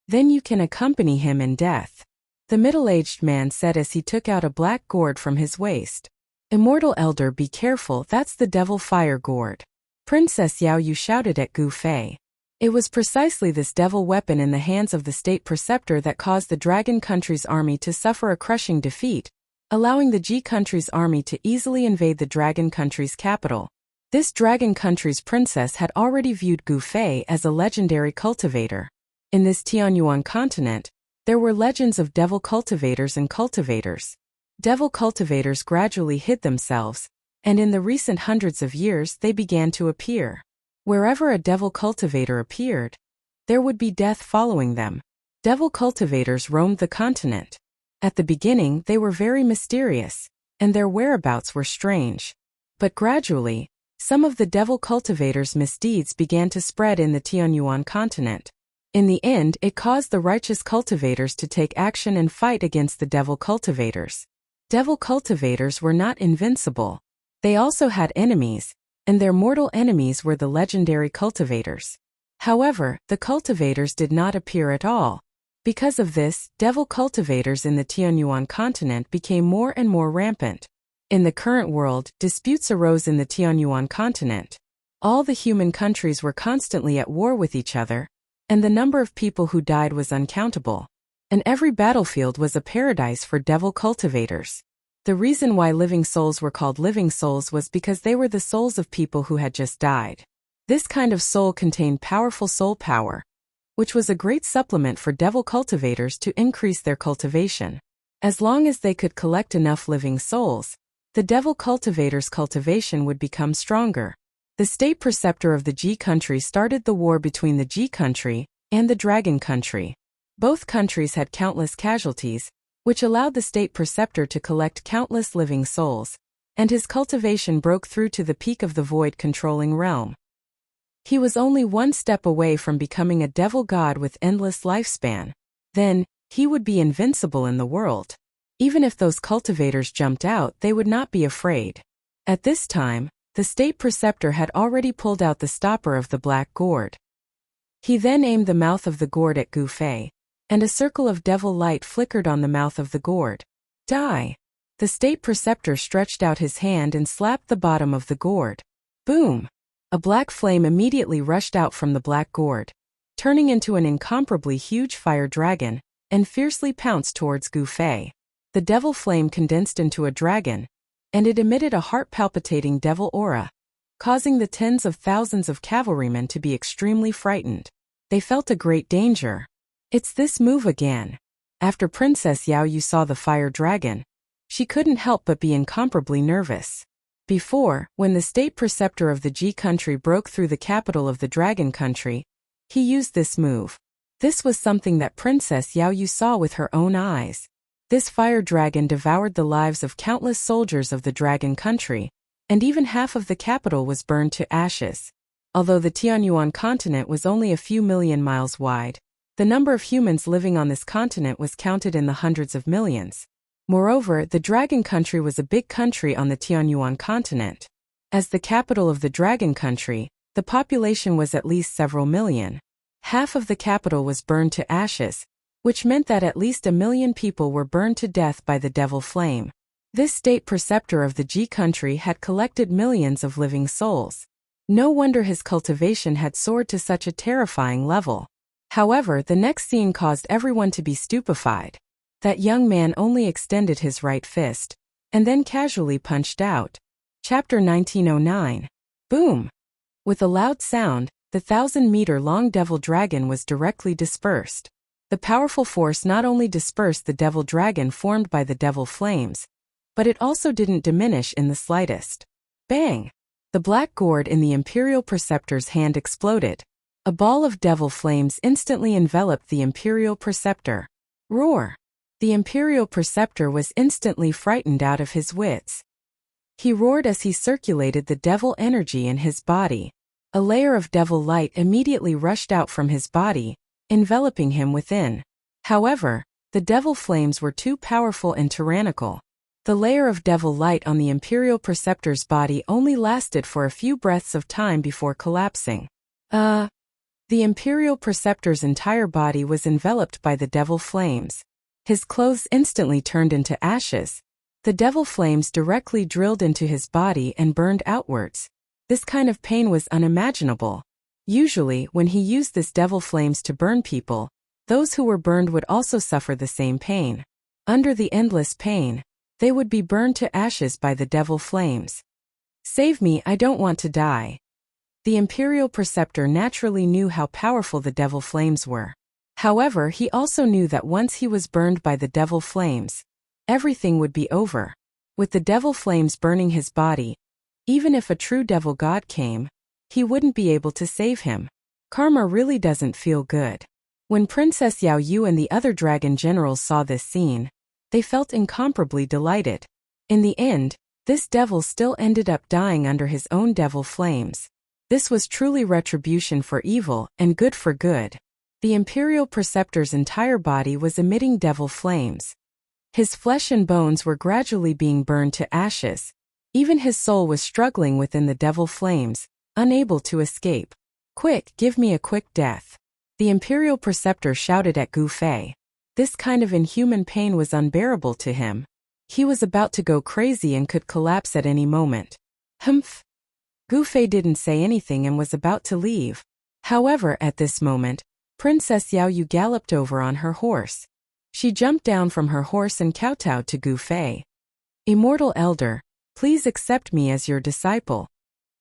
Then you can accompany him in death, the middle-aged man said as he took out a black gourd from his waist. Immortal Elder, be careful, that's the devil fire gourd. Princess Yao Yu shouted at Gu Fei. It was precisely this devil weapon in the hands of the state preceptor that caused the Dragon Country's army to suffer a crushing defeat, allowing the G Country's army to easily invade the Dragon Country's capital. This Dragon Country's princess had already viewed Gu Fei as a legendary cultivator. In this Tianyuan continent, there were legends of devil cultivators and cultivators. Devil cultivators gradually hid themselves, and in the recent hundreds of years they began to appear. Wherever a devil cultivator appeared, there would be death following them. Devil cultivators roamed the continent. At the beginning they were very mysterious, and their whereabouts were strange. But gradually, some of the devil cultivators' misdeeds began to spread in the Tianyuan continent. In the end, it caused the righteous cultivators to take action and fight against the devil cultivators. Devil cultivators were not invincible. They also had enemies, and their mortal enemies were the legendary cultivators. However, the cultivators did not appear at all. Because of this, devil cultivators in the Tianyuan continent became more and more rampant. In the current world, disputes arose in the Tianyuan continent. All the human countries were constantly at war with each other, and the number of people who died was uncountable. And every battlefield was a paradise for devil cultivators. The reason why living souls were called living souls was because they were the souls of people who had just died. This kind of soul contained powerful soul power, which was a great supplement for devil cultivators to increase their cultivation. As long as they could collect enough living souls, the devil cultivators' cultivation would become stronger. The state preceptor of the G country started the war between the G country and the Dragon country. Both countries had countless casualties, which allowed the state preceptor to collect countless living souls, and his cultivation broke through to the peak of the void-controlling realm. He was only one step away from becoming a devil god with endless lifespan. Then, he would be invincible in the world. Even if those cultivators jumped out, they would not be afraid. At this time, the state preceptor had already pulled out the stopper of the black gourd. He then aimed the mouth of the gourd at Gu Fei, and a circle of devil light flickered on the mouth of the gourd. Die! The state preceptor stretched out his hand and slapped the bottom of the gourd. Boom! A black flame immediately rushed out from the black gourd, turning into an incomparably huge fire dragon, and fiercely pounced towards Gu Fei. The devil flame condensed into a dragon, and it emitted a heart-palpitating devil aura, causing the tens of thousands of cavalrymen to be extremely frightened. They felt a great danger. It's this move again. After Princess Yao Yu saw the fire dragon, she couldn't help but be incomparably nervous. Before, when the state preceptor of the G country broke through the capital of the Dragon country, he used this move. This was something that Princess Yao Yu saw with her own eyes. This fire dragon devoured the lives of countless soldiers of the Dragon country, and even half of the capital was burned to ashes. Although the Tianyuan continent was only a few million miles wide, the number of humans living on this continent was counted in the hundreds of millions. Moreover, the Dragon country was a big country on the Tianyuan continent. As the capital of the Dragon country, the population was at least several million. Half of the capital was burned to ashes, which meant that at least 1 million people were burned to death by the devil flame. This state preceptor of the G country had collected millions of living souls. No wonder his cultivation had soared to such a terrifying level. However, the next scene caused everyone to be stupefied. That young man only extended his right fist, and then casually punched out. Chapter 1909. Boom! With a loud sound, the 1,000-meter-long devil dragon was directly dispersed. The powerful force not only dispersed the devil dragon formed by the devil flames, but it also didn't diminish in the slightest. Bang! The black gourd in the Imperial Preceptor's hand exploded. A ball of devil flames instantly enveloped the Imperial Preceptor. Roar! The Imperial Preceptor was instantly frightened out of his wits. He roared as he circulated the devil energy in his body. A layer of devil light immediately rushed out from his body, enveloping him within. However, the devil flames were too powerful and tyrannical. The layer of devil light on the Imperial Preceptor's body only lasted for a few breaths of time before collapsing. The Imperial Preceptor's entire body was enveloped by the devil flames. His clothes instantly turned into ashes. The devil flames directly drilled into his body and burned outwards. This kind of pain was unimaginable. Usually, when he used this devil flames to burn people, those who were burned would also suffer the same pain. Under the endless pain, they would be burned to ashes by the devil flames. Save me, I don't want to die. The Imperial Preceptor naturally knew how powerful the devil flames were. However, he also knew that once he was burned by the devil flames, everything would be over. With the devil flames burning his body, even if a true devil god came, he wouldn't be able to save him. Karma really doesn't feel good. When Princess Yao Yu and the other dragon generals saw this scene, they felt incomparably delighted. In the end, this devil still ended up dying under his own devil flames. This was truly retribution for evil and good for good. The Imperial Preceptor's entire body was emitting devil flames. His flesh and bones were gradually being burned to ashes. Even his soul was struggling within the devil flames, unable to escape. "Quick, give me a quick death." The Imperial Preceptor shouted at Gu Fei. This kind of inhuman pain was unbearable to him. He was about to go crazy and could collapse at any moment. Humph. Gu Fei didn't say anything and was about to leave. However, at this moment, Princess Yao Yu galloped over on her horse. She jumped down from her horse and kowtowed to Gu Fei. "Immortal Elder, please accept me as your disciple."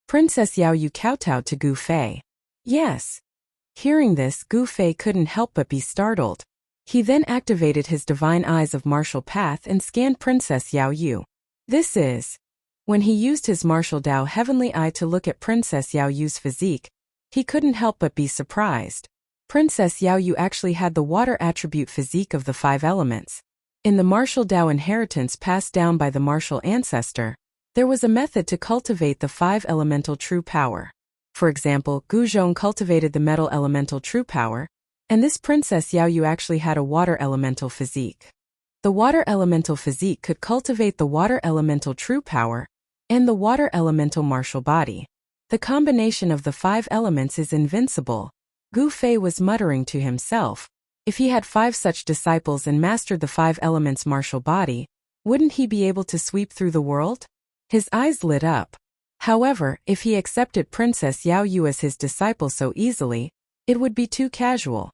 Princess Yao Yu kowtowed to Gu Fei. "Yes." Hearing this, Gu Fei couldn't help but be startled. He then activated his divine eyes of martial path and scanned Princess Yao Yu. This is. When he used his martial Dao heavenly eye to look at Princess Yao Yu's physique, he couldn't help but be surprised. Princess Yao Yu actually had the water attribute physique of the 5 elements. In the martial Dao inheritance passed down by the martial ancestor, there was a method to cultivate the 5 elemental true power. For example, Gu Zhong cultivated the metal elemental true power, and this Princess Yao Yu actually had a water elemental physique. The water elemental physique could cultivate the water elemental true power and the water elemental martial body. The combination of the 5 elements is invincible. Gu Fei was muttering to himself. If he had 5 such disciples and mastered the 5 elements martial body, wouldn't he be able to sweep through the world? His eyes lit up. However, if he accepted Princess Yao Yu as his disciple so easily, it would be too casual.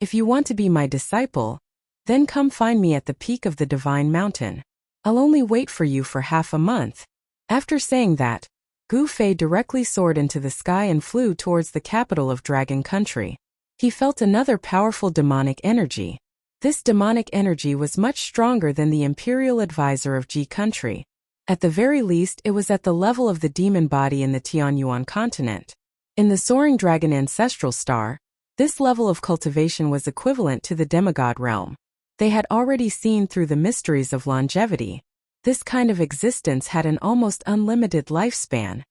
"If you want to be my disciple, then come find me at the peak of the Divine Mountain. I'll only wait for you for half a month." After saying that, Gu Fei directly soared into the sky and flew towards the capital of Dragon Country. He felt another powerful demonic energy. This demonic energy was much stronger than the Imperial Advisor of Ji Country. At the very least, it was at the level of the demon body in the Tianyuan continent. In the Soaring Dragon Ancestral Star, this level of cultivation was equivalent to the demigod realm. They had already seen through the mysteries of longevity. This kind of existence had an almost unlimited lifespan.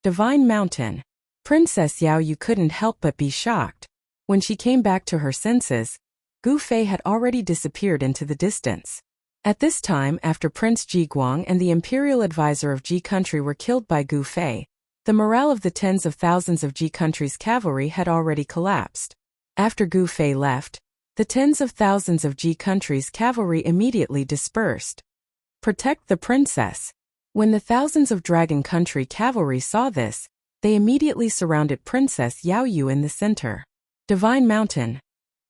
Divine Mountain. Princess Yao Yu couldn't help but be shocked. When she came back to her senses, Gu Fei had already disappeared into the distance. At this time, after Prince Ji Guang and the Imperial Advisor of Ji Country were killed by Gu Fei, the morale of the tens of thousands of Ji Country's cavalry had already collapsed. After Gu Fei left, the tens of thousands of Ji Country's cavalry immediately dispersed. Protect the princess. When the thousands of Dragon Country cavalry saw this, they immediately surrounded Princess Yao Yu in the center. Divine Mountain.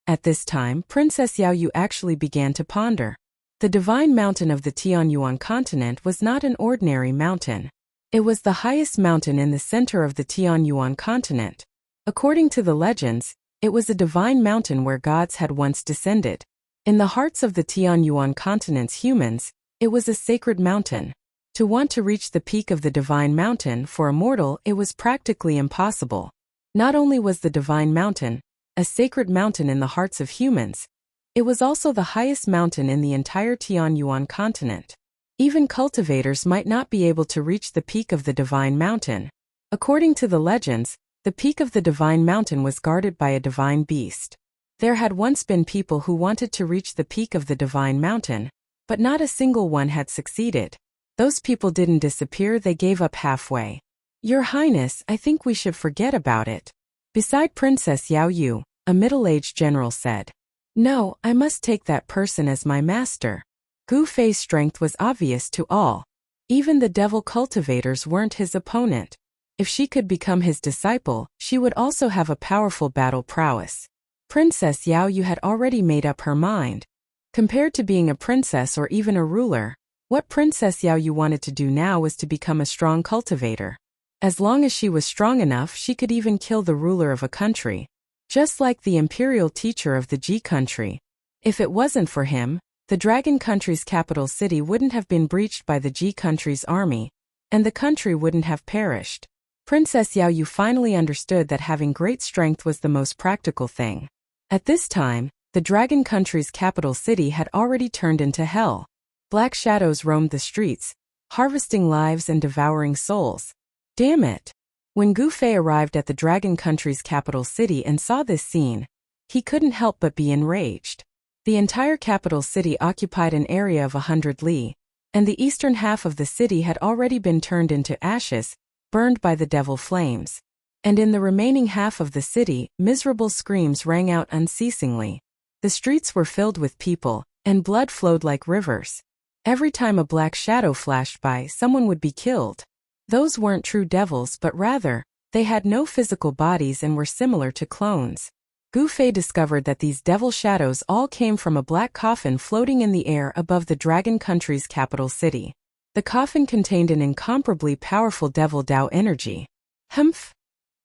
At this time, Princess Yao Yu actually began to ponder. The Divine Mountain of the Tianyuan continent was not an ordinary mountain. It was the highest mountain in the center of the Tianyuan continent. According to the legends, it was a divine mountain where gods had once descended. In the hearts of the Tianyuan continent's humans, it was a sacred mountain. To want to reach the peak of the divine mountain for a mortal, it was practically impossible. Not only was the divine mountain a sacred mountain in the hearts of humans, it was also the highest mountain in the entire Tianyuan continent. Even cultivators might not be able to reach the peak of the divine mountain. According to the legends, the peak of the divine mountain was guarded by a divine beast. There had once been people who wanted to reach the peak of the divine mountain, but not a single one had succeeded. Those people didn't disappear, they gave up halfway. "Your Highness, I think we should forget about it." Beside Princess Yao Yu, a middle-aged general said. "No, I must take that person as my master." Gu Fei's strength was obvious to all. Even the devil cultivators weren't his opponent. If she could become his disciple, she would also have a powerful battle prowess. Princess Yao Yu had already made up her mind. Compared to being a princess or even a ruler, what Princess Yao Yu wanted to do now was to become a strong cultivator. As long as she was strong enough, she could even kill the ruler of a country. Just like the imperial teacher of the Ji country. If it wasn't for him, the Dragon Country's capital city wouldn't have been breached by the Ji country's army, and the country wouldn't have perished. Princess Yao Yu finally understood that having great strength was the most practical thing. At this time, the Dragon Country's capital city had already turned into hell. Black shadows roamed the streets, harvesting lives and devouring souls. Damn it! When Gu Fei arrived at the Dragon Country's capital city and saw this scene, he couldn't help but be enraged. The entire capital city occupied an area of 100 li, and the eastern half of the city had already been turned into ashes, burned by the devil flames. And in the remaining half of the city, miserable screams rang out unceasingly. The streets were filled with people, and blood flowed like rivers. Every time a black shadow flashed by, someone would be killed. Those weren't true devils, but rather, they had no physical bodies and were similar to clones. Gu Fei discovered that these devil shadows all came from a black coffin floating in the air above the Dragon Country's capital city. The coffin contained an incomparably powerful devil Dao energy. Humph!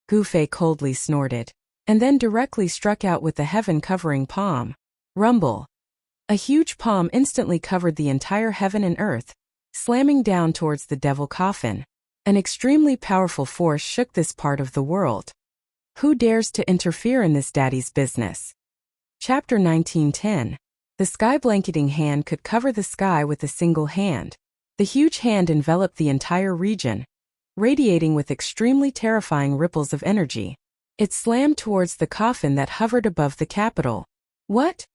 Gu Fei coldly snorted, and then directly struck out with the heaven-covering palm. Rumble! A huge palm instantly covered the entire heaven and earth, slamming down towards the devil coffin. An extremely powerful force shook this part of the world. Who dares to interfere in this daddy's business? Chapter 19:10. The sky-blanketing hand could cover the sky with a single hand. The huge hand enveloped the entire region, radiating with extremely terrifying ripples of energy. It slammed towards the coffin that hovered above the capital. What?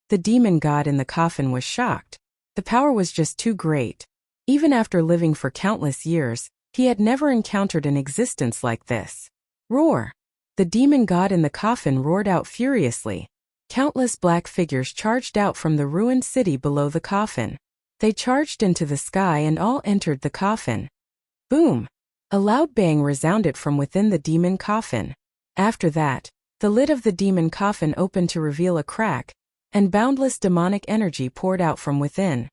The demon god in the coffin was shocked. The power was just too great. Even after living for countless years, he had never encountered an existence like this. Roar! The demon god in the coffin roared out furiously. Countless black figures charged out from the ruined city below the coffin. They charged into the sky and all entered the coffin. Boom! A loud bang resounded from within the demon coffin. After that, the lid of the demon coffin opened to reveal a crack, and boundless demonic energy poured out from within.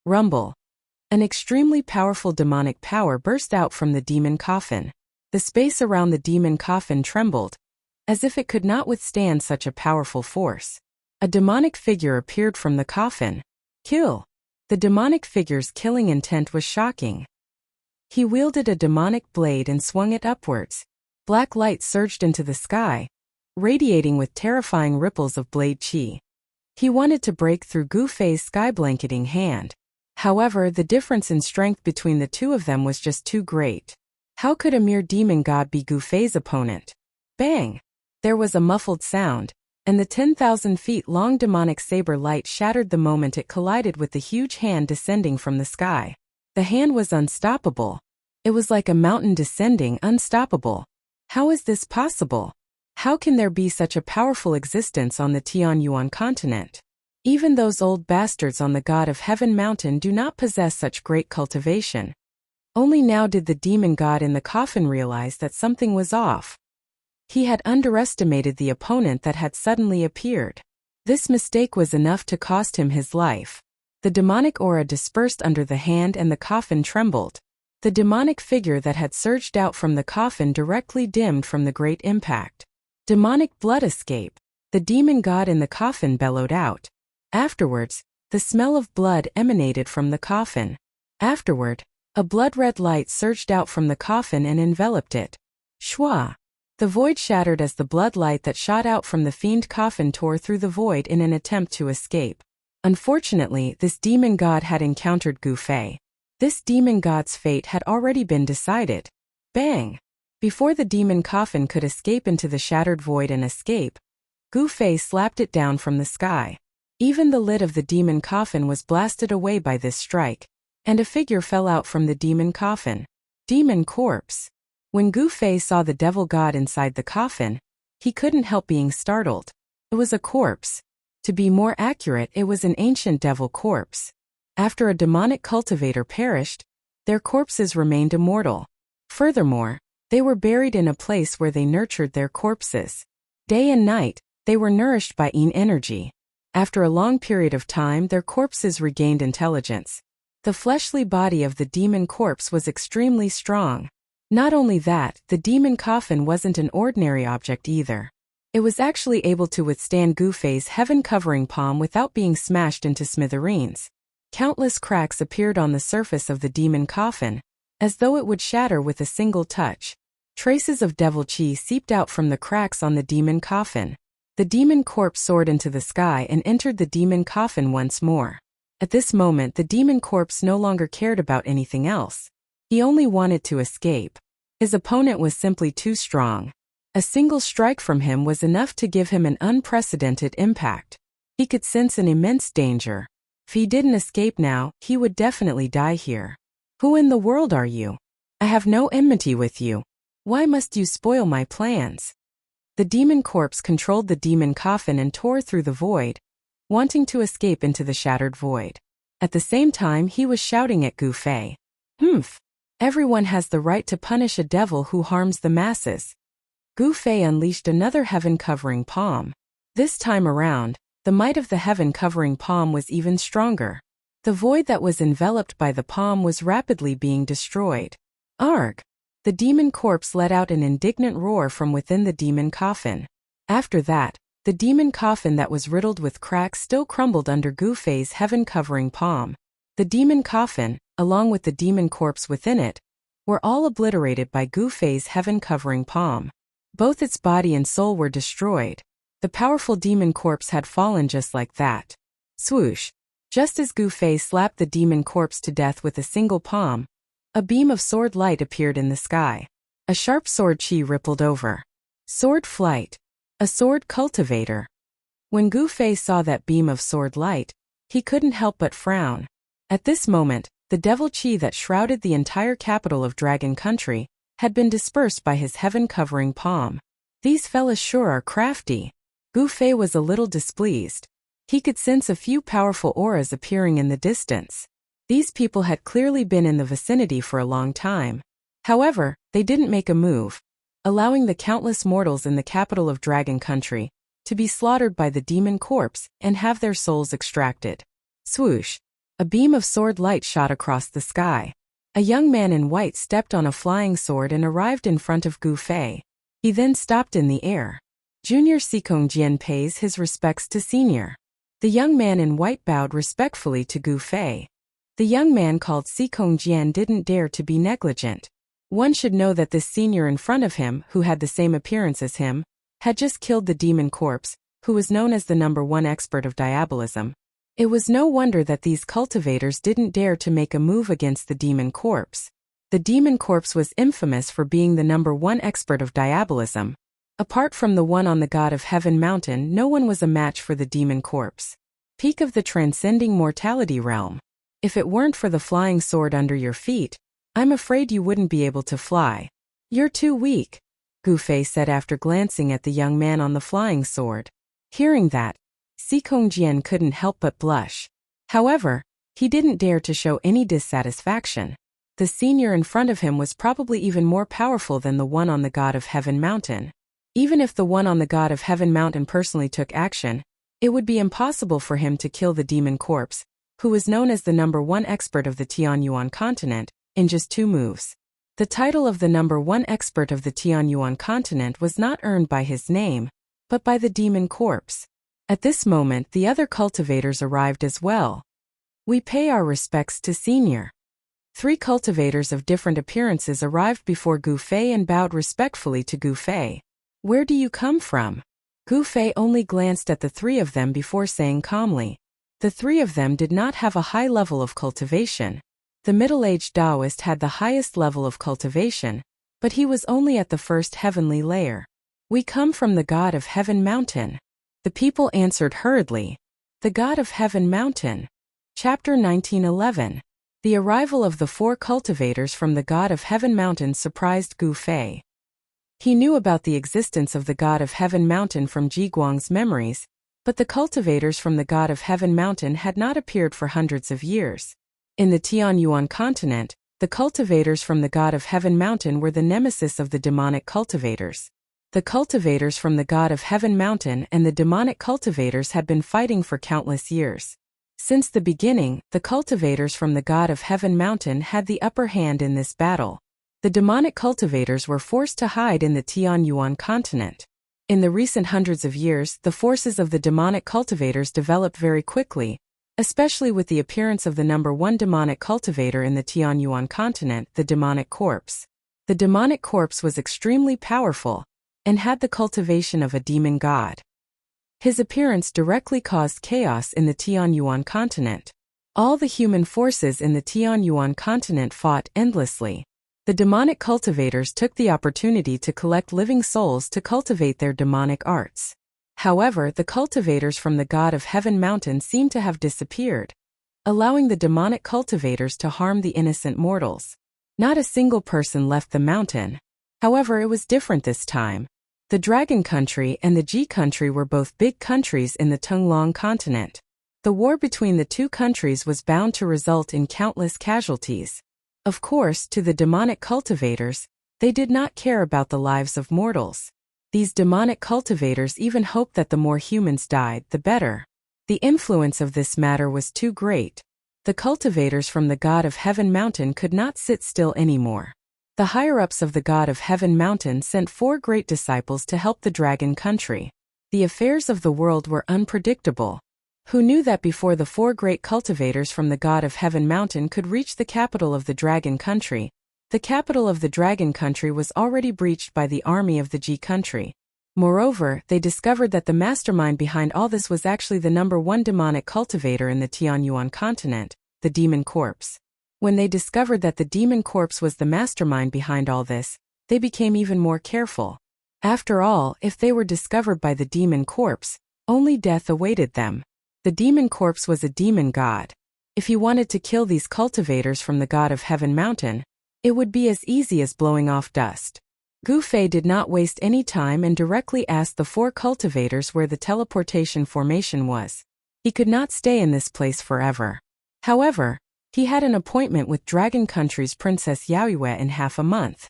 Rumble! An extremely powerful demonic power burst out from the demon coffin. The space around the demon coffin trembled, as if it could not withstand such a powerful force. A demonic figure appeared from the coffin. Kill! The demonic figure's killing intent was shocking. He wielded a demonic blade and swung it upwards. Black light surged into the sky, radiating with terrifying ripples of blade chi. He wanted to break through Gu Fei's sky-blanketing hand. However, the difference in strength between the two of them was just too great. How could a mere demon god be Gu Fei's opponent? Bang! There was a muffled sound, and the 10,000 feet long demonic saber light shattered the moment it collided with the huge hand descending from the sky. The hand was unstoppable. It was like a mountain descending, unstoppable. How is this possible? How can there be such a powerful existence on the Tianyuan continent? Even those old bastards on the God of Heaven mountain do not possess such great cultivation. Only now did the demon god in the coffin realize that something was off. He had underestimated the opponent that had suddenly appeared. This mistake was enough to cost him his life. The demonic aura dispersed under the hand and the coffin trembled. The demonic figure that had surged out from the coffin directly dimmed from the great impact. Demonic blood escape! The demon god in the coffin bellowed out. Afterwards, the smell of blood emanated from the coffin. Afterward, a blood-red light surged out from the coffin and enveloped it. Shwa! The void shattered as the blood light that shot out from the fiend coffin tore through the void in an attempt to escape. Unfortunately, this demon god had encountered Gu Fei. This demon god's fate had already been decided. Bang! Before the demon coffin could escape into the shattered void and escape, Gu Fei slapped it down from the sky. Even the lid of the demon coffin was blasted away by this strike, and a figure fell out from the demon coffin. Demon corpse. When Gu Fei saw the devil god inside the coffin, he couldn't help being startled. It was a corpse. To be more accurate, it was an ancient devil corpse. After a demonic cultivator perished, their corpses remained immortal. Furthermore, they were buried in a place where they nurtured their corpses. Day and night, they were nourished by yin energy. After a long period of time, their corpses regained intelligence. The fleshly body of the demon corpse was extremely strong. Not only that, the demon coffin wasn't an ordinary object either. It was actually able to withstand Gu Fei's heaven-covering palm without being smashed into smithereens. Countless cracks appeared on the surface of the demon coffin, as though it would shatter with a single touch. Traces of devil chi seeped out from the cracks on the demon coffin. The demon corpse soared into the sky and entered the demon coffin once more. At this moment, the demon corpse no longer cared about anything else. He only wanted to escape. His opponent was simply too strong. A single strike from him was enough to give him an unprecedented impact. He could sense an immense danger. If he didn't escape now, he would definitely die here. Who in the world are you? I have no enmity with you. Why must you spoil my plans? The demon corpse controlled the demon coffin and tore through the void, wanting to escape into the shattered void. At the same time, he was shouting at Gu Fei. Humph! Everyone has the right to punish a devil who harms the masses. Gu Fei unleashed another heaven-covering palm. This time around, the might of the heaven-covering palm was even stronger. The void that was enveloped by the palm was rapidly being destroyed. Arg! The demon corpse let out an indignant roar from within the demon coffin. After that, the demon coffin that was riddled with cracks still crumbled under Gu Fei's heaven-covering palm. The demon coffin, along with the demon corpse within it, were all obliterated by Gu Fei's heaven-covering palm. Both its body and soul were destroyed. The powerful demon corpse had fallen just like that. Swoosh! Just as Gu Fei slapped the demon corpse to death with a single palm, a beam of sword light appeared in the sky. A sharp sword chi rippled over. Sword flight. A sword cultivator. When Gu Fei saw that beam of sword light, he couldn't help but frown. At this moment, the devil chi that shrouded the entire capital of Dragon Country had been dispersed by his heaven-covering palm. These fellas sure are crafty. Gu Fei was a little displeased. He could sense a few powerful auras appearing in the distance. These people had clearly been in the vicinity for a long time. However, they didn't make a move, allowing the countless mortals in the capital of Dragon Country to be slaughtered by the demon corpse and have their souls extracted. Swoosh! A beam of sword light shot across the sky. A young man in white stepped on a flying sword and arrived in front of Gu Fei. He then stopped in the air. Junior Sikong Jian pays his respects to Senior. The young man in white bowed respectfully to Gu Fei. The young man called Sikong Jian didn't dare to be negligent. One should know that this senior in front of him, who had the same appearance as him, had just killed the demon corpse, who was known as the #1 expert of diabolism. It was no wonder that these cultivators didn't dare to make a move against the demon corpse. The demon corpse was infamous for being the #1 expert of diabolism. Apart from the one on the God of Heaven mountain, no one was a match for the demon corpse. Peak of the transcending mortality realm. If it weren't for the flying sword under your feet, I'm afraid you wouldn't be able to fly. You're too weak, Gu Fei said after glancing at the young man on the flying sword. Hearing that, Sikong Jian couldn't help but blush. However, he didn't dare to show any dissatisfaction. The senior in front of him was probably even more powerful than the one on the God of Heaven mountain. Even if the one on the God of Heaven mountain personally took action, it would be impossible for him to kill the demon corpse, who was known as the #1 expert of the Tianyuan continent, in just 2 moves. The title of the #1 expert of the Tianyuan continent was not earned by his name, but by the demon corpse. At this moment, the other cultivators arrived as well. We pay our respects to Senior. 3 cultivators of different appearances arrived before Gu Fei and bowed respectfully to Gu Fei. Where do you come from? Gu Fei only glanced at the 3 of them before saying calmly. The 3 of them did not have a high level of cultivation. The middle-aged Taoist had the highest level of cultivation, but he was only at the first heavenly layer. We come from the God of Heaven mountain. The people answered hurriedly. The God of Heaven mountain. Chapter 1911. The arrival of the 4 cultivators from the God of Heaven mountain surprised Gu Fei. He knew about the existence of the God of Heaven mountain from Ji Guang's memories, but the cultivators from the God of Heaven mountain had not appeared for hundreds of years. In the Tianyuan continent, the cultivators from the God of Heaven mountain were the nemesis of the demonic cultivators. The cultivators from the God of Heaven mountain and the demonic cultivators had been fighting for countless years. Since the beginning, the cultivators from the God of Heaven mountain had the upper hand in this battle. The demonic cultivators were forced to hide in the Tianyuan continent. In the recent hundreds of years, the forces of the demonic cultivators developed very quickly, especially with the appearance of the #1 demonic cultivator in the Tianyuan continent, the demonic corpse. The demonic corpse was extremely powerful and had the cultivation of a demon god. His appearance directly caused chaos in the Tianyuan continent. All the human forces in the Tianyuan continent fought endlessly. The demonic cultivators took the opportunity to collect living souls to cultivate their demonic arts. However, the cultivators from the God of Heaven mountain seemed to have disappeared. allowing the demonic cultivators to harm the innocent mortals. Not a single person left the mountain. However, it was different this time. The Dragon Country and the Ji Country were both big countries in the Tunglong continent. The war between the two countries was bound to result in countless casualties. Of course, to the demonic cultivators, they did not care about the lives of mortals. These demonic cultivators even hoped that the more humans died, the better. The influence of this matter was too great. The cultivators from the God of Heaven Mountain could not sit still anymore. The higher-ups of the God of Heaven Mountain sent 4 great disciples to help the Dragon Country. The affairs of the world were unpredictable. Who knew that before the 4 great cultivators from the God of Heaven Mountain could reach the capital of the Dragon Country, the capital of the Dragon Country was already breached by the army of the Ji Country. Moreover, they discovered that the mastermind behind all this was actually the #1 demonic cultivator in the Tianyuan continent, the Demon Corpse. When they discovered that the Demon Corpse was the mastermind behind all this, they became even more careful. After all, if they were discovered by the Demon Corpse, only death awaited them. The Demon Corpse was a demon god. If he wanted to kill these cultivators from the God of Heaven Mountain, it would be as easy as blowing off dust. Gu Fei did not waste any time and directly asked the 4 cultivators where the teleportation formation was. He could not stay in this place forever. However, he had an appointment with Dragon Country's Princess Yaoyue in half a month.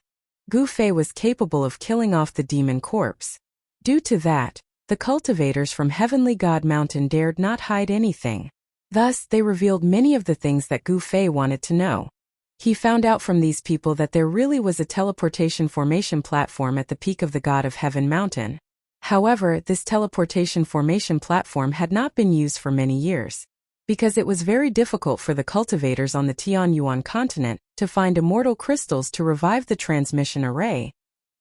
Gu Fei was capable of killing off the Demon Corpse. Due to that, the cultivators from Heavenly God Mountain dared not hide anything. Thus, they revealed many of the things that Gu Fei wanted to know. He found out from these people that there really was a teleportation formation platform at the peak of the God of Heaven Mountain. However, this teleportation formation platform had not been used for many years. Because it was very difficult for the cultivators on the Tianyuan continent to find immortal crystals to revive the transmission array,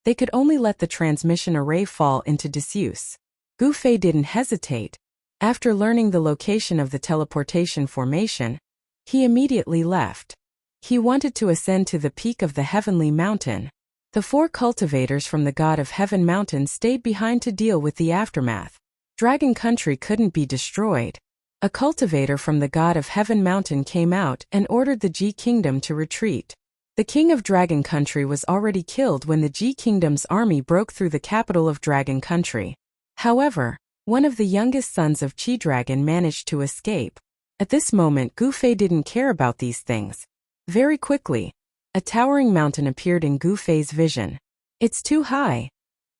they could only let the transmission array fall into disuse. Gu Fei didn't hesitate. After learning the location of the teleportation formation, he immediately left. He wanted to ascend to the peak of the Heavenly Mountain. The 4 cultivators from the God of Heaven Mountain stayed behind to deal with the aftermath. Dragon Country couldn't be destroyed. A cultivator from the God of Heaven Mountain came out and ordered the Ji Kingdom to retreat. The king of Dragon Country was already killed when the Ji Kingdom's army broke through the capital of Dragon Country. However, one of the youngest sons of Chi Dragon managed to escape. At this moment, Gu Fei didn't care about these things. Very quickly, a towering mountain appeared in Gu Fei's vision. It's too high.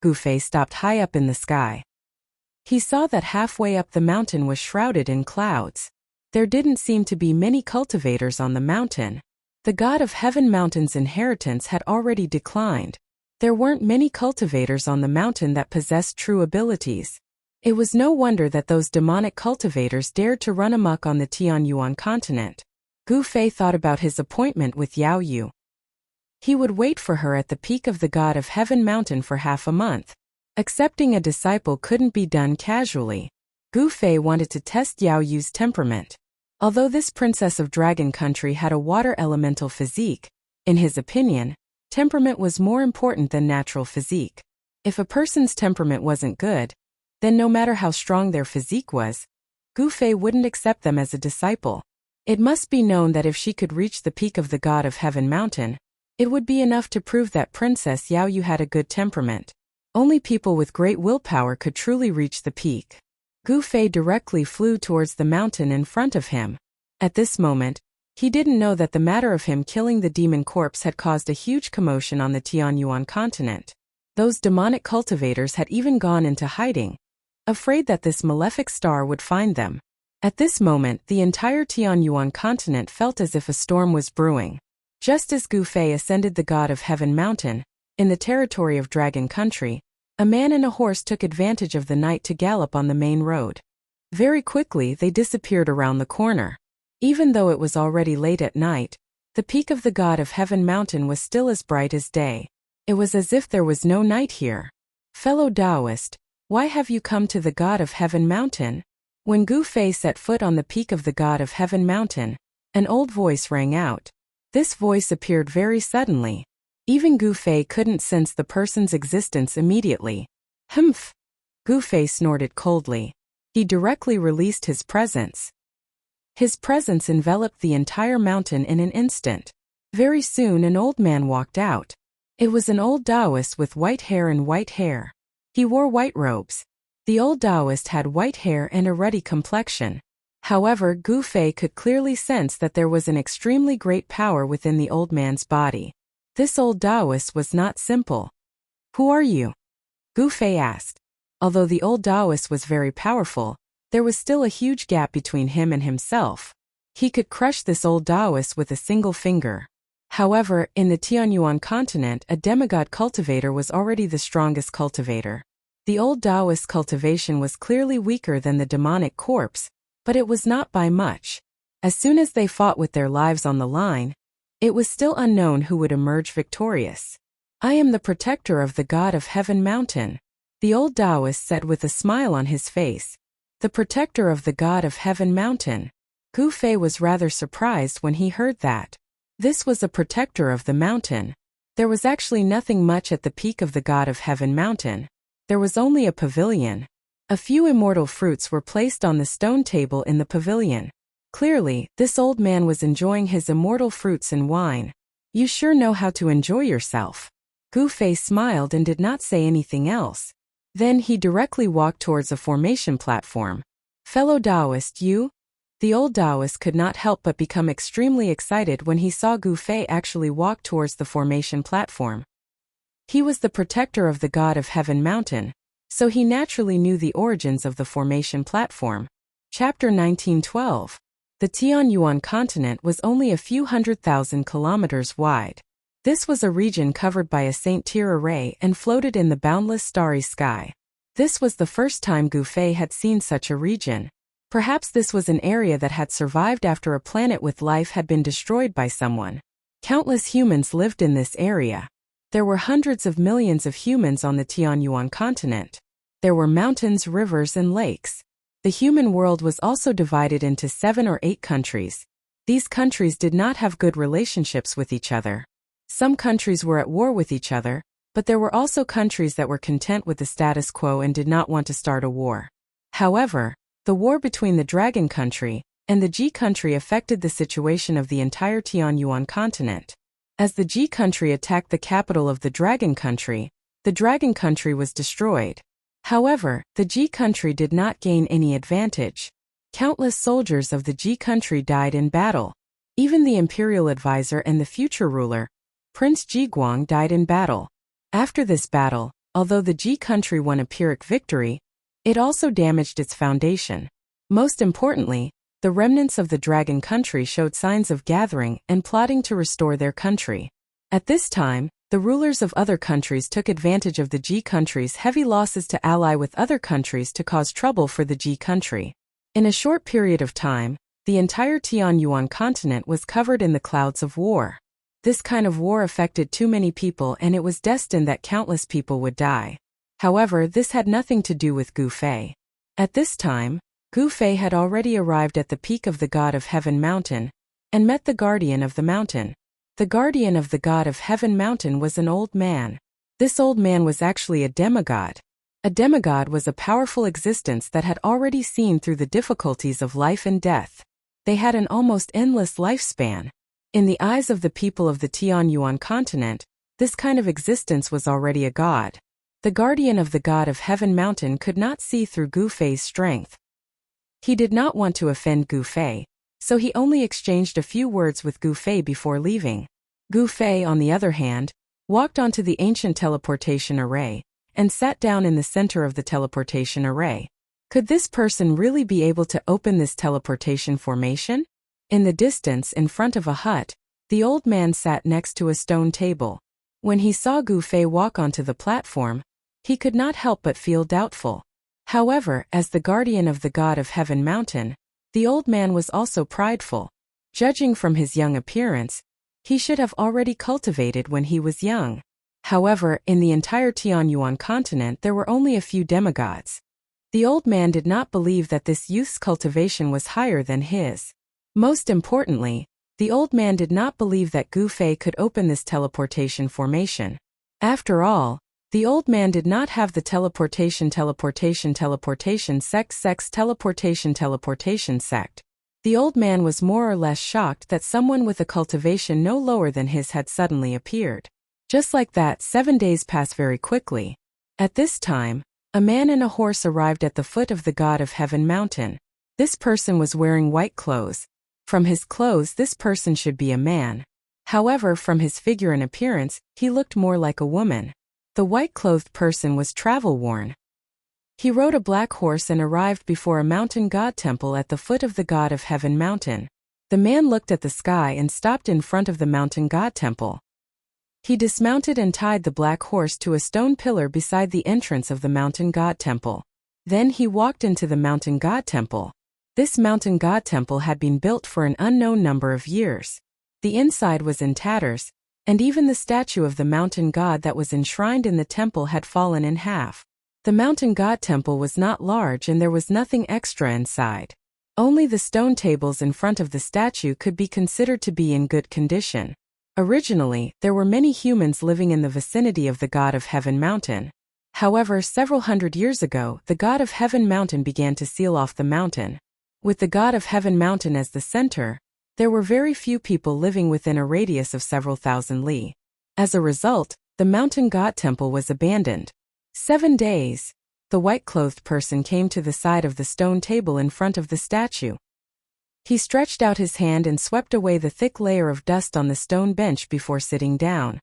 Gu Fei stopped high up in the sky. He saw that halfway up the mountain was shrouded in clouds. There didn't seem to be many cultivators on the mountain. The God of Heaven Mountain's inheritance had already declined. There weren't many cultivators on the mountain that possessed true abilities. It was no wonder that those demonic cultivators dared to run amok on the Tianyuan continent. Gu Fei thought about his appointment with Yao Yu. He would wait for her at the peak of the God of Heaven Mountain for half a month. Accepting a disciple couldn't be done casually. Gu Fei wanted to test Yao Yu's temperament. Although this princess of Dragon Country had a water elemental physique, in his opinion, temperament was more important than natural physique. If a person's temperament wasn't good, then no matter how strong their physique was, Gu Fei wouldn't accept them as a disciple. It must be known that if she could reach the peak of the God of Heaven Mountain, it would be enough to prove that Princess Yao Yu had a good temperament. Only people with great willpower could truly reach the peak. Gu Fei directly flew towards the mountain in front of him. At this moment, he didn't know that the matter of him killing the demon corpse had caused a huge commotion on the Tianyuan continent. Those demonic cultivators had even gone into hiding, afraid that this malefic star would find them. At this moment, the entire Tianyuan continent felt as if a storm was brewing. Just as Gu Fei ascended the God of Heaven Mountain, in the territory of Dragon Country, a man and a horse took advantage of the night to gallop on the main road. Very quickly, they disappeared around the corner. Even though it was already late at night, the peak of the God of Heaven Mountain was still as bright as day. It was as if there was no night here. Fellow Taoist, why have you come to the God of Heaven Mountain? When Gu Fei set foot on the peak of the God of Heaven Mountain, an old voice rang out. This voice appeared very suddenly. Even Gu Fei couldn't sense the person's existence immediately. Humph! Gu Fei snorted coldly. He directly released his presence. His presence enveloped the entire mountain in an instant. Very soon an old man walked out. It was an old Taoist with white hair and white hair. He wore white robes. The old Taoist had white hair and a ruddy complexion. However, Gu Fei could clearly sense that there was an extremely great power within the old man's body. This old Taoist was not simple. "Who are you?" Gu Fei asked. Although the old Taoist was very powerful, there was still a huge gap between him and himself. He could crush this old Taoist with a single finger. However, in the Tianyuan continent, a demigod cultivator was already the strongest cultivator. The old Taoist cultivation was clearly weaker than the demonic corpse, but it was not by much. As soon as they fought with their lives on the line, it was still unknown who would emerge victorious. "I am the protector of the god of Heaven Mountain," the old Taoist said with a smile on his face. The protector of the god of Heaven Mountain. Gu Fei was rather surprised when he heard that. This was a protector of the mountain. There was actually nothing much at the peak of the god of Heaven Mountain. There was only a pavilion. A few immortal fruits were placed on the stone table in the pavilion. Clearly, this old man was enjoying his immortal fruits and wine. "You sure know how to enjoy yourself." Gu Fei smiled and did not say anything else. Then he directly walked towards a formation platform. "Fellow Taoist, you?" The old Taoist could not help but become extremely excited when he saw Gu Fei actually walk towards the formation platform. He was the protector of the god of Heaven Mountain, so he naturally knew the origins of the formation platform. Chapter 1912. The Tianyuan continent was only a few 100,000 kilometers wide. This was a region covered by a Saint-Tier array and floated in the boundless starry sky. This was the first time Gu Fei had seen such a region. Perhaps this was an area that had survived after a planet with life had been destroyed by someone. Countless humans lived in this area. There were hundreds of millions of humans on the Tianyuan continent. There were mountains, rivers, and lakes. The human world was also divided into 7 or 8 countries. These countries did not have good relationships with each other. Some countries were at war with each other, but there were also countries that were content with the status quo and did not want to start a war. However, the war between the Dragon Country and the Ji Country affected the situation of the entire Tianyuan continent. As the Ji Country attacked the capital of the Dragon Country was destroyed. However, the Ji Country did not gain any advantage. Countless soldiers of the Ji Country died in battle. Even the imperial advisor and the future ruler, Prince Jiguang, died in battle. After this battle, although the Ji Country won a Pyrrhic victory, it also damaged its foundation. Most importantly, the remnants of the Dragon Country showed signs of gathering and plotting to restore their country. At this time, the rulers of other countries took advantage of the Ji Country's heavy losses to ally with other countries to cause trouble for the Ji Country. In a short period of time, the entire Tianyuan continent was covered in the clouds of war. This kind of war affected too many people and it was destined that countless people would die. However, this had nothing to do with Gu Fei. At this time, Gu Fei had already arrived at the peak of the god of Heaven Mountain and met the guardian of the mountain. The guardian of the god of Heaven Mountain was an old man. This old man was actually a demigod. A demigod was a powerful existence that had already seen through the difficulties of life and death. They had an almost endless lifespan. In the eyes of the people of the Tianyuan continent, this kind of existence was already a god. The guardian of the god of Heaven Mountain could not see through Gu Fei's strength. He did not want to offend Gu Fei, so he only exchanged a few words with Gu Fei before leaving. Gu Fei, on the other hand, walked onto the ancient teleportation array and sat down in the center of the teleportation array. Could this person really be able to open this teleportation formation? In the distance, in front of a hut, the old man sat next to a stone table. When he saw Gu Fei walk onto the platform, he could not help but feel doubtful. However, as the guardian of the god of Heaven Mountain, the old man was also prideful. Judging from his young appearance, he should have already cultivated when he was young. However, in the entire Tianyuan continent there were only a few demigods. The old man did not believe that this youth's cultivation was higher than his. Most importantly, the old man did not believe that Gu Fei could open this teleportation formation. After all, the old man did not have the teleportation sect. The old man was more or less shocked that someone with a cultivation no lower than his had suddenly appeared. Just like that, 7 days passed very quickly. At this time, a man and a horse arrived at the foot of the God of Heaven mountain. This person was wearing white clothes. From his clothes, this person should be a man. However, from his figure and appearance, he looked more like a woman. The white-clothed person was travel-worn. He rode a black horse and arrived before a mountain god temple at the foot of the God of Heaven mountain. The man looked at the sky and stopped in front of the mountain god temple. He dismounted and tied the black horse to a stone pillar beside the entrance of the mountain god temple. Then he walked into the mountain god temple. This mountain god temple had been built for an unknown number of years. The inside was in tatters, and even the statue of the mountain god that was enshrined in the temple had fallen in half. The mountain god temple was not large and there was nothing extra inside. Only the stone tables in front of the statue could be considered to be in good condition. Originally, there were many humans living in the vicinity of the God of Heaven mountain. However, several hundred years ago, the God of Heaven mountain began to seal off the mountain. With the God of Heaven mountain as the center, there were very few people living within a radius of several thousand li. As a result, the mountain god temple was abandoned. 7 days. The white-clothed person came to the side of the stone table in front of the statue. He stretched out his hand and swept away the thick layer of dust on the stone bench before sitting down.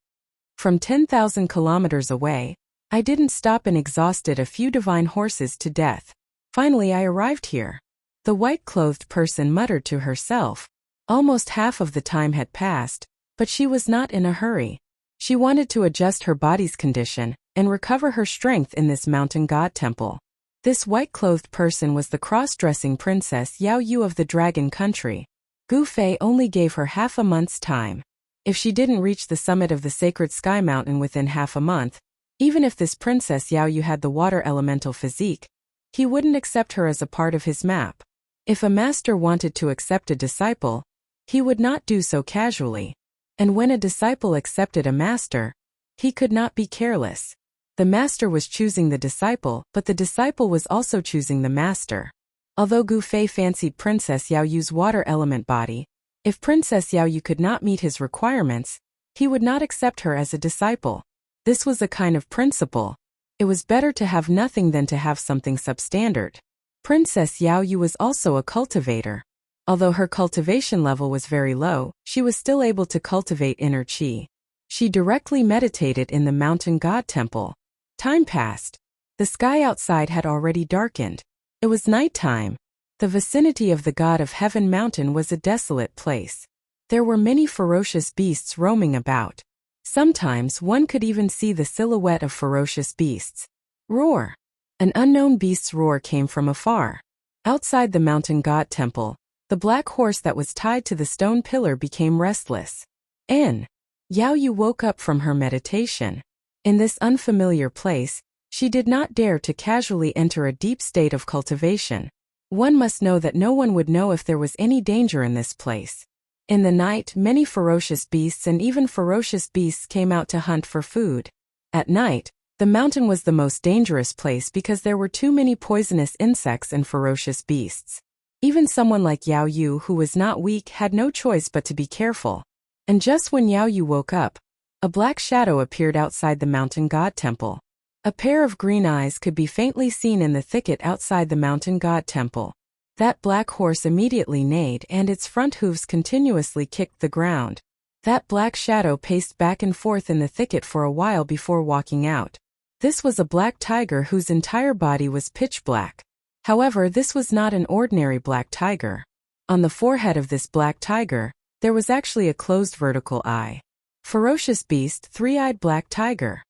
From 10,000 kilometers away, I didn't stop and exhausted a few divine horses to death. Finally I arrived here. The white-clothed person muttered to herself. Almost half of the time had passed, but she was not in a hurry. She wanted to adjust her body's condition and recover her strength in this mountain god temple. This white-clothed person was the cross-dressing princess Yao Yu of the Dragon Country. Gu Fei only gave her half a month's time. If she didn't reach the summit of the sacred sky mountain within half a month, even if this princess Yao Yu had the water elemental physique, he wouldn't accept her as a part of his map. If a master wanted to accept a disciple, he would not do so casually. And when a disciple accepted a master, he could not be careless. The master was choosing the disciple, but the disciple was also choosing the master. Although Gu Fei fancied Princess Yao Yu's water element body, if Princess Yao Yu could not meet his requirements, he would not accept her as a disciple. This was a kind of principle. It was better to have nothing than to have something substandard. Princess Yao Yu was also a cultivator. Although her cultivation level was very low, she was still able to cultivate inner qi. She directly meditated in the mountain god temple. Time passed. The sky outside had already darkened. It was nighttime. The vicinity of the God of Heaven mountain was a desolate place. There were many ferocious beasts roaming about. Sometimes one could even see the silhouette of ferocious beasts. Roar! An unknown beast's roar came from afar. Outside the mountain god temple, the black horse that was tied to the stone pillar became restless. Yao Yu woke up from her meditation. In this unfamiliar place, she did not dare to casually enter a deep state of cultivation. One must know that no one would know if there was any danger in this place. In the night, many ferocious beasts and even ferocious beasts came out to hunt for food. At night, the mountain was the most dangerous place because there were too many poisonous insects and ferocious beasts. Even someone like Yao Yu, who was not weak, had no choice but to be careful. And just when Yao Yu woke up, a black shadow appeared outside the mountain god temple. A pair of green eyes could be faintly seen in the thicket outside the mountain god temple. That black horse immediately neighed and its front hooves continuously kicked the ground. That black shadow paced back and forth in the thicket for a while before walking out. This was a black tiger whose entire body was pitch black. However, this was not an ordinary black tiger. On the forehead of this black tiger, there was actually a closed vertical eye. Ferocious beast, three-eyed black tiger.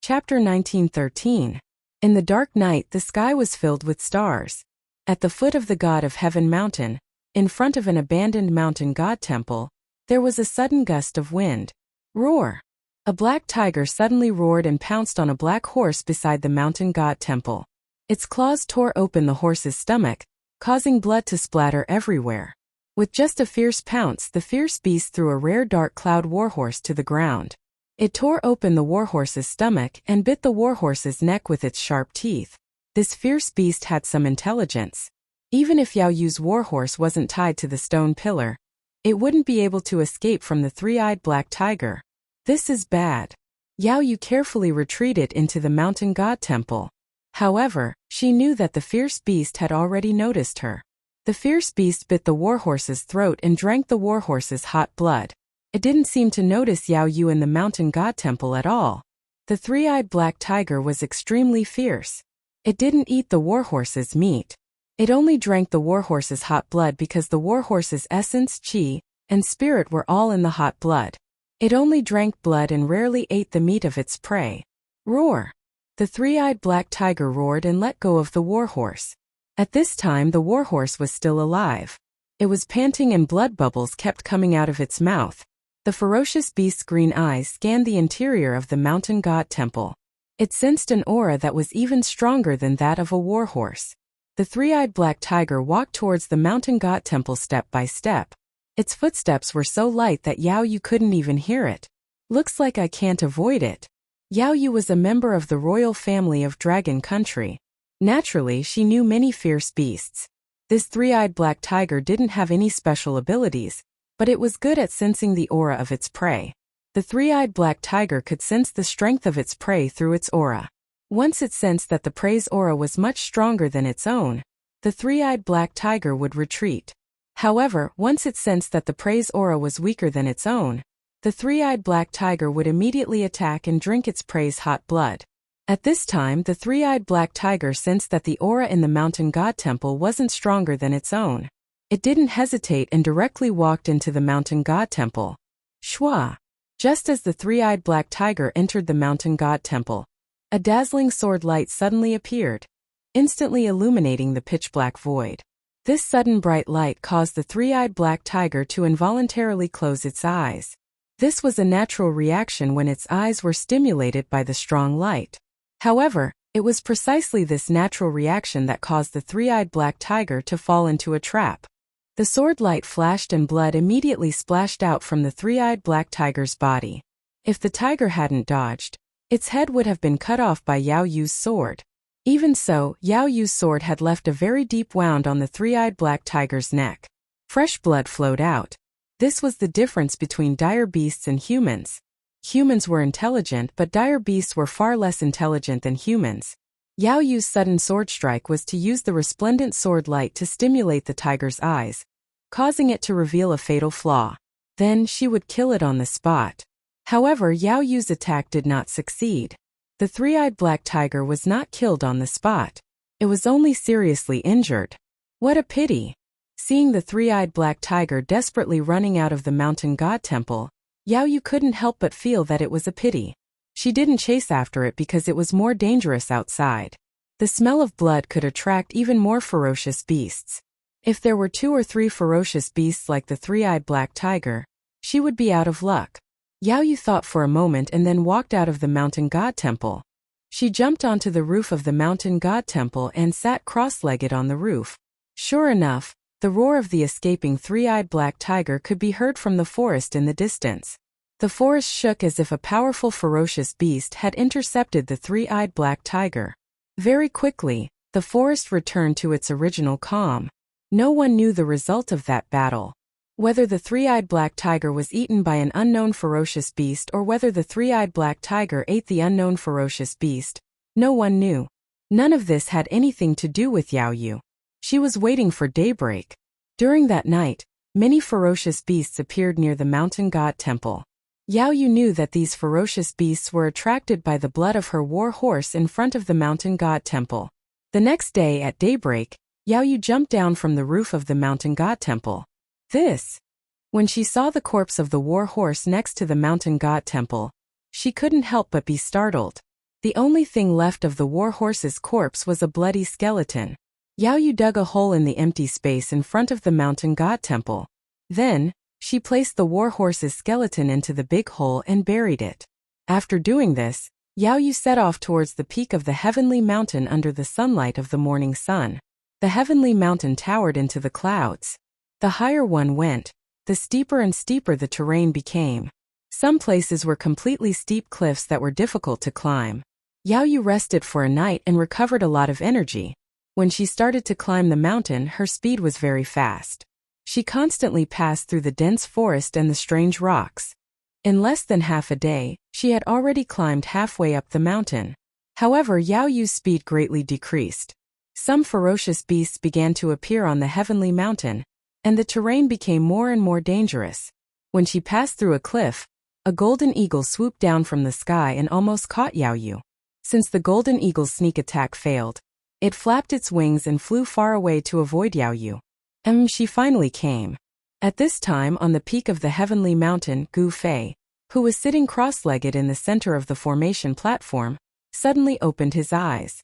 Chapter 1913. In the dark night, the sky was filled with stars. At the foot of the God of Heaven mountain, in front of an abandoned mountain god temple, there was a sudden gust of wind. Roar! A black tiger suddenly roared and pounced on a black horse beside the mountain god temple. Its claws tore open the horse's stomach, causing blood to splatter everywhere. With just a fierce pounce, the fierce beast threw a rare dark cloud warhorse to the ground. It tore open the warhorse's stomach and bit the warhorse's neck with its sharp teeth. This fierce beast had some intelligence. Even if Yao Yu's warhorse wasn't tied to the stone pillar, it wouldn't be able to escape from the three-eyed black tiger. This is bad. Yao Yu carefully retreated into the mountain god temple. However, she knew that the fierce beast had already noticed her. The fierce beast bit the warhorse's throat and drank the warhorse's hot blood. It didn't seem to notice Yao Yu in the mountain god temple at all. The three-eyed black tiger was extremely fierce. It didn't eat the warhorse's meat. It only drank the warhorse's hot blood because the warhorse's essence, qi, and spirit were all in the hot blood. It only drank blood and rarely ate the meat of its prey. Roar! The three-eyed black tiger roared and let go of the warhorse. At this time the warhorse was still alive. It was panting and blood bubbles kept coming out of its mouth. The ferocious beast's green eyes scanned the interior of the mountain god temple. It sensed an aura that was even stronger than that of a warhorse. The three-eyed black tiger walked towards the mountain god temple step by step. Its footsteps were so light that Yao Yu couldn't even hear it. Looks like I can't avoid it. Yao Yu was a member of the royal family of Dragon Country. Naturally, she knew many fierce beasts. This three-eyed black tiger didn't have any special abilities, but it was good at sensing the aura of its prey. The three-eyed black tiger could sense the strength of its prey through its aura. Once it sensed that the prey's aura was much stronger than its own, the three-eyed black tiger would retreat. However, once it sensed that the prey's aura was weaker than its own, the three-eyed black tiger would immediately attack and drink its prey's hot blood. At this time, the three-eyed black tiger sensed that the aura in the mountain god temple wasn't stronger than its own. It didn't hesitate and directly walked into the mountain god temple. Shwa! Just as the three-eyed black tiger entered the mountain god temple, a dazzling sword light suddenly appeared, instantly illuminating the pitch-black void. This sudden bright light caused the three-eyed black tiger to involuntarily close its eyes. This was a natural reaction when its eyes were stimulated by the strong light. However, it was precisely this natural reaction that caused the three-eyed black tiger to fall into a trap. The sword light flashed and blood immediately splashed out from the three-eyed black tiger's body. If the tiger hadn't dodged, its head would have been cut off by Yao Yu's sword. Even so, Yao Yu's sword had left a very deep wound on the three-eyed black tiger's neck. Fresh blood flowed out. This was the difference between dire beasts and humans. Humans were intelligent, but dire beasts were far less intelligent than humans. Yao Yu's sudden sword strike was to use the resplendent sword light to stimulate the tiger's eyes, causing it to reveal a fatal flaw. Then she would kill it on the spot. However, Yao Yu's attack did not succeed. The three-eyed black tiger was not killed on the spot. It was only seriously injured. What a pity! Seeing the three-eyed black tiger desperately running out of the mountain god temple, Yao Yu couldn't help but feel that it was a pity. She didn't chase after it because it was more dangerous outside. The smell of blood could attract even more ferocious beasts. If there were 2 or 3 ferocious beasts like the three-eyed black tiger, she would be out of luck. Yao Yu thought for a moment and then walked out of the mountain god temple. She jumped onto the roof of the mountain god temple and sat cross-legged on the roof. Sure enough, the roar of the escaping three-eyed black tiger could be heard from the forest in the distance. The forest shook as if a powerful ferocious beast had intercepted the three-eyed black tiger. Very quickly, the forest returned to its original calm. No one knew the result of that battle. Whether the three-eyed black tiger was eaten by an unknown ferocious beast or whether the three-eyed black tiger ate the unknown ferocious beast, no one knew. None of this had anything to do with Yao Yu. She was waiting for daybreak. During that night, many ferocious beasts appeared near the mountain god temple. Yao Yu knew that these ferocious beasts were attracted by the blood of her war horse in front of the mountain god temple. The next day at daybreak, Yao Yu jumped down from the roof of the mountain god temple. When she saw the corpse of the war horse next to the mountain god temple, she couldn't help but be startled. The only thing left of the war horse's corpse was a bloody skeleton. Yao Yu dug a hole in the empty space in front of the mountain god temple. Then, she placed the war horse's skeleton into the big hole and buried it. After doing this, Yao Yu set off towards the peak of the heavenly mountain under the sunlight of the morning sun. The heavenly mountain towered into the clouds. The higher one went, the steeper and steeper the terrain became. Some places were completely steep cliffs that were difficult to climb. Yao Yu rested for a night and recovered a lot of energy. When she started to climb the mountain, her speed was very fast. She constantly passed through the dense forest and the strange rocks. In less than half a day, she had already climbed halfway up the mountain. However, Yao Yu's speed greatly decreased. Some ferocious beasts began to appear on the heavenly mountain, and the terrain became more and more dangerous. When she passed through a cliff, a golden eagle swooped down from the sky and almost caught Yao Yu. Since the golden eagle's sneak attack failed, it flapped its wings and flew far away to avoid Yao Yu. She finally came. At this time, on the peak of the heavenly mountain, Gu Fei, who was sitting cross-legged in the center of the formation platform, suddenly opened his eyes.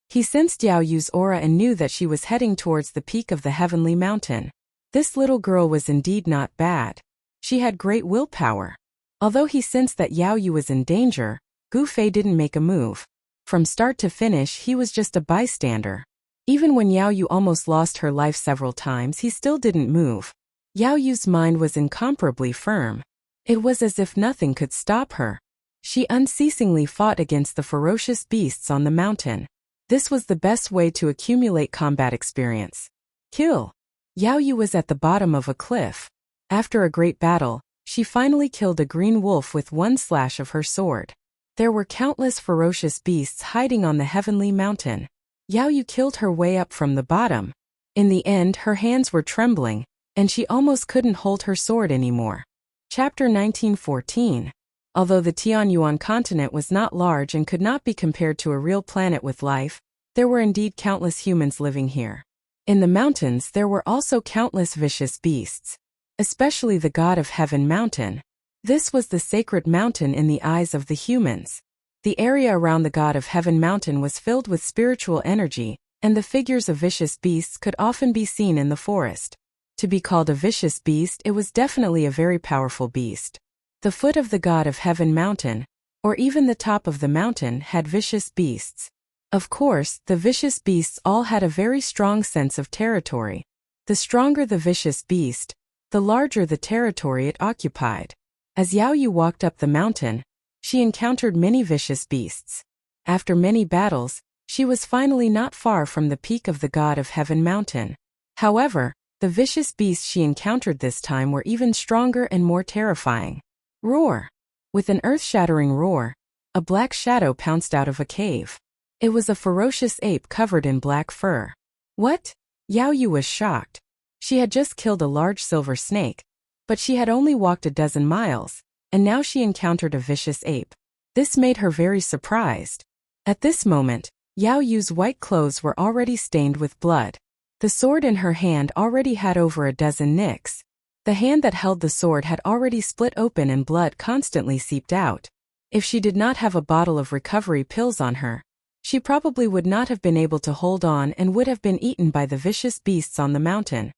He sensed Yao Yu's aura and knew that she was heading towards the peak of the heavenly mountain. This little girl was indeed not bad. She had great willpower. Although he sensed that Yao Yu was in danger, Gu Fei didn't make a move. From start to finish, he was just a bystander. Even when Yao Yu almost lost her life several times, he still didn't move. Yao Yu's mind was incomparably firm. It was as if nothing could stop her. She unceasingly fought against the ferocious beasts on the mountain. This was the best way to accumulate combat experience. Kill. Yao Yu was at the bottom of a cliff. After a great battle, she finally killed a green wolf with one slash of her sword. There were countless ferocious beasts hiding on the heavenly mountain. Yao Yu killed her way up from the bottom. In the end, her hands were trembling, and she almost couldn't hold her sword anymore. Chapter 1914. Although the Tianyuan continent was not large and could not be compared to a real planet with life, there were indeed countless humans living here. In the mountains, there were also countless vicious beasts, especially the god of heaven mountain. This was the sacred mountain in the eyes of the humans. The area around the god of heaven mountain was filled with spiritual energy, and the figures of vicious beasts could often be seen in the forest. To be called a vicious beast, it was definitely a very powerful beast. The foot of the god of heaven mountain, or even the top of the mountain, had vicious beasts. Of course, the vicious beasts all had a very strong sense of territory. The stronger the vicious beast, the larger the territory it occupied. As Yao Yu walked up the mountain, she encountered many vicious beasts. After many battles, she was finally not far from the peak of the god of heaven mountain. However, the vicious beasts she encountered this time were even stronger and more terrifying. Roar! With an earth-shattering roar, a black shadow pounced out of a cave. It was a ferocious ape covered in black fur. What? Yao Yu was shocked. She had just killed a large silver snake, but she had only walked a dozen miles, and now she encountered a vicious ape. This made her very surprised. At this moment, Yao Yu's white clothes were already stained with blood. The sword in her hand already had over a dozen nicks. The hand that held the sword had already split open and blood constantly seeped out. If she did not have a bottle of recovery pills on her, she probably would not have been able to hold on and would have been eaten by the vicious beasts on the mountain.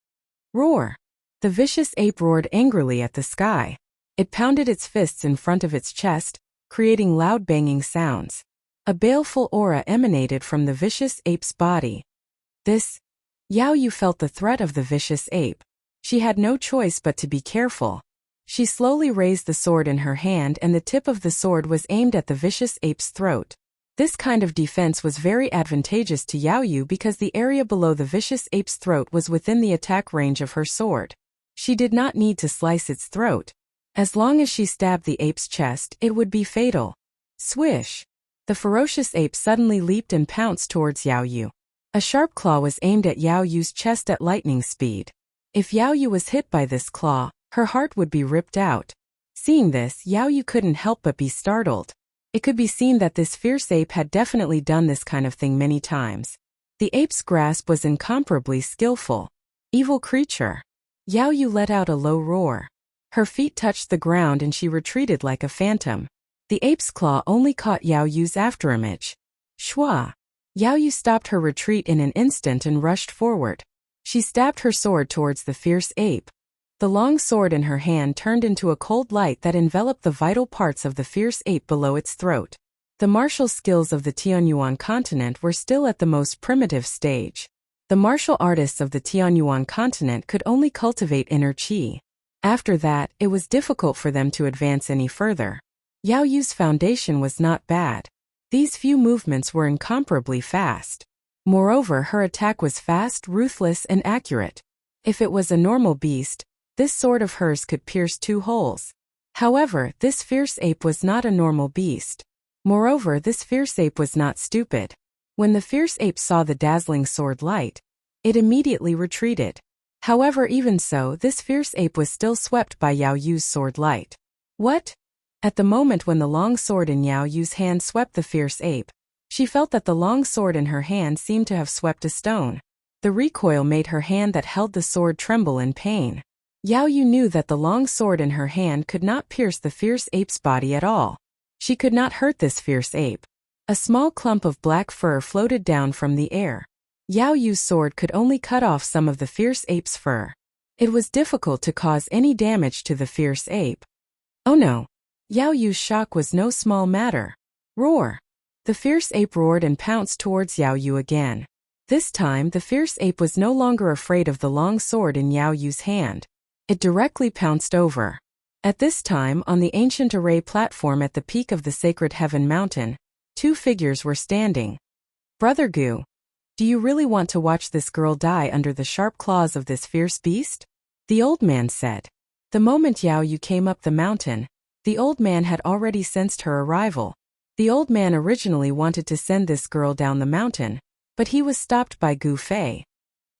Roar! The vicious ape roared angrily at the sky. It pounded its fists in front of its chest, creating loud banging sounds. A baleful aura emanated from the vicious ape's body. Yao Yu felt the threat of the vicious ape. She had no choice but to be careful. She slowly raised the sword in her hand, and the tip of the sword was aimed at the vicious ape's throat. This kind of defense was very advantageous to Yao Yu because the area below the vicious ape's throat was within the attack range of her sword. She did not need to slice its throat. As long as she stabbed the ape's chest, it would be fatal. Swish! The ferocious ape suddenly leaped and pounced towards Yao Yu. A sharp claw was aimed at Yao Yu's chest at lightning speed. If Yao Yu was hit by this claw, her heart would be ripped out. Seeing this, Yao Yu couldn't help but be startled. It could be seen that this fierce ape had definitely done this kind of thing many times. The ape's grasp was incomparably skillful. Evil creature! Yao Yu let out a low roar. Her feet touched the ground and she retreated like a phantom. The ape's claw only caught Yao Yu's afterimage. Shwa! Yao Yu stopped her retreat in an instant and rushed forward. She stabbed her sword towards the fierce ape. The long sword in her hand turned into a cold light that enveloped the vital parts of the fierce ape below its throat. The martial skills of the Tianyuan continent were still at the most primitive stage. The martial artists of the Tianyuan continent could only cultivate inner qi. After that, it was difficult for them to advance any further. Yao Yu's foundation was not bad. These few movements were incomparably fast. Moreover, her attack was fast, ruthless, and accurate. If it was a normal beast, this sword of hers could pierce 2 holes. However, this fierce ape was not a normal beast. Moreover, this fierce ape was not stupid. When the fierce ape saw the dazzling sword light, it immediately retreated. However, even so, this fierce ape was still swept by Yao Yu's sword light. What? At the moment when the long sword in Yao Yu's hand swept the fierce ape, she felt that the long sword in her hand seemed to have swept a stone. The recoil made her hand that held the sword tremble in pain. Yao Yu knew that the long sword in her hand could not pierce the fierce ape's body at all. She could not hurt this fierce ape. A small clump of black fur floated down from the air. Yao Yu's sword could only cut off some of the fierce ape's fur. It was difficult to cause any damage to the fierce ape. Oh no! Yao Yu's shock was no small matter. Roar! The fierce ape roared and pounced towards Yao Yu again. This time, the fierce ape was no longer afraid of the long sword in Yao Yu's hand. It directly pounced over. At this time, on the ancient array platform at the peak of the sacred heaven mountain, 2 figures were standing. Brother Gu, do you really want to watch this girl die under the sharp claws of this fierce beast? The old man said. The moment Yao Yu came up the mountain, the old man had already sensed her arrival. The old man originally wanted to send this girl down the mountain, but he was stopped by Gu Fei.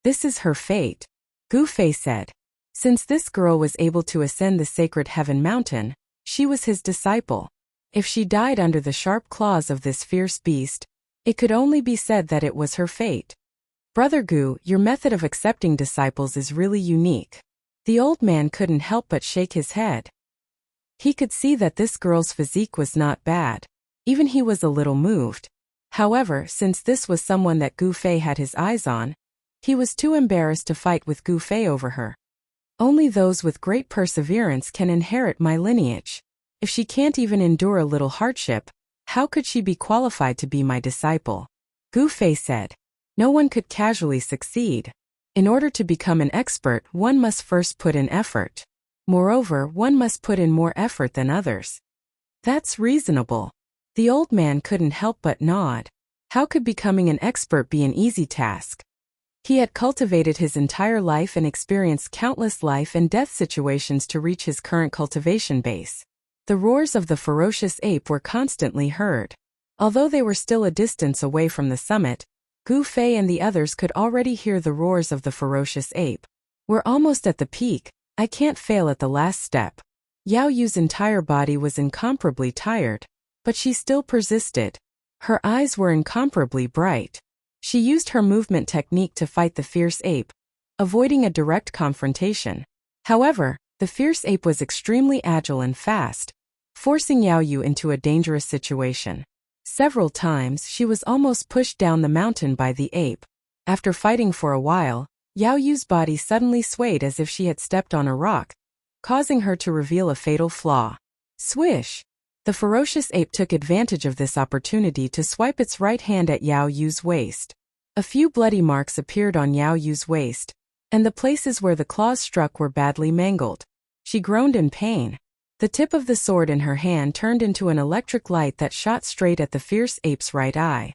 This is her fate, Gu Fei said. Since this girl was able to ascend the sacred heaven mountain, she was his disciple. If she died under the sharp claws of this fierce beast, it could only be said that it was her fate. Brother Gu, your method of accepting disciples is really unique. The old man couldn't help but shake his head. He could see that this girl's physique was not bad. Even he was a little moved. However, since this was someone that Gu Fei had his eyes on, he was too embarrassed to fight with Gu Fei over her. Only those with great perseverance can inherit my lineage. If she can't even endure a little hardship, how could she be qualified to be my disciple? Gu Fei said. No one could casually succeed. In order to become an expert, one must first put in effort. Moreover, one must put in more effort than others. That's reasonable. The old man couldn't help but nod. How could becoming an expert be an easy task? He had cultivated his entire life and experienced countless life and death situations to reach his current cultivation base. The roars of the ferocious ape were constantly heard. Although they were still a distance away from the summit, Gu Fei and the others could already hear the roars of the ferocious ape. We're almost at the peak, I can't fail at the last step. Yao Yu's entire body was incomparably tired, but she still persisted. Her eyes were incomparably bright. She used her movement technique to fight the fierce ape, avoiding a direct confrontation. However, the fierce ape was extremely agile and fast, forcing Yao Yu into a dangerous situation. Several times she was almost pushed down the mountain by the ape. After fighting for a while, Yao Yu's body suddenly swayed as if she had stepped on a rock, causing her to reveal a fatal flaw. Swish! The ferocious ape took advantage of this opportunity to swipe its right hand at Yao Yu's waist. A few bloody marks appeared on Yao Yu's waist, and the places where the claws struck were badly mangled. She groaned in pain. The tip of the sword in her hand turned into an electric light that shot straight at the fierce ape's right eye.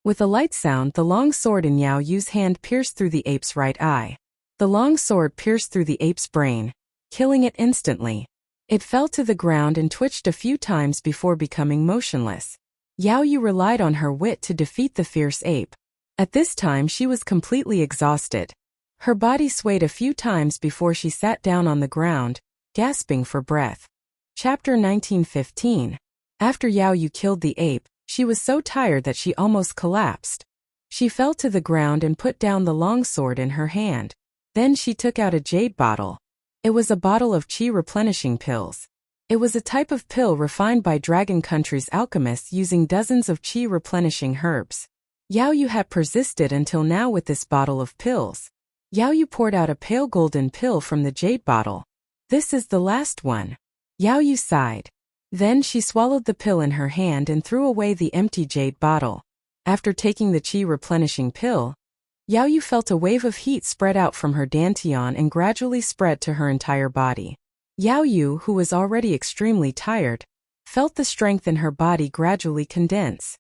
With a light sound, the long sword in Yao Yu's hand pierced through the ape's right eye. The long sword pierced through the ape's brain, killing it instantly. It fell to the ground and twitched a few times before becoming motionless. Yao Yu relied on her wit to defeat the fierce ape. At this time she was completely exhausted. Her body swayed a few times before she sat down on the ground, gasping for breath. Chapter 1915. After Yao Yu killed the ape, she was so tired that she almost collapsed. She fell to the ground and put down the long sword in her hand. Then she took out a jade bottle. It was a bottle of qi replenishing pills. It was a type of pill refined by Dragon Country's alchemists using dozens of qi replenishing herbs. Yao Yu had persisted until now with this bottle of pills. Yao Yu poured out a pale golden pill from the jade bottle. This is the last one. Yao Yu sighed. Then she swallowed the pill in her hand and threw away the empty jade bottle. After taking the qi replenishing pill, Yao Yu felt a wave of heat spread out from her dantian and gradually spread to her entire body. Yao Yu, who was already extremely tired, felt the strength in her body gradually condense.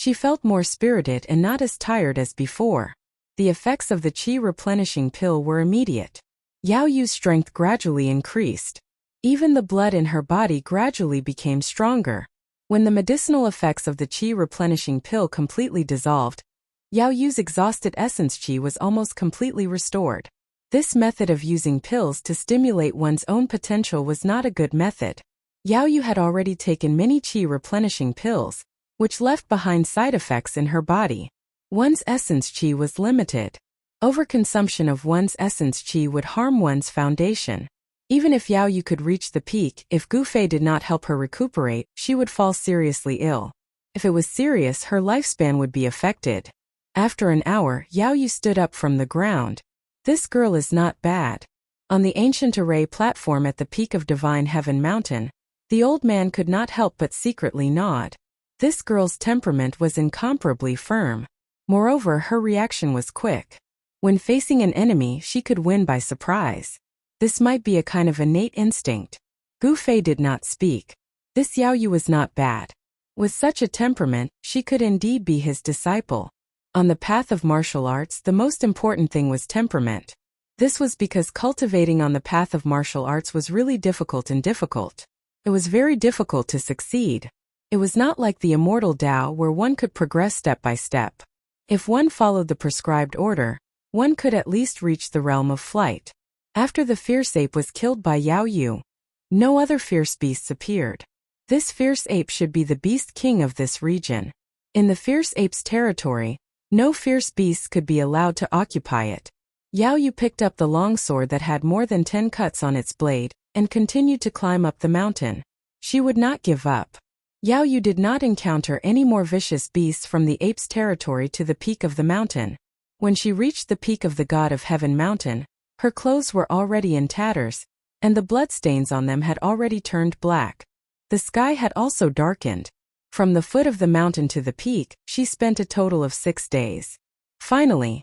She felt more spirited and not as tired as before. The effects of the qi replenishing pill were immediate. Yao Yu's strength gradually increased. Even the blood in her body gradually became stronger. When the medicinal effects of the qi replenishing pill completely dissolved, Yao Yu's exhausted essence qi was almost completely restored. This method of using pills to stimulate one's own potential was not a good method. Yao Yu had already taken many qi replenishing pills, which left behind side effects in her body. One's essence qi was limited. Overconsumption of one's essence qi would harm one's foundation. Even if Yao Yu could reach the peak, if Gu Fei did not help her recuperate, she would fall seriously ill. If it was serious, her lifespan would be affected. After an hour, Yao Yu stood up from the ground. This girl is not bad. On the ancient array platform at the peak of Divine Heaven Mountain, the old man could not help but secretly nod. This girl's temperament was incomparably firm. Moreover, her reaction was quick. When facing an enemy, she could win by surprise. This might be a kind of innate instinct. Gu Fei did not speak. This Yao Yu was not bad. With such a temperament, she could indeed be his disciple. On the path of martial arts, the most important thing was temperament. This was because cultivating on the path of martial arts was really difficult. It was very difficult to succeed. It was not like the immortal Tao where one could progress step by step. If one followed the prescribed order, one could at least reach the realm of flight. After the fierce ape was killed by Yao Yu, no other fierce beasts appeared. This fierce ape should be the beast king of this region. In the fierce ape's territory, no fierce beasts could be allowed to occupy it. Yao Yu picked up the long sword that had more than 10 cuts on its blade, and continued to climb up the mountain. She would not give up. Yao Yu did not encounter any more vicious beasts from the ape's territory to the peak of the mountain. When she reached the peak of the God of Heaven Mountain, her clothes were already in tatters, and the bloodstains on them had already turned black. The sky had also darkened. From the foot of the mountain to the peak, she spent a total of 6 days. Finally,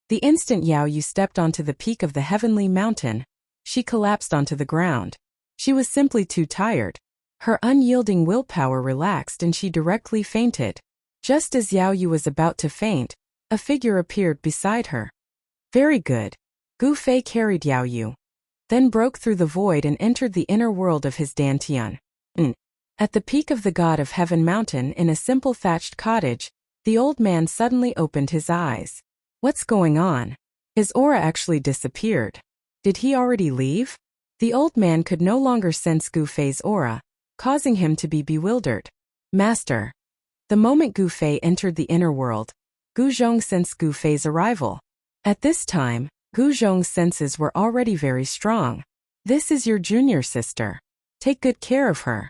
the instant Yao Yu stepped onto the peak of the heavenly mountain, she collapsed onto the ground. She was simply too tired. Her unyielding willpower relaxed and she directly fainted. Just as Yao Yu was about to faint, a figure appeared beside her. Very good. Gu Fei carried Yao Yu, then broke through the void and entered the inner world of his Dantian. At the peak of the God of Heaven Mountain in a simple thatched cottage, the old man suddenly opened his eyes. What's going on? His aura actually disappeared. Did he already leave? The old man could no longer sense Gu Fei's aura, causing him to be bewildered. Master. The moment Gu Fei entered the inner world, Gu Zhong sensed Gu Fei's arrival. At this time, Gu Zhong's senses were already very strong. This is your junior sister. Take good care of her,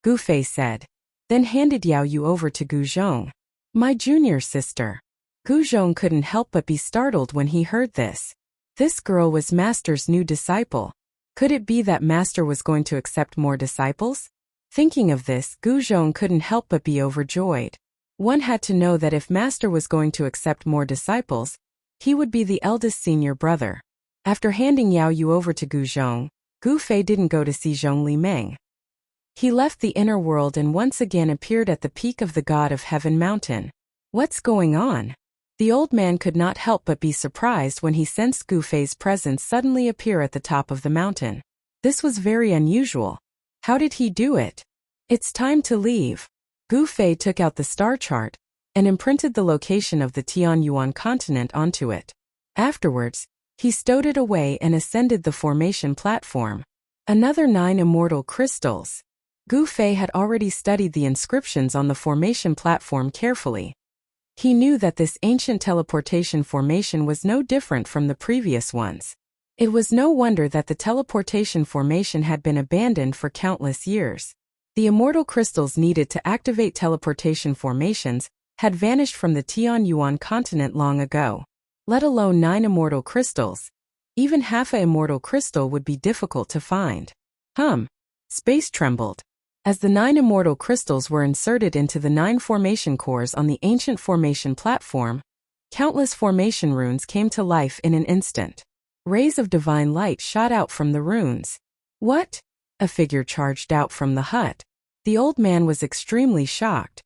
Gu Fei said, then handed Yao Yu over to Gu Zhong. My junior sister. Gu Zhong couldn't help but be startled when he heard this. This girl was Master's new disciple. Could it be that Master was going to accept more disciples? Thinking of this, Gu Zhong couldn't help but be overjoyed. One had to know that if Master was going to accept more disciples, he would be the eldest senior brother. After handing Yao Yu over to Gu Zhong, Gu Fei didn't go to see Zhong Li Meng. He left the inner world and once again appeared at the peak of the God of Heaven Mountain. What's going on? The old man could not help but be surprised when he sensed Gu Fei's presence suddenly appear at the top of the mountain. This was very unusual. How did he do it? It's time to leave. Gu Fei took out the star chart and imprinted the location of the Tianyuan continent onto it. Afterwards, he stowed it away and ascended the formation platform. Another 9 immortal crystals. Gu Fei had already studied the inscriptions on the formation platform carefully. He knew that this ancient teleportation formation was no different from the previous ones. It was no wonder that the teleportation formation had been abandoned for countless years. The immortal crystals needed to activate teleportation formations had vanished from the Tianyuan continent long ago. Let alone 9 immortal crystals. Even half an immortal crystal would be difficult to find. Space trembled. As the 9 immortal crystals were inserted into the 9 formation cores on the ancient formation platform, countless formation runes came to life in an instant. Rays of divine light shot out from the runes. What? A figure charged out from the hut. The old man was extremely shocked.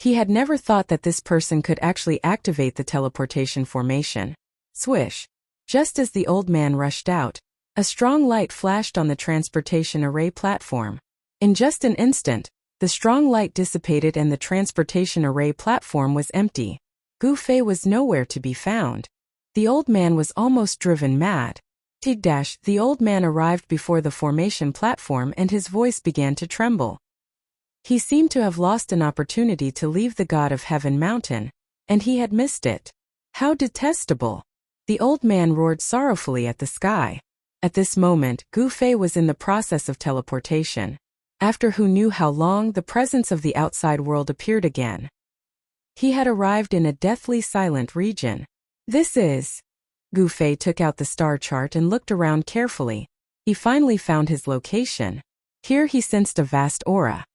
He had never thought that this person could actually activate the teleportation formation. Swish. Just as the old man rushed out, a strong light flashed on the transportation array platform. In just an instant, the strong light dissipated and the transportation array platform was empty. Gu Fei was nowhere to be found. The old man was almost driven mad. The old man arrived before the formation platform and his voice began to tremble. He seemed to have lost an opportunity to leave the God of Heaven mountain, and he had missed it. How detestable! The old man roared sorrowfully at the sky. At this moment, Gu Fei was in the process of teleportation. After who knew how long, the presence of the outside world appeared again. He had arrived in a deathly silent region. This is... Gu Fei took out the star chart and looked around carefully. He finally found his location. Here he sensed a vast aura.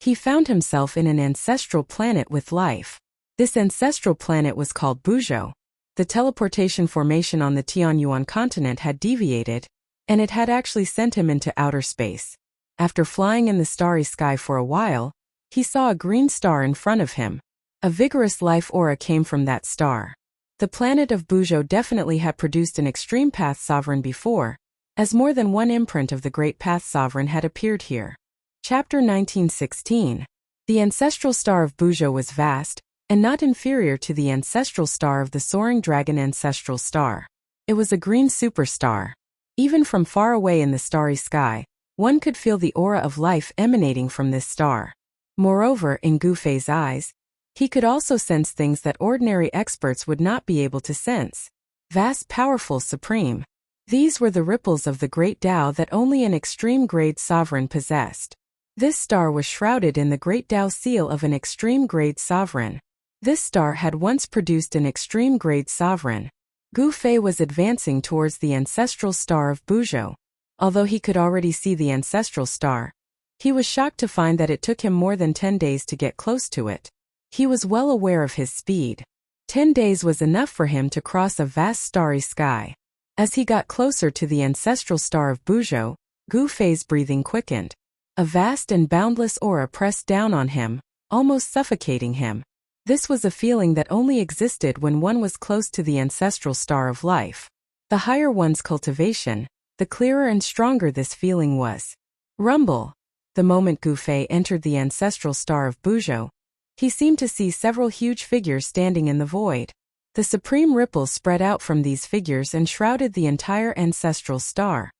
He found himself in an ancestral planet with life. This ancestral planet was called Buzhou. The teleportation formation on the Tianyuan continent had deviated, and it had actually sent him into outer space. After flying in the starry sky for a while, he saw a green star in front of him. A vigorous life aura came from that star. The planet of Buzhou definitely had produced an extreme path sovereign before, as more than one imprint of the great path sovereign had appeared here. Chapter 1916. The ancestral star of Buzhou was vast, and not inferior to the ancestral star of the soaring dragon ancestral star. It was a green superstar. Even from far away in the starry sky, one could feel the aura of life emanating from this star. Moreover, in Gu Fei's eyes, he could also sense things that ordinary experts would not be able to sense. Vast, powerful, supreme. These were the ripples of the great Tao that only an extreme grade sovereign possessed. This star was shrouded in the great Tao seal of an extreme grade sovereign. This star had once produced an extreme grade sovereign. Gu Fei was advancing towards the ancestral star of Buzhou. Although he could already see the ancestral star, he was shocked to find that it took him more than 10 days to get close to it. He was well aware of his speed. 10 days was enough for him to cross a vast starry sky. As he got closer to the ancestral star of Buzhou, Gu Fei's breathing quickened. A vast and boundless aura pressed down on him, almost suffocating him. This was a feeling that only existed when one was close to the ancestral star of life. The higher one's cultivation, the clearer and stronger this feeling was. Rumble. The moment Gu Fei entered the ancestral star of Buzhou, he seemed to see several huge figures standing in the void. The supreme ripples spread out from these figures and shrouded the entire ancestral star.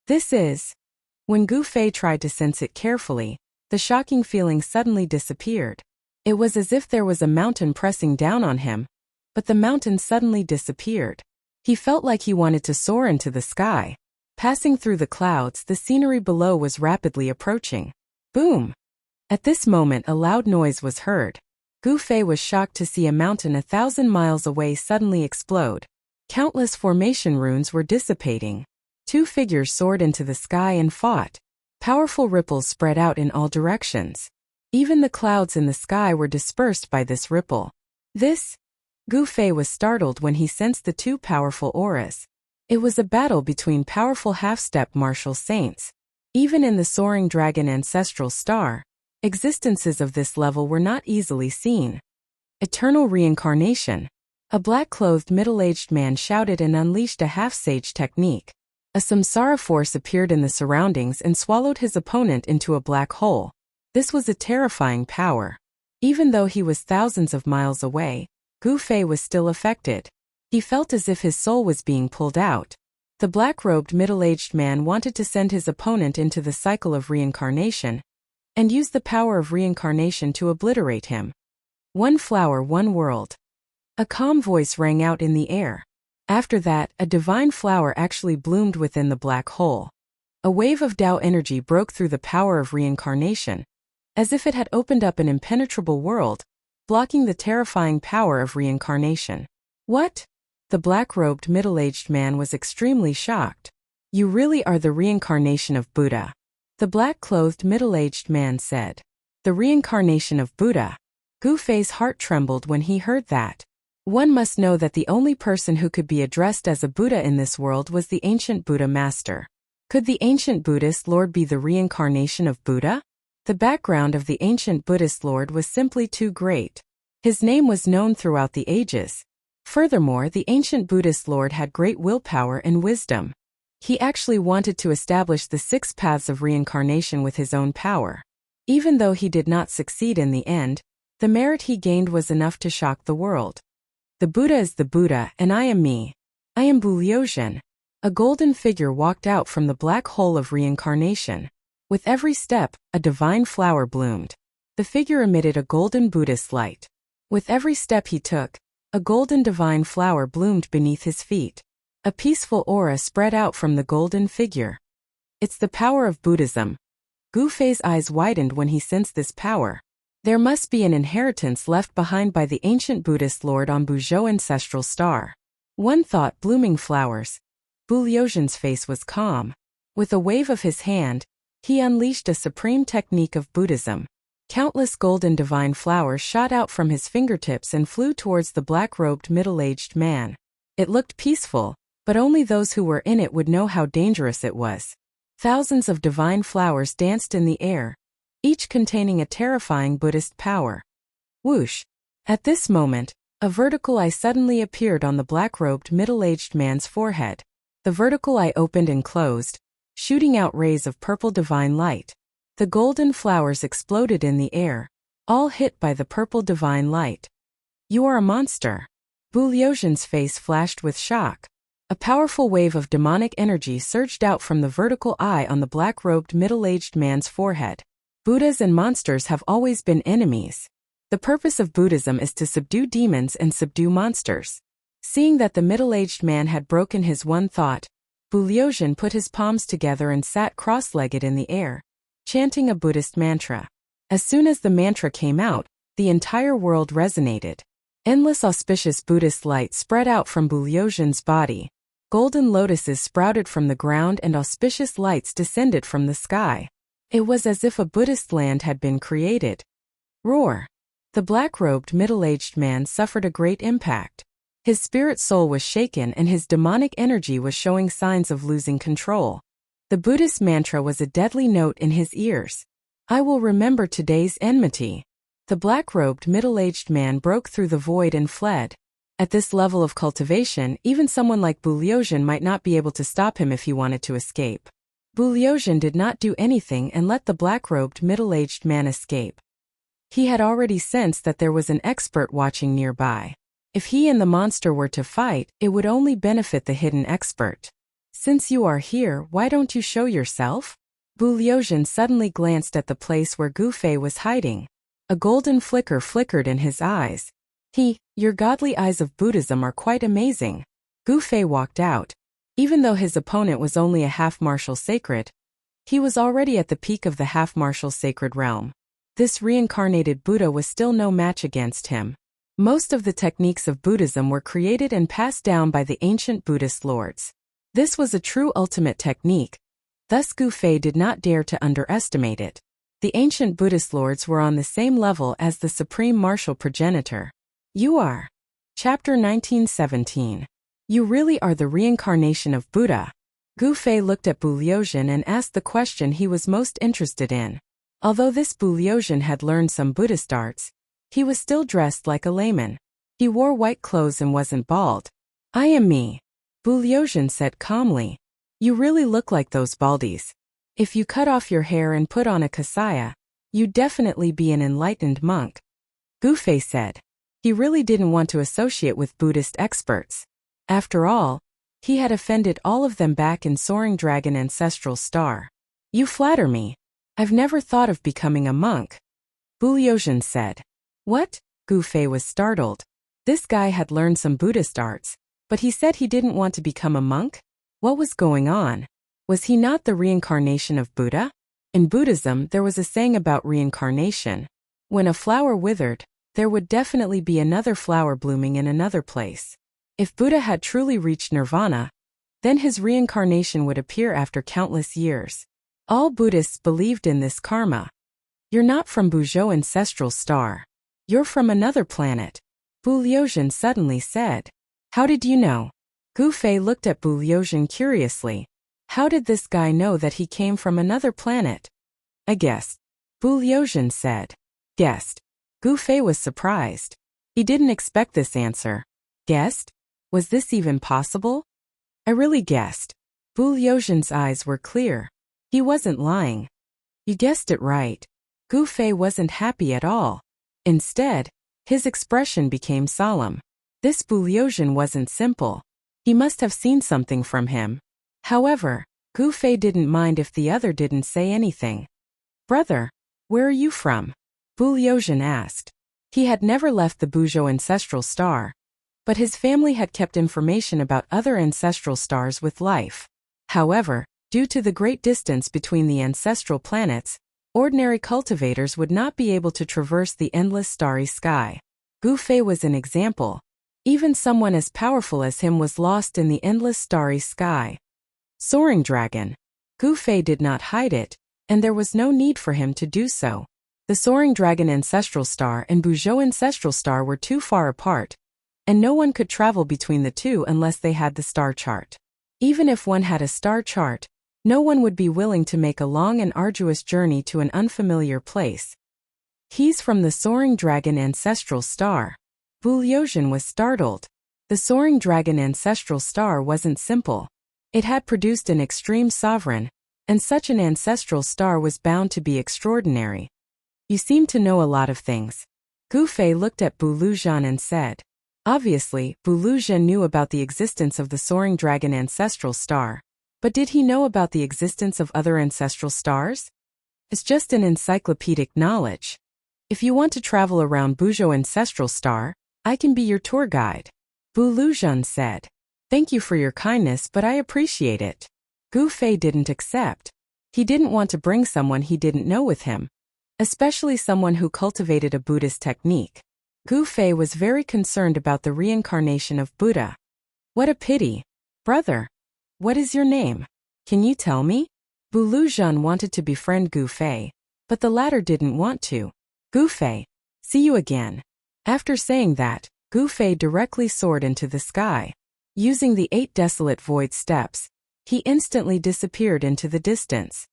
This is... When Gu Fei tried to sense it carefully, the shocking feeling suddenly disappeared. It was as if there was a mountain pressing down on him, but the mountain suddenly disappeared. He felt like he wanted to soar into the sky. Passing through the clouds, the scenery below was rapidly approaching. Boom! At this moment a loud noise was heard. Gu Fei was shocked to see a mountain 1,000 miles away suddenly explode. Countless formation runes were dissipating. Two figures soared into the sky and fought. Powerful ripples spread out in all directions. Even the clouds in the sky were dispersed by this ripple. Gu Fei was startled when he sensed the two powerful auras. It was a battle between powerful half-step martial saints. Even in the soaring dragon ancestral star, existences of this level were not easily seen. Eternal reincarnation. A black-clothed middle-aged man shouted and unleashed a half-sage technique. A samsara force appeared in the surroundings and swallowed his opponent into a black hole. This was a terrifying power. Even though he was thousands of miles away, Gu Fei was still affected. He felt as if his soul was being pulled out. The black-robed middle-aged man wanted to send his opponent into the cycle of reincarnation and use the power of reincarnation to obliterate him. One flower, one world. A calm voice rang out in the air. After that, a divine flower actually bloomed within the black hole. A wave of Tao energy broke through the power of reincarnation, as if it had opened up an impenetrable world, blocking the terrifying power of reincarnation. What? The black-robed middle-aged man was extremely shocked. You really are the reincarnation of Buddha. The black-clothed middle-aged man said. The reincarnation of Buddha. Gu Fei's heart trembled when he heard that. One must know that the only person who could be addressed as a Buddha in this world was the ancient Buddha master. Could the ancient Buddhist Lord be the reincarnation of Buddha? The background of the ancient Buddhist lord was simply too great. His name was known throughout the ages. Furthermore, the ancient Buddhist lord had great willpower and wisdom. He actually wanted to establish the 6 paths of reincarnation with his own power. Even though he did not succeed in the end, the merit he gained was enough to shock the world. The Buddha is the Buddha, and I am me. I am Bulyozhin. A golden figure walked out from the black hole of reincarnation. With every step, a divine flower bloomed. The figure emitted a golden Buddhist light. With every step he took, a golden divine flower bloomed beneath his feet. A peaceful aura spread out from the golden figure. It's the power of Buddhism. Gu Fei's eyes widened when he sensed this power. There must be an inheritance left behind by the ancient Buddhist lord on Buzhou ancestral star. One thought, blooming flowers. Bulyozhin's face was calm. With a wave of his hand, he unleashed a supreme technique of Buddhism. Countless golden divine flowers shot out from his fingertips and flew towards the black-robed middle-aged man. It looked peaceful, but only those who were in it would know how dangerous it was. Thousands of divine flowers danced in the air, each containing a terrifying Buddhist power. Whoosh! At this moment, a vertical eye suddenly appeared on the black-robed middle-aged man's forehead. The vertical eye opened and closed, shooting out rays of purple divine light. The golden flowers exploded in the air, all hit by the purple divine light. You are a monster. Bulyozhin's face flashed with shock. A powerful wave of demonic energy surged out from the vertical eye on the black-robed middle-aged man's forehead. Buddhas and monsters have always been enemies. The purpose of Buddhism is to subdue demons and subdue monsters. Seeing that the middle-aged man had broken his one thought, Bulyozhin put his palms together and sat cross-legged in the air, chanting a Buddhist mantra. As soon as the mantra came out, the entire world resonated. Endless auspicious Buddhist light spread out from Bulyozhin's body. Golden lotuses sprouted from the ground and auspicious lights descended from the sky. It was as if a Buddhist land had been created. Roar! The black-robed middle-aged man suffered a great impact. His spirit soul was shaken and his demonic energy was showing signs of losing control. The Buddhist mantra was a deadly note in his ears. I will remember today's enmity. The black-robed middle-aged man broke through the void and fled. At this level of cultivation, even someone like Bulyozhin might not be able to stop him if he wanted to escape. Bulyozhin did not do anything and let the black-robed middle-aged man escape. He had already sensed that there was an expert watching nearby. If he and the monster were to fight, it would only benefit the hidden expert. Since you are here, why don't you show yourself? Bulyozhin suddenly glanced at the place where Gu Fei was hiding. A golden flicker flickered in his eyes. Your godly eyes of Buddhism are quite amazing. Gu Fei walked out. Even though his opponent was only a half-martial sacred, he was already at the peak of the half-martial sacred realm. This reincarnated Buddha was still no match against him. Most of the techniques of Buddhism were created and passed down by the ancient Buddhist lords. This was a true ultimate technique. Thus Gu Fei did not dare to underestimate it. The ancient Buddhist lords were on the same level as the supreme martial progenitor. You are. Chapter 1917. You really are the reincarnation of Buddha. Gu Fei looked at Bulyozhin and asked the question he was most interested in. Although this Bulyozhin had learned some Buddhist arts, he was still dressed like a layman. He wore white clothes and wasn't bald. I am me. Bulyozhin said calmly. You really look like those baldies. If you cut off your hair and put on a kasaya, you'd definitely be an enlightened monk. Gu Fei said. He really didn't want to associate with Buddhist experts. After all, he had offended all of them back in Soaring Dragon Ancestral Star. You flatter me. I've never thought of becoming a monk. Bulyozhin said. What? Gu Fei was startled. This guy had learned some Buddhist arts, but he said he didn't want to become a monk? What was going on? Was he not the reincarnation of Buddha? In Buddhism, there was a saying about reincarnation. When a flower withered, there would definitely be another flower blooming in another place. If Buddha had truly reached nirvana, then his reincarnation would appear after countless years. All Buddhists believed in this karma. You're not from Buzhou ancestral star. You're from another planet. Bulyozhin suddenly said. How did you know? Gu Fei looked at Bulyozhin curiously. How did this guy know that he came from another planet? I guessed. Bulyozhin said. Guessed. Gu Fei was surprised. He didn't expect this answer. Guessed? Was this even possible? I really guessed. Bulyozhin's eyes were clear. He wasn't lying. You guessed it right. Gu Fei wasn't happy at all. Instead, his expression became solemn. This Bulyozhin wasn't simple. He must have seen something from him. However, Gu Fei didn't mind if the other didn't say anything. Brother, where are you from? Bulyozhin asked. He had never left the Buzhou ancestral star, but his family had kept information about other ancestral stars with life. However, due to the great distance between the ancestral planets, ordinary cultivators would not be able to traverse the endless starry sky. Gu Fei was an example. Even someone as powerful as him was lost in the endless starry sky. Soaring dragon. Gu Fei did not hide it, and there was no need for him to do so. The Soaring Dragon Ancestral Star and Buzhou Ancestral Star were too far apart, and no one could travel between the two unless they had the star chart. Even if one had a star chart, no one would be willing to make a long and arduous journey to an unfamiliar place. He's from the Soaring Dragon Ancestral Star. Bulyozhin was startled. The Soaring Dragon Ancestral Star wasn't simple. It had produced an extreme sovereign, and such an ancestral star was bound to be extraordinary. You seem to know a lot of things. Gu Fei looked at Bulyozhin and said. Obviously, Bulyozhin knew about the existence of the Soaring Dragon Ancestral Star. But did he know about the existence of other ancestral stars? It's just an encyclopedic knowledge. If you want to travel around Buzhou Ancestral Star, I can be your tour guide. Bulyozhin said. Thank you for your kindness, but I appreciate it. Gu Fei didn't accept. He didn't want to bring someone he didn't know with him, especially someone who cultivated a Buddhist technique. Gu Fei was very concerned about the reincarnation of Buddha. What a pity. Brother, what is your name? Can you tell me? Bulyozhin wanted to befriend Gu Fei, but the latter didn't want to. Gu Fei, see you again. After saying that, Gu Fei directly soared into the sky. Using the 8 desolate void steps, he instantly disappeared into the distance.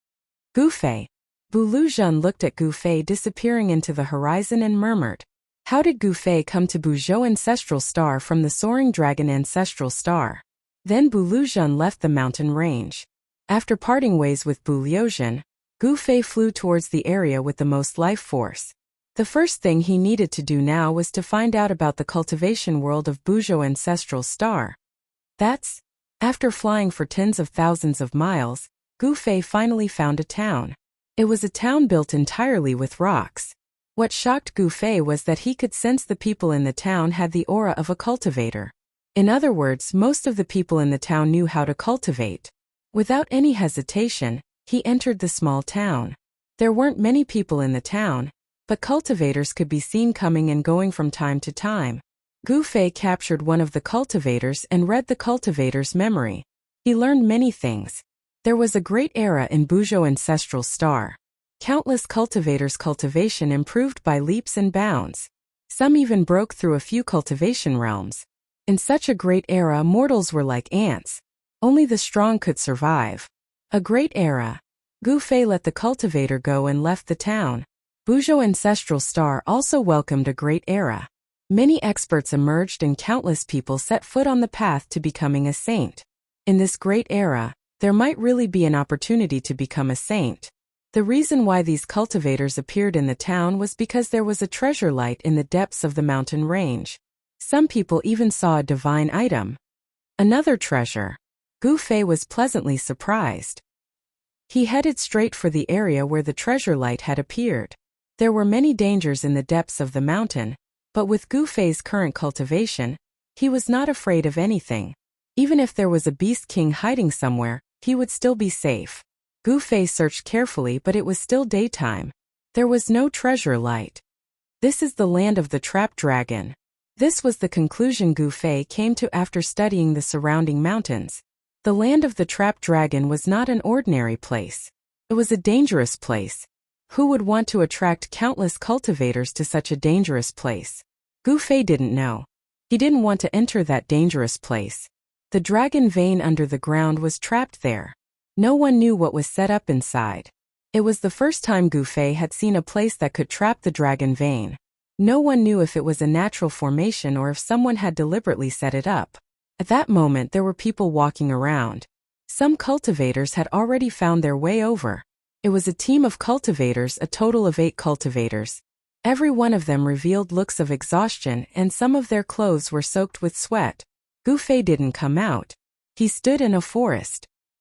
Gu Fei. Bulyozhin looked at Gu Fei disappearing into the horizon and murmured. How did Gu Fei come to Buzhou Ancestral Star from the Soaring Dragon Ancestral Star? Then Bulyozhin left the mountain range. After parting ways with Bulyozhin, Gu Fei flew towards the area with the most life force. The first thing he needed to do now was to find out about the cultivation world of Buzhou Ancestral Star. After flying for tens of thousands of miles, Gu Fei finally found a town. It was a town built entirely with rocks. What shocked Gu Fei was that he could sense the people in the town had the aura of a cultivator. In other words, most of the people in the town knew how to cultivate. Without any hesitation, he entered the small town. There weren't many people in the town, but cultivators could be seen coming and going from time to time. Gu Fei captured one of the cultivators and read the cultivator's memory. He learned many things. There was a great era in Buzhou Ancestral Star. Countless cultivators' cultivation improved by leaps and bounds. Some even broke through a few cultivation realms. In such a great era, mortals were like ants. Only the strong could survive. A great era. Gu Fei let the cultivator go and left the town. Buzhou Ancestral Star also welcomed a great era. Many experts emerged and countless people set foot on the path to becoming a saint. In this great era, there might really be an opportunity to become a saint. The reason why these cultivators appeared in the town was because there was a treasure light in the depths of the mountain range. Some people even saw a divine item. Another treasure. Gu Fei was pleasantly surprised. He headed straight for the area where the treasure light had appeared. There were many dangers in the depths of the mountain, but with Gu Fei's current cultivation, he was not afraid of anything. Even if there was a beast king hiding somewhere, he would still be safe. Gu Fei searched carefully, but it was still daytime. There was no treasure light. This is the land of the trapped dragon. This was the conclusion Gu Fei came to after studying the surrounding mountains. The land of the trapped dragon was not an ordinary place. It was a dangerous place. Who would want to attract countless cultivators to such a dangerous place? Gu Fei didn't know. He didn't want to enter that dangerous place. The dragon vein under the ground was trapped there. No one knew what was set up inside. It was the first time Gu Fei had seen a place that could trap the dragon vein. No one knew if it was a natural formation or if someone had deliberately set it up. At that moment there were people walking around. Some cultivators had already found their way over. It was a team of cultivators, a total of 8 cultivators. Every one of them revealed looks of exhaustion, and some of their clothes were soaked with sweat. Gu Fei didn't come out. He stood in a forest.